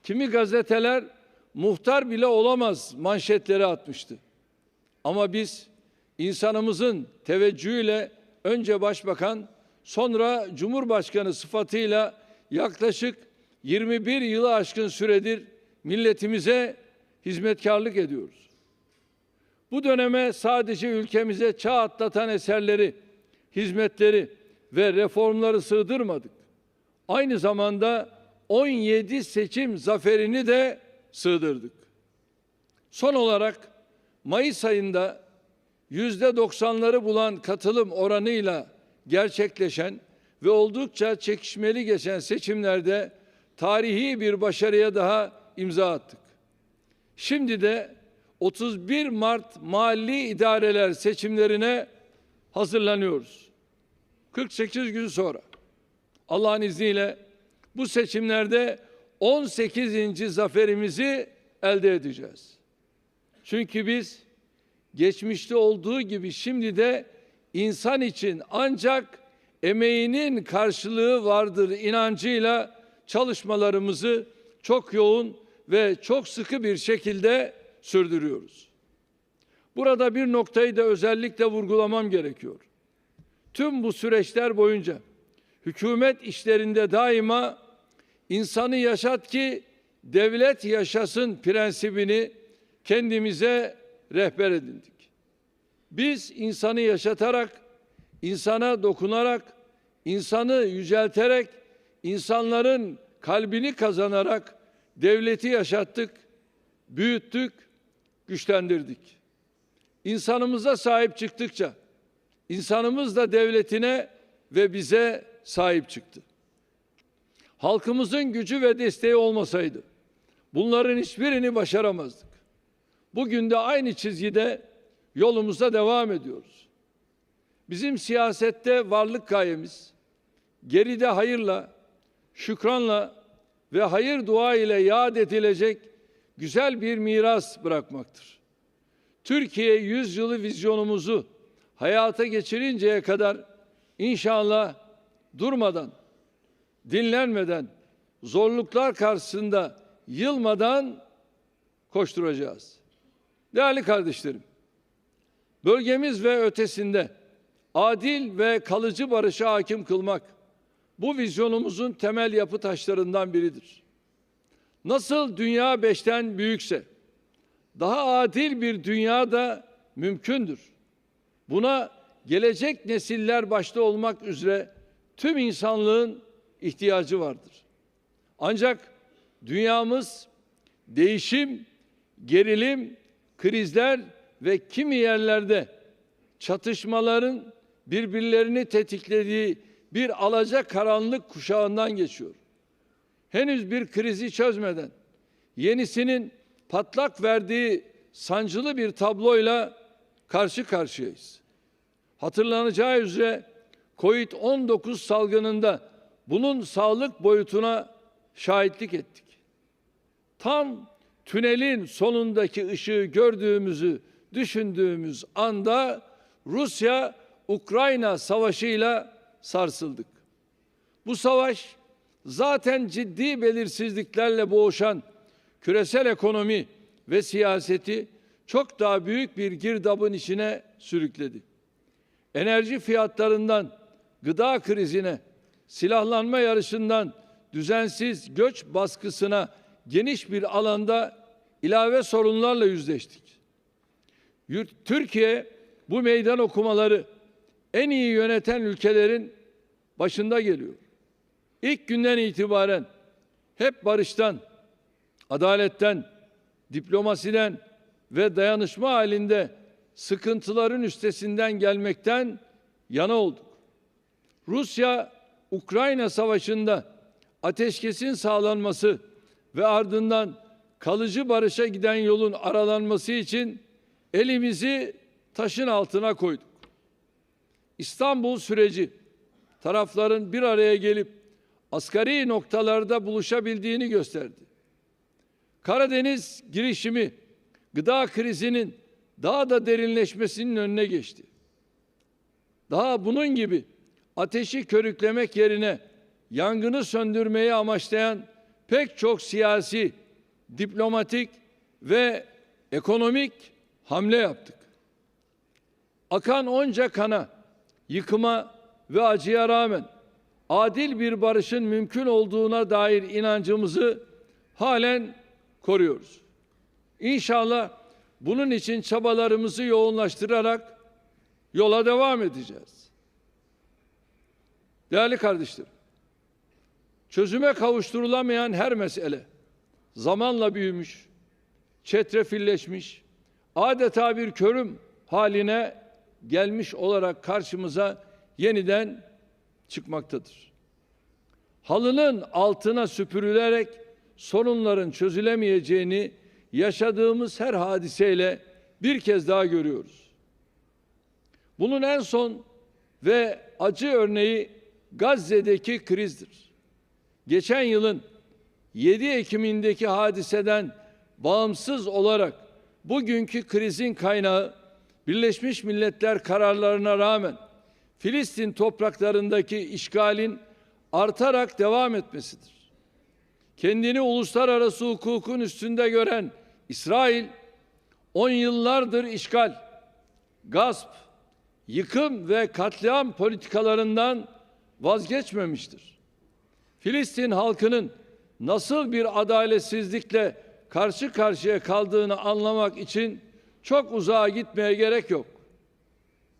kimi gazeteler muhtar bile olamaz manşetleri atmıştı. Ama biz insanımızın teveccühüyle önce başbakan, sonra cumhurbaşkanı sıfatıyla yaklaşık 21 yılı aşkın süredir milletimize hizmetkarlık ediyoruz. Bu döneme sadece ülkemize çağ atlatan eserleri, hizmetleri ve reformları sığdırmadık. Aynı zamanda 17 seçim zaferini de sığdırdık. Son olarak Mayıs ayında %90'ları bulan katılım oranıyla gerçekleşen ve oldukça çekişmeli geçen seçimlerde tarihi bir başarıya daha imza attık. Şimdi de 31 Mart mahalli idareler seçimlerine hazırlanıyoruz. 48 gün sonra Allah'ın izniyle bu seçimlerde 18. zaferimizi elde edeceğiz. Çünkü biz geçmişte olduğu gibi şimdi de insan için ancak emeğinin karşılığı vardır inancıyla çalışmalarımızı çok yoğun ve çok sıkı bir şekilde sürdürüyoruz. Burada bir noktayı da özellikle vurgulamam gerekiyor. Tüm bu süreçler boyunca hükümet işlerinde daima insanı yaşat ki devlet yaşasın prensibini kendimize rehber edindik. Biz insanı yaşatarak, insana dokunarak, insanı yücelterek, insanların kalbini kazanarak devleti yaşattık, büyüttük, güçlendirdik. İnsanımıza sahip çıktıkça, insanımız da devletine ve bize sahip çıktı. Halkımızın gücü ve desteği olmasaydı, bunların hiçbirini başaramazdık. Bugün de aynı çizgide yolumuza devam ediyoruz. Bizim siyasette varlık gayemiz, geride hayırla, şükranla ve hayır dua ile yad edilecek güzel bir miras bırakmaktır. Türkiye 100 yılı vizyonumuzu hayata geçirinceye kadar inşallah durmadan, dinlenmeden, zorluklar karşısında yılmadan koşturacağız. Değerli kardeşlerim, bölgemiz ve ötesinde adil ve kalıcı barışa hakim kılmak bu vizyonumuzun temel yapı taşlarından biridir. Nasıl dünya 5'ten büyükse, daha adil bir dünya da mümkündür. Buna gelecek nesiller başta olmak üzere tüm insanlığın ihtiyacı vardır. Ancak dünyamız değişim, gerilim, krizler ve kimi yerlerde çatışmaların birbirlerini tetiklediği bir alacakaranlık kuşağından geçiyor. henüz bir krizi çözmeden yenisinin patlak verdiği sancılı bir tabloyla karşı karşıyayız. Hatırlanacağı üzere COVID-19 salgınında bunun sağlık boyutuna şahitlik ettik. Tam tünelin sonundaki ışığı gördüğümüzü düşündüğümüz anda Rusya-Ukrayna savaşıyla sarsıldık. Bu savaş zaten ciddi belirsizliklerle boğuşan küresel ekonomi ve siyaseti çok daha büyük bir girdabın içine sürükledi. Enerji fiyatlarından gıda krizine, silahlanma yarışından düzensiz göç baskısına geniş bir alanda ilave sorunlarla yüzleştik. Türkiye bu meydan okumaları en iyi yöneten ülkelerin başında geliyor. İlk günden itibaren hep barıştan, adaletten, diplomasiden ve dayanışma halinde sıkıntıların üstesinden gelmekten yana olduk. Rusya-Ukrayna savaşında ateşkesin sağlanması ve ardından kalıcı barışa giden yolun aralanması için elimizi taşın altına koyduk. İstanbul süreci tarafların bir araya gelip asgari noktalarda buluşabildiğini gösterdi. Karadeniz girişimi gıda krizinin daha da derinleşmesinin önüne geçti. Daha bunun gibi ateşi körüklemek yerine yangını söndürmeyi amaçlayan pek çok siyasi, diplomatik ve ekonomik hamle yaptık. Akan onca kana, yıkıma ve acıya rağmen adil bir barışın mümkün olduğuna dair inancımızı halen koruyoruz. İnşallah bunun için çabalarımızı yoğunlaştırarak yola devam edeceğiz. Değerli kardeşlerim, çözüme kavuşturulamayan her mesele zamanla büyümüş, çetrefilleşmiş, adeta bir körüm haline gelmiş olarak karşımıza yeniden çıkmaktadır. Halının altına süpürülerek sorunların çözülemeyeceğini yaşadığımız her hadiseyle bir kez daha görüyoruz. Bunun en son ve acı örneği Gazze'deki krizdir. Geçen yılın 7 Ekim'indeki hadiseden bağımsız olarak bugünkü krizin kaynağı Birleşmiş Milletler kararlarına rağmen Filistin topraklarındaki işgalin artarak devam etmesidir. Kendini uluslararası hukukun üstünde gören İsrail 10 yıllardır işgal, gasp, yıkım ve katliam politikalarından vazgeçmemiştir. Filistin halkının nasıl bir adaletsizlikle karşı karşıya kaldığını anlamak için çok uzağa gitmeye gerek yok.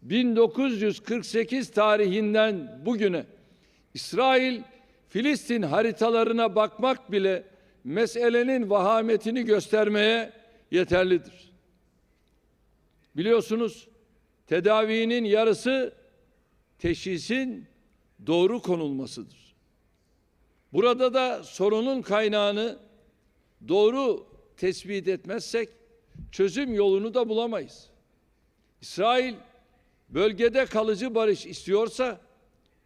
1948 tarihinden bugüne İsrail, Filistin haritalarına bakmak bile meselenin vahametini göstermeye yeterlidir. Biliyorsunuz, tedavinin yarısı teşhisin doğru konulmasıdır. Burada da sorunun kaynağını doğru tespit etmezsek çözüm yolunu da bulamayız. İsrail bölgede kalıcı barış istiyorsa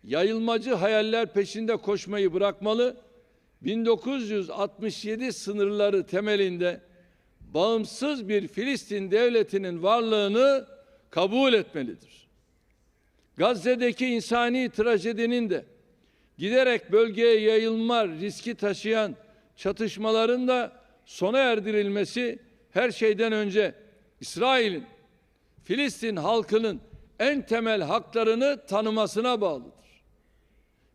yayılmacı hayaller peşinde koşmayı bırakmalı, 1967 sınırları temelinde bağımsız bir Filistin devletinin varlığını kabul etmelidir. Gazze'deki insani trajedinin de giderek bölgeye yayılma riski taşıyan çatışmaların da sona erdirilmesi her şeyden önce İsrail'in Filistin halkının en temel haklarını tanımasına bağlıdır.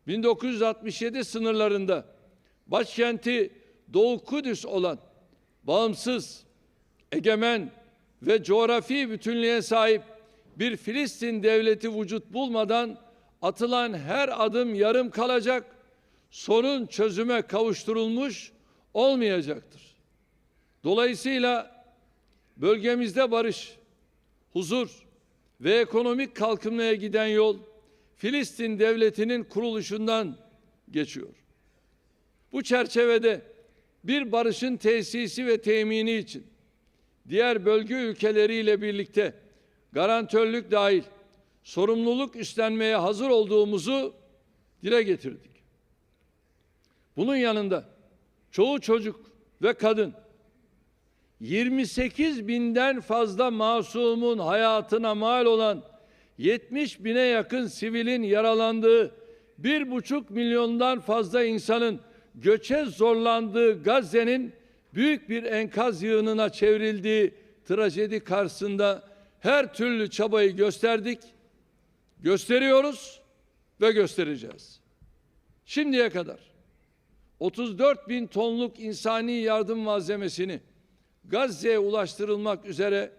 1967 sınırlarında başkenti Doğu Kudüs olan bağımsız, egemen ve coğrafi bütünlüğe sahip bir Filistin devleti vücut bulmadan atılan her adım yarım kalacak, sorun çözüme kavuşturulmuş olmayacaktır. Dolayısıyla bölgemizde barış, huzur ve ekonomik kalkınmaya giden yol Filistin devletinin kuruluşundan geçiyor. Bu çerçevede bir barışın tesisi ve temini için diğer bölge ülkeleriyle birlikte garantörlük dahil sorumluluk üstlenmeye hazır olduğumuzu dile getirdik. Bunun yanında çoğu çocuk ve kadın, 28 binden fazla masumun hayatına mal olan 70 bine yakın sivilin yaralandığı, 1,5 milyondan fazla insanın göçe zorlandığı Gazze'nin büyük bir enkaz yığınına çevrildiği trajedi karşısında her türlü çabayı gösterdik, gösteriyoruz ve göstereceğiz. Şimdiye kadar 34 bin tonluk insani yardım malzemesini Gazze'ye ulaştırılmak üzere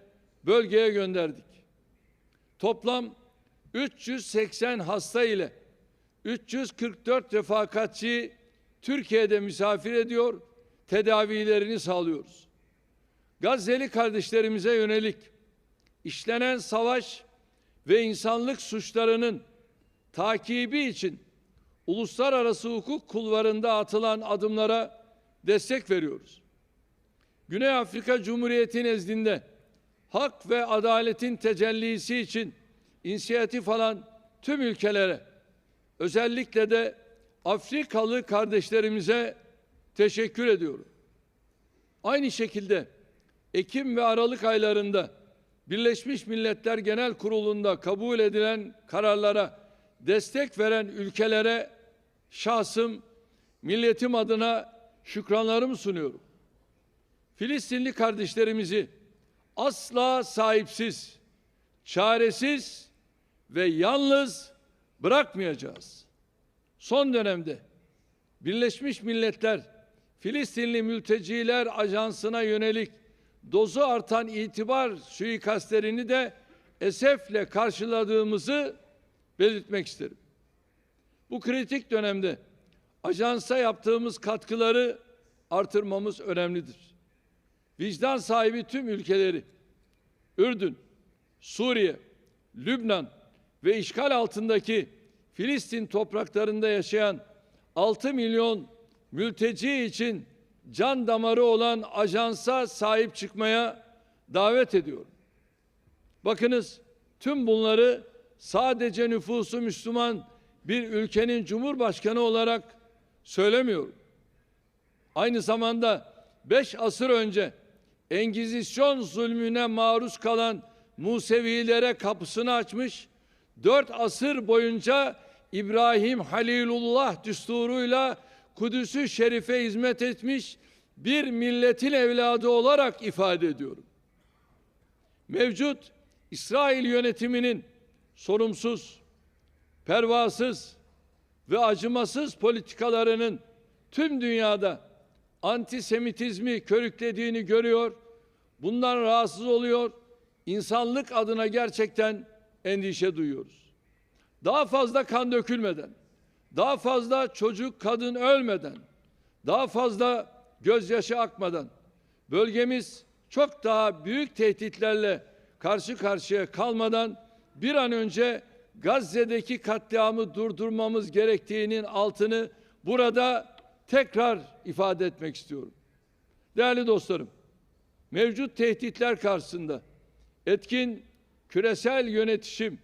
bölgeye gönderdik. Toplam 380 hasta ile 344 refakatçi Türkiye'de misafir ediyor, tedavilerini sağlıyoruz. Gazze'li kardeşlerimize yönelik işlenen savaş ve insanlık suçlarının takibi için uluslararası hukuk kulvarında atılan adımlara destek veriyoruz. Güney Afrika Cumhuriyeti nezdinde hak ve adaletin tecellisi için inisiyatif alan tüm ülkelere, özellikle de Afrikalı kardeşlerimize teşekkür ediyorum. Aynı şekilde Ekim ve Aralık aylarında Birleşmiş Milletler Genel Kurulu'nda kabul edilen kararlara destek veren ülkelere şahsım, milletim adına şükranlarımı sunuyorum. Filistinli kardeşlerimizi asla sahipsiz, çaresiz ve yalnız bırakmayacağız. Son dönemde Birleşmiş Milletler Filistinli Mülteciler Ajansı'na yönelik dozu artan itibar suikastlerini de esefle karşıladığımızı belirtmek isterim. Bu kritik dönemde ajansa yaptığımız katkıları artırmamız önemlidir. Vicdan sahibi tüm ülkeleri, Ürdün, Suriye, Lübnan ve işgal altındaki Filistin topraklarında yaşayan 6 milyon mülteci için can damarı olan ajansa sahip çıkmaya davet ediyorum. Bakınız, tüm bunları sadece nüfusu Müslüman bir ülkenin cumhurbaşkanı olarak söylemiyorum. Aynı zamanda 5 asır önce Engizisyon zulmüne maruz kalan Musevilere kapısını açmış, 4 asır boyunca İbrahim Halilullah düsturuyla Kudüs-ü Şerif'e hizmet etmiş bir milletin evladı olarak ifade ediyorum. Mevcut İsrail yönetiminin sorumsuz, pervasız ve acımasız politikalarının tüm dünyada antisemitizmi körüklediğini görüyor, bundan rahatsız oluyor, insanlık adına gerçekten endişe duyuyoruz. Daha fazla kan dökülmeden, daha fazla çocuk, kadın ölmeden, daha fazla gözyaşı akmadan, bölgemiz çok daha büyük tehditlerle karşı karşıya kalmadan bir an önce Gazze'deki katliamı durdurmamız gerektiğinin altını burada tekrar ifade etmek istiyorum. Değerli dostlarım, mevcut tehditler karşısında etkin küresel yönetişim,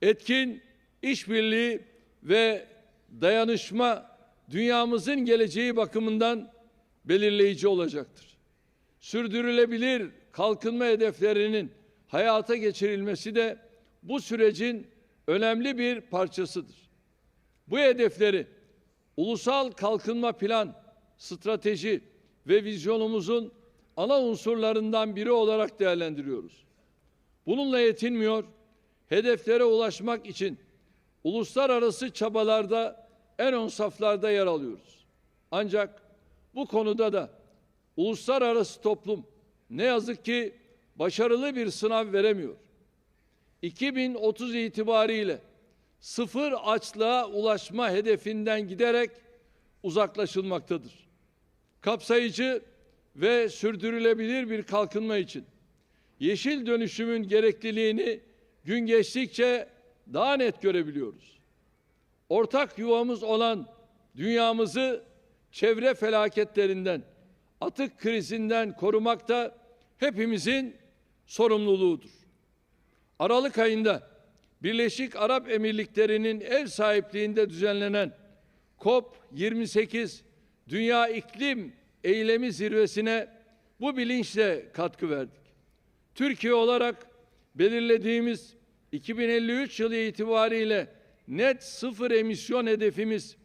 etkin işbirliği ve dayanışma dünyamızın geleceği bakımından belirleyici olacaktır. Sürdürülebilir kalkınma hedeflerinin hayata geçirilmesi de bu sürecin önemli bir parçasıdır. Bu hedefleri ulusal kalkınma plan, strateji ve vizyonumuzun ana unsurlarından biri olarak değerlendiriyoruz. Bununla yetinmiyor, hedeflere ulaşmak için uluslararası çabalarda en ön saflarda yer alıyoruz. Ancak bu konuda da uluslararası toplum ne yazık ki başarılı bir sınav veremiyor. 2030 itibariyle sıfır açlığa ulaşma hedefinden giderek uzaklaşılmaktadır. Kapsayıcı ve sürdürülebilir bir kalkınma için yeşil dönüşümün gerekliliğini gün geçtikçe daha net görebiliyoruz. Ortak yuvamız olan dünyamızı çevre felaketlerinden, atık krizinden korumak da hepimizin sorumluluğudur. Aralık ayında Birleşik Arap Emirlikleri'nin ev sahipliğinde düzenlenen COP28 Dünya İklim Eylemi Zirvesi'ne bu bilinçle katkı verdik. Türkiye olarak belirlediğimiz 2053 yılı itibariyle net sıfır emisyon hedefimiz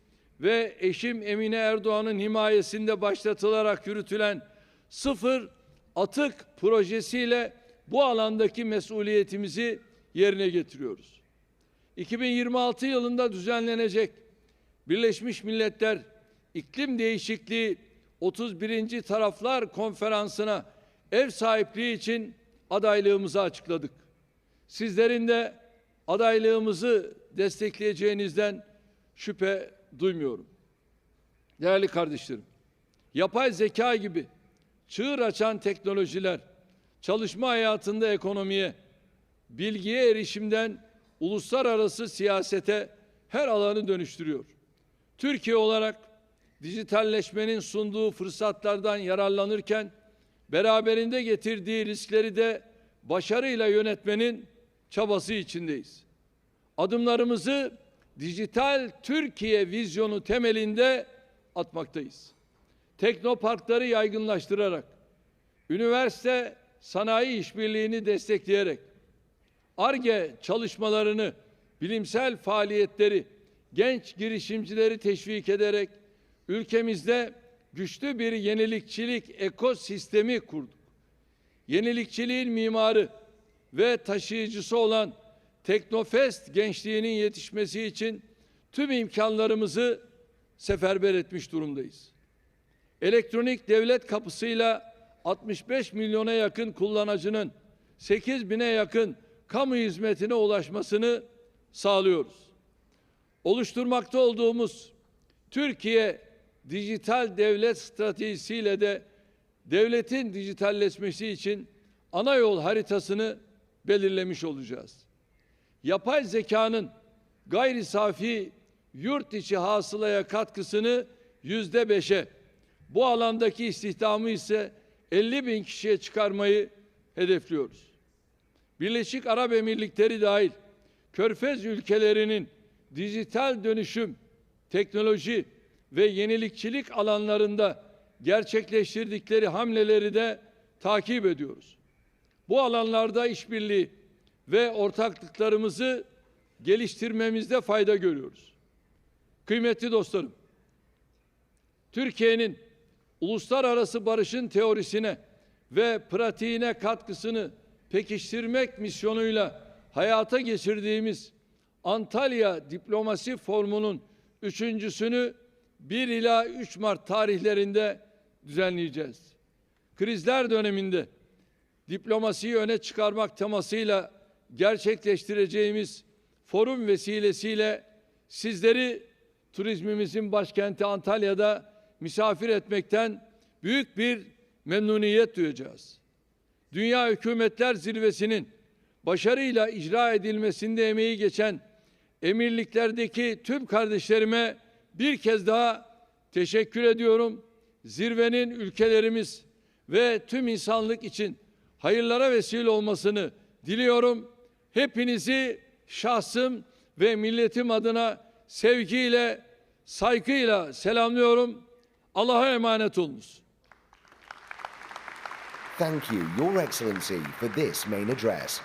ve eşim Emine Erdoğan'ın himayesinde başlatılarak yürütülen sıfır atık projesiyle bu alandaki mesuliyetimizi yerine getiriyoruz. 2026 yılında düzenlenecek Birleşmiş Milletler İklim Değişikliği 31. Taraflar Konferansı'na ev sahipliği için adaylığımızı açıkladık. Sizlerin de adaylığımızı destekleyeceğinizden şüphe duymuyorum. Değerli kardeşlerim, yapay zeka gibi çığır açan teknolojiler çalışma hayatında ekonomiye, bilgiye erişimden uluslararası siyasete her alanı dönüştürüyor. Türkiye olarak dijitalleşmenin sunduğu fırsatlardan yararlanırken beraberinde getirdiği riskleri de başarıyla yönetmenin çabası içindeyiz. Adımlarımızı dijital Türkiye vizyonu temelinde atmaktayız. Teknoparkları yaygınlaştırarak, üniversite sanayi işbirliğini destekleyerek, Ar-Ge çalışmalarını, bilimsel faaliyetleri, genç girişimcileri teşvik ederek ülkemizde güçlü bir yenilikçilik ekosistemi kurduk. Yenilikçiliğin mimarı ve taşıyıcısı olan Teknofest gençliğinin yetişmesi için tüm imkanlarımızı seferber etmiş durumdayız. Elektronik devlet kapısıyla 65 milyona yakın kullanıcının 8 bine yakın kamu hizmetine ulaşmasını sağlıyoruz. Oluşturmakta olduğumuz Türkiye Dijital Devlet Stratejisiyle de devletin dijitalleşmesi için ana yol haritasını belirlemiş olacağız. Yapay zekanın gayri safi yurt içi hasılaya katkısını %5'e, bu alandaki istihdamı ise 50 bin kişiye çıkarmayı hedefliyoruz. Birleşik Arap Emirlikleri dahil Körfez ülkelerinin dijital dönüşüm, teknoloji ve yenilikçilik alanlarında gerçekleştirdikleri hamleleri de takip ediyoruz. Bu alanlarda işbirliği ve ortaklıklarımızı geliştirmemizde fayda görüyoruz. Kıymetli dostlarım, Türkiye'nin uluslararası barışın teorisine ve pratiğine katkısını pekiştirmek misyonuyla hayata geçirdiğimiz Antalya Diplomasi Forumu'nun 3.'sünü 1 ila 3 Mart tarihlerinde düzenleyeceğiz. Krizler döneminde diplomasiyi öne çıkarmak temasıyla gerçekleştireceğimiz forum vesilesiyle sizleri turizmimizin başkenti Antalya'da misafir etmekten büyük bir memnuniyet duyacağız. Dünya Hükümetler Zirvesi'nin başarıyla icra edilmesinde emeği geçen emirliklerdeki tüm kardeşlerime bir kez daha teşekkür ediyorum. Zirvenin ülkelerimiz ve tüm insanlık için hayırlara vesile olmasını diliyorum. Hepinizi şahsım ve milletim adına sevgiyle, saygıyla selamlıyorum. Allah'a emanet olunuz. Thank you, Your Excellency, for this main address.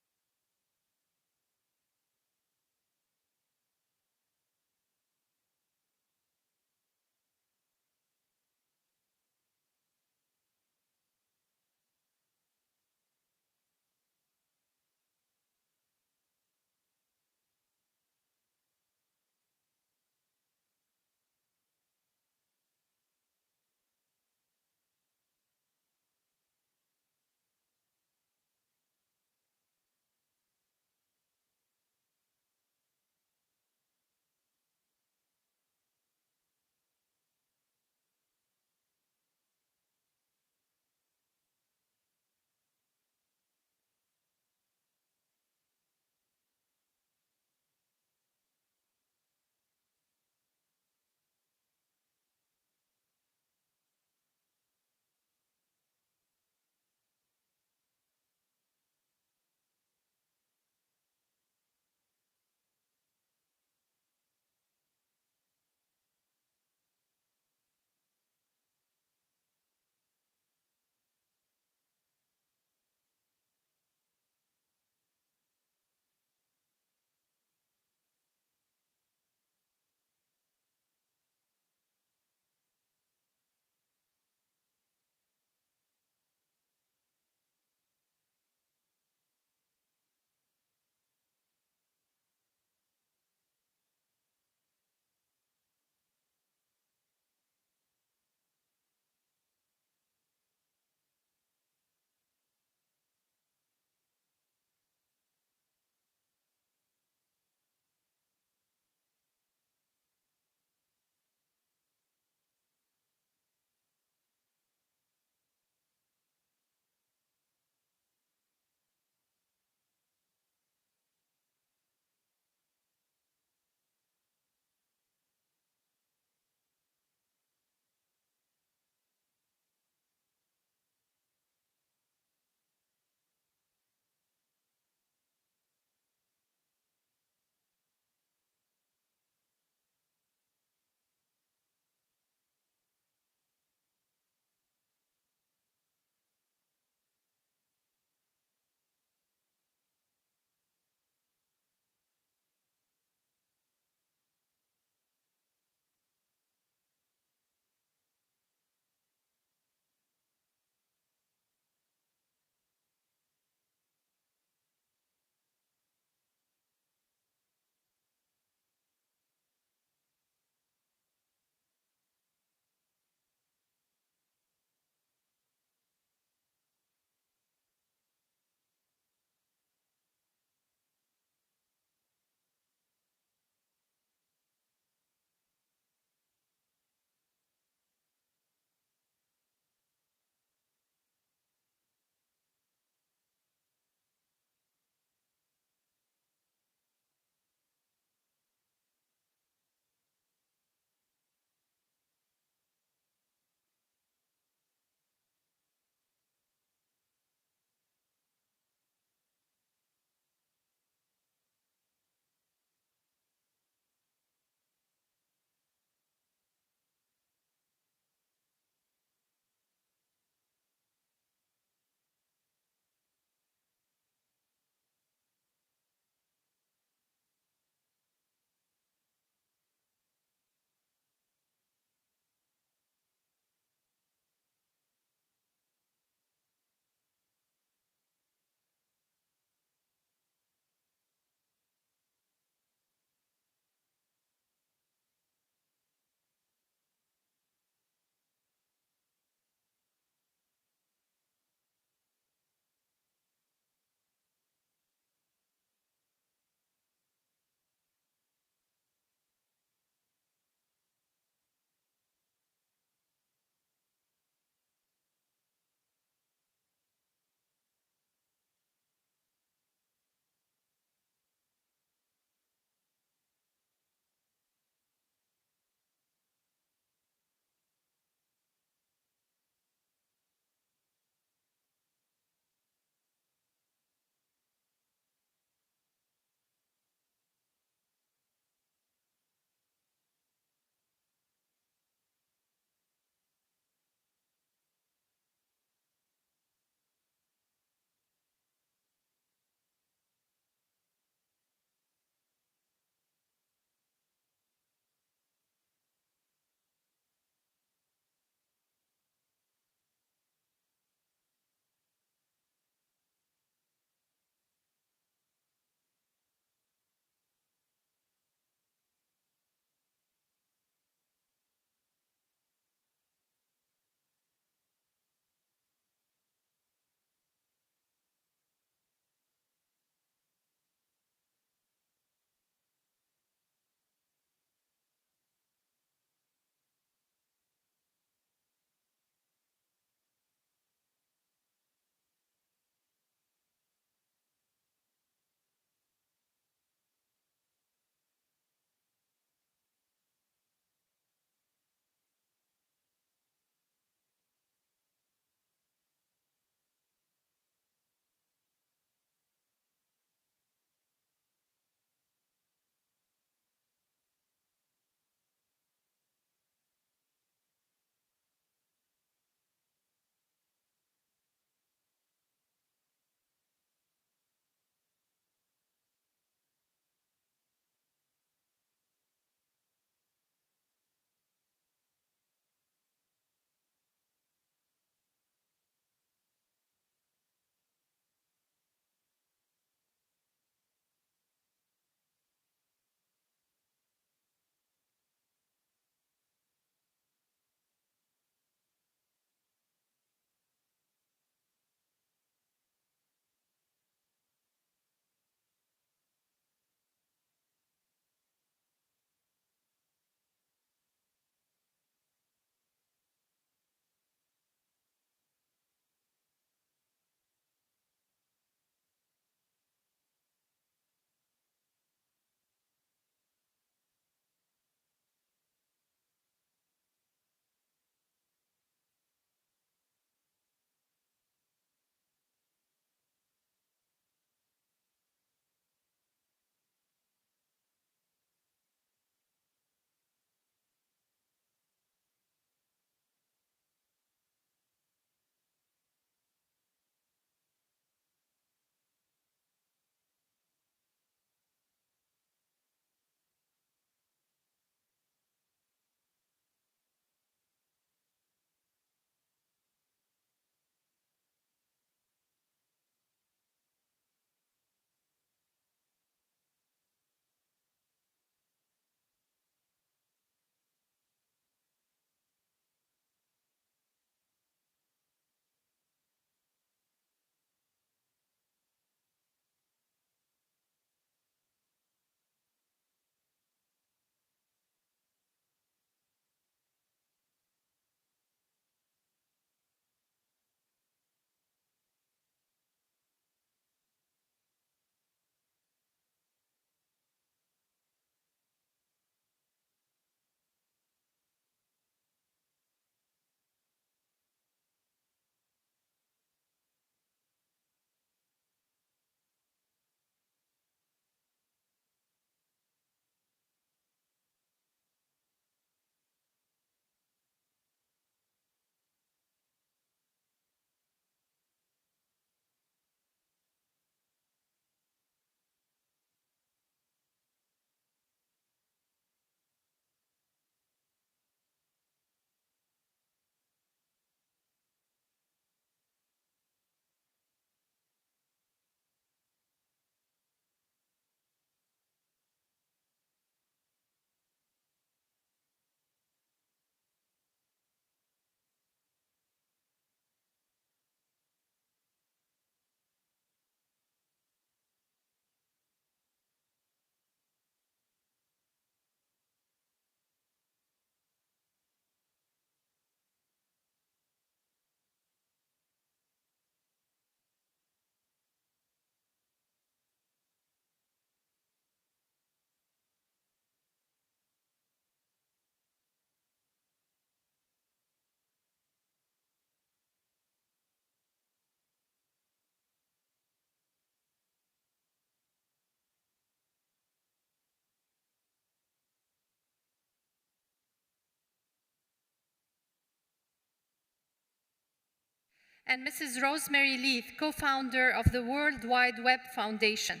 and Mrs. Rosemary Leith, co-founder of the World Wide Web Foundation.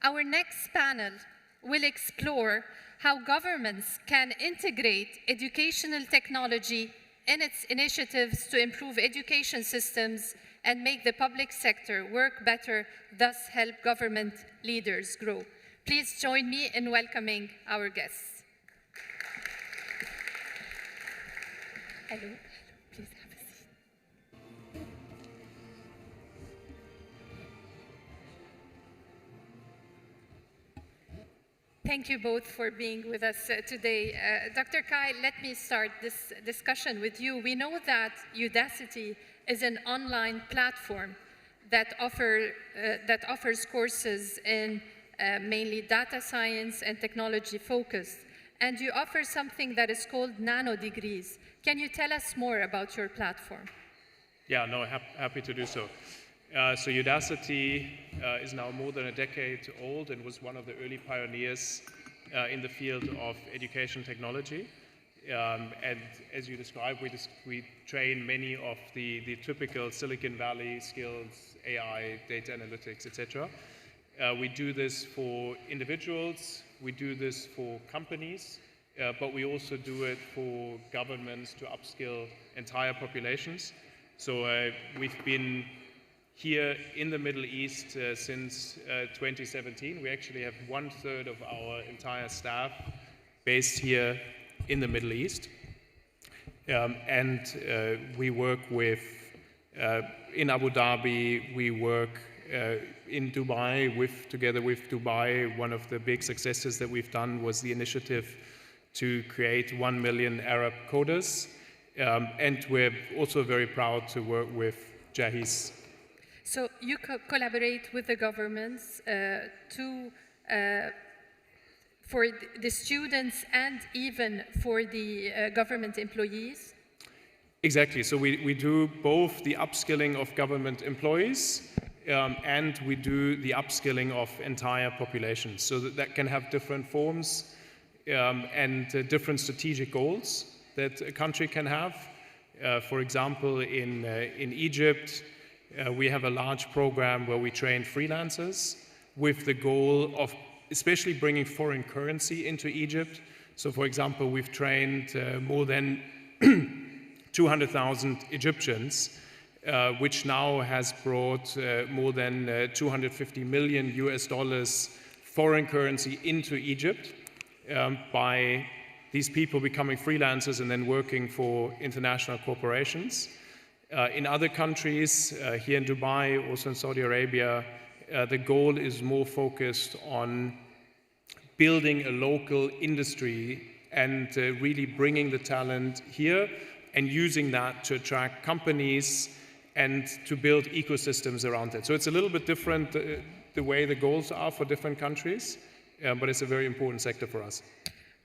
Our next panel will explore how governments can integrate educational technology in its initiatives to improve education systems and make the public sector work better, thus help government leaders grow. Please join me in welcoming our guests. Hello. Please have a seat. Thank you both for being with us today. Dr. Kai, let me start this discussion with you. We know that Udacity is an online platform that offers courses in mainly data science and technology focused. And you offer something that is called Nano Degrees. Can you tell us more about your platform? Yeah, no, happy to do so. So Udacity is now more than a decade old and was one of the early pioneers in the field of education technology. And as you described, we train many of the typical Silicon Valley skills, AI, data analytics, etc. We do this for individuals, we do this for companies, but we also do it for governments to upskill entire populations. So we've been here in the Middle East since 2017. We actually have 1/3 of our entire staff based here in the Middle East. And we work with, in Abu Dhabi, we work in Dubai, together with Dubai. One of the big successes that we've done was the initiative to create 1 million Arab coders. And we're also very proud to work with Jahiz. So you collaborate with the governments for the students and even for the government employees? Exactly. So we do both the upskilling of government employees and we do the upskilling of entire populations. So that can have different forms and different strategic goals that a country can have. For example, in Egypt, we have a large program where we train freelancers with the goal of especially bringing foreign currency into Egypt. So, for example, we've trained more than 200,000 Egyptians, which now has brought more than $250 million foreign currency into Egypt by these people becoming freelancers and then working for international corporations. In other countries, here in Dubai, also in Saudi Arabia, the goal is more focused on building a local industry and really bringing the talent here and using that to attract companies and to build ecosystems around it. So it's a little bit different the way the goals are for different countries, but it's a very important sector for us.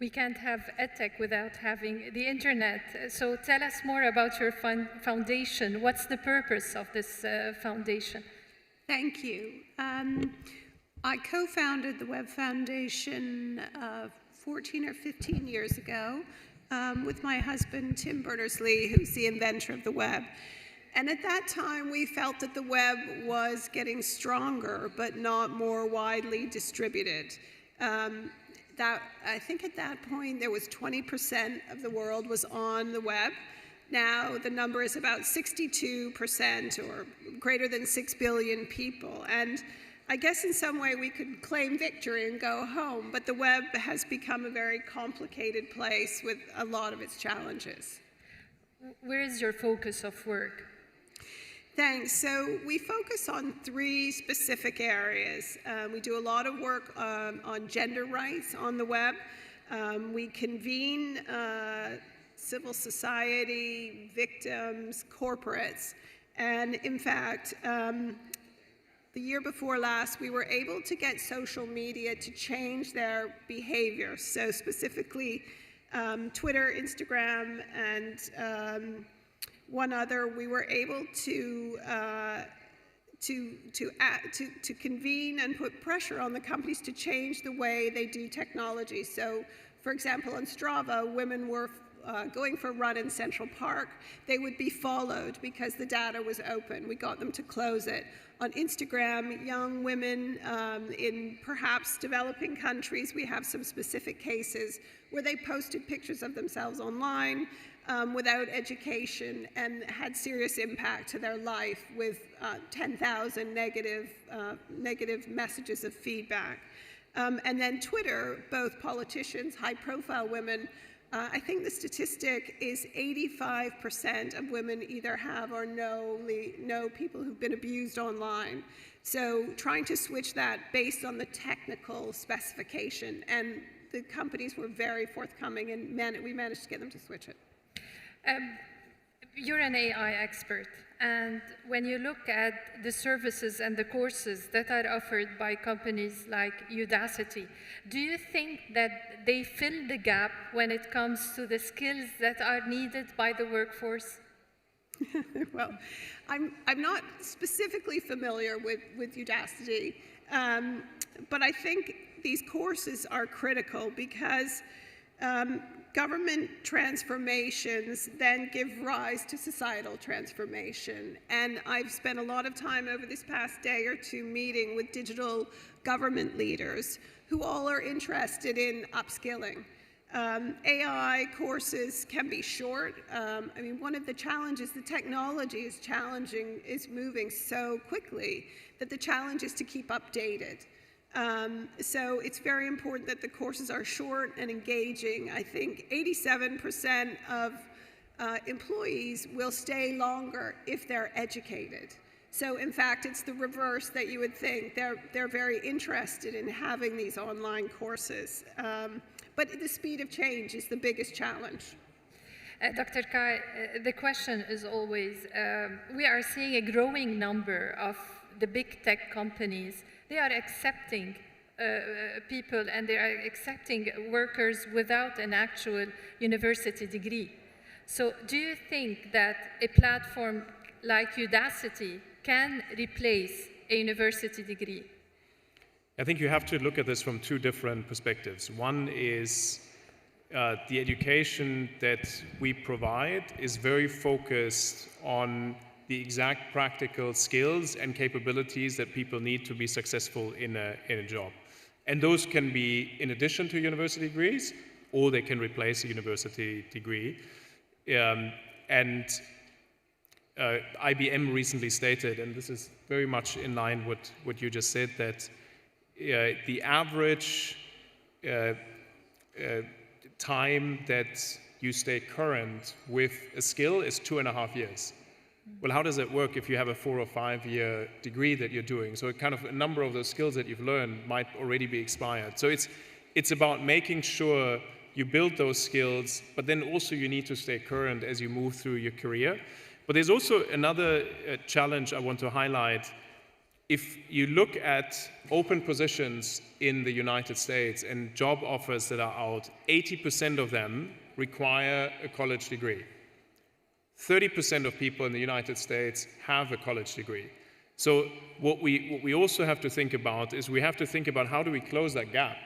We can't have EdTech without having the internet. So tell us more about your foundation. What's the purpose of this foundation? Thank you. I co-founded the Web Foundation 14 or 15 years ago with my husband, Tim Berners-Lee, who's the inventor of the web. And at that time, we felt that the web was getting stronger, but not more widely distributed. I think at that point, there was 20% of the world was on the web. Now the number is about 62% or greater than 6 billion people. And I guess in some way we could claim victory and go home, but the web has become a very complicated place with a lot of its challenges. Where is your focus of work? Thanks. So we focus on 3 specific areas. We do a lot of work on gender rights on the web. We convene civil society, victims, corporates. And in fact, the year before last, we were able to get social media to change their behavior. So specifically, Twitter, Instagram, and one other, we were able to convene and put pressure on the companies to change the way they do technology. So, for example, on Strava, women were going for a run in Central Park, they would be followed because the data was open. We got them to close it. On Instagram, young women in perhaps developing countries, we have some specific cases where they posted pictures of themselves online without education and had serious impact to their life with 10,000 negative messages of feedback. And then Twitter, both politicians, high-profile women, I think the statistic is 85% of women either have or know people who've been abused online. So trying to switch that based on the technical specification, and the companies were very forthcoming, and we managed to get them to switch it. You're an AI expert, and when you look at the services and the courses that are offered by companies like Udacity, do you think that they fill the gap when it comes to the skills that are needed by the workforce? Well, I'm not specifically familiar with Udacity, but I think these courses are critical because government transformations then give rise to societal transformation. And I've spent a lot of time over this past day or two meeting with digital government leaders who all are interested in upskilling. AI courses can be short. I mean, one of the challenges, the technology is moving so quickly that the challenge is to keep updated. So it's very important that the courses are short and engaging. I think 87% of employees will stay longer if they're educated. So in fact, it's the reverse that you would think. They're very interested in having these online courses. But the speed of change is the biggest challenge. Dr. Kai, the question is always, we are seeing a growing number of the big tech companies. They are accepting people and they are accepting workers without an actual university degree. So do you think that a platform like Udacity can replace a university degree? I think you have to look at this from two different perspectives. One is the education that we provide is very focused on the exact practical skills and capabilities that people need to be successful in a job. And those can be in addition to university degrees, or they can replace a university degree. IBM recently stated, and this is very much in line with what you just said, that the average time that you stay current with a skill is 2.5 years. Well, how does it work if you have a 4 or 5 year degree that you're doing? So kind of a number of those skills that you've learned might already be expired. So it's about making sure you build those skills, but then also you need to stay current as you move through your career. But there's also another challenge I want to highlight. If you look at open positions in the United States and job offers that are out, 80% of them require a college degree. 30% of people in the United States have a college degree. So what we also have to think about is we have to think about how do we close that gap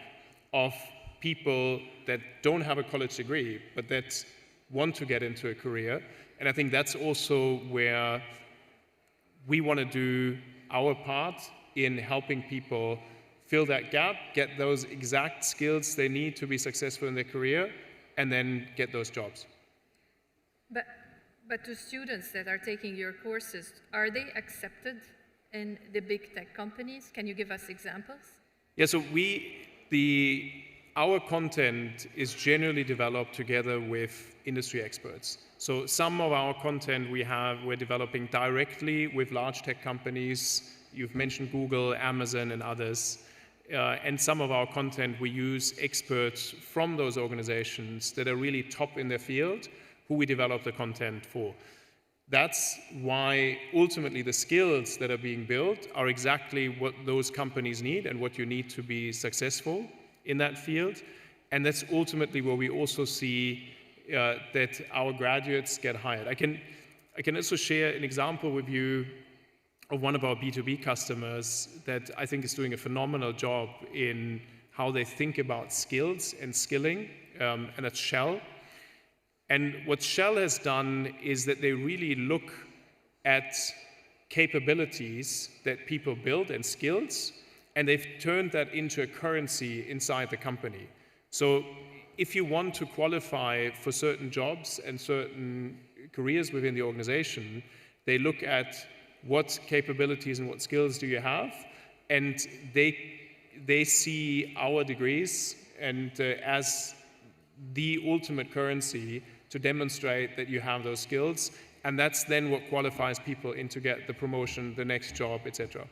of people that don't have a college degree but that want to get into a career. And I think that's also where we want to do our part in helping people fill that gap, get those exact skills they need to be successful in their career, and then get those jobs. But the students that are taking your courses, are they accepted in the big tech companies? Can you give us examples? Yeah, so our content is generally developed together with industry experts. So some of our content we're developing directly with large tech companies. You've mentioned Google, Amazon, and others. And some of our content, we use experts from those organizations that are really top in their field, who we develop the content for. That's why ultimately the skills that are being built are exactly what those companies need and what you need to be successful in that field. And that's ultimately where we also see that our graduates get hired. I can also share an example with you of one of our B2B customers that I think is doing a phenomenal job in how they think about skills and skilling, and that's Shell. And what Shell has done is that they really look at capabilities that people build and skills, and they've turned that into a currency inside the company. So if you want to qualify for certain jobs and certain careers within the organization, they look at what capabilities and what skills do you have, and they see our degrees and as the ultimate currency to demonstrate that you have those skills, and that's then what qualifies people in to get the promotion, the next job, etc.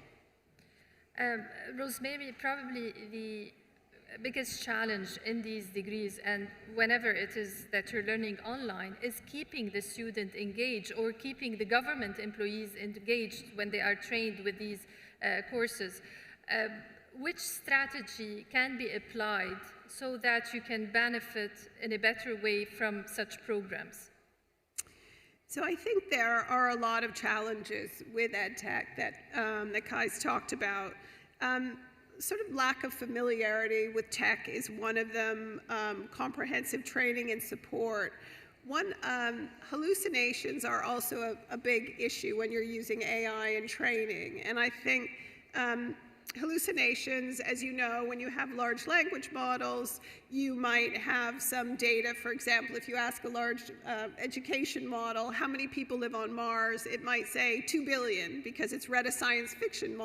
Rosemary, probably the biggest challenge in these degrees and whenever it is that you're learning online is keeping the student engaged or keeping the government employees engaged when they are trained with these courses. Which strategy can be applied so that you can benefit in a better way from such programs? So I think there are a lot of challenges with EdTech that Kai's talked about. Sort of lack of familiarity with tech is one of them, comprehensive training and support. Hallucinations are also a big issue when you're using AI in training. And I think hallucinations, as you know, when you have large language models, you might have some data. For example, if you ask a large education model, how many people live on Mars, it might say 2 billion because it's read a science fiction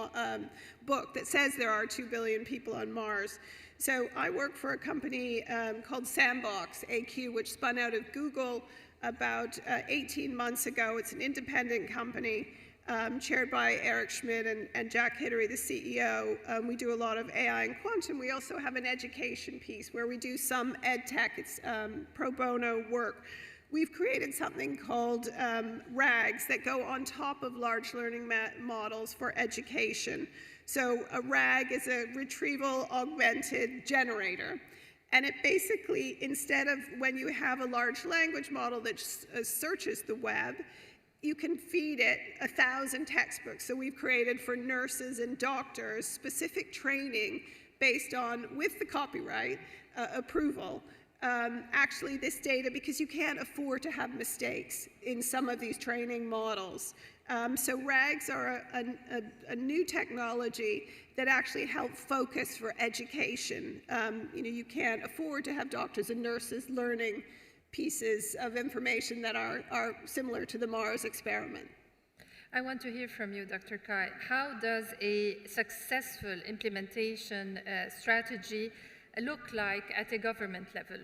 book that says there are 2 billion people on Mars. So I work for a company called Sandbox AQ, which spun out of Google about 18 months ago. It's an independent company. Chaired by Eric Schmidt and Jack Hidary, the CEO. We do a lot of AI and quantum. We also have an education piece where we do some ed tech. It's pro bono work. We've created something called RAGs that go on top of large learning models for education. So a RAG is a retrieval augmented generator. And it basically, instead of when you have a large language model that searches the web, you can feed it 1,000 textbooks. So we've created for nurses and doctors specific training based on, with the copyright approval, actually this data, because you can't afford to have mistakes in some of these training models. So RAGs are a new technology that actually help focus for education. You can't afford to have doctors and nurses learning pieces of information that are similar to the Mars experiment. I want to hear from you, Dr. Kai. How does a successful implementation strategy look like at a government level?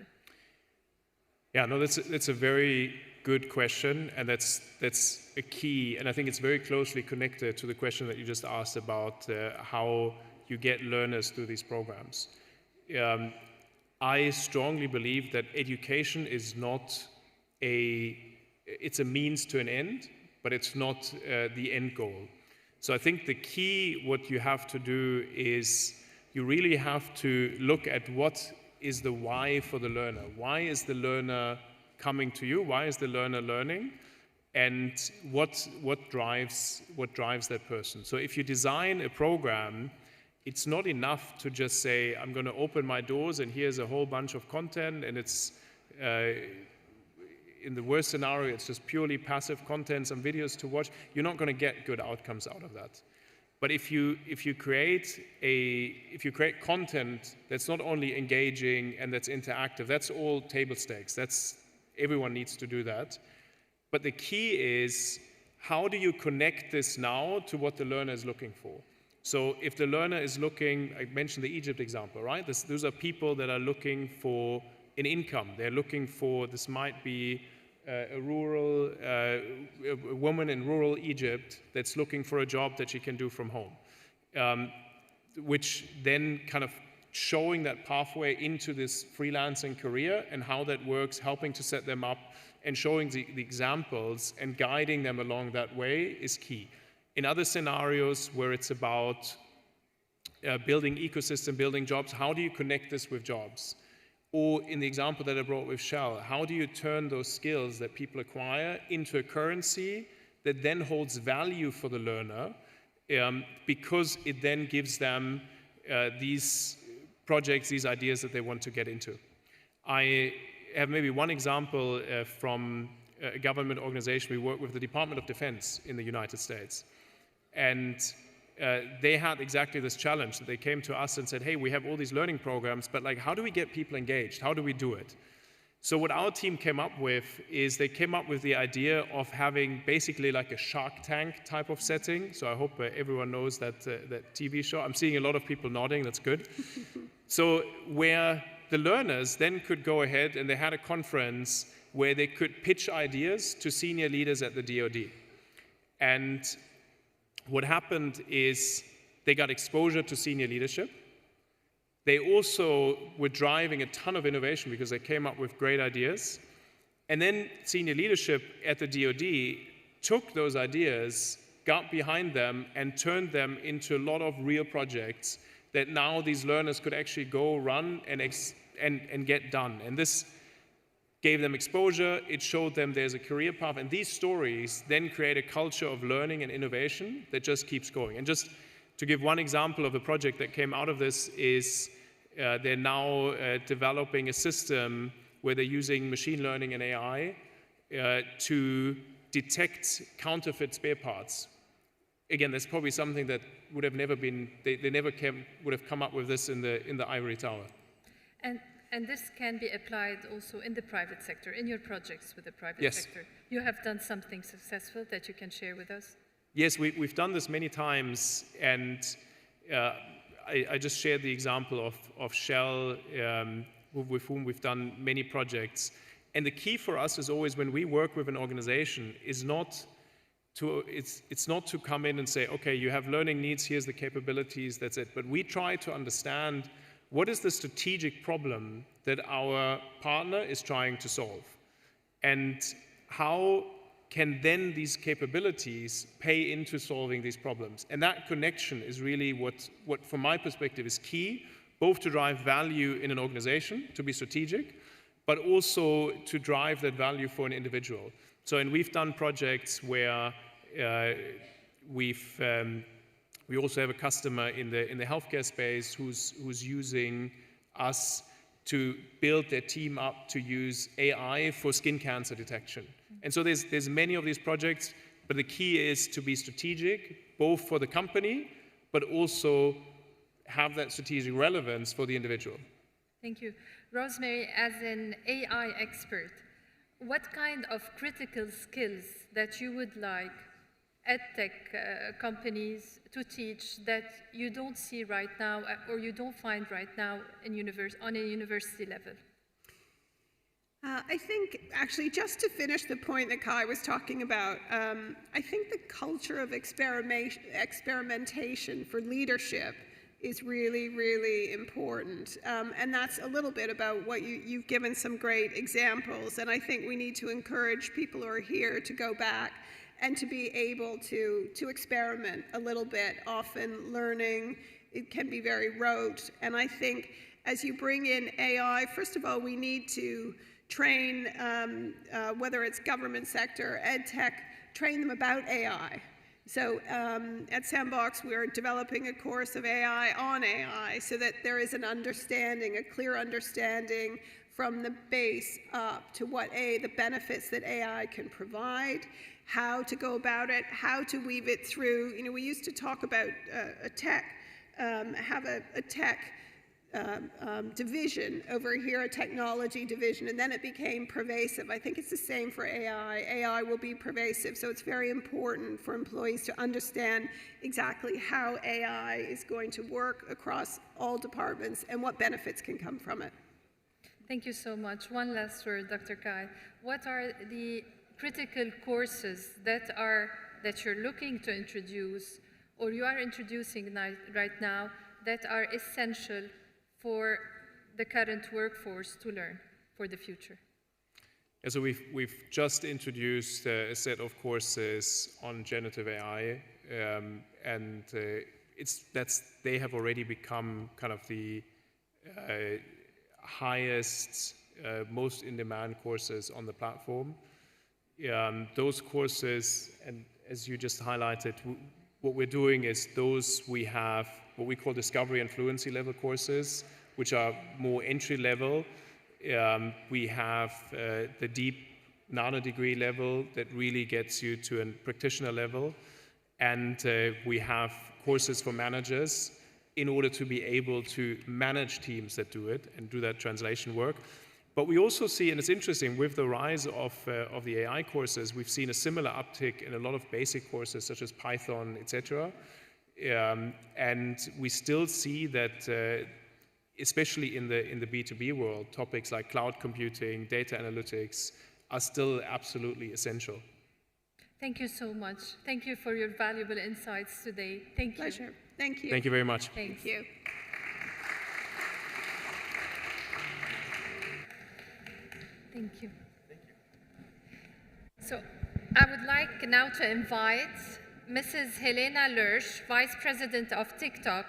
Yeah, no, that's a very good question, and that's a key, and I think it's very closely connected to the question that you just asked about how you get learners through these programs. I strongly believe that education is not it's a means to an end, but it's not the end goal. So I think the key, what you have to do is you really have to look at what is the why for the learner. Why is the learner coming to you? Why is the learner learning? And what drives that person? So if you design a program, it's not enough to just say, I'm going to open my doors and here's a whole bunch of content, and it's, in the worst scenario, it's just purely passive content, some videos to watch. You're not going to get good outcomes out of that. But if you create content that's not only engaging and that's interactive, that's all table stakes. Everyone needs to do that. But the key is, how do you connect this now to what the learner is looking for? So if the learner is looking, I mentioned the Egypt example, right? Those are people that are looking for an income. They're looking for, this might be a woman in rural Egypt that's looking for a job that she can do from home, which then kind of showing that pathway into this freelancing career and how that works, helping to set them up and showing the examples and guiding them along that way is key. In other scenarios where it's about building ecosystem, building jobs, how do you connect this with jobs? Or in the example that I brought with Shell, how do you turn those skills that people acquire into a currency that then holds value for the learner, because it then gives them these projects, these ideas that they want to get into? I have maybe one example from a government organization. We work with the Department of Defense in the United States. And they had exactly this challenge. That they came to us and said, hey, we have all these learning programs, but like, how do we get people engaged? How do we do it? So what our team came up with is they came up with the idea of having basically like a Shark Tank type of setting. So I hope everyone knows that, that TV show. I'm seeing a lot of people nodding, that's good. So where the learners then could go ahead and they had a conference where they could pitch ideas to senior leaders at the DoD. And what happened is they got exposure to senior leadership. They also were driving a ton of innovation because they came up with great ideas. And then senior leadership at the DoD took those ideas, got behind them, and turned them into a lot of real projects that now these learners could actually go run and get done. And this gave them exposure, it showed them there's a career path, and these stories then create a culture of learning and innovation that just keeps going. And just to give one example of a project that came out of this is they're now developing a system where they're using machine learning and AI to detect counterfeit spare parts. Again, that's probably something that would have never been, they never would have come up with this in the ivory tower. And this can be applied also in the private sector, in your projects with the private Yes. sector. You have done something successful that you can share with us? Yes, we've done this many times, and I just shared the example of Shell, with whom we've done many projects. And the key for us is always when we work with an organization is it's not to come in and say, okay, you have learning needs, here's the capabilities, that's it. But we try to understand what is the strategic problem that our partner is trying to solve, and how can then these capabilities pay into solving these problems. And that connection is really what from my perspective is key, both to drive value in an organization, to be strategic, but also to drive that value for an individual. So, and we've done projects where we also have a customer in the healthcare space who's using us to build their team up to use AI for skin cancer detection. And so there's many of these projects, but the key is to be strategic, both for the company, but also have that strategic relevance for the individual. Thank you. Rosemary, as an AI expert, what kind of critical skills that you would like EdTech companies to teach that you don't see right now or you don't find right now on a university level? I think, actually, just to finish the point that Kai was talking about, I think the culture of experimentation for leadership is really, really important. And that's a little bit about what you've given some great examples. And I think we need to encourage people who are here to go back and to be able to experiment a little bit. Often learning, it can be very rote. And I think as you bring in AI, first of all, we need to train, whether it's government sector, ed tech, train them about AI. So at Sandbox, we're developing a course of AI on AI so that there is an understanding, a clear understanding from the base up to what the benefits that AI can provide, how to go about it, how to weave it through. You know, we used to talk about a tech, have a tech division over here, a technology division, and then it became pervasive. I think it's the same for AI. AI will be pervasive, so it's very important for employees to understand exactly how AI is going to work across all departments and what benefits can come from it. Thank you so much. One last word, Dr. Kai. What are the critical courses that you're looking to introduce, or you are introducing right now, that are essential for the current workforce to learn for the future? And so we've just introduced a set of courses on generative AI, and they have already become kind of the highest, most in-demand courses on the platform. Those courses, and as you just highlighted, what we're doing is we have what we call discovery and fluency level courses, which are more entry level, We have the deep nano-degree level that really gets you to a practitioner level. And we have courses for managers in order to be able to manage teams that do it and do that translation work. But we also see, and it's interesting, with the rise of the AI courses, we've seen a similar uptick in a lot of basic courses such as Python, etc. And we still see that, especially in the B2B world, topics like cloud computing, data analytics are still absolutely essential. Thank you so much. Thank you for your valuable insights today. Thank you. Pleasure. Thank you. Thank you very much. Thank you. Thank you. So I would like now to invite Mrs. Helena Lurch, Vice President of TikTok,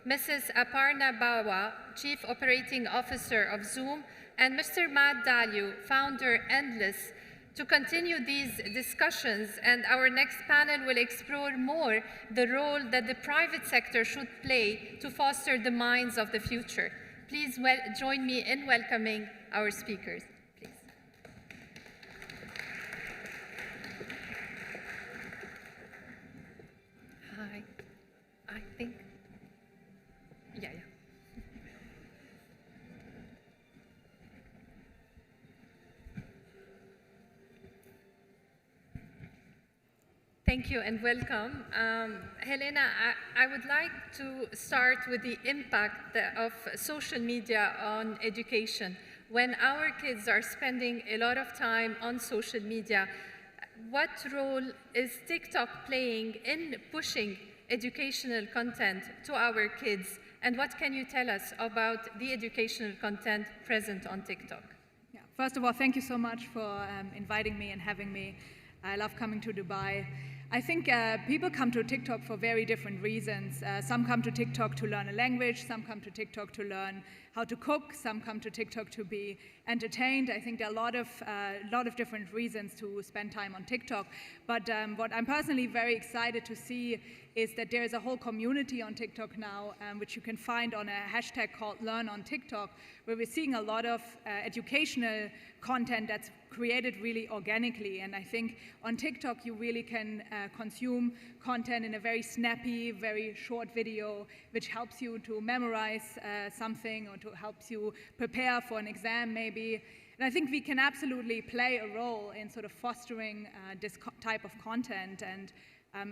Mrs. Aparna Bawa, Chief Operating Officer of Zoom, and Mr. Matt Dalio, Founder Endless, to continue these discussions. And our next panel will explore more the role that the private sector should play to foster the minds of the future. Please join me in welcoming our speakers. Hi, I think, yeah. Thank you and welcome. Helena, I would like to start with the impact of social media on education. When our kids are spending a lot of time on social media, what role is TikTok playing in pushing educational content to our kids? And what can you tell us about the educational content present on TikTok? Yeah. First of all, thank you so much for inviting me and having me. I love coming to Dubai. I think people come to TikTok for very different reasons. Some come to TikTok to learn a language, some come to TikTok to learn how to cook, some come to TikTok to be entertained. I think there are a lot of different reasons to spend time on TikTok. But what I'm personally very excited to see is that there is a whole community on TikTok now, which you can find on a hashtag called Learn on TikTok, where we're seeing a lot of educational content that's created really organically. And I think on TikTok, you really can consume content in a very snappy, very short video, which helps you to memorize something or to helps you prepare for an exam maybe. And I think we can absolutely play a role in sort of fostering this type of content. And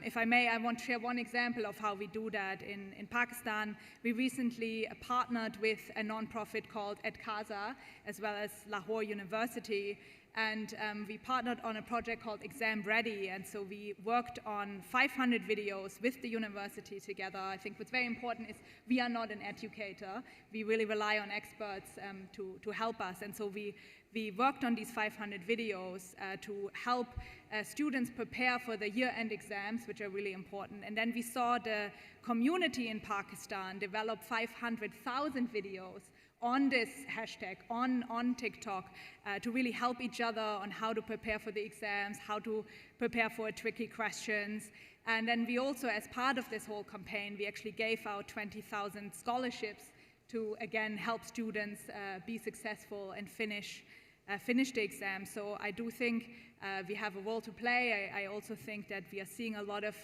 if I may, I want to share one example of how we do that. In Pakistan, we recently partnered with a nonprofit called Edkaza, as well as Lahore University. And we partnered on a project called Exam Ready. And so we worked on 500 videos with the university together. I think what's very important is we are not an educator. We really rely on experts to help us. And so we worked on these 500 videos to help students prepare for the year-end exams, which are really important. And then we saw the community in Pakistan develop 500,000 videos on this hashtag, on TikTok, to really help each other on how to prepare for the exams, how to prepare for tricky questions. And then we also, as part of this whole campaign, we actually gave out 20,000 scholarships to, again, help students be successful and finish the exam. So I do think we have a role to play. I also think that we are seeing a lot of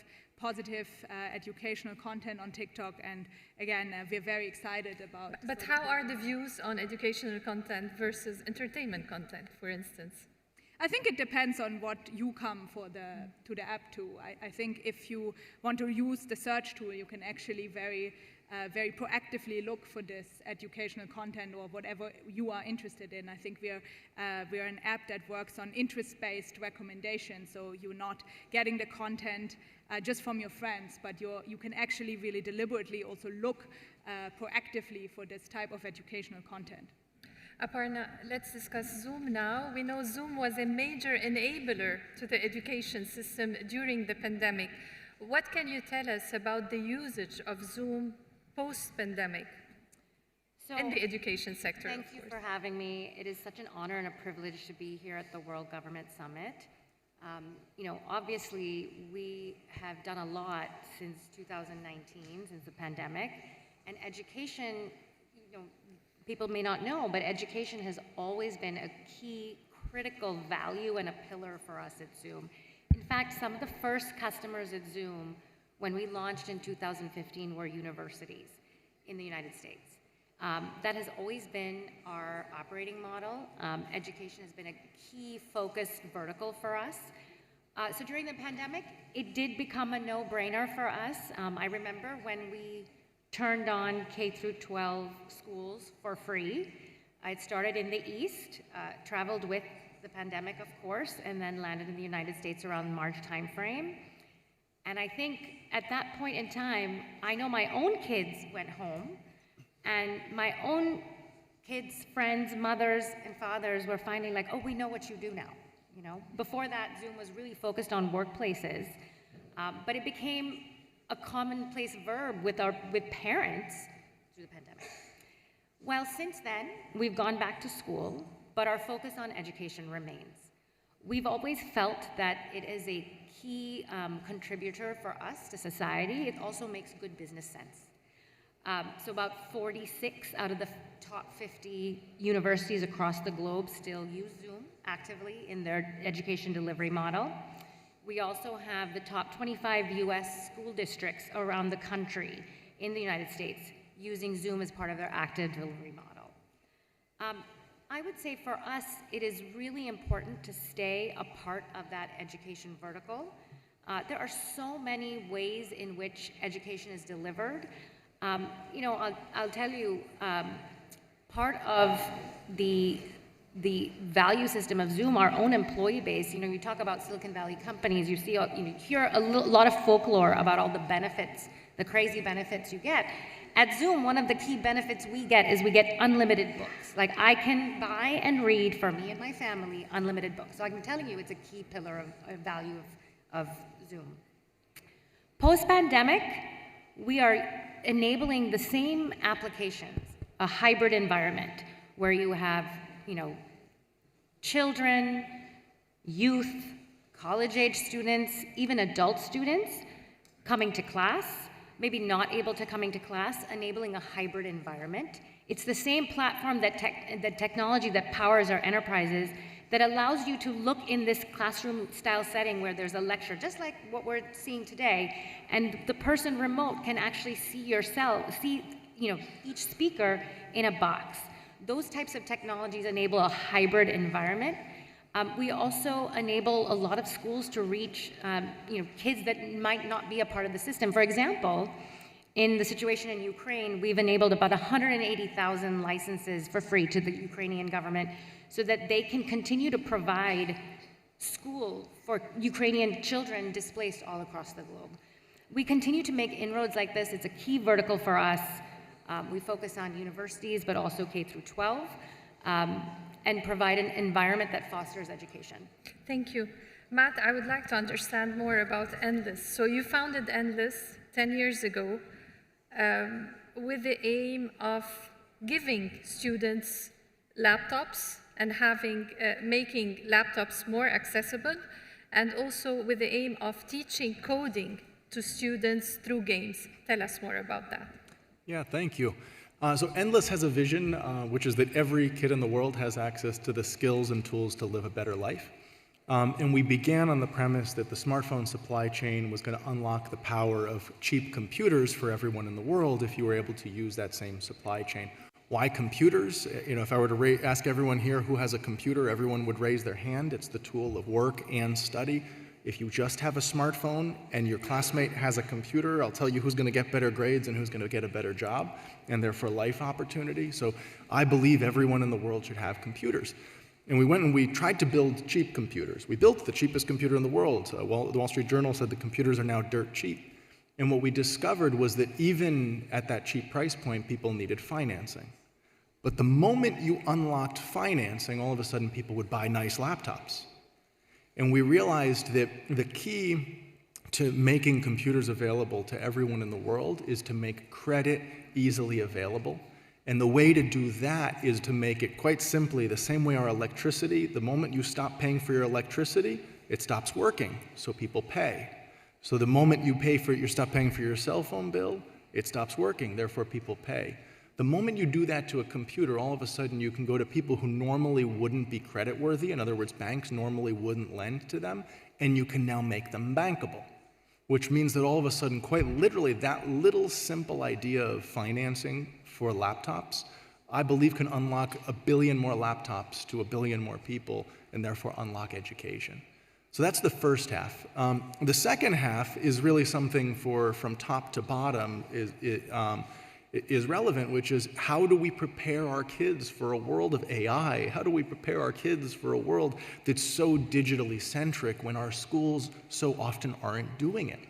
positive educational content on TikTok, and again, we're very excited about. But how are the views on educational content versus entertainment content, for instance? I think it depends on what you come to the app to. I think if you want to use the search tool, you can actually very proactively look for this educational content or whatever you are interested in. I think we're an app that works on interest-based recommendations, so you're not getting the content just from your friends, but you can actually really deliberately also look proactively for this type of educational content. Aparna, let's discuss Zoom now. We know Zoom was a major enabler to the education system during the pandemic. What can you tell us about the usage of Zoom post-pandemic in the education sector? Thank you for having me. It is such an honor and a privilege to be here at the World Government Summit. Obviously, we have done a lot since 2019, since the pandemic, and education, people may not know, but education has always been a key critical value and a pillar for us at Zoom. In fact, some of the first customers at Zoom when we launched in 2015 were universities in the United States. That has always been our operating model. Education has been a key focused vertical for us. So during the pandemic, it did become a no-brainer for us. I remember when we turned on K through 12 schools for free. I'd started in the East, traveled with the pandemic, of course, and then landed in the United States around March timeframe. And I think at that point in time, I know my own kids went home, and my own kids, friends, mothers, and fathers were finding like, oh, we know what you do now. You know, before that, Zoom was really focused on workplaces, but it became a commonplace verb with parents through the pandemic. Well, since then, we've gone back to school, but our focus on education remains. We've always felt that it is a key contributor for us to society. It also makes good business sense. So about 46 out of the top 50 universities across the globe still use Zoom actively in their education delivery model. We also have the top 25 US school districts around the country in the United States using Zoom as part of their active delivery model. I would say for us, it is really important to stay a part of that education vertical. There are so many ways in which education is delivered. You know, I'll tell you, part of the value system of Zoom, our own employee base, you know, you talk about Silicon Valley companies, you hear a lot of folklore about all the benefits, the crazy benefits you get. At Zoom, one of the key benefits we get is we get unlimited books. Like, I can buy and read for me and my family unlimited books. So I'm telling you, it's a key pillar of value of Zoom. Post-pandemic, we are enabling the same applications, a hybrid environment where you have, you know, children, youth, college-age students, even adult students coming to class, maybe not able to coming to class, enabling a hybrid environment. It's the same platform that technology that powers our enterprises that allows you to look in this classroom-style setting where there's a lecture, just like what we're seeing today, and the person remote can actually see you know, each speaker in a box. Those types of technologies enable a hybrid environment. We also enable a lot of schools to reach you know, kids that might not be a part of the system. For example, in the situation in Ukraine, we've enabled about 180,000 licenses for free to the Ukrainian government so that they can continue to provide school for Ukrainian children displaced all across the globe. We continue to make inroads like this. It's a key vertical for us. We focus on universities, but also K through 12. And provide an environment that fosters education. Thank you. Matt, I would like to understand more about Endless. So you founded Endless 10 years ago with the aim of giving students laptops and making laptops more accessible, and also with the aim of teaching coding to students through games. Tell us more about that. Yeah, thank you. So Endless has a vision, which is that every kid in the world has access to the skills and tools to live a better life. And we began on the premise that the smartphone supply chain was going to unlock the power of cheap computers for everyone in the world if you were able to use that same supply chain. Why computers? You know, if I were to ask everyone here who has a computer, everyone would raise their hand. It's the tool of work and study. If you just have a smartphone and your classmate has a computer, I'll tell you who's going to get better grades and who's going to get a better job, and therefore life opportunity. So I believe everyone in the world should have computers. And we went and we tried to build cheap computers. We built the cheapest computer in the world. The Wall Street Journal said the computers are now dirt cheap. And what we discovered was that even at that cheap price point, people needed financing. But the moment you unlocked financing, all of a sudden people would buy nice laptops. And we realized that the key to making computers available to everyone in the world is to make credit easily available. And the way to do that is to make it quite simply the same way our electricity, the moment you stop paying for your electricity, it stops working, so people pay. So the moment you stop paying for your cell phone bill, it stops working, therefore people pay. The moment you do that to a computer, all of a sudden you can go to people who normally wouldn't be creditworthy. In other words, banks normally wouldn't lend to them, and you can now make them bankable, which means that all of a sudden, quite literally, that little simple idea of financing for laptops, I believe, can unlock 1 billion more laptops to 1 billion more people, and therefore unlock education. So that's the first half. The second half is really something from top to bottom is relevant, which is how do we prepare our kids for a world of AI? How do we prepare our kids for a world that's so digitally centric when our schools so often aren't doing it?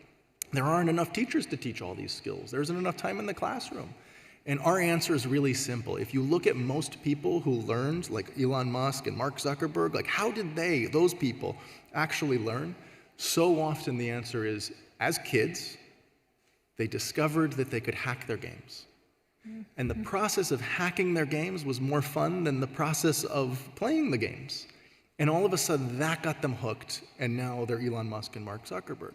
There aren't enough teachers to teach all these skills. There isn't enough time in the classroom. And our answer is really simple. If you look at most people who learned, like Elon Musk and Mark Zuckerberg, like how did those people actually learn? So often the answer is, as kids, they discovered that they could hack their games. And the process of hacking their games was more fun than the process of playing the games. And all of a sudden, that got them hooked, and now they're Elon Musk and Mark Zuckerberg.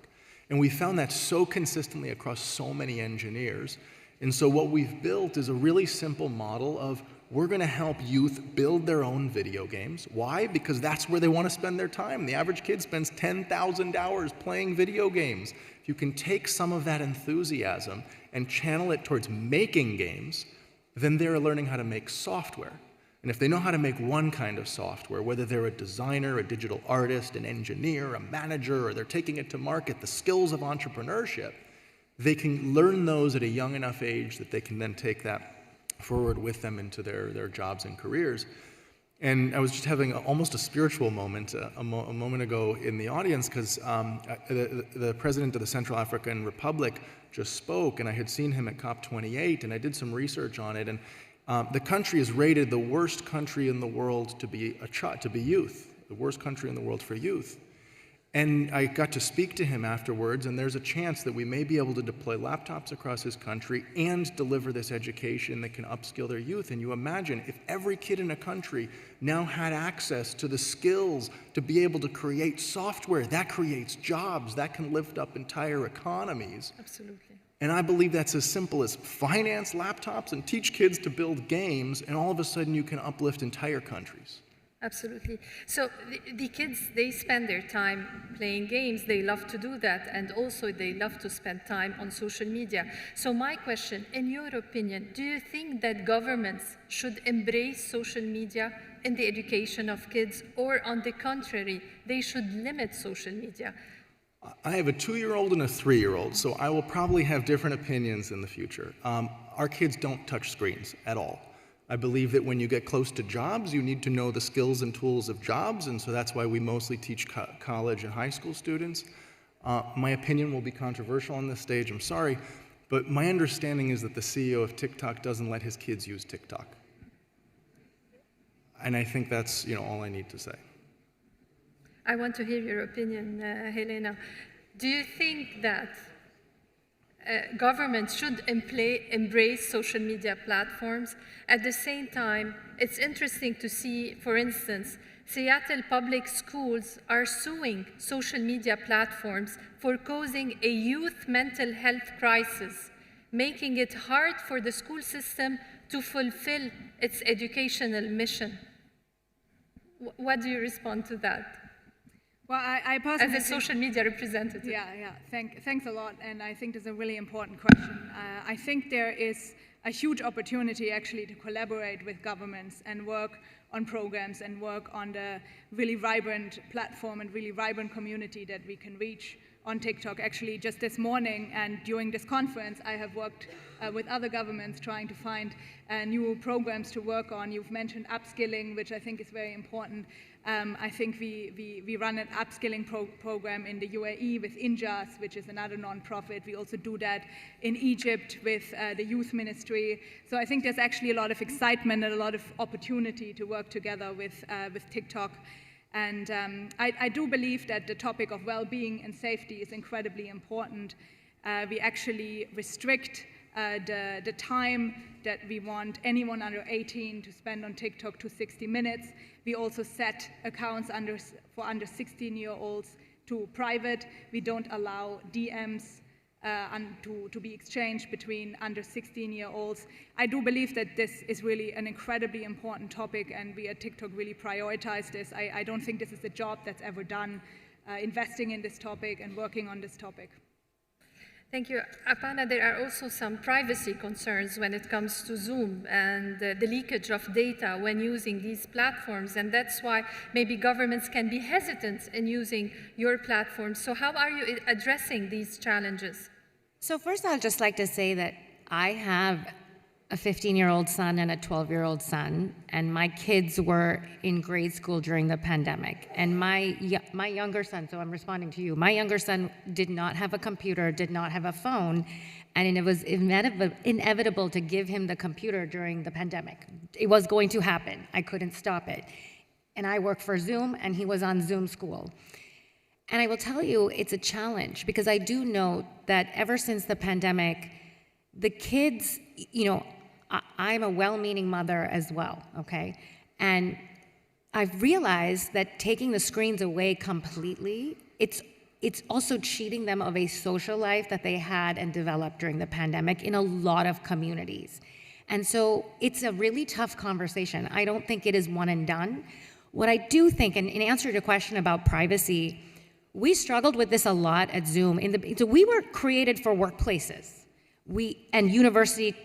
And we found that so consistently across so many engineers. And so what we've built is a really simple model of we're going to help youth build their own video games. Why? Because that's where they want to spend their time. The average kid spends 10,000 hours playing video games. If you can take some of that enthusiasm and channel it towards making games, then they're learning how to make software. And if they know how to make one kind of software, whether they're a designer, a digital artist, an engineer, a manager, or they're taking it to market, the skills of entrepreneurship, they can learn those at a young enough age that they can then take that forward with them into their jobs and careers. And I was just having almost a spiritual moment a moment ago in the audience, because the president of the Central African Republic just spoke, and I had seen him at COP28, and I did some research on it, and the country is rated the worst country in the world to be youth, the worst country in the world for youth. And I got to speak to him afterwards, and there's a chance that we may be able to deploy laptops across his country and deliver this education that can upskill their youth. And you imagine if every kid in a country now had access to the skills to be able to create software, that creates jobs, that can lift up entire economies. Absolutely. And I believe that's as simple as finance laptops and teach kids to build games, and all of a sudden you can uplift entire countries. Absolutely. So the kids, they spend their time playing games. They love to do that. And also they love to spend time on social media. So my question, in your opinion, do you think that governments should embrace social media in the education of kids, or on the contrary, they should limit social media? I have a 2-year-old and a 3-year-old, so I will probably have different opinions in the future. Our kids don't touch screens at all. I believe that when you get close to jobs, you need to know the skills and tools of jobs, and so that's why we mostly teach college and high school students. My opinion will be controversial on this stage, I'm sorry, but my understanding is that the CEO of TikTok doesn't let his kids use TikTok. And I think that's all I need to say. I want to hear your opinion, Helena. Do you think that governments should embrace social media platforms? At the same time, it's interesting to see, for instance, Seattle public schools are suing social media platforms for causing a youth mental health crisis, making it hard for the school system to fulfill its educational mission. What do you respond to that? Well, I personally as a social media representative. Yeah. Thanks a lot, and I think it's a really important question. I think there is a huge opportunity actually to collaborate with governments and work on programs and work on the really vibrant platform and really vibrant community that we can reach on TikTok. Actually, just this morning and during this conference, I have worked with other governments trying to find new programs to work on. You've mentioned upskilling, which I think is very important. I think we run an upskilling program in the UAE with Injas, which is another nonprofit. We also do that in Egypt with the youth ministry. So I think there's actually a lot of excitement and a lot of opportunity to work together with TikTok. And I do believe that the topic of well-being and safety is incredibly important. We actually restrict the time that we want anyone under 18 to spend on TikTok to 60 minutes. We also set accounts for under 16-year-olds to private. We don't allow DMs to be exchanged between under 16-year-olds. I do believe that this is really an incredibly important topic, and we at TikTok really prioritize this. I don't think this is a job that's ever done, investing in this topic and working on this topic. Thank you. Aparna, there are also some privacy concerns when it comes to Zoom and the leakage of data when using these platforms, and that's why maybe governments can be hesitant in using your platform. So how are you addressing these challenges? So first, I'd just like to say that I have a 15-year-old son and a 12-year-old son, and my kids were in grade school during the pandemic. And my younger son, so I'm responding to you, my younger son did not have a computer, did not have a phone, and it was inevitable to give him the computer during the pandemic. It was going to happen. I couldn't stop it. And I work for Zoom, and he was on Zoom school. And I will tell you, it's a challenge, because I do know that ever since the pandemic, the kids, you know, I'm a well-meaning mother as well, okay? And I've realized that taking the screens away completely, it's also cheating them of a social life that they had and developed during the pandemic in a lot of communities. And so it's a really tough conversation. I don't think it is one and done. What I do think, and in answer to your question about privacy, we struggled with this a lot at Zoom. So we were created for workplaces and university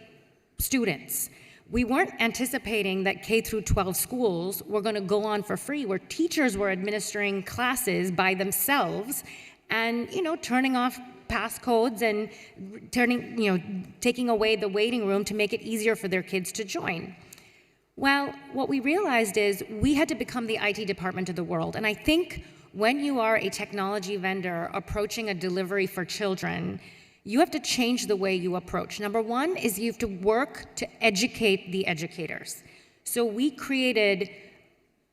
students. We weren't anticipating that K through 12 schools were going to go on for free, where teachers were administering classes by themselves and, you know, turning off passcodes and taking away the waiting room to make it easier for their kids to join. Well, what we realized is we had to become the IT department of the world. And I think when you are a technology vendor approaching a delivery for children, you have to change the way you approach. Number one is you have to work to educate the educators. So we created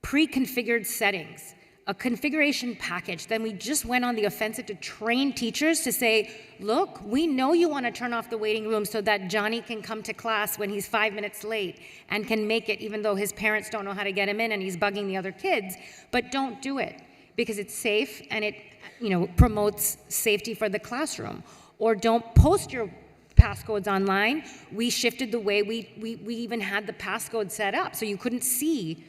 pre-configured settings, a configuration package. Then we just went on the offensive to train teachers to say, look, we know you want to turn off the waiting room so that Johnny can come to class when he's 5 minutes late and can make it even though his parents don't know how to get him in and he's bugging the other kids, but don't do it because it's safe and it, you know, promotes safety for the classroom. Or don't post your passcodes online. We shifted the way we even had the passcode set up, so you couldn't see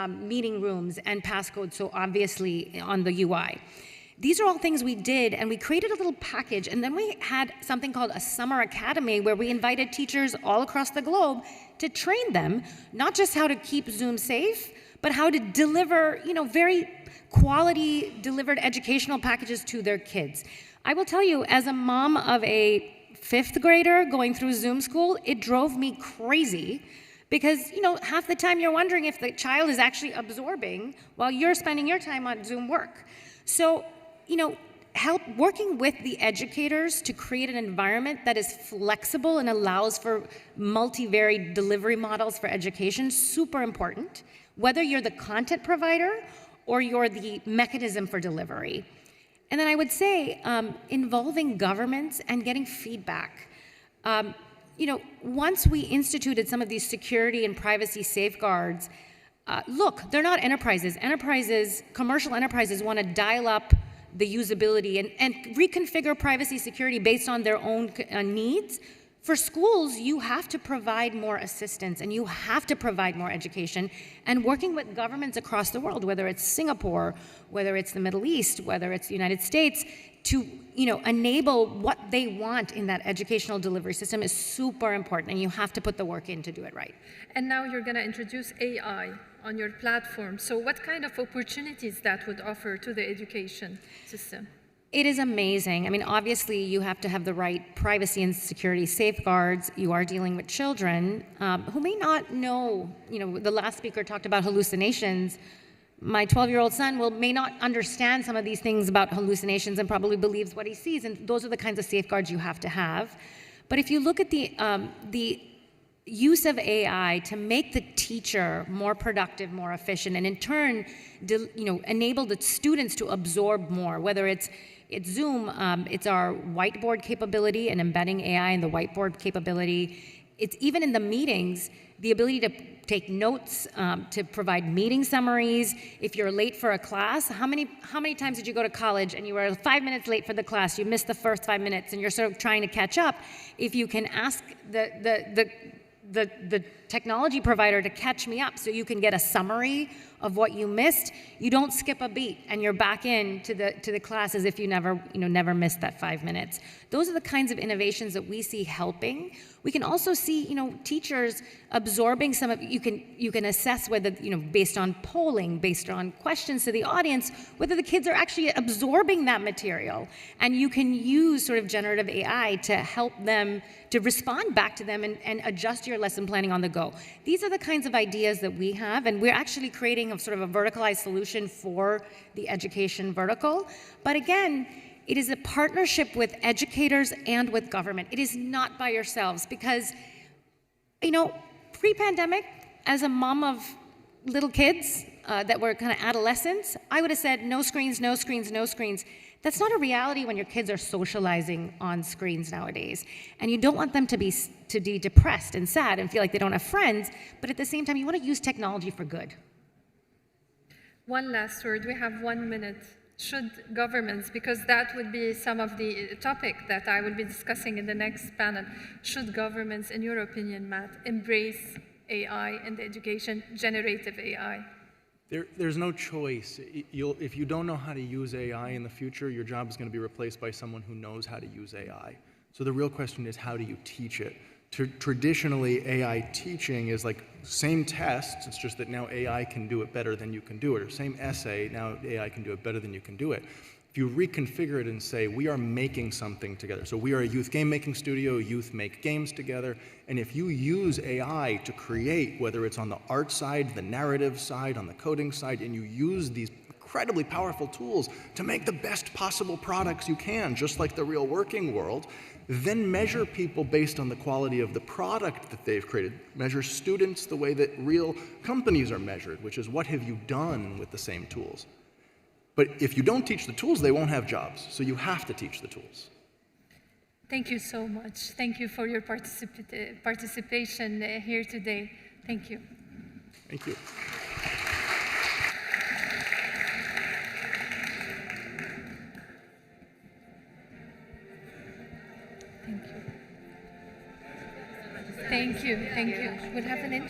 meeting rooms and passcodes so obviously on the UI. These are all things we did, and we created a little package, and then we had something called a summer academy where we invited teachers all across the globe to train them, not just how to keep Zoom safe, but how to deliver, you know, very quality delivered educational packages to their kids. I will tell you, as a mom of a 5th grader going through Zoom school, it drove me crazy because, you know, half the time you're wondering if the child is actually absorbing while you're spending your time on Zoom work. So, you know, working with the educators to create an environment that is flexible and allows for multivariate delivery models for education, super important, whether you're the content provider or you're the mechanism for delivery. And then I would say involving governments and getting feedback. You know, once we instituted some of these security and privacy safeguards, look, they're not enterprises. Commercial enterprises want to dial up the usability and reconfigure privacy security based on their own needs. For schools, you have to provide more assistance and you have to provide more education. And working with governments across the world, whether it's Singapore, whether it's the Middle East, whether it's the United States, to, you know, enable what they want in that educational delivery system is super important, and you have to put the work in to do it right. And now you're going to introduce AI on your platform. So what kind of opportunities that would offer to the education system? It is amazing. I mean, obviously, you have to have the right privacy and security safeguards. You are dealing with children who may not know, you know, the last speaker talked about hallucinations. My 12-year-old son may not understand some of these things about hallucinations and probably believes what he sees, and those are the kinds of safeguards you have to have. But if you look at the use of AI to make the teacher more productive, more efficient, and in turn, you know, enable the students to absorb more, whether it's Zoom, it's our whiteboard capability and embedding AI in the whiteboard capability. It's even in the meetings, the ability to take notes, to provide meeting summaries. If you're late for a class, how many times did you go to college and you were 5 minutes late for the class, you missed the first 5 minutes and you're sort of trying to catch up? If you can ask the technology provider to catch me up so you can get a summary of what you missed, you don't skip a beat and you're back in to the class as if you never missed that 5 minutes. Those are the kinds of innovations that we see helping. We can also see, teachers absorbing some of, you can assess whether, based on polling, based on questions to the audience, whether the kids are actually absorbing that material. And you can use sort of generative AI to help them, to respond back to them and adjust your lesson planning on the go. These are the kinds of ideas that we have, and we're actually creating a sort of a verticalized solution for the education vertical. But again, it is a partnership with educators and with government. It is not by yourselves because, pre-pandemic, as a mom of little kids that were kind of adolescents, I would have said no screens, no screens, no screens. That's not a reality when your kids are socializing on screens nowadays. And you don't want them to be depressed and sad and feel like they don't have friends, but at the same time, you want to use technology for good. One last word. We have 1 minute. Should governments, because that would be some of the topic that I will be discussing in the next panel, should governments, in your opinion, Matt, embrace AI in the education, generative AI? There's no choice. If you don't know how to use AI in the future, your job is going to be replaced by someone who knows how to use AI. So the real question is, how do you teach it? Traditionally, AI teaching is like same tests, it's just that now AI can do it better than you can do it, or same essay, now AI can do it better than you can do it. If you reconfigure it and say, we are making something together, so we are a youth game making studio, youth make games together, and if you use AI to create, whether it's on the art side, the narrative side, on the coding side, and you use these incredibly powerful tools to make the best possible products you can, just like the real working world, then measure people based on the quality of the product that they've created. Measure students the way that real companies are measured, which is what have you done with the same tools. But if you don't teach the tools, they won't have jobs. So you have to teach the tools. Thank you so much. Thank you for your participation here today. Thank you. Thank you. Thank you. Thank you. We'll have an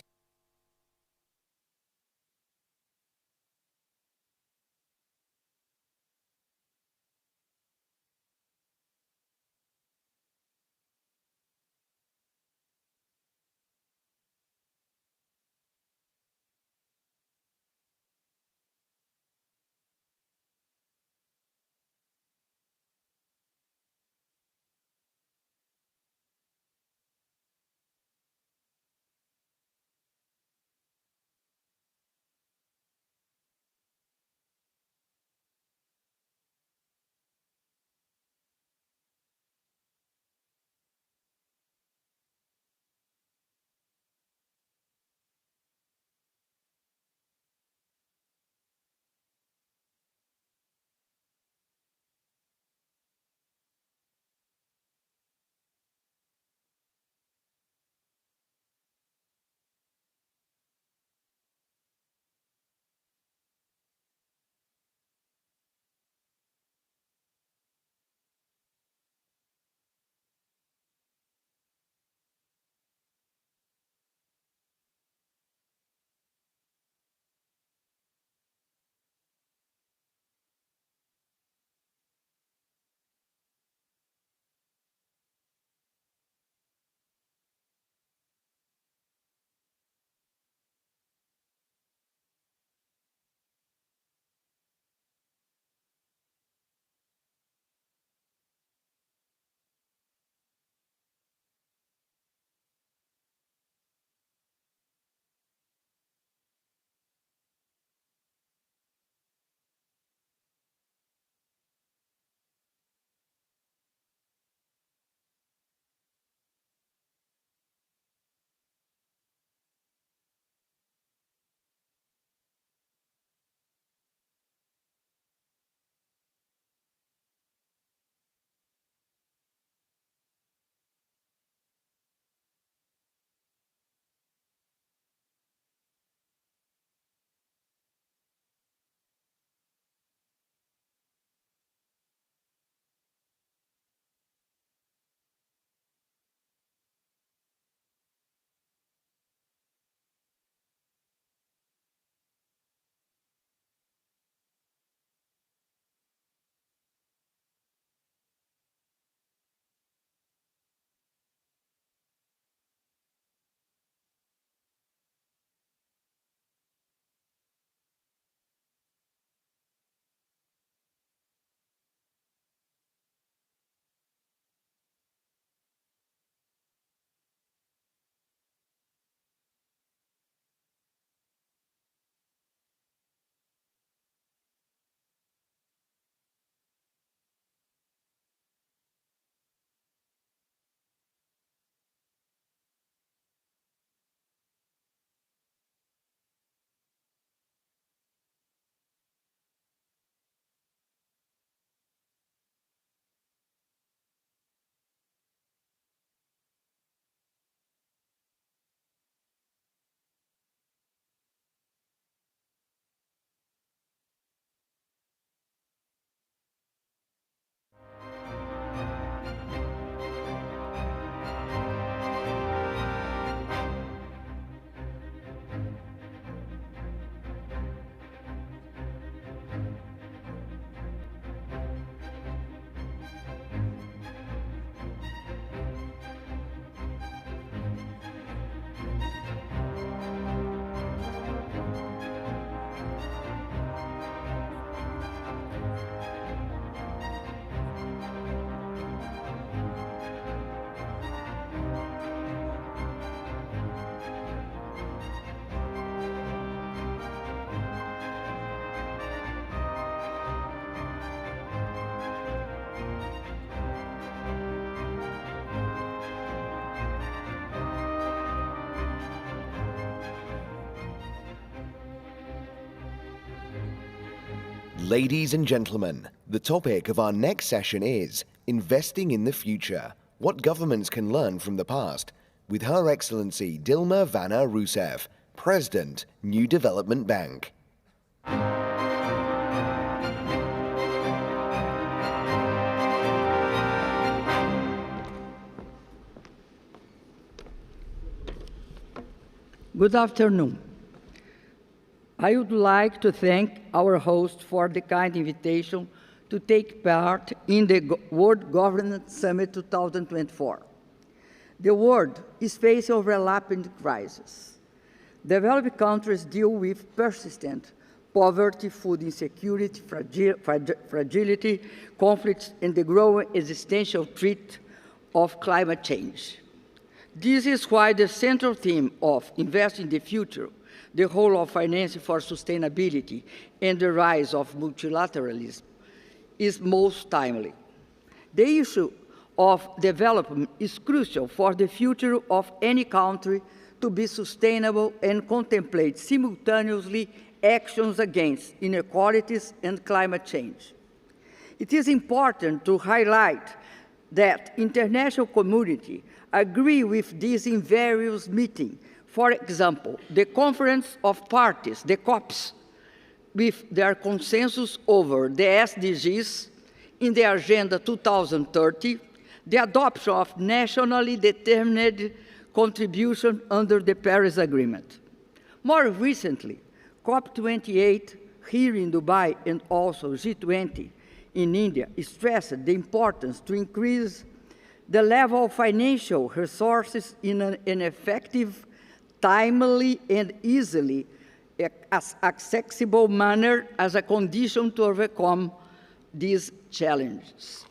Ladies and gentlemen, the topic of our next session is Investing in the Future, What Governments Can Learn from the Past, with Her Excellency Dilma Vanna Rousseff, President, New Development Bank. Good afternoon. I would like to thank our host for the kind invitation to take part in the World Governance Summit 2024. The world is facing overlapping crises. Developed countries deal with persistent poverty, food insecurity, fragility, conflicts, and the growing existential threat of climate change. This is why the central theme of Invest in the Future, the role of financing for sustainability, and the rise of multilateralism is most timely. The issue of development is crucial for the future of any country to be sustainable and contemplate simultaneously actions against inequalities and climate change. It is important to highlight that international community agree with this in various meetings. For example, the Conference of Parties, the COPs, with their consensus over the SDGs in the Agenda 2030, the adoption of nationally determined contribution under the Paris Agreement. More recently, COP28 here in Dubai and also G20 in India stressed the importance to increase the level of financial resources in an effective, timely, and easily accessible manner as a condition to overcome these challenges.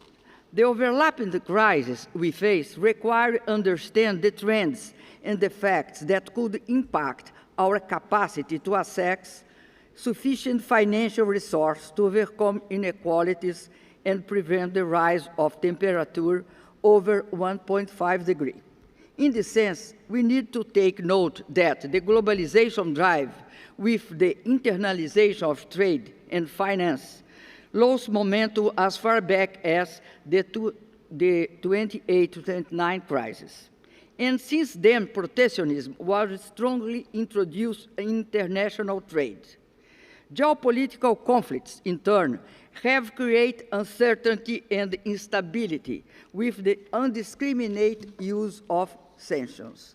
The overlapping crises we face require to understand the trends and the facts that could impact our capacity to access sufficient financial resources to overcome inequalities and prevent the rise of temperature over 1.5 degrees. In this sense, we need to take note that the globalization drive with the internalization of trade and finance lost momentum as far back as the 28-29 crisis. And since then, protectionism was strongly introduced in international trade. Geopolitical conflicts, in turn, have created uncertainty and instability with the indiscriminate use of sanctions.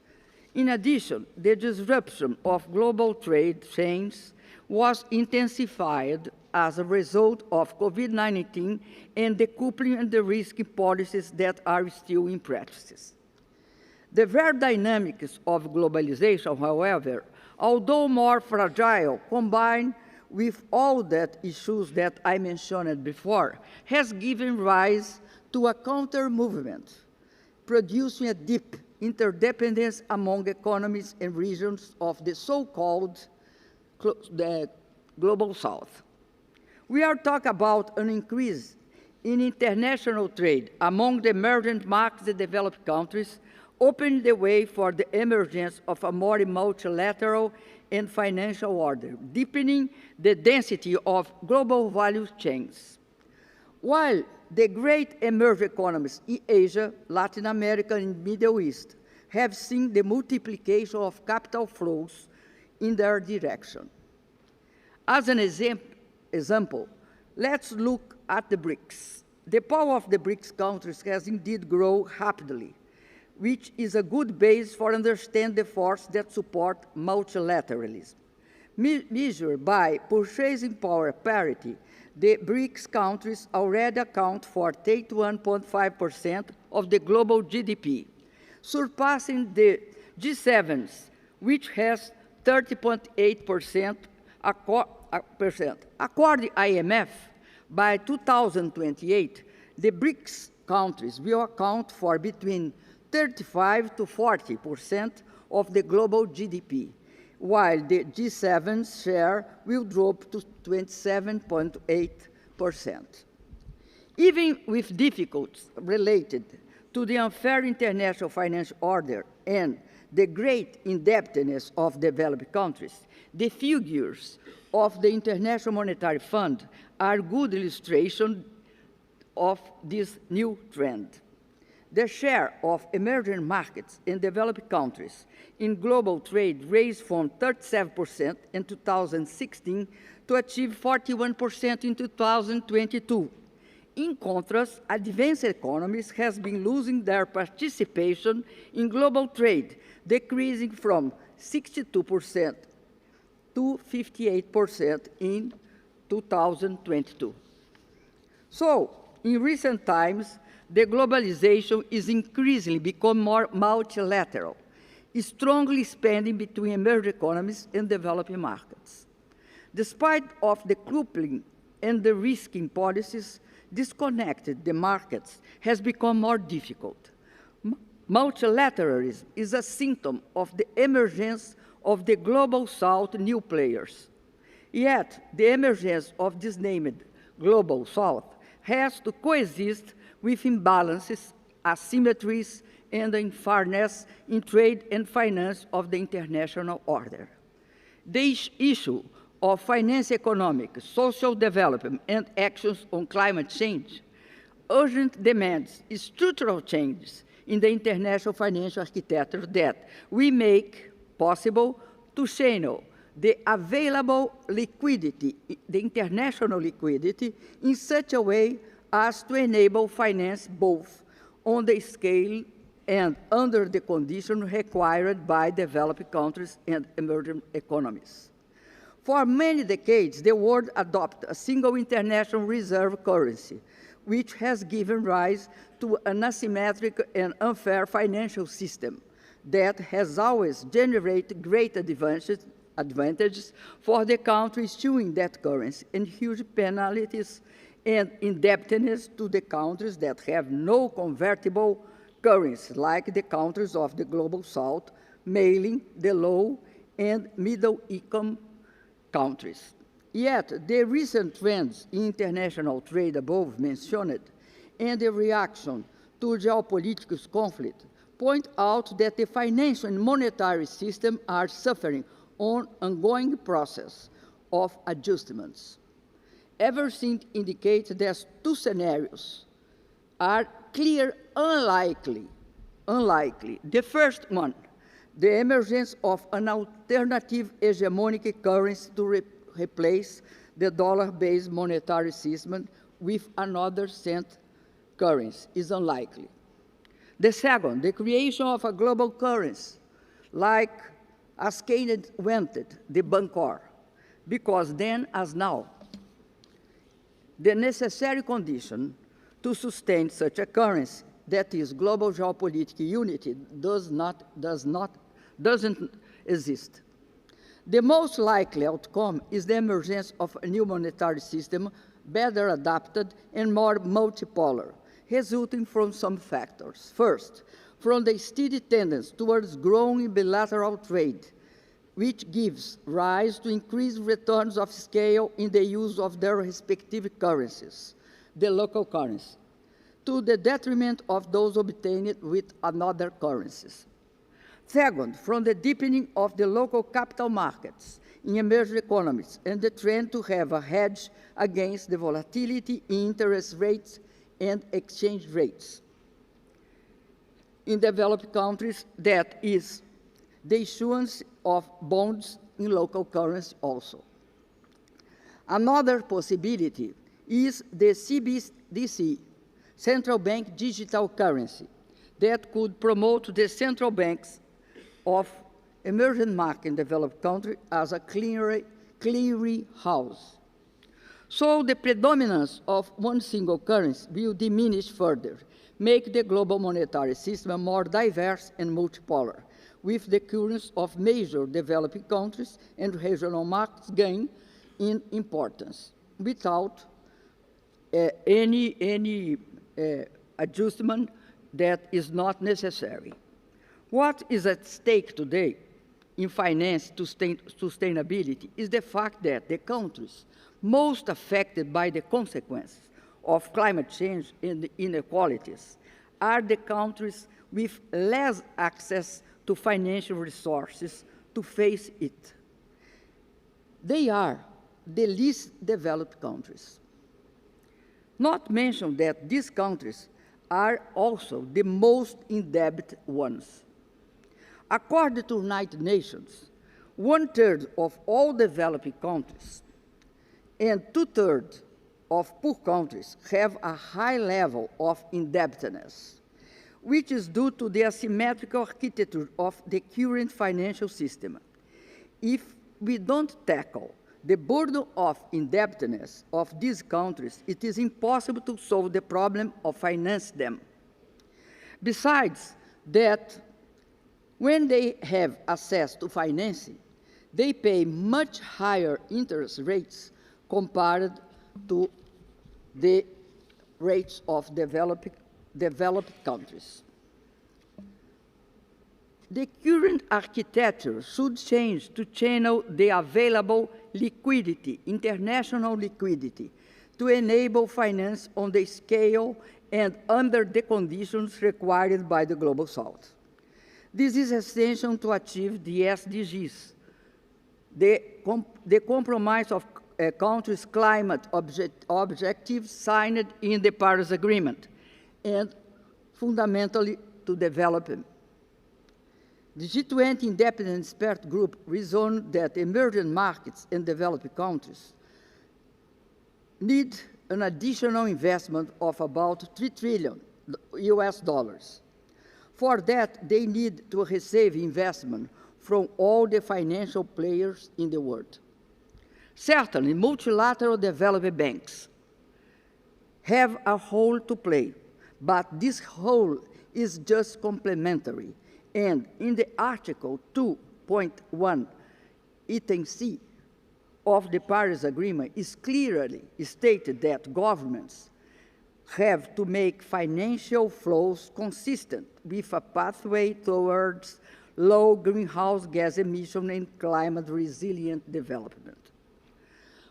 In addition, the disruption of global trade chains was intensified as a result of COVID-19 and the coupling and the risky policies that are still in practice. The very dynamics of globalization, however, although more fragile, combined with all that issues that I mentioned before, has given rise to a counter-movement, producing a deep interdependence among economies and regions of the so-called the Global South. We are talking about an increase in international trade among the emerging markets and developed countries, opening the way for the emergence of a more multilateral and financial order, deepening the density of global value chains. While the great emerging economies in Asia, Latin America, and Middle East have seen the multiplication of capital flows in their direction. As an example, let's look at the BRICS. The power of the BRICS countries has indeed grown rapidly, which is a good base for understanding the force that support multilateralism. Measured by purchasing power parity, the BRICS countries already account for 31.5% of the global GDP, surpassing the G7's, which has 30.8%. According to IMF, by 2028, the BRICS countries will account for between 35 to 40% of the global GDP, while the G7's share will drop to 27.8%. Even with difficulties related to the unfair international financial order and the great indebtedness of developed countries, the figures of the International Monetary Fund are good illustration of this new trend. The share of emerging markets in developed countries in global trade raised from 37% in 2016 to achieve 41% in 2022. In contrast, advanced economies have been losing their participation in global trade, decreasing from 62% to 58% in 2022. So, in recent times, the globalization is increasingly becoming more multilateral, strongly expanding between emerging economies and developing markets. Despite of the coupling and the risking policies, disconnected the markets has become more difficult. Multilateralism is a symptom of the emergence of the global south new players. Yet, the emergence of this named global south has to coexist with imbalances, asymmetries, and unfairness in trade and finance of the international order. The issue of finance, economic, social development, and actions on climate change urgent demands structural changes in the international financial architecture that we make possible to channel the available liquidity, the international liquidity, in such a way as to enable finance both on the scale and under the conditions required by developed countries and emerging economies. For many decades, the world adopted a single international reserve currency, which has given rise to an asymmetric and unfair financial system that has always generated great advantages for the countries issuing that currency and huge penalties and indebtedness to the countries that have no convertible currency, like the countries of the Global South, mainly the low and middle income countries. Yet, the recent trends in international trade above mentioned and the reaction to geopolitical conflict point out that the financial and monetary system are suffering an ongoing process of adjustments. Everything indicates that two scenarios are clear unlikely. The first one, the emergence of an alternative hegemonic currency to replace the dollar-based monetary system with another cent currency, is unlikely. The second, the creation of a global currency, like as Keynes wanted, the Bancor, because then, as now, the necessary condition to sustain such a currency, that is global geopolitical unity, doesn't exist. The most likely outcome is the emergence of a new monetary system better adapted and more multipolar, resulting from some factors. First, from the steady tendency towards growing bilateral trade, which gives rise to increased returns of scale in the use of their respective currencies, the local currency, to the detriment of those obtained with another currencies. Second, from the deepening of the local capital markets in emerging economies and the trend to have a hedge against the volatility in interest rates and exchange rates. In developed countries, that is the issuance of bonds in local currency also. Another possibility is the CBDC, Central Bank Digital Currency, that could promote the central banks of emerging market and developed countries as a clearing house. So the predominance of one single currency will diminish further, make the global monetary system more diverse and multipolar, with the currencies of major developing countries and regional markets gain in importance, without any adjustment that is not necessary. What is at stake today in finance sustainability is the fact that the countries most affected by the consequences of climate change and inequalities are the countries with less access to to financial resources to face it. They are the least developed countries. Not mention that these countries are also the most indebted ones. According to the United Nations, 1/3 of all developing countries and 2/3 of poor countries have a high level of indebtedness, which is due to the asymmetrical architecture of the current financial system. If we don't tackle the burden of indebtedness of these countries, it is impossible to solve the problem of financing them. Besides that, when they have access to financing, they pay much higher interest rates compared to the rates of developed countries. The current architecture should change to channel the available liquidity, international liquidity, to enable finance on the scale and under the conditions required by the Global South. This is essential to achieve the SDGs, the compromise of countries' climate objectives signed in the Paris Agreement, and fundamentally to develop them. The G20 Independent Expert Group reasoned that emerging markets and developing countries need an additional investment of about $3 trillion US. For that, they need to receive investment from all the financial players in the world. Certainly, multilateral development banks have a role to play, but this role is just complementary. And in the Article 2.1, item C of the Paris Agreement is clearly stated that governments have to make financial flows consistent with a pathway towards low greenhouse gas emission and climate-resilient development.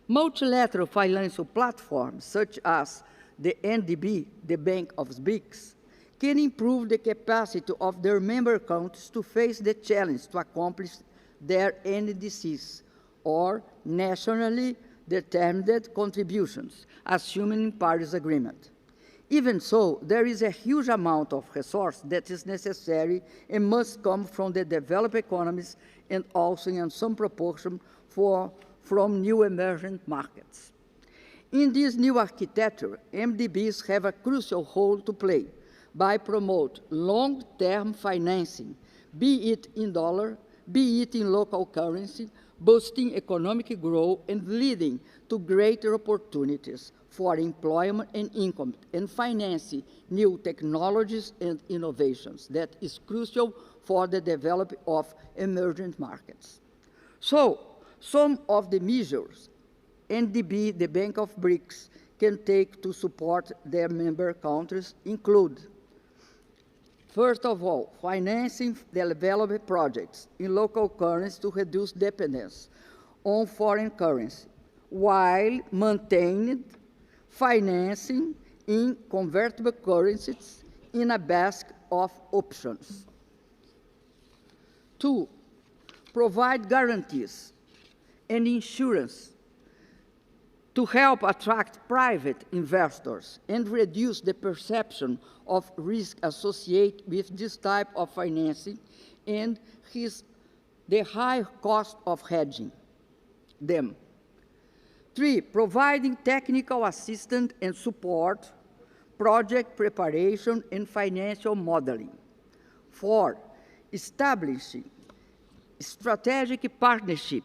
Multilateral financial platforms, such as the NDB, the Bank of BRICS, can improve the capacity of their member countries to face the challenge to accomplish their NDCs, or nationally determined contributions, assuming in Paris Agreement. Even so, there is a huge amount of resource that is necessary and must come from the developed economies and also in some proportion from new emerging markets. In this new architecture, MDBs have a crucial role to play by promoting long-term financing, be it in dollar, be it in local currency, boosting economic growth and leading to greater opportunities for employment and income, and financing new technologies and innovations that is crucial for the development of emerging markets. So, some of the measures NDB, the Bank of BRICS, can take to support their member countries include, first of all, financing development projects in local currency to reduce dependence on foreign currency, while maintaining financing in convertible currencies in a basket of options. 2, provide guarantees and insurance to help attract private investors and reduce the perception of risk associated with this type of financing and the high cost of hedging them. 3, providing technical assistance and support, project preparation, and financial modeling. 4, establishing strategic partnership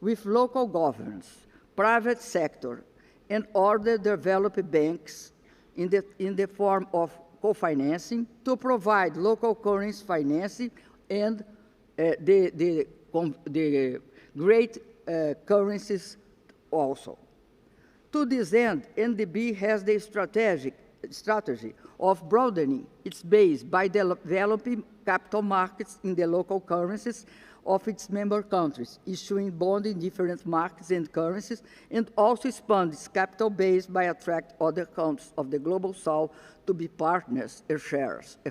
with local governments, private sector, and other developed banks in the form of co-financing to provide local currency financing and the great currencies also. To this end, NDB has the strategy of broadening its base by developing capital markets in the local currencies of its member countries, issuing bonds in different markets and currencies, and also expand its capital base by attracting other countries of the Global South to be partners and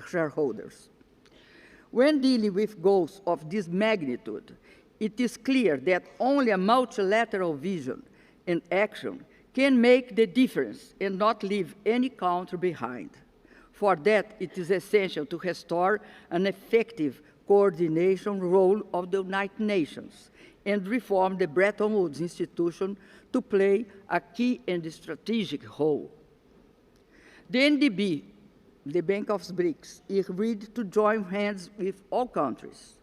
shareholders. When dealing with goals of this magnitude, it is clear that only a multilateral vision and action can make the difference and not leave any country behind. For that, it is essential to restore an effective coordination role of the United Nations and reform the Bretton Woods institution to play a key and strategic role. The NDB, the Bank of BRICS, is ready to join hands with all countries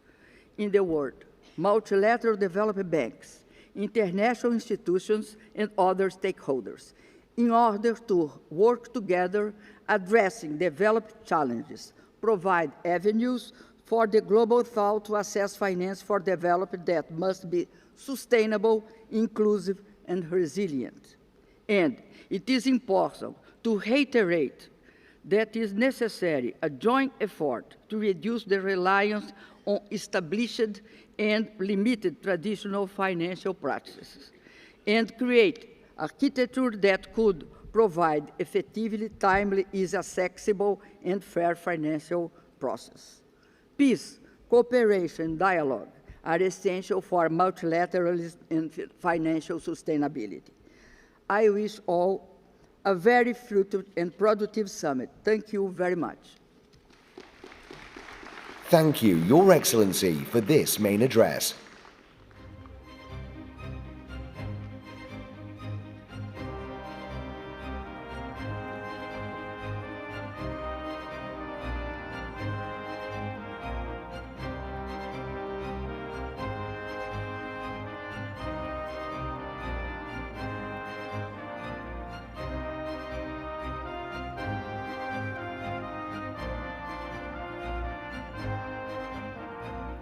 in the world, multilateral development banks, international institutions, and other stakeholders, in order to work together addressing developed challenges, provide avenues for the global South to access finance for development that must be sustainable, inclusive, and resilient. And it is important to reiterate that it is necessary a joint effort to reduce the reliance on established and limited traditional financial practices and create architecture that could provide effectively, timely, easy, accessible, and fair financial process. Peace, cooperation, and dialogue are essential for multilateralism and financial sustainability. I wish all a very fruitful and productive summit. Thank you very much. Thank you, Your Excellency, for this main address.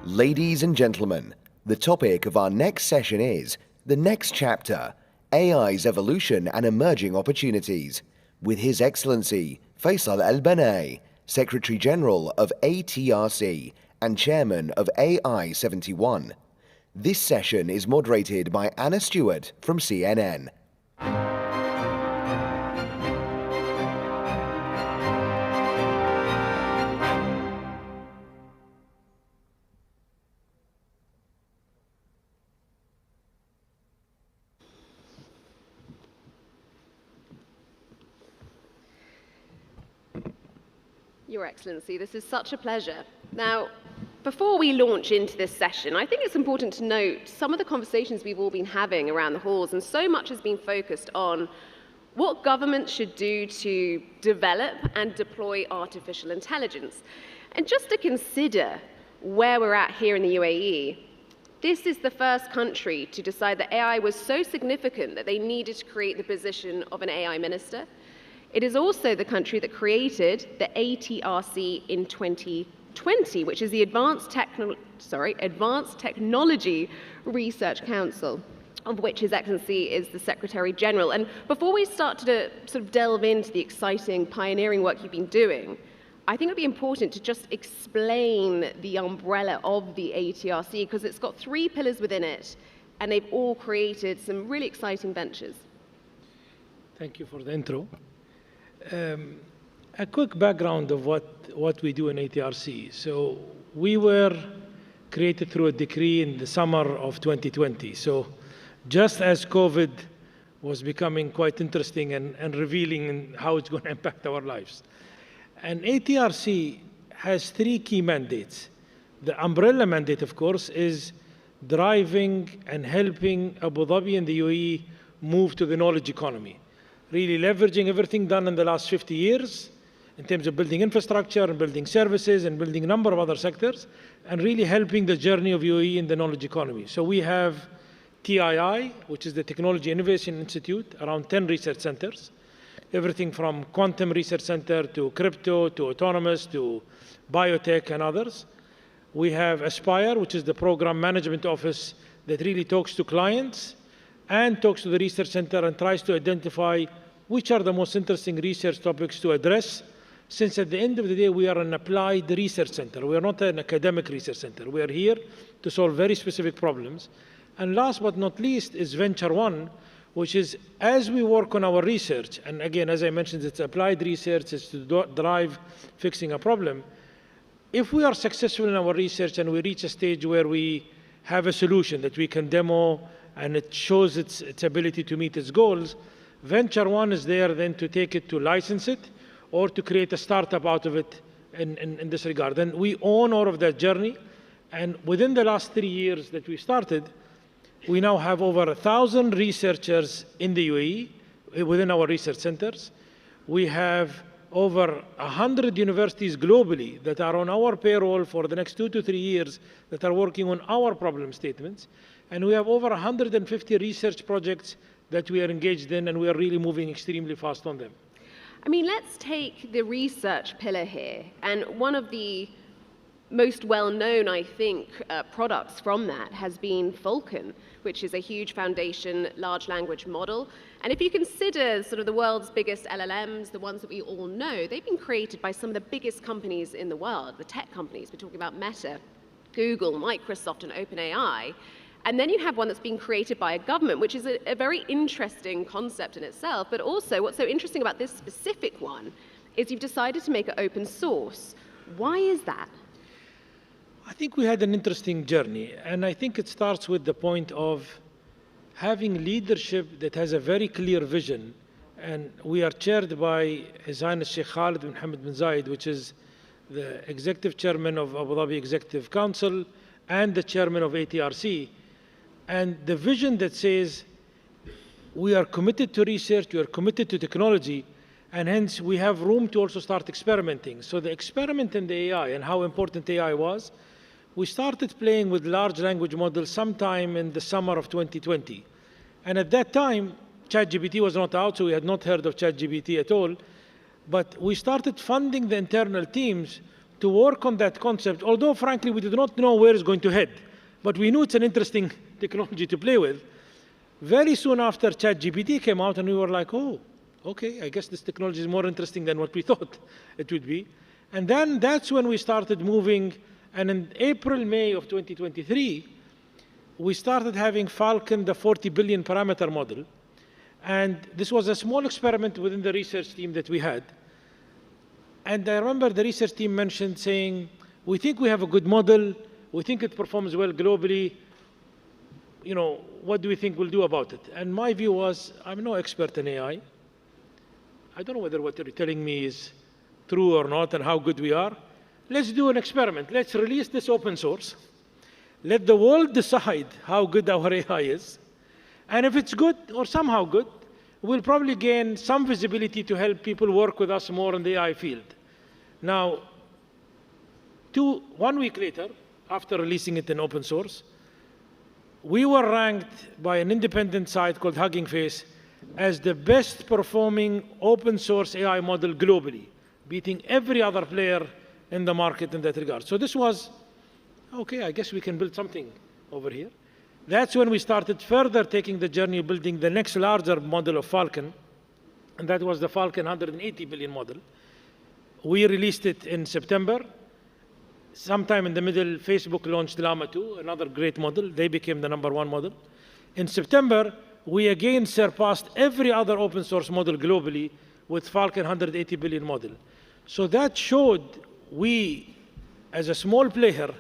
Ladies and gentlemen, the topic of our next session is the next chapter, AI's evolution and emerging opportunities, with His Excellency Faisal Al-Banai, Secretary General of ATRC and Chairman of AI71. This session is moderated by Anna Stewart from CNN. Your Excellency, this is such a pleasure. Now, before we launch into this session, I think it's important to note some of the conversations we've all been having around the halls, and so much has been focused on what governments should do to develop and deploy artificial intelligence. And just to consider where we're at here in the UAE, this is the first country to decide that AI was so significant that they needed to create the position of an AI minister. It is also the country that created the ATRC in 2020, which is the Advanced Technology Research Council, of which His Excellency is the Secretary General. And before we start to sort of delve into the exciting pioneering work you've been doing, I think it would be important to just explain the umbrella of the ATRC, because it's got 3 pillars within it, and they've all created some really exciting ventures. Thank you for the intro. A quick background of what we do in ATRC. So we were created through a decree in the summer of 2020. So just as COVID was becoming quite interesting and revealing in how it's going to impact our lives. And ATRC has 3 key mandates. The umbrella mandate, of course, is driving and helping Abu Dhabi and the UAE move to the knowledge economy. Really leveraging everything done in the last 50 years in terms of building infrastructure and building services and building a number of other sectors, and really helping the journey of UAE in the knowledge economy. So we have TII, which is the Technology Innovation Institute, around 10 research centers, everything from quantum research center to crypto to autonomous to biotech and others. We have Aspire, which is the program management office that really talks to clients and talks to the research center and tries to identify which are the most interesting research topics to address, since at the end of the day, we are an applied research center. We are not an academic research center. We are here to solve very specific problems. And last but not least is Venture One, which is as we work on our research, and again, as I mentioned, it's applied research, it's to drive fixing a problem. if we are successful in our research and we reach a stage where we have a solution that we can demo and it shows its ability to meet its goals, Venture One is there then to take it to license it or to create a startup out of it in this regard. And we own all of that journey. And within the last 3 years that we started, we now have over 1,000 researchers in the UAE within our research centers. We have over 100 universities globally that are on our payroll for the next 2 to 3 years that are working on our problem statements. And we have over 150 research projects that we are engaged in, and we are really moving extremely fast on them. I mean, let's take the research pillar here. And one of the most well-known, I think, products from that has been Falcon, which is a huge foundation large language model. And if you consider sort of the world's biggest LLMs, the ones that we all know, they've been created by some of the biggest companies in the world, the tech companies. We're talking about Meta, Google, Microsoft, and OpenAI. And then you have one that's been created by a government, which is a very interesting concept in itself. But also, what's so interesting about this specific one is you've decided to make it open source. Why is that? I think we had an interesting journey, and I think it starts with the point of having leadership that has a very clear vision. And we are chaired by His Highness Sheikh Khalid bin Hamad bin Zayed, which is the executive chairman of Abu Dhabi Executive Council and the chairman of ATRC. And the vision that says we are committed to research, we are committed to technology, and hence we have room to also start experimenting. So the experiment in the AI and how important AI was, we started playing with large language models sometime in the summer of 2020. And at that time, ChatGPT was not out, so we had not heard of ChatGPT at all. But we started funding the internal teams to work on that concept, although frankly we did not know where it's going to head. But we knew it's an interesting technology to play with. Very soon after ChatGPT came out, and we were like, oh, okay, I guess this technology is more interesting than what we thought it would be. And then that's when we started moving. And in April, May of 2023, we started having Falcon, the 40 billion parameter model. And this was a small experiment within the research team that we had. And I remember the research team mentioned saying, we think we have a good model. We think it performs well globally. You know, what do we think we'll do about it? And my view was, I'm no expert in AI. I don't know whether what you're telling me is true or not and how good we are. Let's do an experiment. Let's release this open source. Let the world decide how good our AI is. And if it's good or somehow good, we'll probably gain some visibility to help people work with us more in the AI field. Now, 1 week later, after releasing it in open source, we were ranked by an independent site called Hugging Face as the best performing open source AI model globally, beating every other player in the market in that regard. So this was, okay, I guess we can build something over here. That's when we started further taking the journey of building the next larger model of Falcon, and that was the Falcon 180 billion model. We released it in September. Sometime in the middle, Facebook launched Llama 2, another great model. They became the #1 model. In September, we again surpassed every other open source model globally with Falcon 180 billion model. So that showed we, as a small player,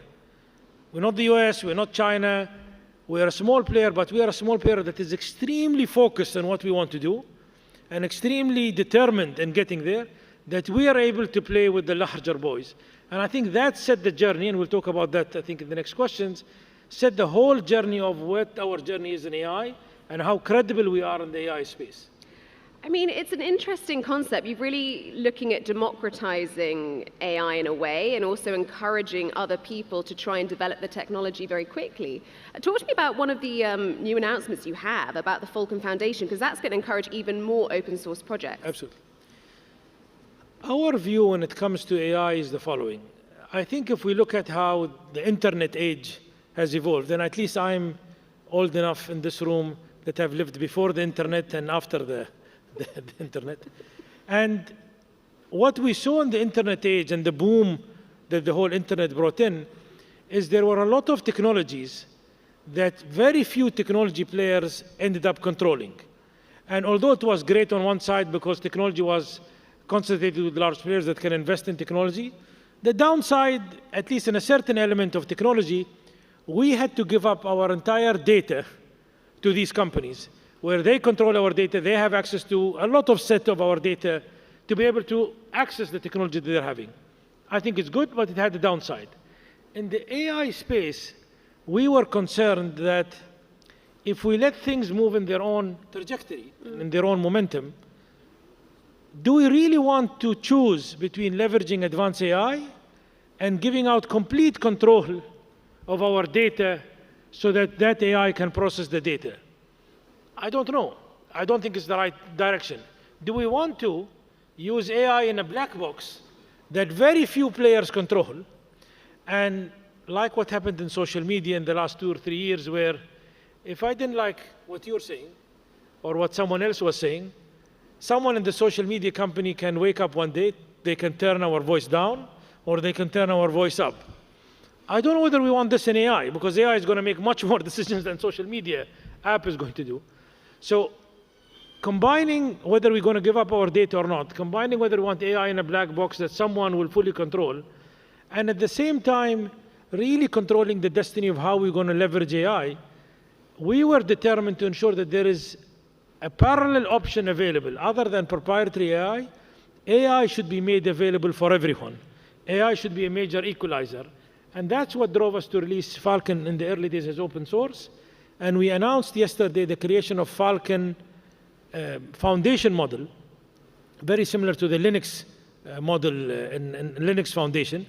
we're not the US, we're not China, we're a small player, but we are a small player that is extremely focused on what we want to do and extremely determined in getting there, that we are able to play with the larger boys. And I think that set the journey, and we'll talk about that, I think, in the next questions, set the whole journey of what our journey is in AI and how credible we are in the AI space. I mean, it's an interesting concept. You're really looking at democratizing AI in a way and also encouraging other people to try and develop the technology very quickly. Talk to me about one of the new announcements you have about the Falcon Foundation, because that's going to encourage even more open source projects. Absolutely. Our view when it comes to AI is the following. I think if we look at how the internet age has evolved, and at least I'm old enough in this room that have lived before the internet and after the internet. And what we saw in the internet age and the boom that the whole internet brought in is there were a lot of technologies that very few technology players ended up controlling. And although it was great on one side because technology was concentrated with large players that can invest in technology, The downside, at least in a certain element of technology, we had to give up our entire data to these companies, where they control our data, they have access to a lot of set of our data to be able to access the technology that they're having. I think it's good, but it had a downside. In the AI space, we were concerned that if we let things move in their own trajectory, in their own momentum, do we really want to choose between leveraging advanced AI and giving out complete control of our data so that that AI can process the data? I don't know. I don't think it's the right direction. Do we want to use AI in a black box that very few players control, and like what happened in social media in the last 2 or 3 years, where if I didn't like what you're saying or what someone else was saying, someone in the social media company can wake up one day, they can turn our voice down or they can turn our voice up. I don't know whether we want this in AI, because AI is going to make much more decisions than social media app is going to do. So combining whether we're going to give up our data or not, combining whether we want AI in a black box that someone will fully control, and at the same time really controlling the destiny of how we're going to leverage AI, we were determined to ensure that there is a parallel option available. Other than proprietary AI, AI should be made available for everyone. AI should be a major equalizer. And that's what drove us to release Falcon in the early days as open source. And we announced yesterday the creation of Falcon Foundation model, very similar to the Linux model in Linux Foundation,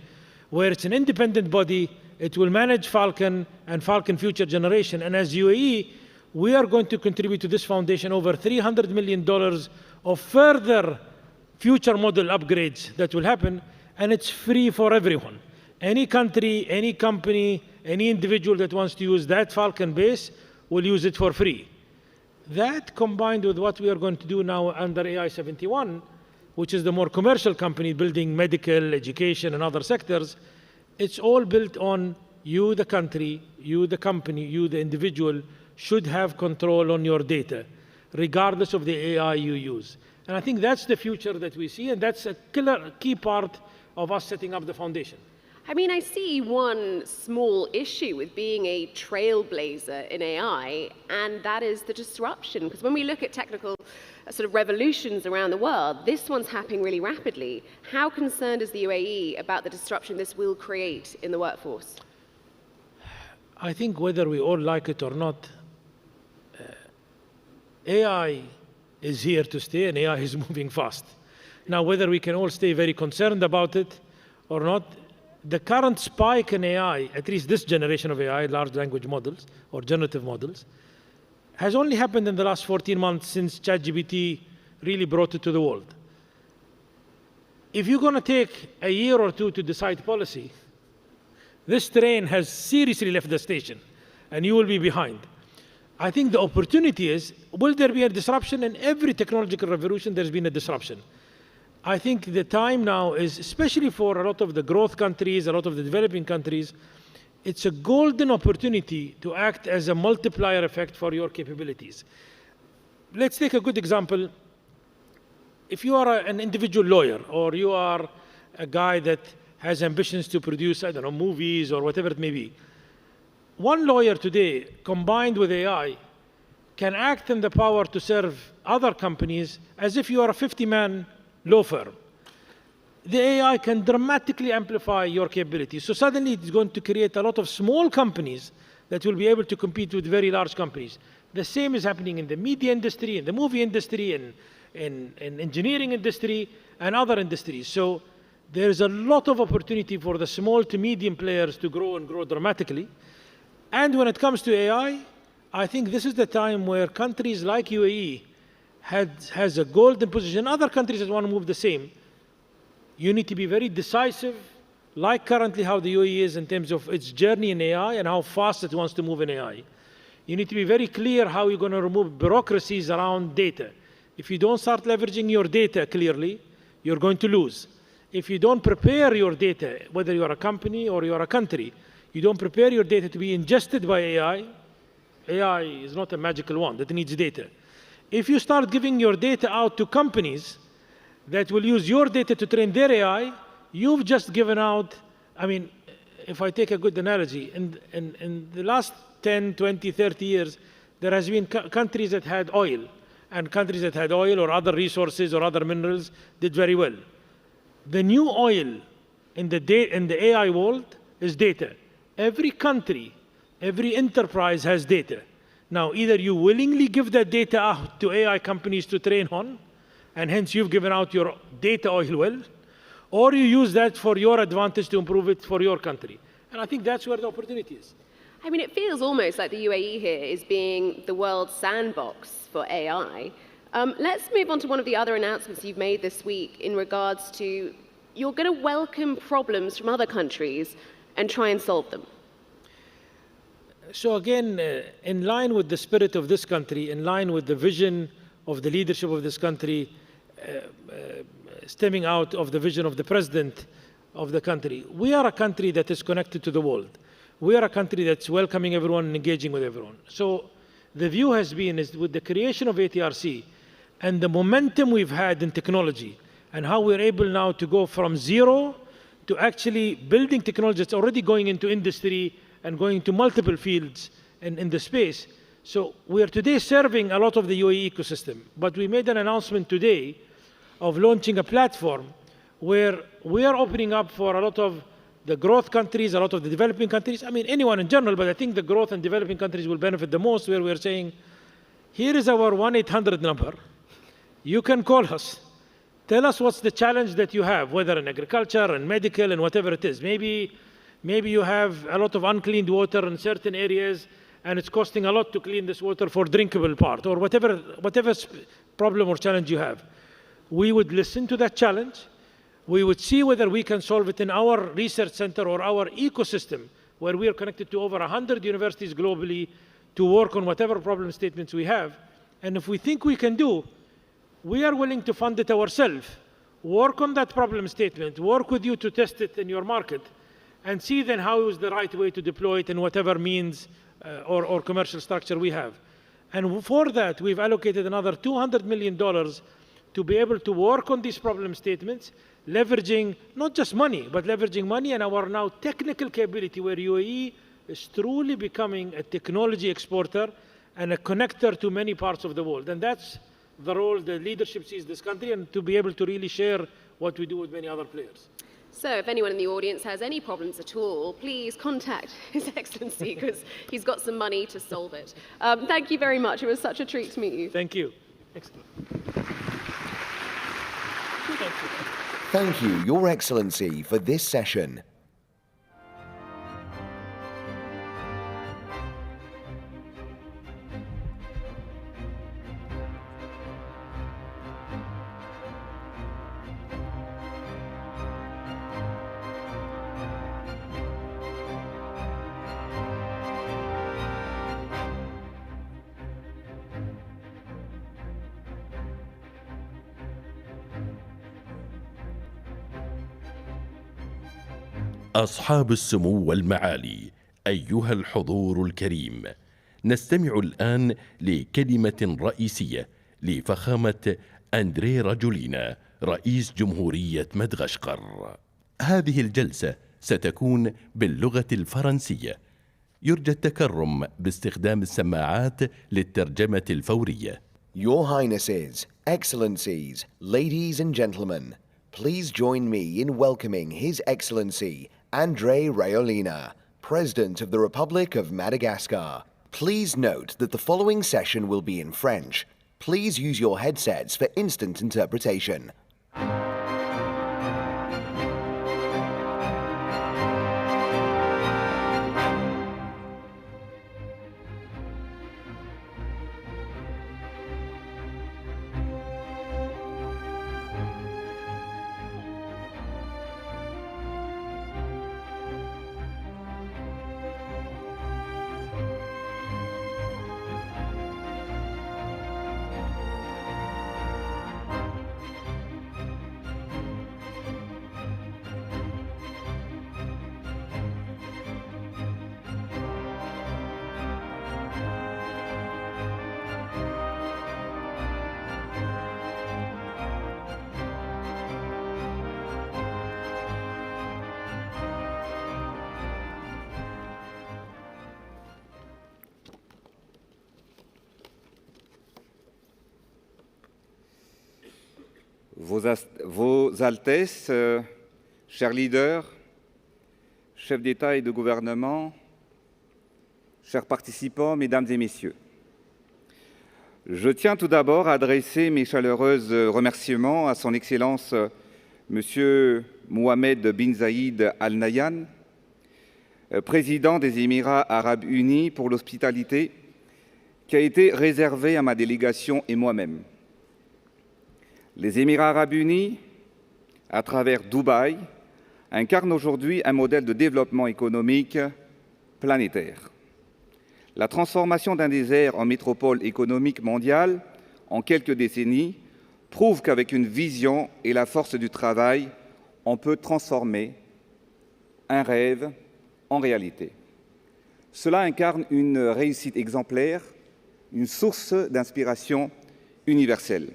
where it's an independent body. It will manage Falcon and Falcon future generation. And as UAE, we are going to contribute to this foundation over $300 million of further future model upgrades that will happen, and it's free for everyone. Any country, any company, any individual that wants to use that Falcon base will use it for free. That, combined with what we are going to do now under AI71, which is the more commercial company building medical, education, and other sectors, it's all built on you, the country, you, the company, you, the individual, should have control on your data, regardless of the AI you use. And I think that's the future that we see, and that's a key part of us setting up the foundation. I mean, I see one small issue with being a trailblazer in AI, and that is the disruption. Because when we look at technical sort of revolutions around the world, this one's happening really rapidly. How concerned is the UAE about the disruption this will create in the workforce? I think whether we all like it or not, AI is here to stay, and AI is moving fast. Now, whether we can all stay very concerned about it or not, the current spike in AI, at least this generation of AI, large language models or generative models, has only happened in the last 14 months since ChatGPT really brought it to the world. If you're going to take a year or two to decide policy, this train has seriously left the station, and you will be behind. I think the opportunity is, will there be a disruption? In every technological revolution, there's been a disruption. I think the time now is, especially for a lot of the growth countries, a lot of the developing countries, it's a golden opportunity to act as a multiplier effect for your capabilities. Let's take a good example. If you are an individual lawyer, or you are a guy that has ambitions to produce, I don't know, movies or whatever it may be, one lawyer today, combined with AI, can act in the power to serve other companies as if you are a 50-man law firm. The AI can dramatically amplify your capabilities. So suddenly it's going to create a lot of small companies that will be able to compete with very large companies. The same is happening in the media industry, in the movie industry, in engineering industry, and other industries. So there's a lot of opportunity for the small to medium players to grow and grow dramatically. And when it comes to AI, I think this is the time where countries like UAE has a golden position. Other countries that want to move the same. You need to be very decisive, like currently how the UAE is in terms of its journey in AI and how fast it wants to move in AI. You need to be very clear how you're going to remove bureaucracies around data. If you don't start leveraging your data clearly, you're going to lose. If you don't prepare your data, whether you're a company or you're a country, you don't prepare your data to be ingested by AI, AI is not a magical wand, it needs data. If you start giving your data out to companies that will use your data to train their AI, you've just given out, I mean, if I take a good analogy, in the last 10, 20, 30 years, there has been countries that had oil, and countries that had oil or other resources or other minerals did very well. The new oil in the AI world is data. Every country, every enterprise has data. Now, either you willingly give that data out to AI companies to train on, and hence you've given out your data oil well, or you use that for your advantage to improve it for your country. And I think that's where the opportunity is. I mean, it feels almost like the UAE here is being the world's sandbox for AI. Let's move on to one of the other announcements you've made this week in regards to you're going to welcome problems from other countries and try and solve them. So again, in line with the spirit of this country, in line with the vision of the leadership of this country, stemming out of the vision of the president of the country, we are a country that is connected to the world. We are a country that's welcoming everyone and engaging with everyone. So the view has been is with the creation of ATRC and the momentum we've had in technology and how we're able now to go from zero to actually building technology that's already going into industry and going to multiple fields in the space. So we are today serving a lot of the UAE ecosystem, but we made an announcement today of launching a platform where we are opening up for a lot of the growth countries, a lot of the developing countries, I mean anyone in general, but I think the growth and developing countries will benefit the most, where we're saying, here is our 1-800 number. You can call us. Tell us what's the challenge that you have, whether in agriculture and medical and whatever it is. Maybe you have a lot of uncleaned water in certain areas and it's costing a lot to clean this water for drinkable part, or whatever problem or challenge you have. We would listen to that challenge. We would see whether we can solve it in our research center or our ecosystem, where we are connected to over 100 universities globally to work on whatever problem statements we have. And if we think we can do, we are willing to fund it ourselves, work on that problem statement, work with you to test it in your market, and see then how is the right way to deploy it in whatever means or commercial structure we have. And for that, we've allocated another $200 million to be able to work on these problem statements, leveraging not just money, but leveraging money and our now technical capability, where UAE is truly becoming a technology exporter and a connector to many parts of the world. And that's the role the leadership sees this country, and to be able to really share what we do with many other players. So if anyone in the audience has any problems at all, please contact His Excellency, because he's got some money to solve it. Thank you very much. It was such a treat to meet you. Thank you. Excellent. Thank you, Your Excellency, for this session. أصحاب السمو والمعالي، أيها الحضور الكريم، نستمع الآن لكلمة رئيسية لفخامة أندري راجولينا، رئيس جمهورية مدغشقر. هذه الجلسة ستكون باللغة الفرنسية. يرجى التكرم باستخدام السماعات للترجمة الفورية. Your Highnesses, Excellencies, ladies and gentlemen, please join me in welcoming His Excellency André Rajoelina, President of the Republic of Madagascar. Please note that the following session will be in French. Please use your headsets for instant interpretation. Vos Altesses, chers leaders, chefs d'État et de gouvernement, chers participants, mesdames et messieurs, je tiens tout d'abord à adresser mes chaleureux remerciements à son Excellence Monsieur Mohamed bin Zayed Al Nahyan, président des Émirats arabes unis, pour l'hospitalité qui a été réservée à ma délégation et moi-même. Les Émirats arabes unis, à travers Dubaï, incarnent aujourd'hui un modèle de développement économique planétaire. La transformation d'un désert en métropole économique mondiale en quelques décennies prouve qu'avec une vision et la force du travail, on peut transformer un rêve en réalité. Cela incarne une réussite exemplaire, une source d'inspiration universelle.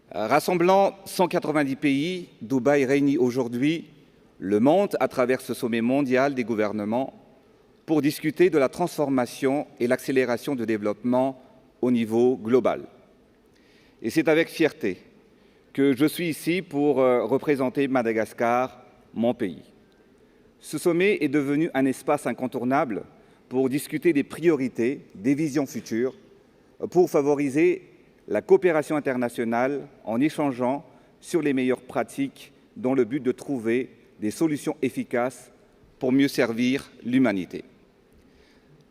Rassemblant 190 pays, Dubaï réunit aujourd'hui le monde à travers ce sommet mondial des gouvernements pour discuter de la transformation et l'accélération du développement au niveau global. Et c'est avec fierté que je suis ici pour représenter Madagascar, mon pays. Ce sommet est devenu un espace incontournable pour discuter des priorités, des visions futures, pour favoriser la coopération internationale en échangeant sur les meilleures pratiques dans le but de trouver des solutions efficaces pour mieux servir l'humanité.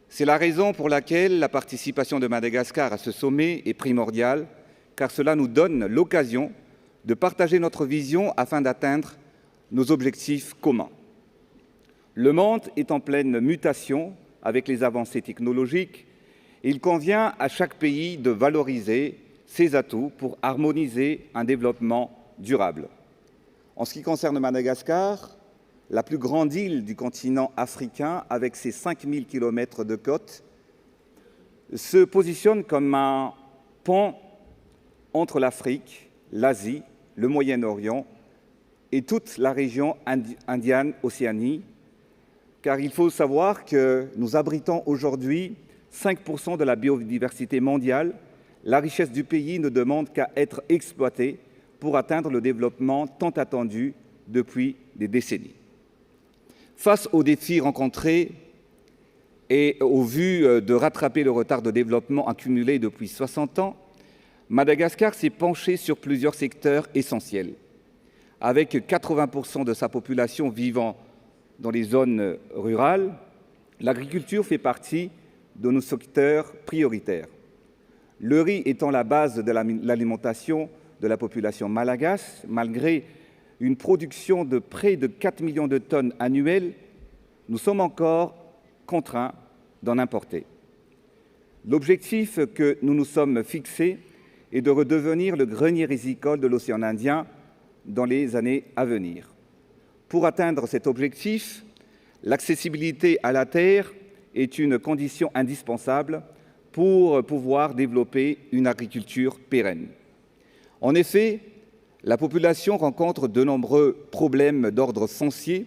C'est la raison pour laquelle la participation de Madagascar à ce sommet est primordiale, car cela nous donne l'occasion de partager notre vision afin d'atteindre nos objectifs communs. Le monde est en pleine mutation avec les avancées technologiques et il convient à chaque pays de valoriser ses atouts pour harmoniser un développement durable. En ce qui concerne Madagascar, la plus grande île du continent africain, avec ses 5000 km de côte, se positionne comme un pont entre l'Afrique, l'Asie, le Moyen-Orient et toute la région Indienne-Océanie, car il faut savoir que nous abritons aujourd'hui 5% de la biodiversité mondiale. La richesse du pays ne demande qu'à être exploitée pour atteindre le développement tant attendu depuis des décennies. Face aux défis rencontrés et au vu de rattraper le retard de développement accumulé depuis 60 ans, Madagascar s'est penché sur plusieurs secteurs essentiels. Avec 80% de sa population vivant dans les zones rurales, l'agriculture fait partie de nos secteurs prioritaires. Le riz étant la base de l'alimentation de la population malgache, malgré une production de près de 4 millions de tonnes annuelles, nous sommes encore contraints d'en importer. L'objectif que nous nous sommes fixés est de redevenir le grenier rizicole de l'océan Indien dans les années à venir. Pour atteindre cet objectif, l'accessibilité à la terre est une condition indispensable pour pouvoir développer une agriculture pérenne. En effet, la population rencontre de nombreux problèmes d'ordre foncier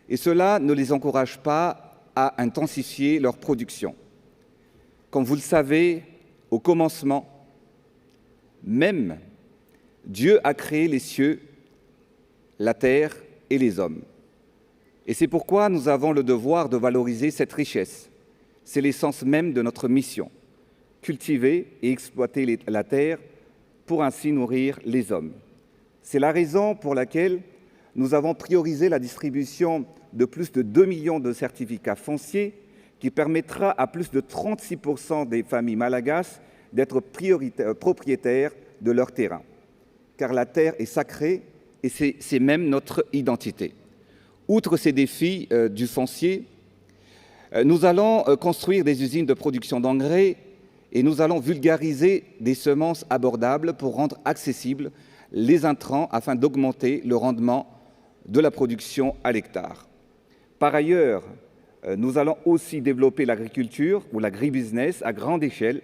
et cela ne les encourage pas à intensifier leur production. Comme vous le savez, au commencement, même Dieu a créé les cieux, la terre et les hommes. Et c'est pourquoi nous avons le devoir de valoriser cette richesse. C'est l'essence même de notre mission, cultiver et exploiter la terre pour ainsi nourrir les hommes. C'est la raison pour laquelle nous avons priorisé la distribution de plus de 2 millions de certificats fonciers qui permettra à plus de 36% des familles malagasy d'être propriétaires de leur terrain. Car la terre est sacrée et c'est même notre identité. Outre ces défis du foncier, nous allons construire des usines de production d'engrais et nous allons vulgariser des semences abordables pour rendre accessibles les intrants afin d'augmenter le rendement de la production à l'hectare. Par ailleurs, nous allons aussi développer l'agriculture ou l'agribusiness à grande échelle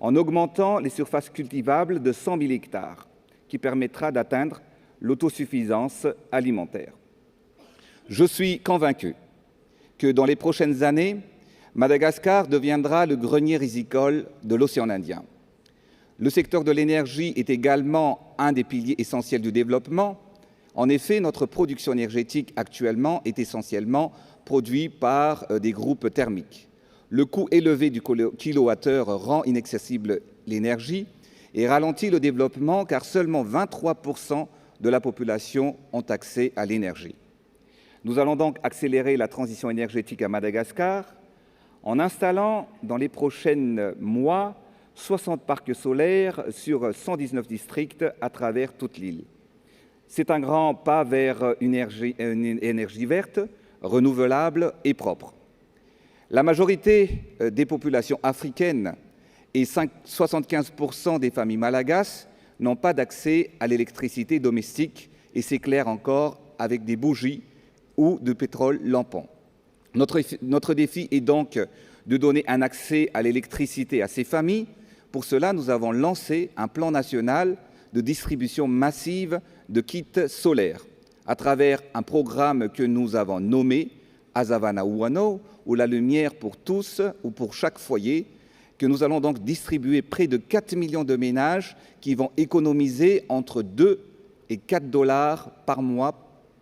en augmentant les surfaces cultivables de 100 000 hectares, qui permettra d'atteindre l'autosuffisance alimentaire. Je suis convaincu que dans les prochaines années, Madagascar deviendra le grenier rizicole de l'océan Indien. Le secteur de l'énergie est également un des piliers essentiels du développement. En effet, notre production énergétique actuellement est essentiellement produite par des groupes thermiques. Le coût élevé du kilowattheure rend inaccessible l'énergie et ralentit le développement car seulement 23% de la population ont accès à l'énergie. Nous allons donc accélérer la transition énergétique à Madagascar en installant dans les prochains mois 60 parcs solaires sur 119 districts à travers toute l'île. C'est un grand pas vers une énergie verte, renouvelable et propre. La majorité des populations africaines et 75% des familles malagasy n'ont pas d'accès à l'électricité domestique et s'éclairent encore avec des bougies ou de pétrole lampant. Notre défi est donc de donner un accès à l'électricité à ces familles. Pour cela, nous avons lancé un plan national de distribution massive de kits solaires à travers un programme que nous avons nommé Azavana Uwano, ou la lumière pour tous ou pour chaque foyer, que nous allons donc distribuer près de 4 millions de ménages qui vont économiser entre 2 et 4 dollars par mois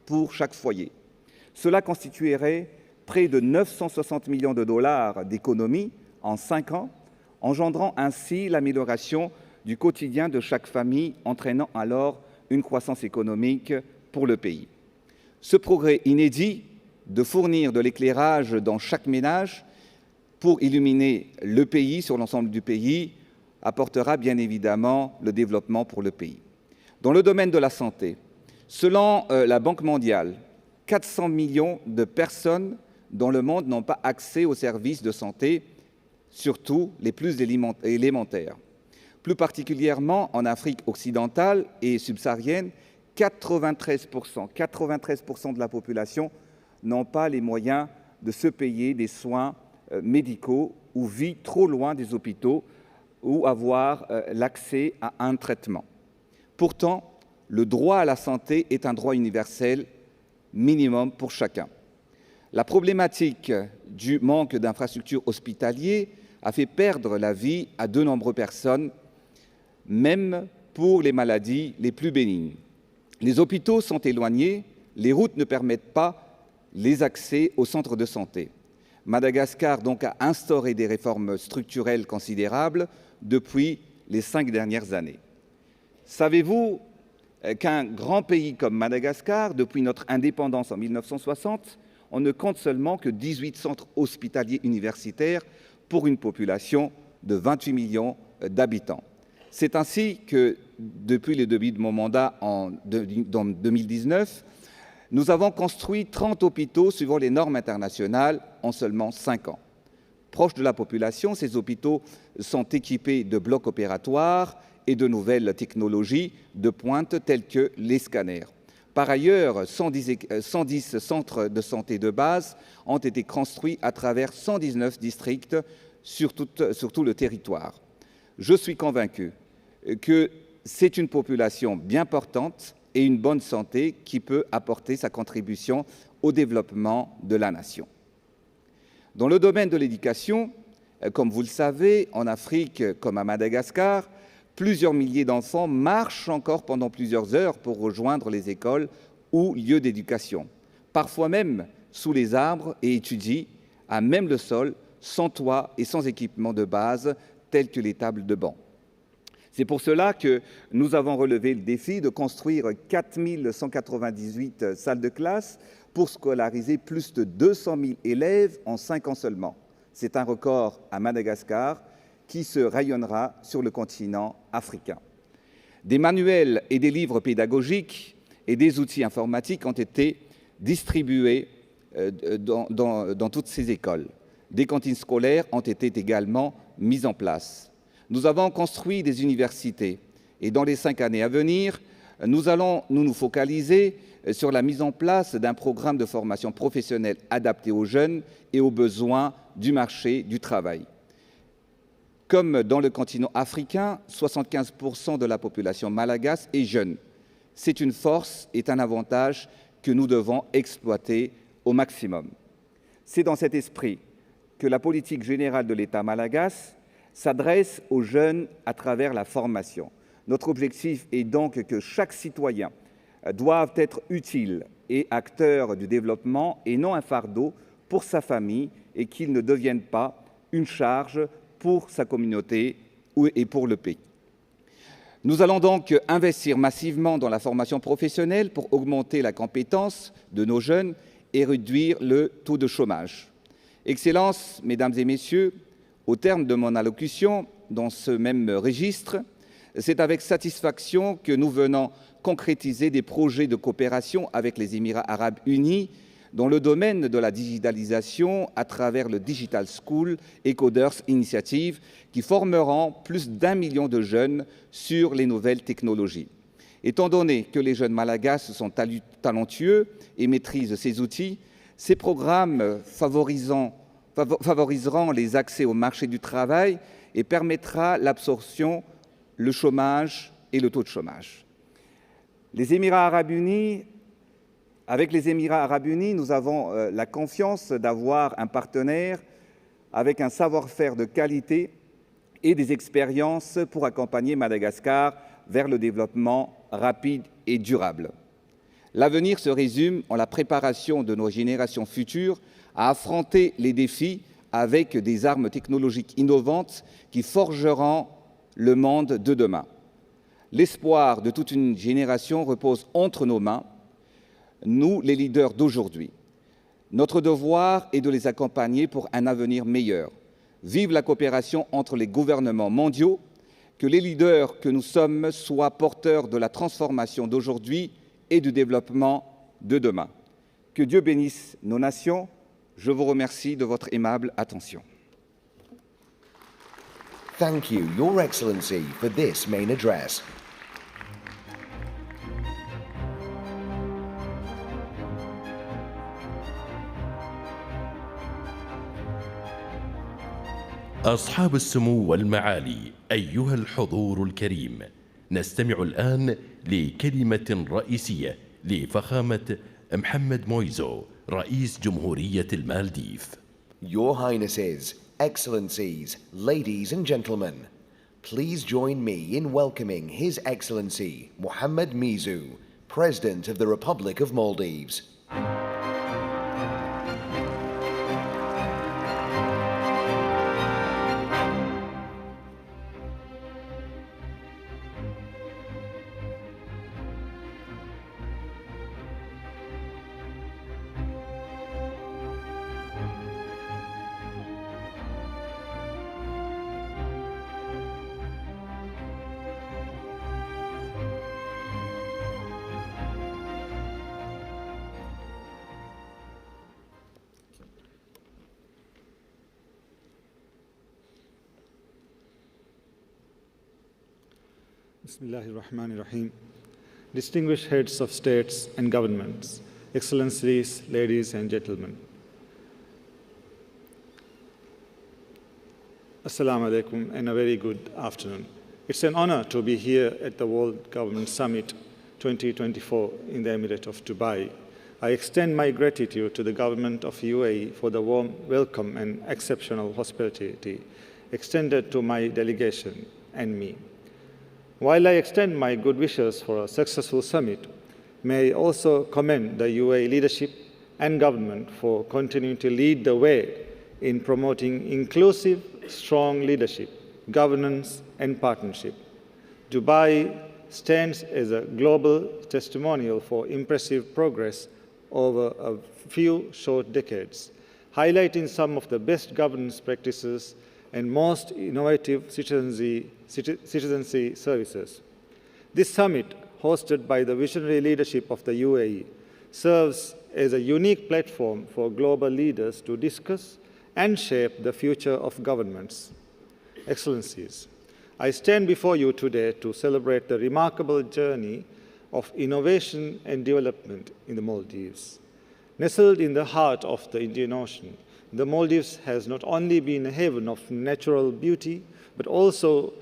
pour chaque foyer. Cela constituerait près de 960 millions de dollars d'économies en 5 ans, engendrant ainsi l'amélioration du quotidien de chaque famille, entraînant alors une croissance économique pour le pays. Ce progrès inédit de fournir de l'éclairage dans chaque ménage pour illuminer le pays sur l'ensemble du pays apportera bien évidemment le développement pour le pays. Dans le domaine de la santé, selon la Banque mondiale, 400 millions de personnes dans le monde n'ont pas accès aux services de santé, surtout les plus élémentaires. Plus particulièrement en Afrique occidentale et subsaharienne, 93% de la population n'ont pas les moyens de se payer des soins médicaux ou vivent trop loin des hôpitaux ou avoir l'accès à un traitement. Pourtant, le droit à la santé est un droit universel minimum pour chacun. La problématique du manque d'infrastructures hospitalières a fait perdre la vie à de nombreuses personnes, même pour les maladies les plus bénignes. Les hôpitaux sont éloignés, les routes ne permettent pas les accès aux centres de santé. Madagascar donc a instauré des réformes structurelles considérables depuis les 5 dernières années. Savez-vous qu'un grand pays comme Madagascar, depuis notre indépendance en 1960, on ne compte seulement que 18 centres hospitaliers universitaires pour une population de 28 millions d'habitants. C'est ainsi que, depuis le début de mon mandat en 2019, nous avons construit 30 hôpitaux suivant les normes internationales en seulement 5 ans. Proches de la population, ces hôpitaux sont équipés de blocs opératoires et de nouvelles technologies de pointe telles que les scanners. Par ailleurs, 110 centres de santé de base ont été construits à travers 119 districts sur tout le territoire. Je suis convaincu que c'est une population bien portante et une bonne santé qui peut apporter sa contribution au développement de la nation. Dans le domaine de l'éducation, comme vous le savez, en Afrique comme à Madagascar, plusieurs milliers d'enfants marchent encore pendant plusieurs heures pour rejoindre les écoles ou lieux d'éducation, parfois même sous les arbres et étudient à même le sol, sans toit et sans équipement de base tels que les tables de banc. C'est pour cela que nous avons relevé le défi de construire 4 198 salles de classe pour scolariser plus de 200 000 élèves en 5 ans seulement. C'est un record à Madagascar qui se rayonnera sur le continent africain. Des manuels et des livres pédagogiques et des outils informatiques ont été distribués dans toutes ces écoles. Des cantines scolaires ont été également mises en place. Nous avons construit des universités et dans les 5 années à venir, nous allons nous focaliser sur la mise en place d'un programme de formation professionnelle adapté aux jeunes et aux besoins du marché du travail. Comme dans le continent africain, 75% de la population malagasy est jeune. C'est une force et un avantage que nous devons exploiter au maximum. C'est dans cet esprit que la politique générale de l'État malagasy s'adresse aux jeunes à travers la formation. Notre objectif est donc que chaque citoyen doive être utile et acteur du développement et non un fardeau pour sa famille et qu'il ne devienne pas une charge pour sa communauté et pour le pays. Nous allons donc investir massivement dans la formation professionnelle pour augmenter la compétence de nos jeunes et réduire le taux de chômage. Excellences, Mesdames et Messieurs, au terme de mon allocution dans ce même registre, c'est avec satisfaction que nous venons concrétiser des projets de coopération avec les Émirats arabes unis dans le domaine de la digitalisation à travers le Digital School et Coders Initiative qui formeront plus d'1 million de jeunes sur les nouvelles technologies. Étant donné que les jeunes malagasy sont talentueux et maîtrisent ces outils, ces programmes favoriseront les accès au marché du travail et permettra l'absorption, le chômage et le taux de chômage. Avec les Émirats arabes unis, nous avons la confiance d'avoir un partenaire avec un savoir-faire de qualité et des expériences pour accompagner Madagascar vers le développement rapide et durable. L'avenir se résume en la préparation de nos générations futures à affronter les défis avec des armes technologiques innovantes qui forgeront le monde de demain. L'espoir de toute une génération repose entre nos mains, nous, les leaders d'aujourd'hui. Notre devoir est de les accompagner pour un avenir meilleur. Vive la coopération entre les gouvernements mondiaux, que les leaders que nous sommes soient porteurs de la transformation d'aujourd'hui et du développement de demain. Que Dieu bénisse nos nations. Je vous remercie de votre aimable attention. Thank you, Your Excellency, for this main address. أصحاب السمو والمعالي، أيها الحضور الكريم، نستمع الآن لكلمة رئيسية لفخامة محمد مويزو رئيس جمهورية المالديف. Your Highnesses, Excellencies, ladies and gentlemen, please join me in welcoming His Excellency Mohamed Mizu, President of the Republic of Maldives. Bismillahirrahmanirrahim. Distinguished heads of states and governments, Excellencies, ladies and gentlemen. Assalamu alaikum and a very good afternoon. It's an honor to be here at the World Government Summit 2024 in the Emirate of Dubai. I extend my gratitude to the government of UAE for the warm welcome and exceptional hospitality extended to my delegation and me. While I extend my good wishes for a successful summit, may I also commend the UAE leadership and government for continuing to lead the way in promoting inclusive, strong leadership, governance, and partnership. Dubai stands as a global testimonial for impressive progress over a few short decades, highlighting some of the best governance practices and most innovative citizency services. This summit, hosted by the visionary leadership of the UAE, serves as a unique platform for global leaders to discuss and shape the future of governments. Excellencies, I stand before you today to celebrate the remarkable journey of innovation and development in the Maldives. Nestled in the heart of the Indian Ocean, the Maldives has not only been a haven of natural beauty, but also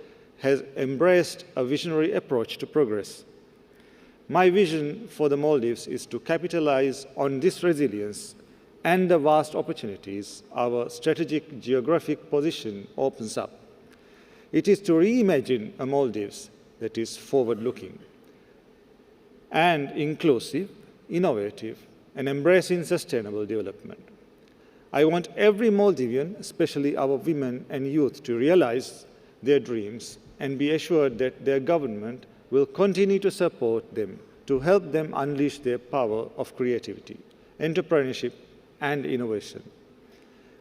has embraced a visionary approach to progress. My vision for the Maldives is to capitalize on this resilience and the vast opportunities our strategic geographic position opens up. It is to reimagine a Maldives that is forward-looking and inclusive, innovative, and embracing sustainable development. I want every Maldivian, especially our women and youth, to realize their dreams and be assured that their government will continue to support them to help them unleash their power of creativity, entrepreneurship, and innovation.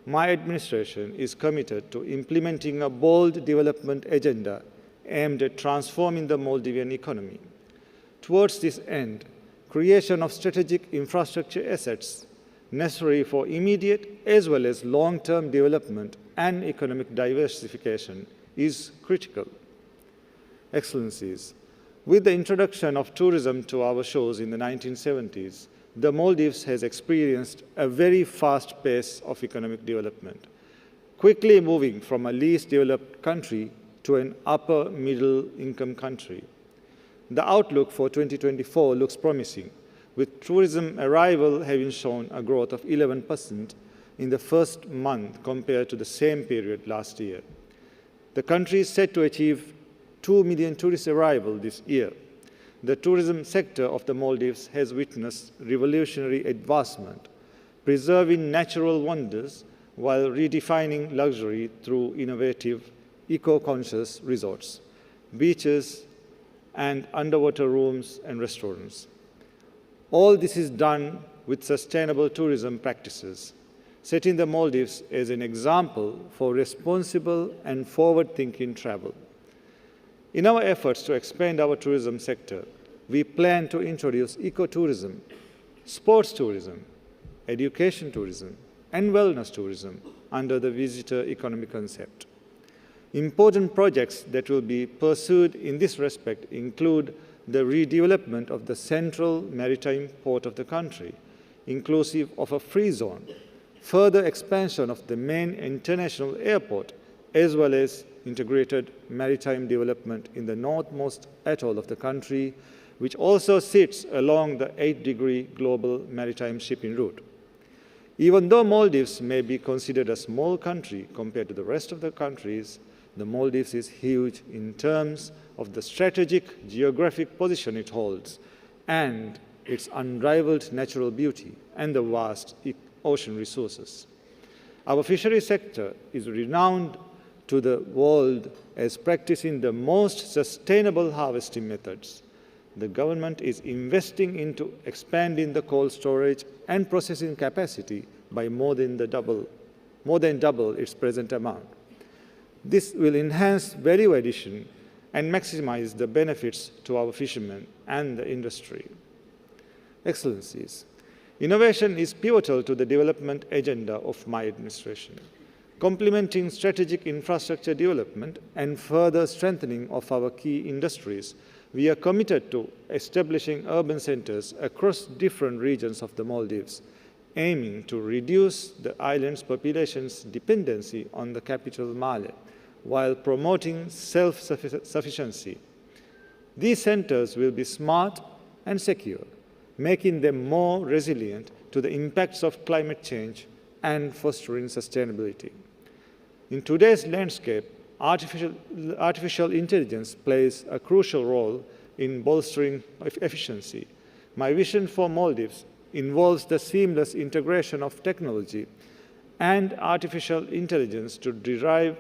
My administration is committed to implementing a bold development agenda aimed at transforming the Maldivian economy. Towards this end, creation of strategic infrastructure assets necessary for immediate as well as long-term development and economic diversification is critical. Excellencies, with the introduction of tourism to our shores in the 1970s, the Maldives has experienced a very fast pace of economic development, quickly moving from a least developed country to an upper middle income country. The outlook for 2024 looks promising, with tourism arrival having shown a growth of 11% in the first month compared to the same period last year. The country is set to achieve 2 million tourist arrivals this year. The tourism sector of the Maldives has witnessed revolutionary advancement, preserving natural wonders while redefining luxury through innovative, eco-conscious resorts, beaches, and underwater rooms and restaurants. All this is done with sustainable tourism practices, setting the Maldives as an example for responsible and forward-thinking travel. In our efforts to expand our tourism sector, we plan to introduce ecotourism, sports tourism, education tourism, and wellness tourism under the visitor economy concept. Important projects that will be pursued in this respect include the redevelopment of the central maritime port of the country, inclusive of a free zone, further expansion of the main international airport, as well as integrated maritime development in the northmost atoll of the country, which also sits along the 8-degree global maritime shipping route. Even though Maldives may be considered a small country compared to the rest of the countries, the Maldives is huge in terms of the strategic geographic position it holds and its unrivaled natural beauty and the vast ocean resources. Our fisheries sector is renowned to the world as practicing the most sustainable harvesting methods. The government is investing into expanding the cold storage and processing capacity by more than double its present amount. This will enhance value addition and maximize the benefits to our fishermen and the industry. Excellencies, innovation is pivotal to the development agenda of my administration. Complementing strategic infrastructure development and further strengthening of our key industries, we are committed to establishing urban centers across different regions of the Maldives, aiming to reduce the island's population's dependency on the capital Male, while promoting self-sufficiency. These centers will be smart and secure, making them more resilient to the impacts of climate change and fostering sustainability. In today's landscape, artificial intelligence plays a crucial role in bolstering efficiency. My vision for Maldives involves the seamless integration of technology and artificial intelligence to drive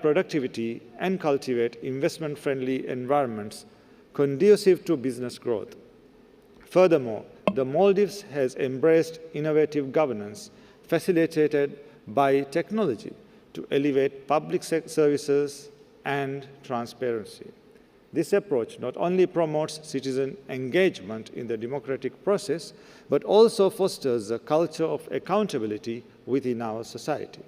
productivity and cultivate investment-friendly environments conducive to business growth. Furthermore, the Maldives has embraced innovative governance facilitated by technology to elevate public services and transparency. This approach not only promotes citizen engagement in the democratic process, but also fosters a culture of accountability within our society.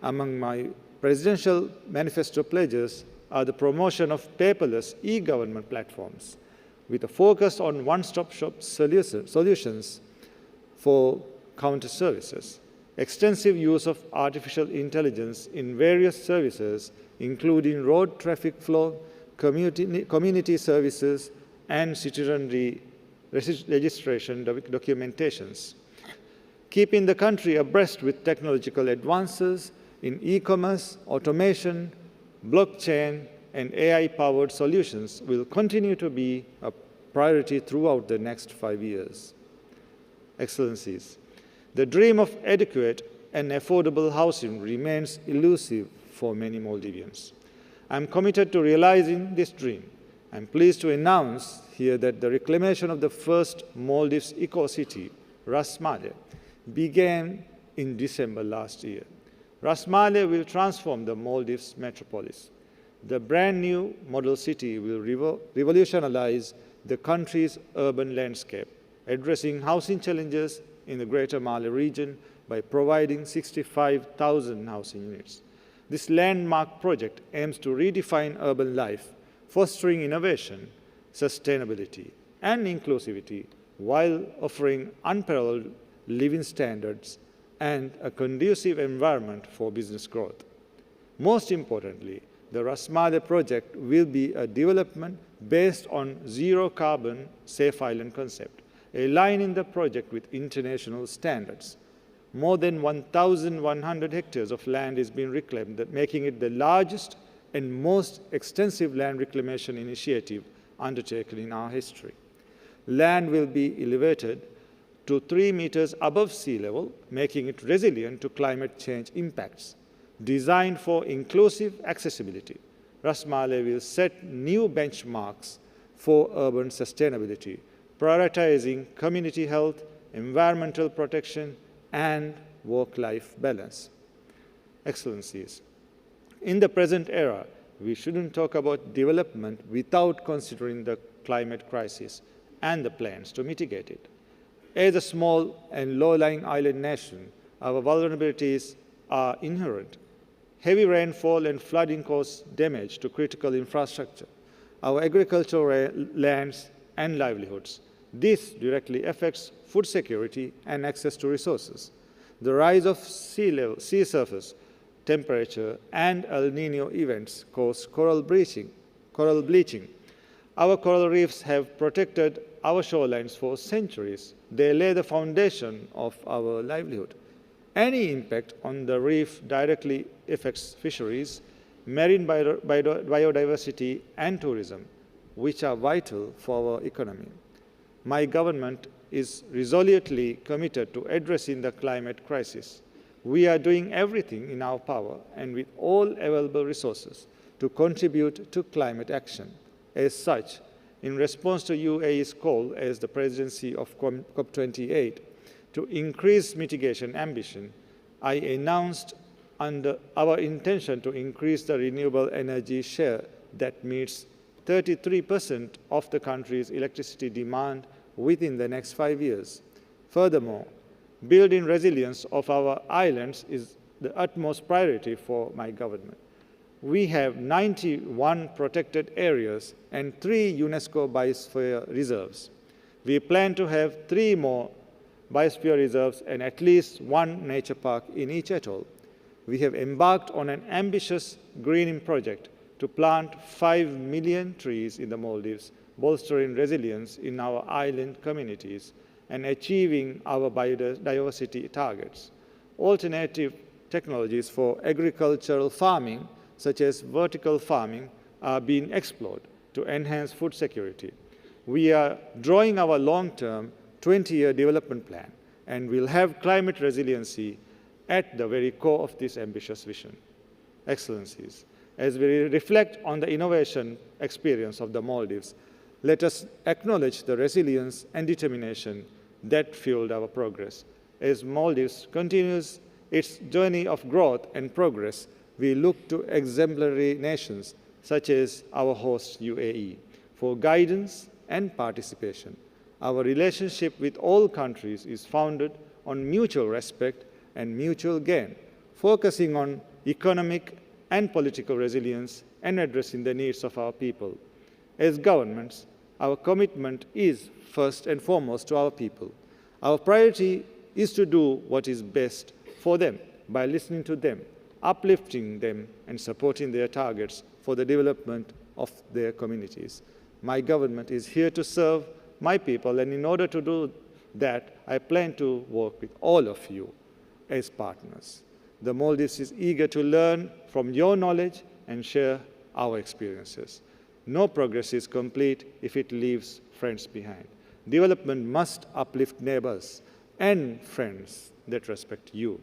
Among my presidential manifesto pledges are the promotion of paperless e-government platforms, with a focus on one-stop-shop solutions for counter services, extensive use of artificial intelligence in various services, including road traffic flow, community services, and citizenry registration documentations. Keeping the country abreast with technological advances in e-commerce, automation, blockchain, and AI-powered solutions will continue to be a priority throughout the next 5 years. Excellencies, the dream of adequate and affordable housing remains elusive for many Maldivians. I am committed to realizing this dream. I am pleased to announce here that the reclamation of the first Maldives eco-city, Ras Maleh, began in December last year. Ras Maleh will transform the Maldives metropolis. The brand new model city will revolutionize the country's urban landscape, addressing housing challenges in the Greater Malé region by providing 65,000 housing units. This landmark project aims to redefine urban life, fostering innovation, sustainability, and inclusivity, while offering unparalleled living standards and a conducive environment for business growth. Most importantly, the Ras Maleh project will be a development based on zero-carbon safe island concept, aligning the project with international standards. More than 1,100 hectares of land is being reclaimed, making it the largest and most extensive land reclamation initiative undertaken in our history. Land will be elevated to 3 meters above sea level, making it resilient to climate change impacts. Designed for inclusive accessibility, Ras Maleh will set new benchmarks for urban sustainability, prioritizing community health, environmental protection, and work-life balance. Excellencies, in the present era, we shouldn't talk about development without considering the climate crisis and the plans to mitigate it. As a small and low-lying island nation, our vulnerabilities are inherent. Heavy rainfall and flooding cause damage to critical infrastructure, our agricultural lands and livelihoods. This directly affects food security and access to resources. The rise of sea surface temperature and El Niño events cause coral bleaching. Our coral reefs have protected our shorelines for centuries. They lay the foundation of our livelihood. Any impact on the reef directly affects fisheries, marine biodiversity, and tourism, which are vital for our economy. My government is resolutely committed to addressing the climate crisis. We are doing everything in our power and with all available resources to contribute to climate action. As such, in response to UAE's call as the presidency of COP28 to increase mitigation ambition, I announced our intention to increase the renewable energy share that meets 33% of the country's electricity demand within the next 5 years. Furthermore, building resilience of our islands is the utmost priority for my government. We have 91 protected areas and 3 UNESCO biosphere reserves. We plan to have 3 more biosphere reserves and at least 1 nature park in each atoll. We have embarked on an ambitious greening project to plant 5 million trees in the Maldives, bolstering resilience in our island communities and achieving our biodiversity targets. Alternative technologies for agricultural farming, such as vertical farming, are being explored to enhance food security. We are drawing our long-term 20-year development plan and will have climate resiliency at the very core of this ambitious vision. Excellencies, as we reflect on the innovation experience of the Maldives, let us acknowledge the resilience and determination that fueled our progress. As Maldives continues its journey of growth and progress, we look to exemplary nations such as our host UAE for guidance and participation. Our relationship with all countries is founded on mutual respect and mutual gain, focusing on economic and political resilience and addressing the needs of our people. As governments, our commitment is first and foremost to our people. Our priority is to do what is best for them by listening to them, uplifting them, and supporting their targets for the development of their communities. My government is here to serve my people, and in order to do that, I plan to work with all of you as partners. The Maldives is eager to learn from your knowledge and share our experiences. No progress is complete if it leaves friends behind. Development must uplift neighbors and friends that respect you.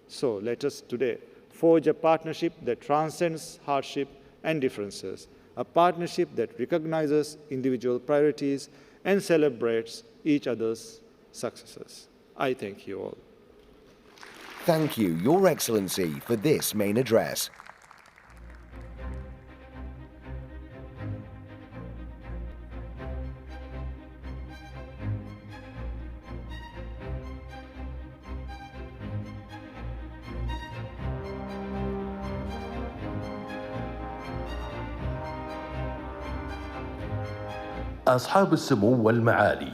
So let us today forge a partnership that transcends hardship and differences, a partnership that recognizes individual priorities and celebrates each other's successes. I thank you all. Thank you, Your Excellency, for this main address. أصحاب السمو والمعالي،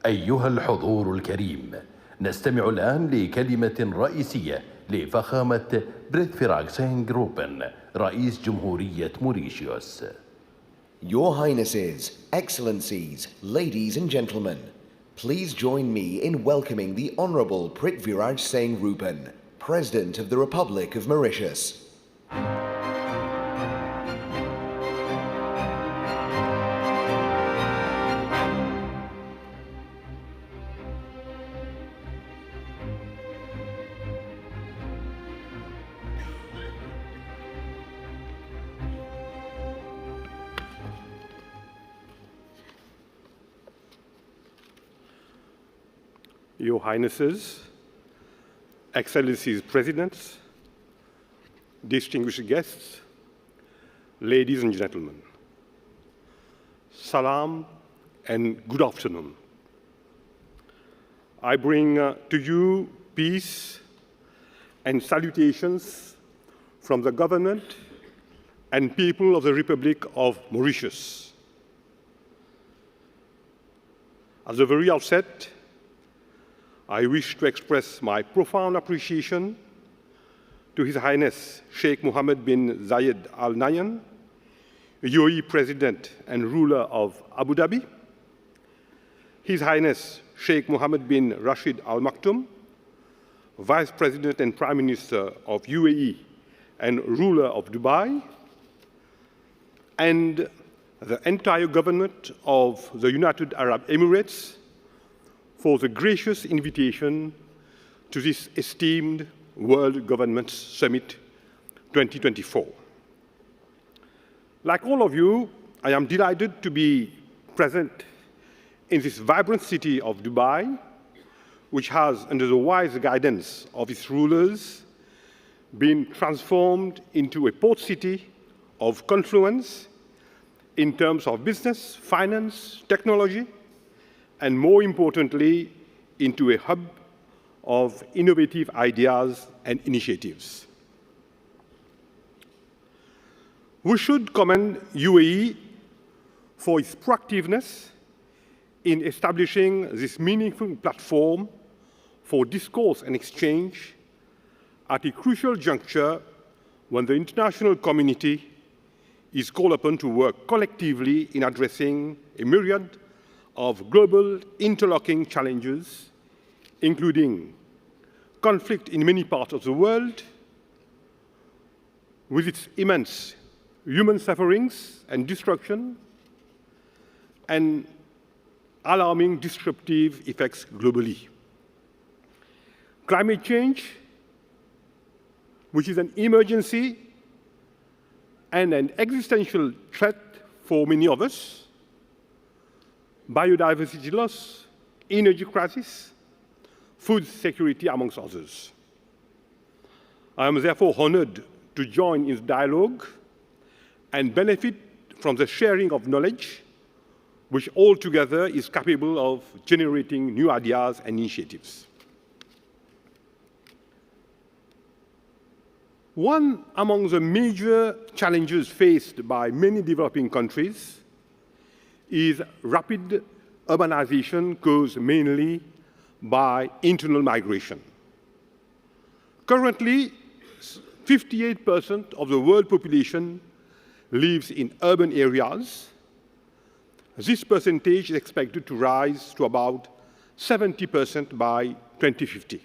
أيها الحضور الكريم، نستمع الآن لكلمة رئيسية لفخامة بريثفراغسين جروبن، رئيس جمهورية موريشيوس. Your Highnesses, Excellencies, ladies and gentlemen, please join me in welcoming the Honourable Prithviraj Singh Rupan, President of the Republic of Mauritius. Your Highnesses, Excellencies Presidents, distinguished guests, ladies and gentlemen, salam and good afternoon. I bring to you peace and salutations from the government and people of the Republic of Mauritius. At the very outset, I wish to express my profound appreciation to His Highness Sheikh Mohammed bin Zayed Al Nahyan, UAE President and ruler of Abu Dhabi, His Highness Sheikh Mohammed bin Rashid Al Maktoum, Vice President and Prime Minister of UAE and ruler of Dubai, and the entire government of the United Arab Emirates for the gracious invitation to this esteemed World Government Summit 2024. Like all of you, I am delighted to be present in this vibrant city of Dubai, which has, under the wise guidance of its rulers, been transformed into a port city of confluence in terms of business, finance, technology, and more importantly, into a hub of innovative ideas and initiatives. We should commend UAE for its proactiveness in establishing this meaningful platform for discourse and exchange at a crucial juncture when the international community is called upon to work collectively in addressing a myriad of global interlocking challenges, including conflict in many parts of the world, with its immense human sufferings and destruction, and alarming disruptive effects globally. Climate change, which is an emergency and an existential threat for many of us, biodiversity loss, energy crisis, food security, amongst others. I am therefore honored to join in the dialogue and benefit from the sharing of knowledge, which altogether is capable of generating new ideas and initiatives. One among the major challenges faced by many developing countries is rapid urbanization caused mainly by internal migration. Currently, 58% of the world population lives in urban areas. This percentage is expected to rise to about 70% by 2050.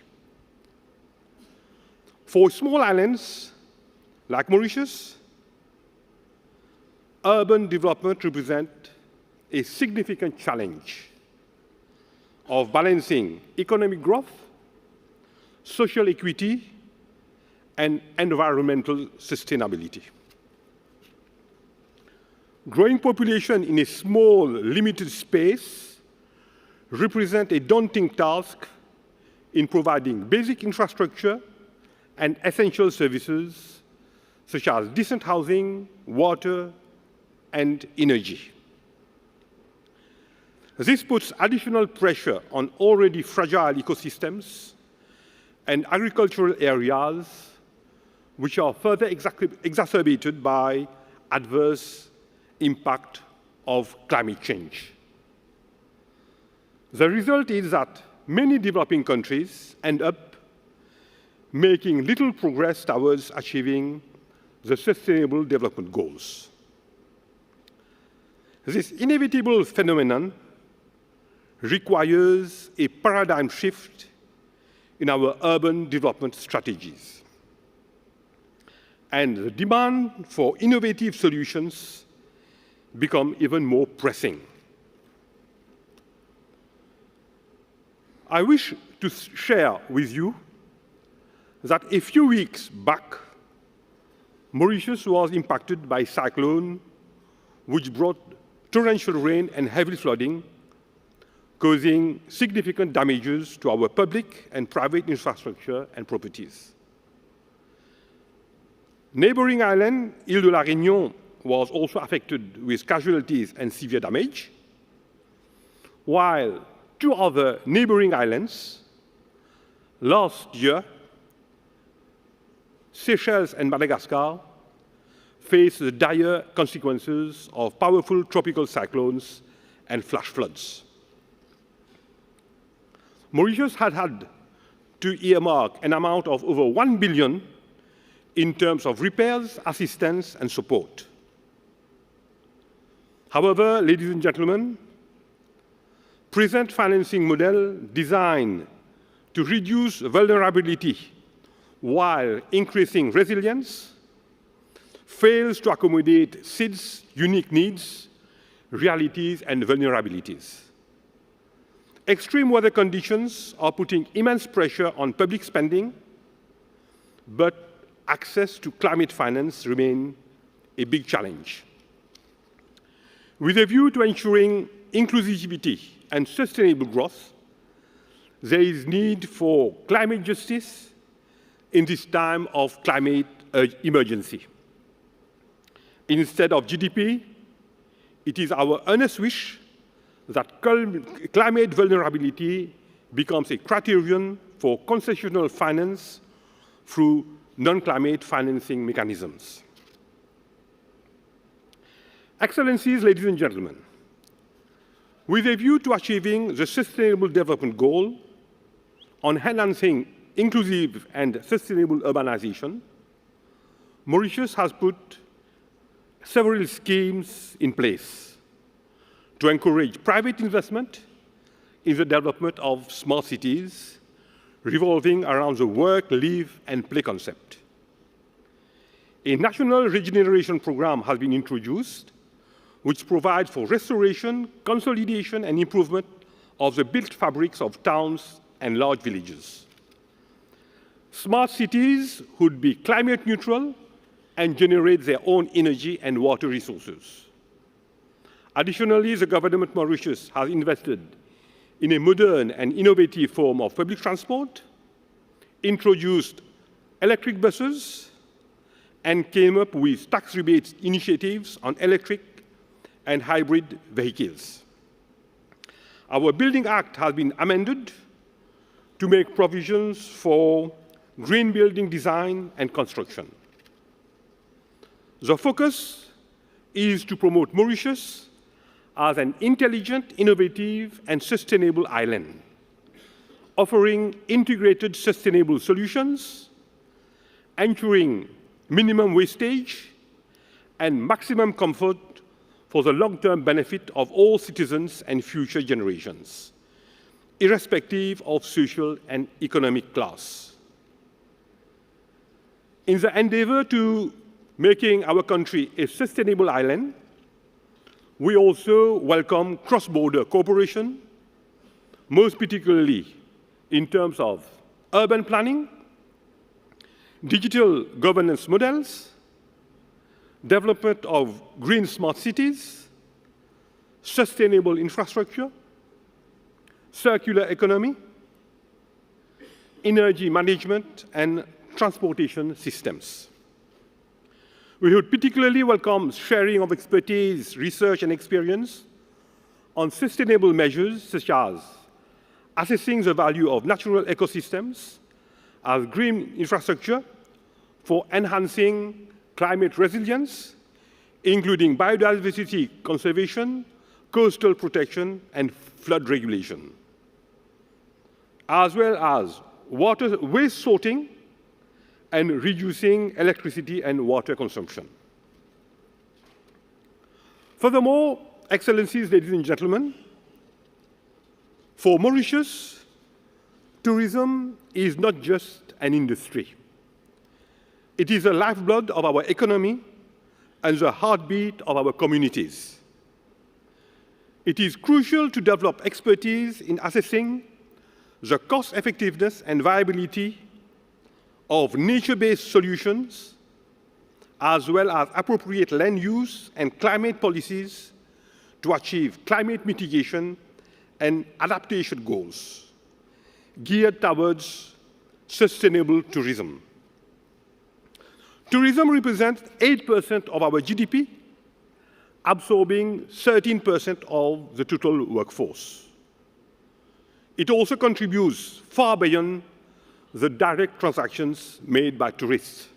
For small islands like Mauritius, urban development represents a significant challenge of balancing economic growth, social equity, and environmental sustainability. Growing population in a small, limited space represents a daunting task in providing basic infrastructure and essential services such as decent housing, water, and energy. This puts additional pressure on already fragile ecosystems and agricultural areas, which are further exacerbated by adverse impact of climate change. The result is that many developing countries end up making little progress towards achieving the Sustainable Development Goals. This inevitable phenomenon requires a paradigm shift in our urban development strategies. And the demand for innovative solutions become even more pressing. I wish to share with you that a few weeks back, Mauritius was impacted by a cyclone which brought torrential rain and heavy flooding, causing significant damages to our public and private infrastructure and properties. Neighboring island, Île de la Réunion, was also affected with casualties and severe damage, while two other neighboring islands, last year, Seychelles and Madagascar, faced the dire consequences of powerful tropical cyclones and flash floods. Mauritius had to earmark an amount of over 1 billion in terms of repairs, assistance, and support. However, ladies and gentlemen, present financing model designed to reduce vulnerability while increasing resilience fails to accommodate SIDS' unique needs, realities, and vulnerabilities. Extreme weather conditions are putting immense pressure on public spending, but access to climate finance remains a big challenge. With a view to ensuring inclusivity and sustainable growth, there is need for climate justice in this time of climate emergency. Instead of GDP, it is our earnest wish that climate vulnerability becomes a criterion for concessional finance through non-climate financing mechanisms. Excellencies, ladies and gentlemen, with a view to achieving the Sustainable Development Goal on enhancing inclusive and sustainable urbanization, Mauritius has put several schemes in place to encourage private investment in the development of smart cities, revolving around the work, live, and play concept. A national regeneration program has been introduced, which provides for restoration, consolidation, and improvement of the built fabrics of towns and large villages. Smart cities would be climate neutral and generate their own energy and water resources. Additionally, the government of Mauritius has invested in a modern and innovative form of public transport, introduced electric buses, and came up with tax rebate initiatives on electric and hybrid vehicles. Our Building Act has been amended to make provisions for green building design and construction. The focus is to promote Mauritius as an intelligent, innovative, and sustainable island, offering integrated sustainable solutions, ensuring minimum wastage and maximum comfort for the long-term benefit of all citizens and future generations, irrespective of social and economic class. In the endeavor to making our country a sustainable island, We also welcome cross-border cooperation, most particularly in terms of urban planning, digital governance models, development of green smart cities, sustainable infrastructure, circular economy, energy management, and transportation systems. We would particularly welcome sharing of expertise, research, and experience on sustainable measures such as assessing the value of natural ecosystems as green infrastructure for enhancing climate resilience, including biodiversity conservation, coastal protection, and flood regulation, as well as waste sorting and reducing electricity and water consumption. Furthermore, Excellencies, ladies and gentlemen, for Mauritius, tourism is not just an industry. It is the lifeblood of our economy and the heartbeat of our communities. It is crucial to develop expertise in assessing the cost-effectiveness and viability of nature-based solutions, as well as appropriate land use and climate policies to achieve climate mitigation and adaptation goals geared towards sustainable tourism. Tourism represents 8% of our GDP, absorbing 13% of the total workforce. It also contributes far beyond the direct transactions made by tourists.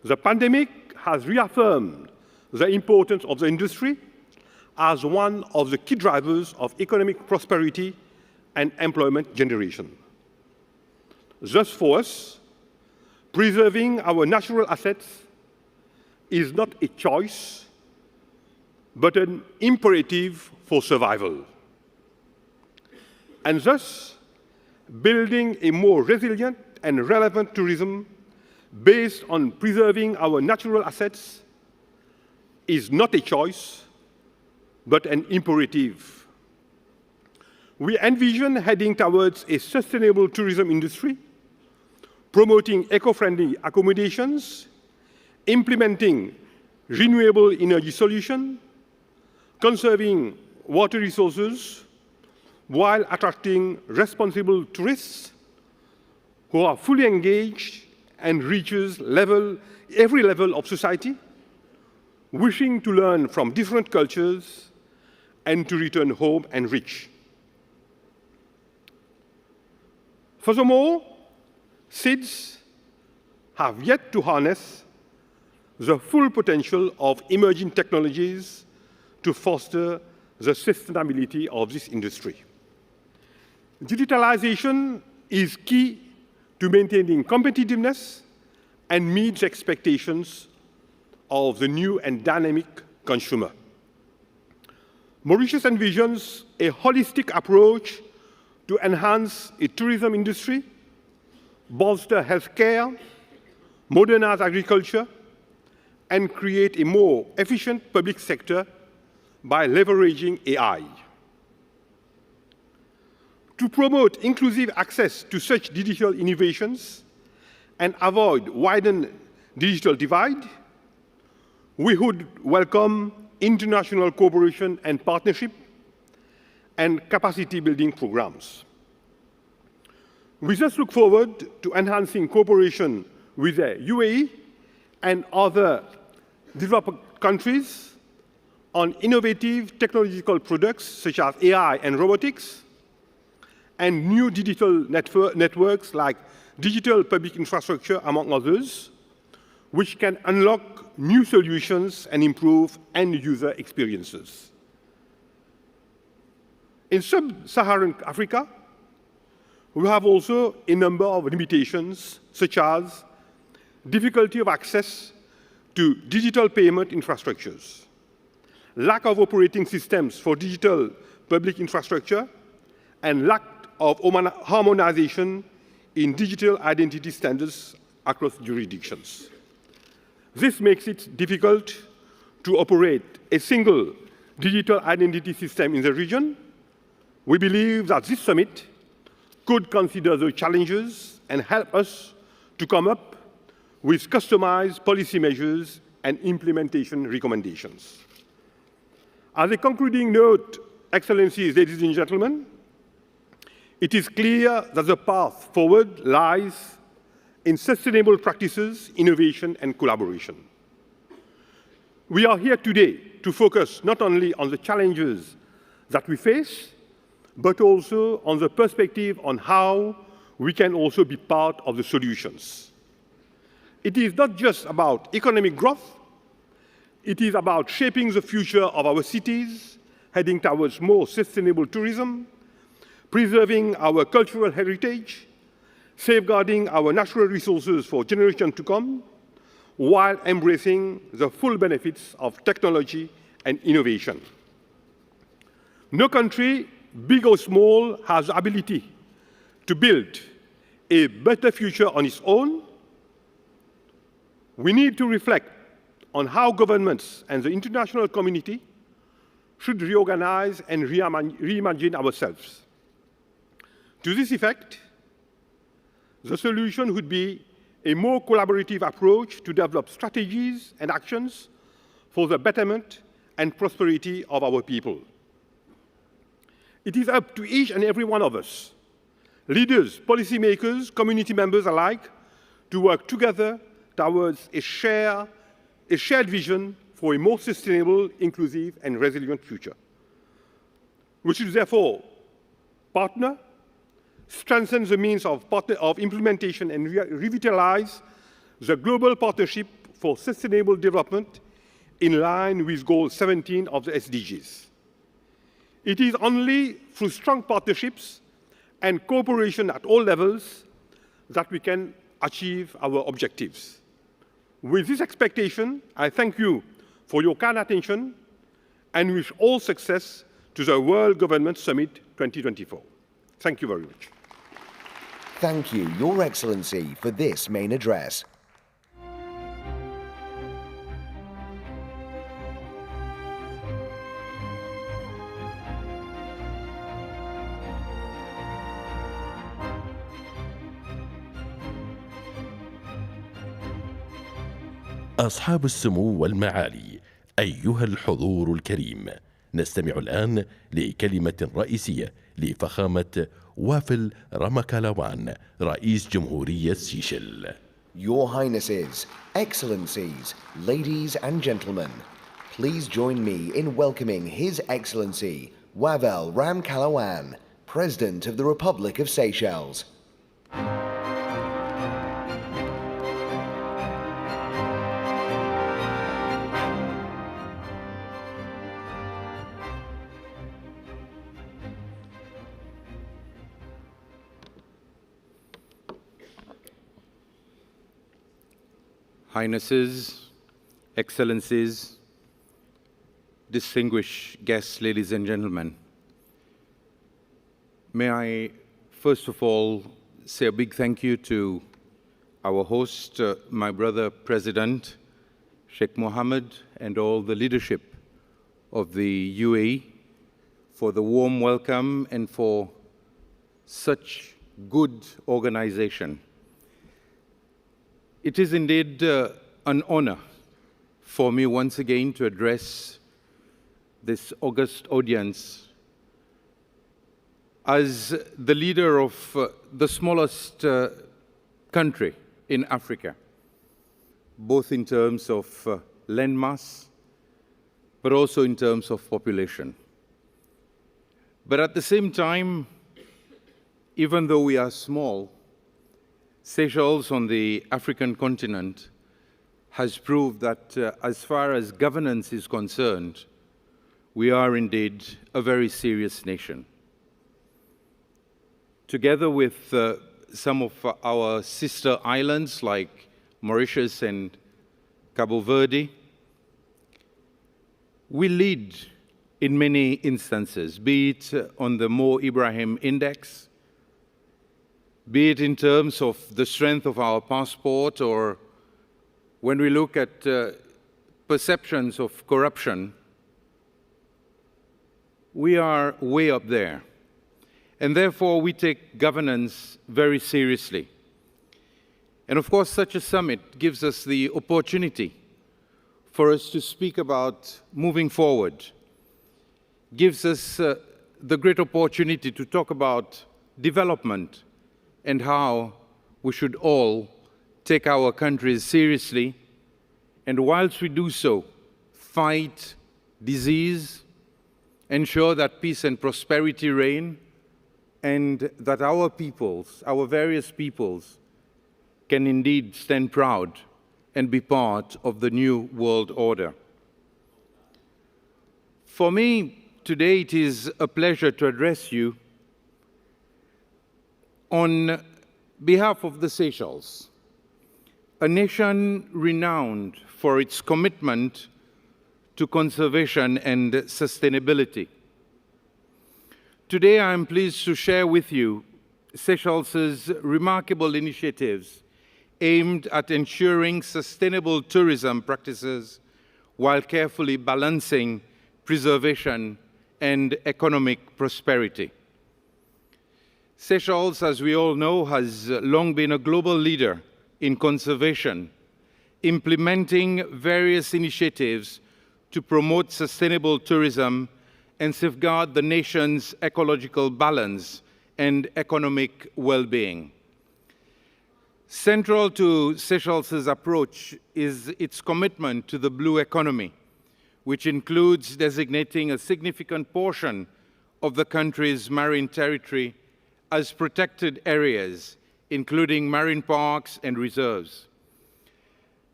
The pandemic has reaffirmed the importance of the industry as one of the key drivers of economic prosperity and employment generation. Thus, for us, preserving our natural assets is not a choice, but an imperative for survival. And thus, building a more resilient and relevant tourism based on preserving our natural assets is not a choice, but an imperative. We envision heading towards a sustainable tourism industry, promoting eco-friendly accommodations, implementing renewable energy solutions, conserving water resources, while attracting responsible tourists who are fully engaged and reaches every level of society, wishing to learn from different cultures and to return home enriched. Furthermore, SIDS have yet to harness the full potential of emerging technologies to foster the sustainability of this industry. Digitalization is key to maintaining competitiveness and meets expectations of the new and dynamic consumer. Mauritius envisions a holistic approach to enhance a tourism industry, bolster healthcare, modernize agriculture, and create a more efficient public sector by leveraging AI. To promote inclusive access to such digital innovations and avoid widened digital divide, we would welcome international cooperation and partnership and capacity building programs. We just look forward to enhancing cooperation with the UAE and other developed countries on innovative technological products such as AI and robotics, and new digital networks like digital public infrastructure, among others, which can unlock new solutions and improve end-user experiences. In sub-Saharan Africa, we have also a number of limitations, such as difficulty of access to digital payment infrastructures, lack of operating systems for digital public infrastructure, and lack of harmonization in digital identity standards across jurisdictions. This makes it difficult to operate a single digital identity system in the region, we believe that this summit could consider the challenges and help us to come up with customized policy measures and implementation recommendations. As a concluding note, Excellencies, ladies and gentlemen, it is clear that the path forward lies in sustainable practices, innovation, and collaboration. We are here today to focus not only on the challenges that we face, but also on the perspective on how we can also be part of the solutions. It is not just about economic growth, it is about shaping the future of our cities, heading towards more sustainable tourism, preserving our cultural heritage, safeguarding our natural resources for generations to come, while embracing the full benefits of technology and innovation. No country, big or small, has the ability to build a better future on its own. We need to reflect on how governments and the international community should reorganize and reimagine ourselves. To this effect, the solution would be a more collaborative approach to develop strategies and actions for the betterment and prosperity of our people. It is up to each and every one of us, leaders, policymakers, community members alike, to work together towards a shared vision for a more sustainable, inclusive, and resilient future. We should therefore partner, strengthen the means of implementation, and revitalize the global partnership for sustainable development in line with Goal 17 of the SDGs. It is only through strong partnerships and cooperation at all levels that we can achieve our objectives. With this expectation, I thank you for your kind attention and wish all success to the World Government Summit 2024. Thank you very much. Thank you, Your Excellency, for this main address. أصحاب السمو والمعالي، أيها الحضور الكريم، نستمع الآن لكلمة رئيسية لفخامة وافل رامكالوان، رئيس جمهورية سيشل. Your Highnesses, Excellencies, ladies and gentlemen, please join me in welcoming His Excellency Wavel Ramkalawan, President of the Republic of Seychelles. Highnesses, Excellencies, distinguished guests, ladies and gentlemen, may I first of all say a big thank you to our host, my brother President Sheikh Mohammed, and all the leadership of the UAE for the warm welcome and for such good organization. It is indeed an honor for me once again to address this august audience as the leader of the smallest country in Africa, both in terms of landmass, but also in terms of population. But at the same time, even though we are small, Seychelles on the African continent has proved that as far as governance is concerned, we are indeed a very serious nation. Together with some of our sister islands like Mauritius and Cabo Verde, we lead in many instances, be it on the Mo Ibrahim Index, be it in terms of the strength of our passport, or when we look at perceptions of corruption, we are way up there. And therefore, we take governance very seriously. And of course, such a summit gives us the opportunity for us to speak about moving forward, gives us the great opportunity to talk about development and how we should all take our countries seriously, and whilst we do so, fight disease, ensure that peace and prosperity reign, and that our peoples, our various peoples, can indeed stand proud and be part of the new world order. For me, today it is a pleasure to address you on behalf of the Seychelles, a nation renowned for its commitment to conservation and sustainability. Today, I am pleased to share with you Seychelles' remarkable initiatives aimed at ensuring sustainable tourism practices while carefully balancing preservation and economic prosperity. Seychelles, as we all know, has long been a global leader in conservation, implementing various initiatives to promote sustainable tourism and safeguard the nation's ecological balance and economic well-being. Central to Seychelles' approach is its commitment to the blue economy, which includes designating a significant portion of the country's marine territory as protected areas, including marine parks and reserves.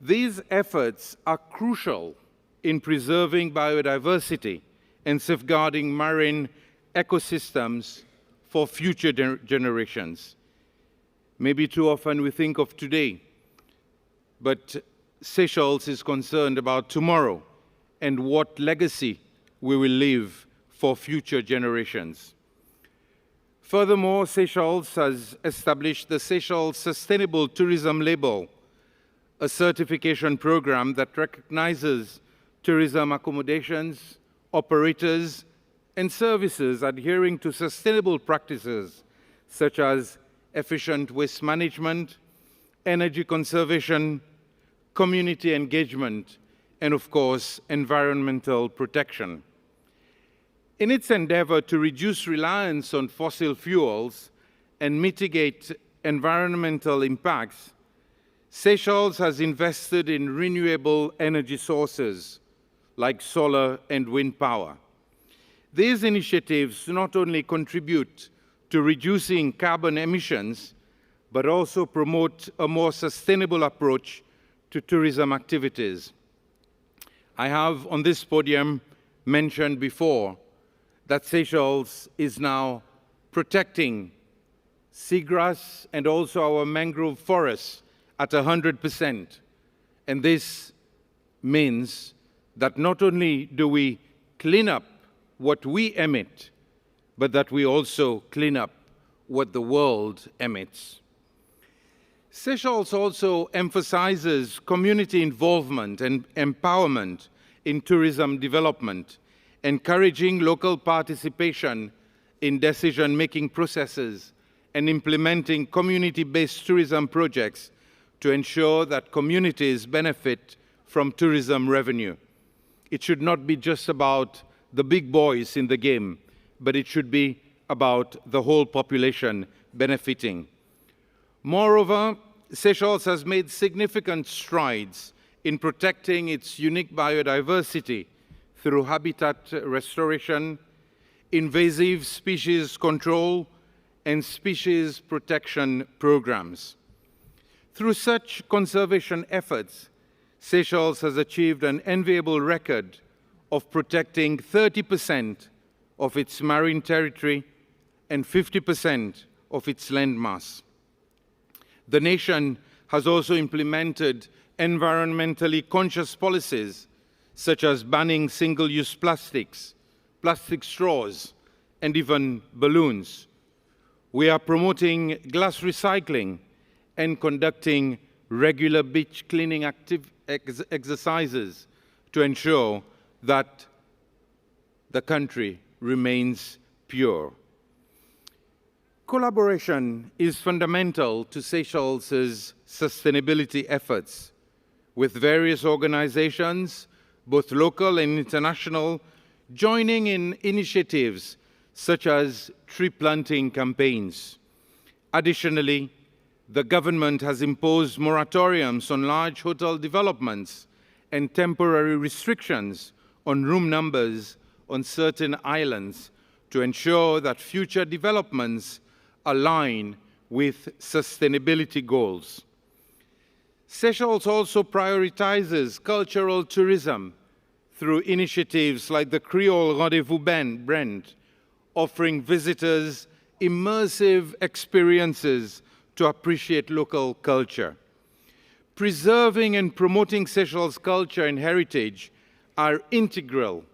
These efforts are crucial in preserving biodiversity and safeguarding marine ecosystems for future generations. Maybe too often we think of today, but Seychelles is concerned about tomorrow and what legacy we will leave for future generations. Furthermore, Seychelles has established the Seychelles Sustainable Tourism Label, a certification program that recognizes tourism accommodations, operators, and services adhering to sustainable practices such as efficient waste management, energy conservation, community engagement, and of course, environmental protection. In its endeavor to reduce reliance on fossil fuels and mitigate environmental impacts, Seychelles has invested in renewable energy sources like solar and wind power. These initiatives not only contribute to reducing carbon emissions, but also promote a more sustainable approach to tourism activities. I have on this podium mentioned before that Seychelles is now protecting seagrass and also our mangrove forests at 100%. And this means that not only do we clean up what we emit, but that we also clean up what the world emits. Seychelles also emphasizes community involvement and empowerment in tourism development, encouraging local participation in decision-making processes and implementing community-based tourism projects to ensure that communities benefit from tourism revenue. It should not be just about the big boys in the game, but it should be about the whole population benefiting. Moreover, Seychelles has made significant strides in protecting its unique biodiversity through habitat restoration, invasive species control, and species protection programs. Through such conservation efforts, Seychelles has achieved an enviable record of protecting 30% of its marine territory and 50% of its landmass. The nation has also implemented environmentally conscious policies such as banning single-use plastics, plastic straws, and even balloons. We are promoting glass recycling and conducting regular beach cleaning exercises to ensure that the country remains pure. Collaboration is fundamental to Seychelles' sustainability efforts with various organizations, both local and international, joining in initiatives such as tree planting campaigns. Additionally, the government has imposed moratoriums on large hotel developments and temporary restrictions on room numbers on certain islands to ensure that future developments align with sustainability goals. Seychelles also prioritizes cultural tourism through initiatives like the Creole Rendezvous Brand, offering visitors immersive experiences to appreciate local culture. Preserving and promoting Seychelles' culture and heritage are integral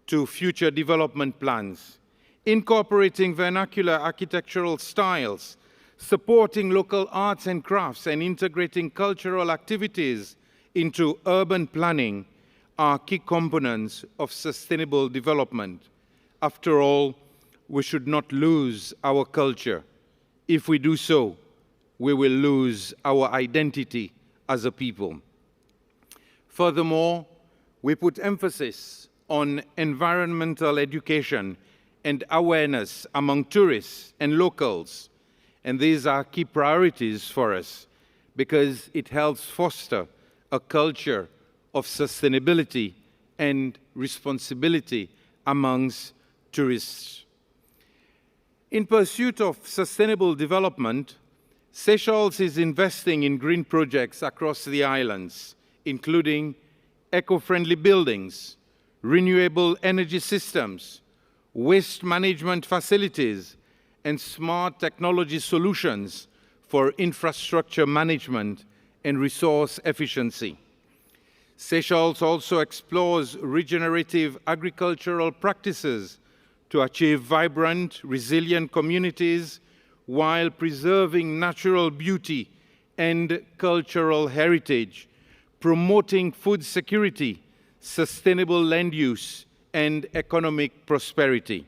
to future development plans, incorporating vernacular architectural styles, supporting local arts and crafts, and integrating cultural activities into urban planning are key components of sustainable development. After all, we should not lose our culture. If we do so, we will lose our identity as a people. Furthermore, we put emphasis on environmental education and awareness among tourists and locals. And these are key priorities for us because it helps foster a culture of sustainability and responsibility amongst tourists. In pursuit of sustainable development, Seychelles is investing in green projects across the islands, including eco-friendly buildings, renewable energy systems, waste management facilities, and smart technology solutions for infrastructure management and resource efficiency. Seychelles also explores regenerative agricultural practices to achieve vibrant, resilient communities while preserving natural beauty and cultural heritage, promoting food security, sustainable land use, and economic prosperity.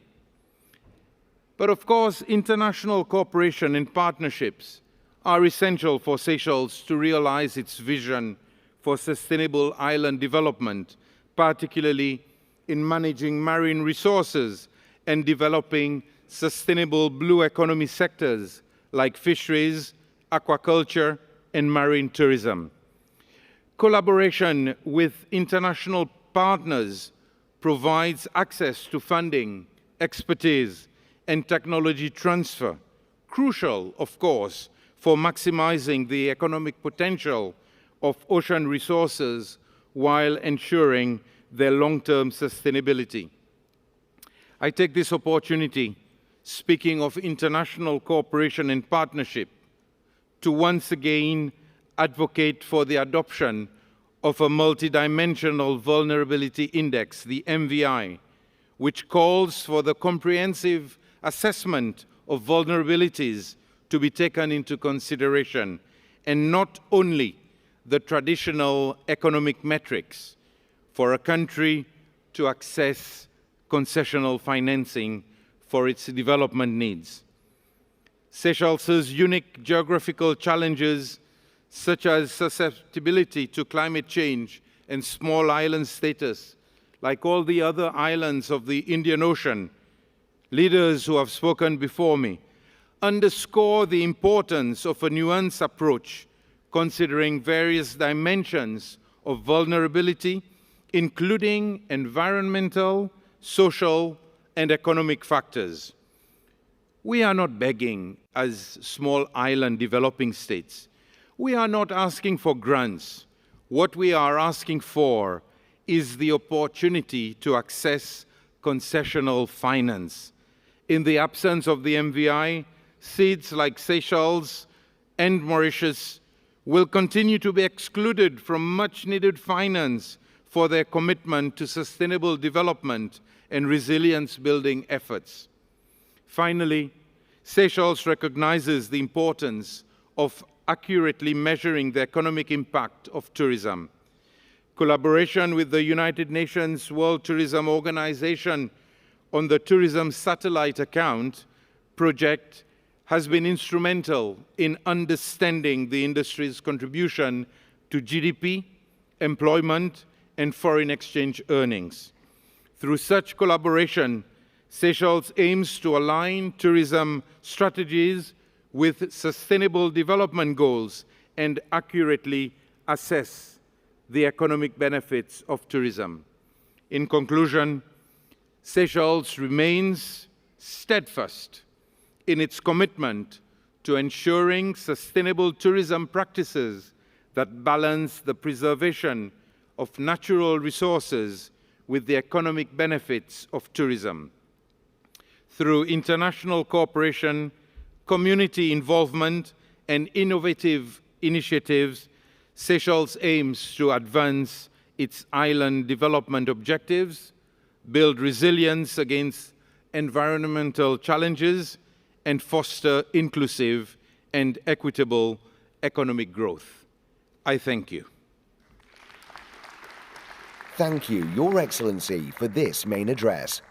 But of course, international cooperation and partnerships are essential for Seychelles to realize its vision for sustainable island development, particularly in managing marine resources and developing sustainable blue economy sectors like fisheries, aquaculture, and marine tourism. Collaboration with international partners provides access to funding, expertise, and technology transfer, crucial, of course, for maximizing the economic potential of ocean resources while ensuring their long-term sustainability. I take this opportunity, speaking of international cooperation and partnership, to once again advocate for the adoption of a multidimensional vulnerability index, the MVI, which calls for the comprehensive assessment of vulnerabilities to be taken into consideration, and not only the traditional economic metrics for a country to access concessional financing for its development needs. Seychelles' unique geographical challenges, such as susceptibility to climate change and small island status, like all the other islands of the Indian Ocean, leaders who have spoken before me, underscore the importance of a nuanced approach considering various dimensions of vulnerability, including environmental, social, and economic factors. We are not begging as small island developing states. We are not asking for grants. What we are asking for is the opportunity to access concessional finance. In the absence of the MVI, states like Seychelles and Mauritius will continue to be excluded from much-needed finance for their commitment to sustainable development and resilience-building efforts. Finally, Seychelles recognizes the importance of accurately measuring the economic impact of tourism. collaboration with the United Nations World Tourism Organization on the Tourism Satellite Account project has been instrumental in understanding the industry's contribution to GDP, employment, and foreign exchange earnings. Through such collaboration, Seychelles aims to align tourism strategies with sustainable development goals and accurately assess the economic benefits of tourism. In conclusion, Seychelles remains steadfast in its commitment to ensuring sustainable tourism practices that balance the preservation of natural resources with the economic benefits of tourism. Through international cooperation, community involvement, and innovative initiatives, Seychelles aims to advance its island development objectives, build resilience against environmental challenges, and foster inclusive and equitable economic growth. I thank you. Thank you, Your Excellency, for this main address.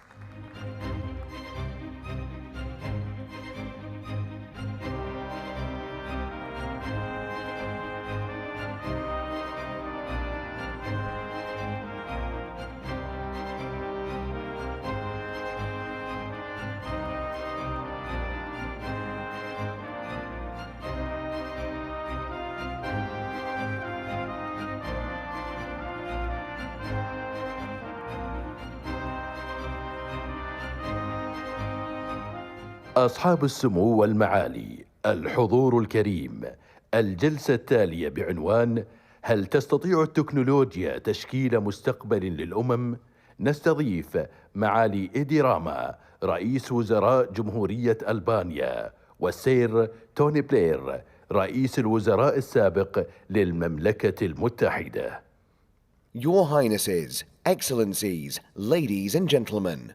أصحاب السمو والمعالي، الحضور الكريم، الجلسة التالية بعنوان هل تستطيع التكنولوجيا تشكيل مستقبل للأمم؟ نستضيف معالي إيدي راما رئيس وزراء جمهورية ألبانيا، والسير توني بلير رئيس الوزراء السابق للمملكة المتحدة. Your Highnesses, Excellencies, ladies and gentlemen,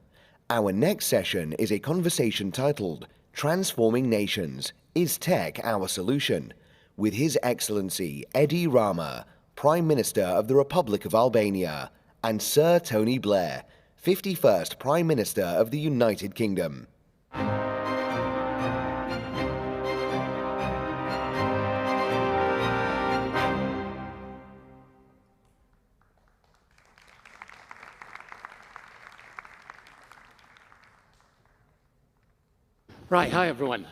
our next session is a conversation titled Transforming Nations, Is Tech Our Solution? With His Excellency Edi Rama, Prime Minister of the Republic of Albania, and Sir Tony Blair, 51st Prime Minister of the United Kingdom. Right, hi everyone.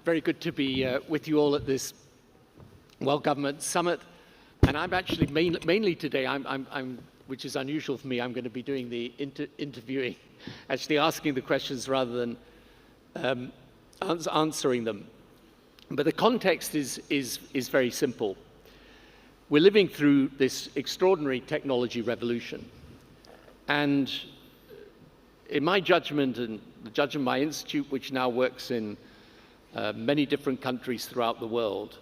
Very good to be with you all at this World Government Summit. And I'm actually mainly today, which is unusual for me, I'm going to be doing the interviewing, actually asking the questions rather than answering them. But the context is very simple. We're living through this extraordinary technology revolution. And in my judgment, and the judgment of my institute, which now works in many different countries throughout the world,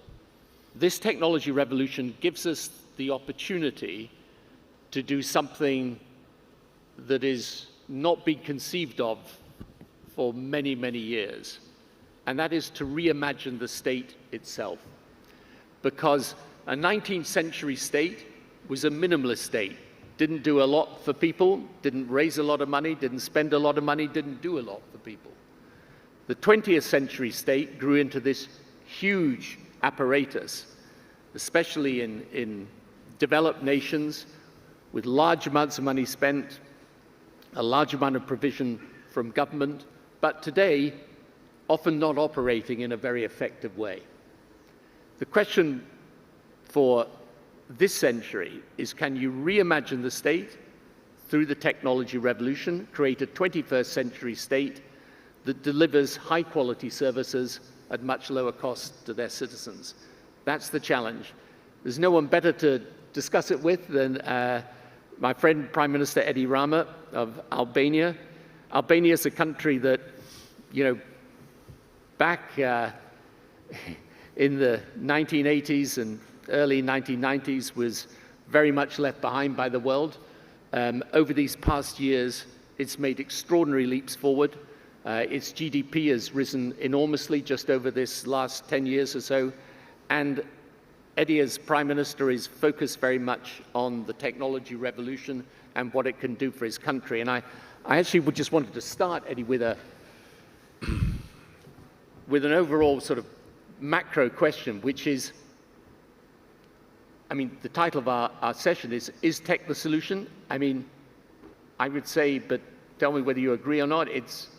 this technology revolution gives us the opportunity to do something that is not being conceived of for many, many years, and that is to reimagine the state itself. Because a 19th century state was a minimalist state. Didn't do a lot for people, didn't raise a lot of money, didn't spend a lot of money, didn't do a lot for people. The 20th century state grew into this huge apparatus, especially in developed nations, with large amounts of money spent, a large amount of provision from government, but today, often not operating in a very effective way. The question for this century is, can you reimagine the state through the technology revolution, create a 21st century state that delivers high quality services at much lower cost to their citizens? That's the challenge. There's no one better to discuss it with than my friend Prime Minister Edi Rama of Albania. Albania is a country that, you know, back in the 1980s and early 1990s was very much left behind by the world. Over these past years, it's made extraordinary leaps forward. Its GDP has risen enormously just over this last 10 years or so. And Eddie, as Prime Minister, is focused very much on the technology revolution and what it can do for his country. And I actually would just wanted to start, Eddie, with an overall sort of macro question, which is, I mean, the title of our session is tech the solution? I mean, I would say, but tell me whether you agree or not, it's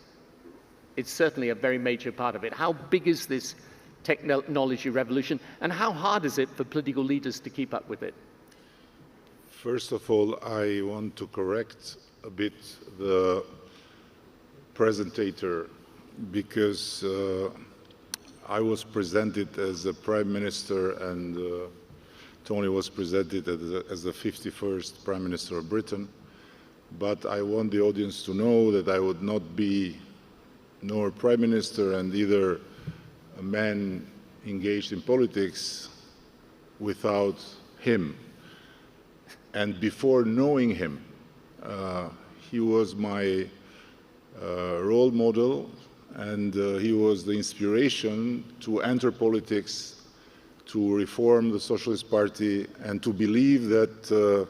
certainly a very major part of it. How big is this technology revolution, and how hard is it for political leaders to keep up with it? First of all, I want to correct a bit the presentator, because I was presented as the Prime Minister and Tony was presented as the 51st Prime Minister of Britain. But I want the audience to know that I would not be nor Prime Minister and either a man engaged in politics without him. And before knowing him, he was my role model, and he was the inspiration to enter politics, to reform the Socialist Party, and to believe that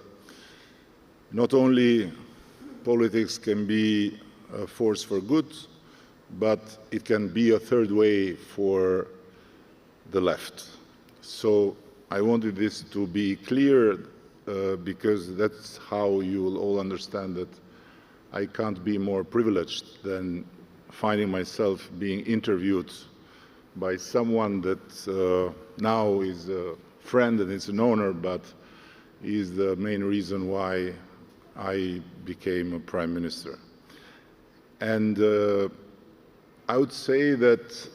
not only politics can be a force for good, but it can be a third way for the left. So I wanted this to be clear because that's how you will all understand that I can't be more privileged than finding myself being interviewed by someone that now is a friend and is an honor, but is the main reason why I became a Prime Minister. And I would say that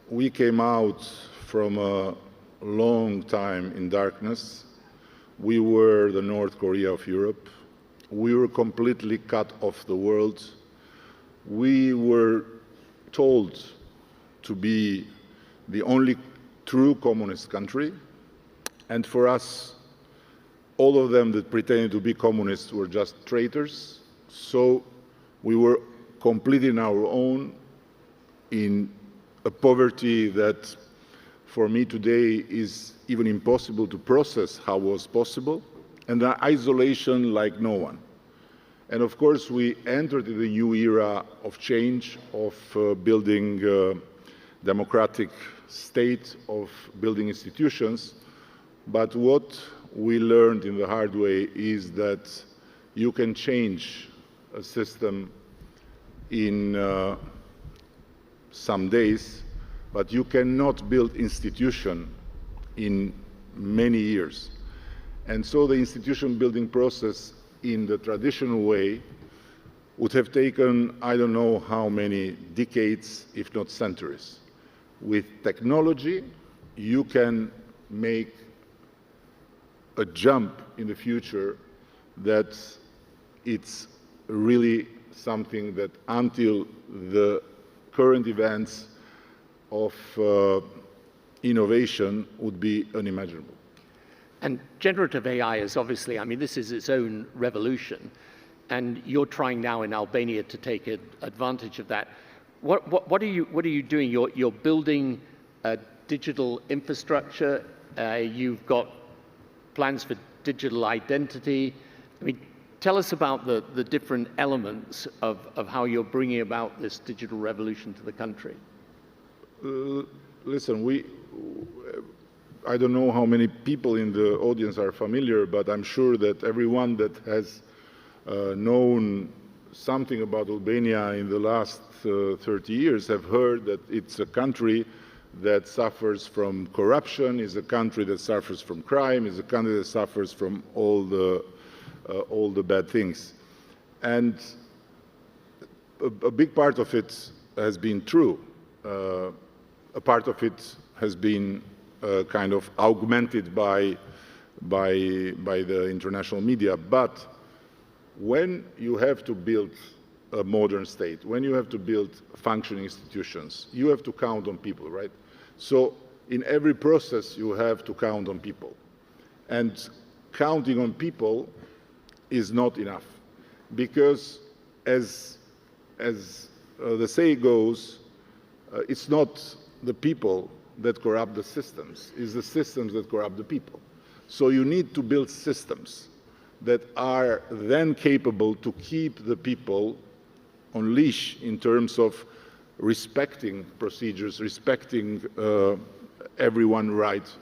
we came out from a long time in darkness. We were the North Korea of Europe. We were completely cut off the world. We were told to be the only true communist country. And for us, all of them that pretended to be communists were just traitors. So we were completely on our own in a poverty that for me today is even impossible to process how it was possible, and an isolation like no one. And of course, we entered in the new era of change, of building a democratic state, of building institutions. But what we learned in the hard way is that you can change a system in some days, but you cannot build institution in many years. And so the institution building process in the traditional way would have taken I don't know how many decades, if not centuries. With technology, you can make a jump in the future that it's really something that until the current events of innovation would be unimaginable. And generative AI is obviously, I mean, this is its own revolution, and you're trying now in Albania to take advantage of that. What are you doing? You're building a digital infrastructure. You've got plans for digital identity. I mean, tell us about the different elements of how you're bringing about this digital revolution to the country. Listen, I don't know how many people in the audience are familiar, but I'm sure that everyone that has known something about Albania in the last 30 years have heard that it's a country that suffers from corruption, is a country that suffers from crime, is a country that suffers from all the bad things. And a big part of it has been true. A part of it has been kind of augmented by the international media. But when you have to build a modern state, when you have to build functioning institutions, you have to count on people, right? So in every process, you have to count on people. And counting on people is not enough, because as the saying goes, it's not the people that corrupt the systems. It's the systems that corrupt the people. So you need to build systems that are then capable to keep the people on leash in terms of respecting procedures, respecting everyone's rights.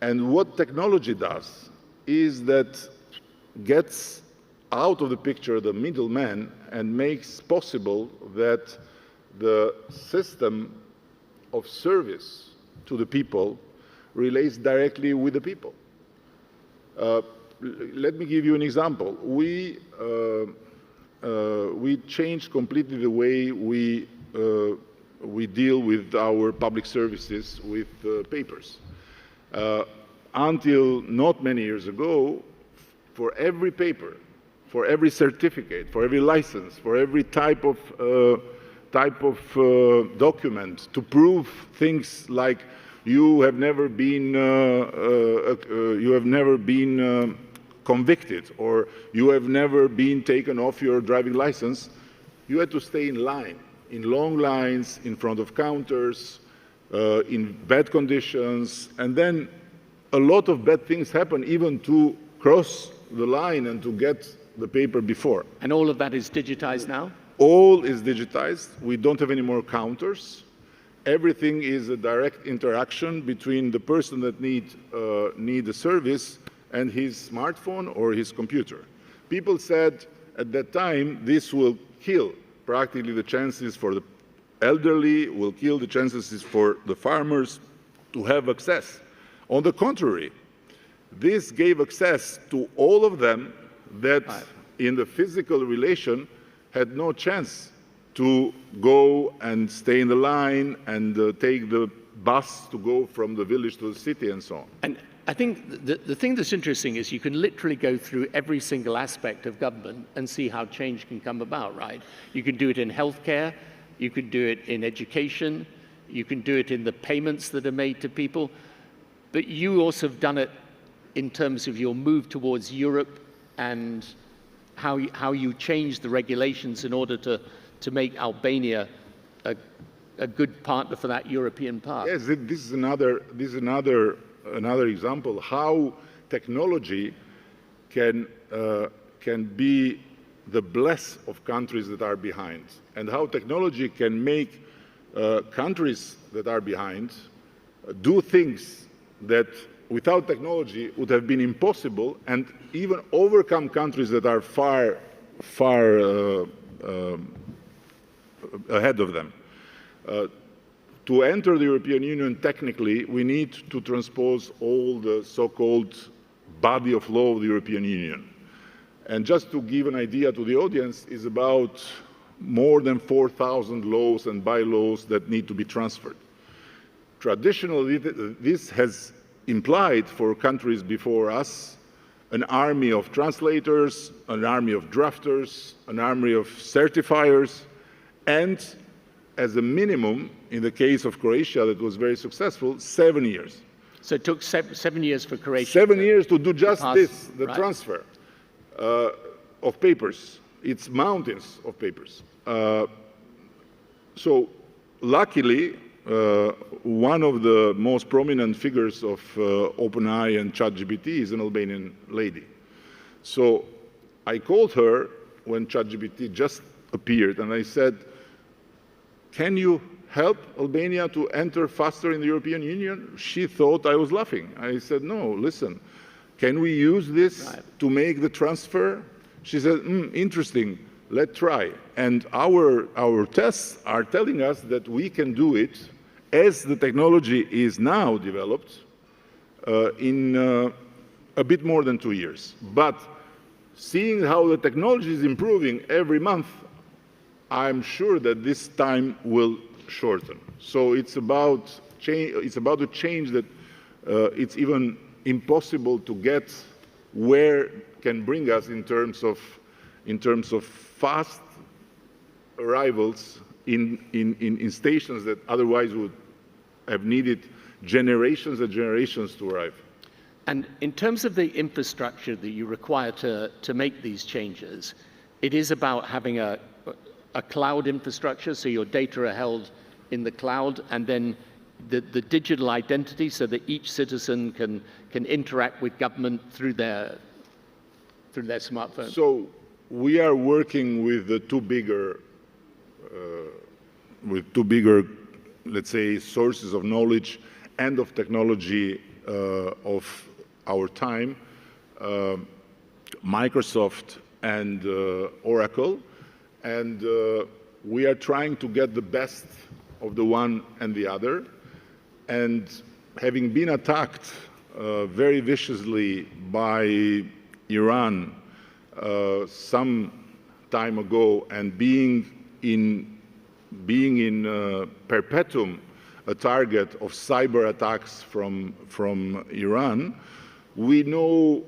And what technology does is that gets out of the picture the middleman and makes possible that the system of service to the people relates directly with the people. Let me give you an example. We changed completely the way we deal with our public services with papers. Until not many years ago, for every paper, for every certificate, for every license, for every type of document to prove things like you have never been convicted or you have never been taken off your driving license, you had to stay in line, in long lines, in front of counters, in bad conditions, and then a lot of bad things happen even to cross the line and to get the paper before. And all of that is digitized now? All is digitized. We don't have any more counters. Everything is a direct interaction between the person that need the service and his smartphone or his computer. People said at that time this will kill practically the chances for the elderly, will kill the chances for the farmers to have access. On the contrary, this gave access to all of them that in the physical relation had no chance to go and stay in the line and take the bus to go from the village to the city and so on. And I think the thing that's interesting is you can literally go through every single aspect of government and see how change can come about, right? You can do it in healthcare, you can do it in education, you can do it in the payments that are made to people, but you also have done it in terms of your move towards Europe and how you change the regulations in order to make Albania a good partner for that European part. Yes, this is another example how technology can be the bless of countries that are behind, and how technology can make countries that are behind do things that without technology would have been impossible, and even overcome countries that are far ahead of them. To enter the European Union, technically, we need to transpose all the so-called body of law of the European Union. And just to give an idea to the audience, is about more than 4,000 laws and bylaws that need to be transferred. Traditionally, this has implied for countries before us an army of translators, an army of drafters, an army of certifiers, and as a minimum, in the case of Croatia that was very successful, 7 years. So it took 7 years for Croatia. 7 years to do just this, the transfer of papers. It's mountains of papers. So luckily, one of the most prominent figures of OpenAI and ChatGPT is an Albanian lady. So I called her when ChatGPT just appeared, and I said, can you help Albania to enter faster in the European Union? She thought I was laughing. I said, no, listen, can we use this to make the transfer? She said, interesting, let's try. And our tests are telling us that we can do it as the technology is now developed in a bit more than 2 years. But seeing how the technology is improving every month, I'm sure that this time will shorten. So it's about a change that it's even impossible to get where can bring us in terms of fast arrivals in stations that otherwise would have needed generations and generations to arrive. And in terms of the infrastructure that you require to make these changes, it is about having a cloud infrastructure, so your data are held in the cloud, and then the digital identity so that each citizen can interact with government through their smartphone? So we are working with the two bigger, let's say, sources of knowledge and of technology of our time, Microsoft and Oracle, and we are trying to get the best of the one and the other. And having been attacked very viciously by Iran some time ago, and being in perpetuum a target of cyber attacks from Iran, we know,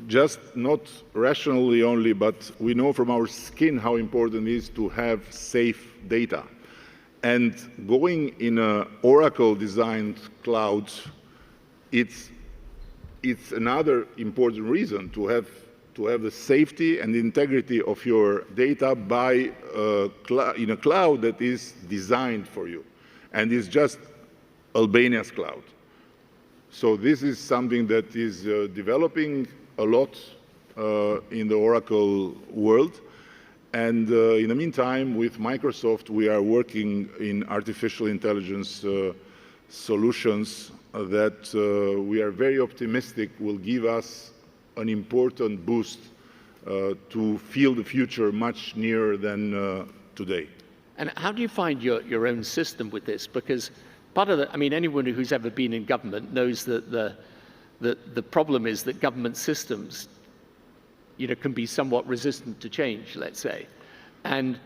just not rationally only, but we know from our skin how important it is to have safe data. And going in an Oracle-designed cloud, it's another important reason to have the safety and the integrity of your data in a cloud that is designed for you, and is just Albania's cloud. So this is something that is developing a lot in the Oracle world. And in the meantime, with Microsoft, we are working in artificial intelligence solutions that we are very optimistic will give us an important boost to feel the future much nearer than today. And how do you find your own system with this? Because part of I mean, anyone who's ever been in government knows that the problem is that government systems, can be somewhat resistant to change, let's say. And,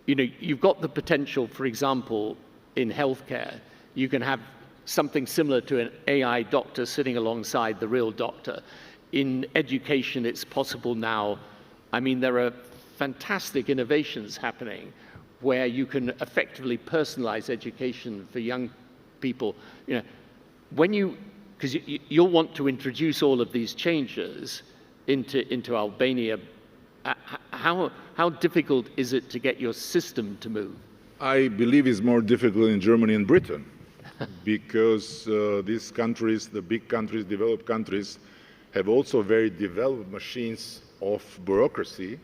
you've got the potential, for example, in healthcare, you can have something similar to an AI doctor sitting alongside the real doctor. In education, it's possible now. I mean, there are fantastic innovations happening where you can effectively personalize education for young people. Because you'll want to introduce all of these changes into Albania. How difficult is it to get your system to move? I believe it's more difficult in Germany and Britain because these countries, the big countries, developed countries, have also very developed machines of bureaucracy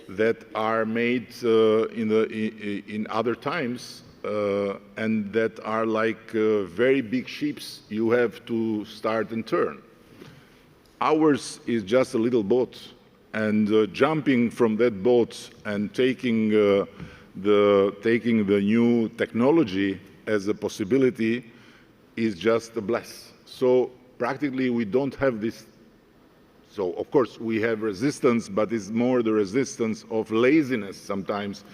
that are made in other times and that are like very big ships you have to start and turn. Ours is just a little boat, and jumping from that boat and taking the new technology as a possibility is just a bless. So practically we don't have this. So of course we have resistance, but it's more the resistance of laziness sometimes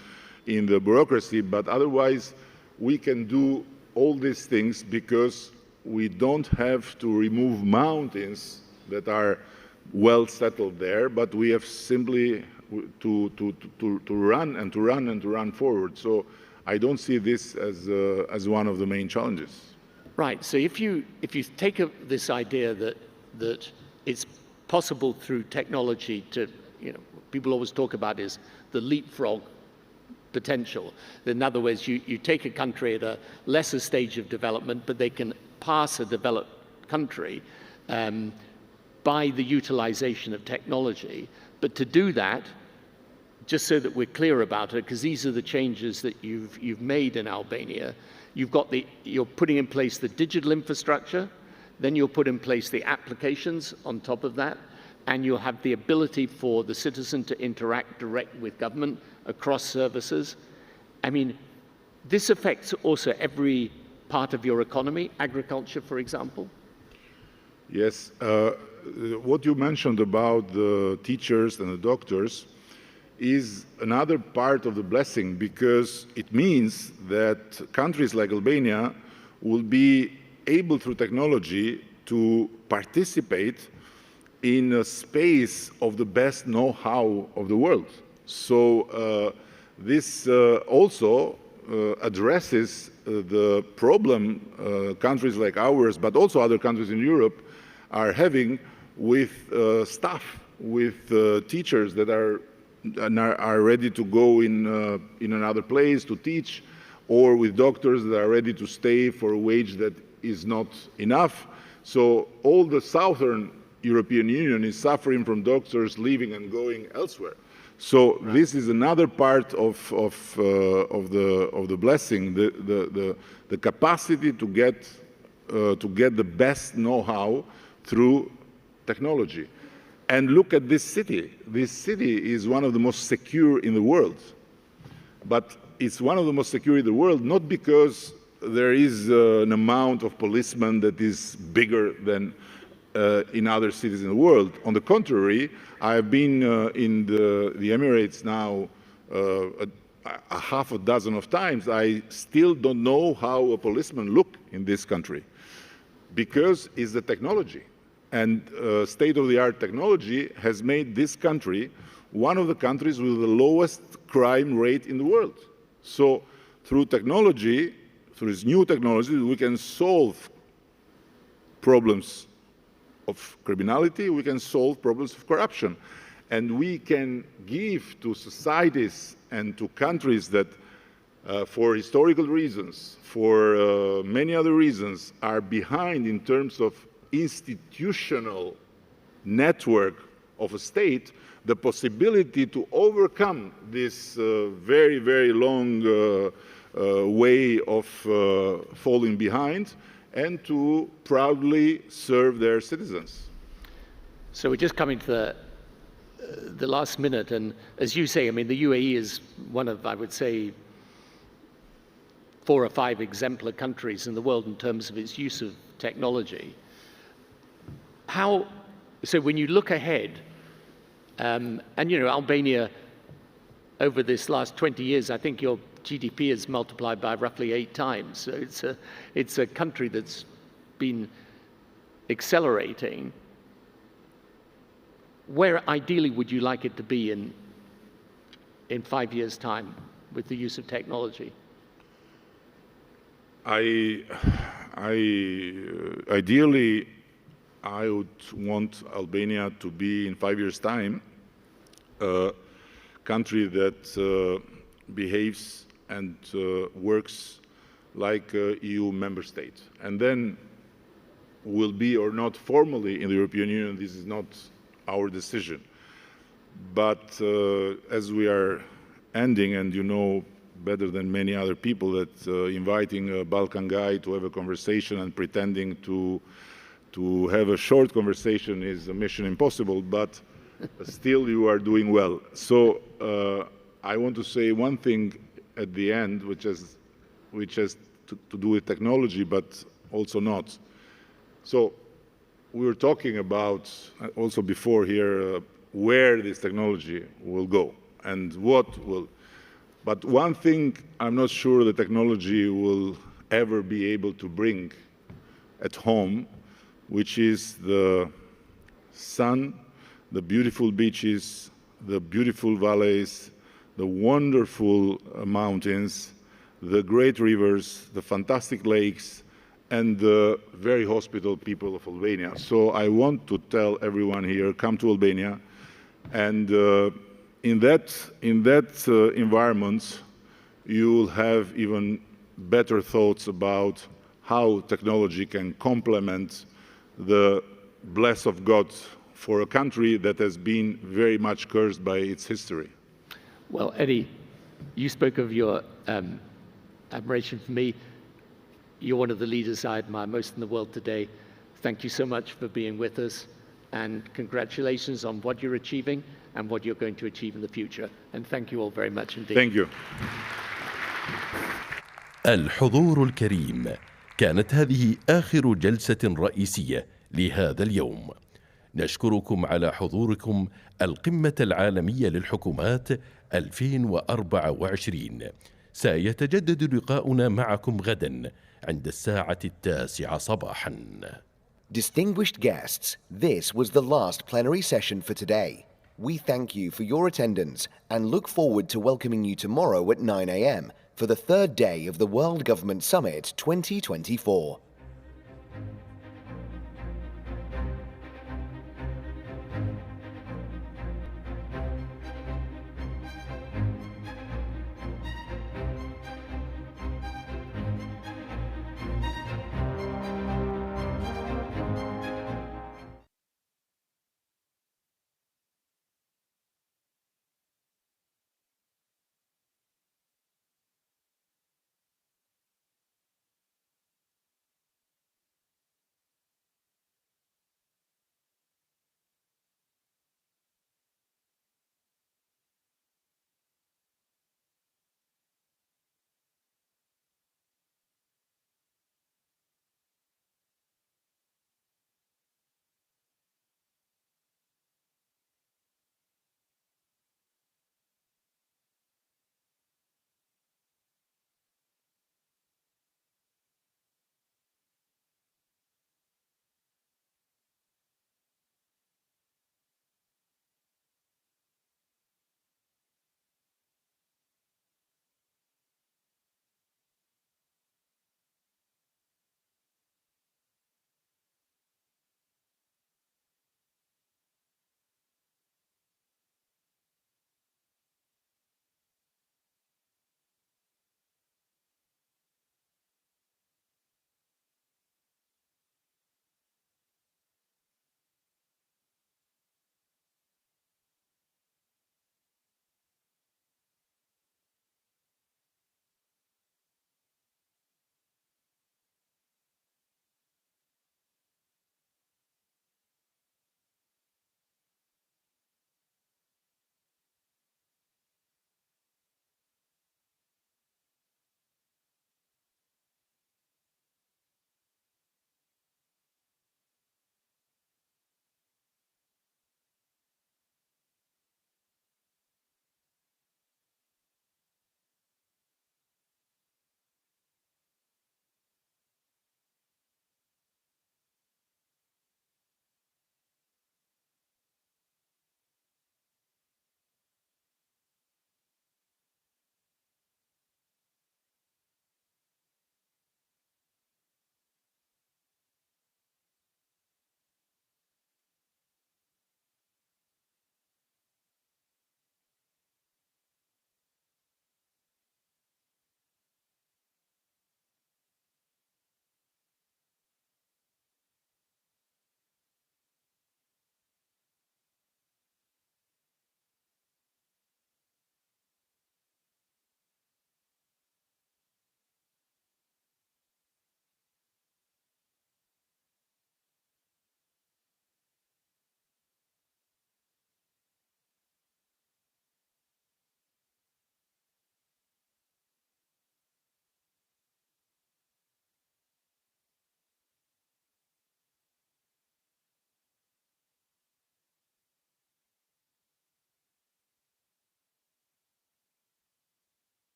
in the bureaucracy. But otherwise we can do all these things because we don't have to remove mountains that are well settled there, but we have simply to run and to run and to run forward. So I don't see this as one of the main challenges. Right. So if you take this idea that it's possible through technology to, people always talk about is the leapfrog potential. In other words, you take a country at a lesser stage of development, but they can pass a developed country by the utilization of technology. But to do that, just so that we're clear about it, because these are the changes that you've made in Albania, you're putting in place the digital infrastructure, then you'll put in place the applications on top of that, and you'll have the ability for the citizen to interact direct with government across services. I mean, this affects also every part of your economy, agriculture, for example. Yes. What you mentioned about the teachers and the doctors is another part of the blessing, because it means that countries like Albania will be able through technology to participate in a space of the best know-how of the world. So this also addresses the problem countries like ours, but also other countries in Europe, are having with staff, with teachers that are ready to go in another place to teach, or with doctors that are ready to stay for a wage that is not enough. So all the southern European Union is suffering from doctors leaving and going elsewhere. So this is another part of the blessing, the capacity to get the best know-how through technology. And look at this city. This city is one of the most secure in the world. But it's one of the most secure in the world not because there is an amount of policemen that is bigger than in other cities in the world. On the contrary, I have been in the Emirates now a half a dozen of times. I still don't know how a policeman looks in this country because it's the technology. And state-of-the-art technology has made this country one of the countries with the lowest crime rate in the world. So through technology, through this new technology, we can solve problems of criminality, we can solve problems of corruption. And we can give to societies and to countries that, for historical reasons, for many other reasons, are behind in terms of institutional network of a state, the possibility to overcome this very, very long way of falling behind and to proudly serve their citizens. So we're just coming to the last minute, and as you say, I mean, the UAE is one of, I would say, 4 or 5 exemplar countries in the world in terms of its use of technology. So when you look ahead, and you know, Albania, over this last 20 years, I think your GDP has multiplied by roughly 8 times. So it's a country that's been accelerating. Where ideally would you like it to be in 5 years' time with the use of technology? Ideally, I would want Albania to be in 5 years' time a country that behaves and works like an EU member state. And then will be or not formally in the European Union, this is not our decision. But as we are ending, and you know better than many other people that inviting a Balkan guy to have a conversation and pretending to have a short conversation is a mission impossible, but still you are doing well. So I want to say one thing at the end, which has to do with technology, but also not. So we were talking about, also before here, where this technology will go and what will. But one thing I'm not sure the technology will ever be able to bring at home, which is the sun, the beautiful beaches, the beautiful valleys, the wonderful mountains, the great rivers, the fantastic lakes, and the very hospitable people of Albania. So I want to tell everyone here, come to Albania, and in that environment, you will have even better thoughts about how technology can complement the bless of God for a country that has been very much cursed by its history. Well, Eddie, you spoke of your admiration for me. You're one of the leaders I admire most in the world today. Thank you so much for being with us, and congratulations on what you're achieving and what you're going to achieve in the future. And thank you all very much indeed. Thank you. الحضور الكريم، كانت هذه آخر جلسة رئيسية لهذا اليوم. نشكركم على حضوركم القمة العالمية للحكومات 2024. سيتجدد لقاؤنا معكم غدا عند الساعة 9 صباحا. Distinguished guests, this was the last plenary session for today. We thank you for your attendance and look forward to welcoming you tomorrow at 9 a.m. for the third day of the World Government Summit 2024.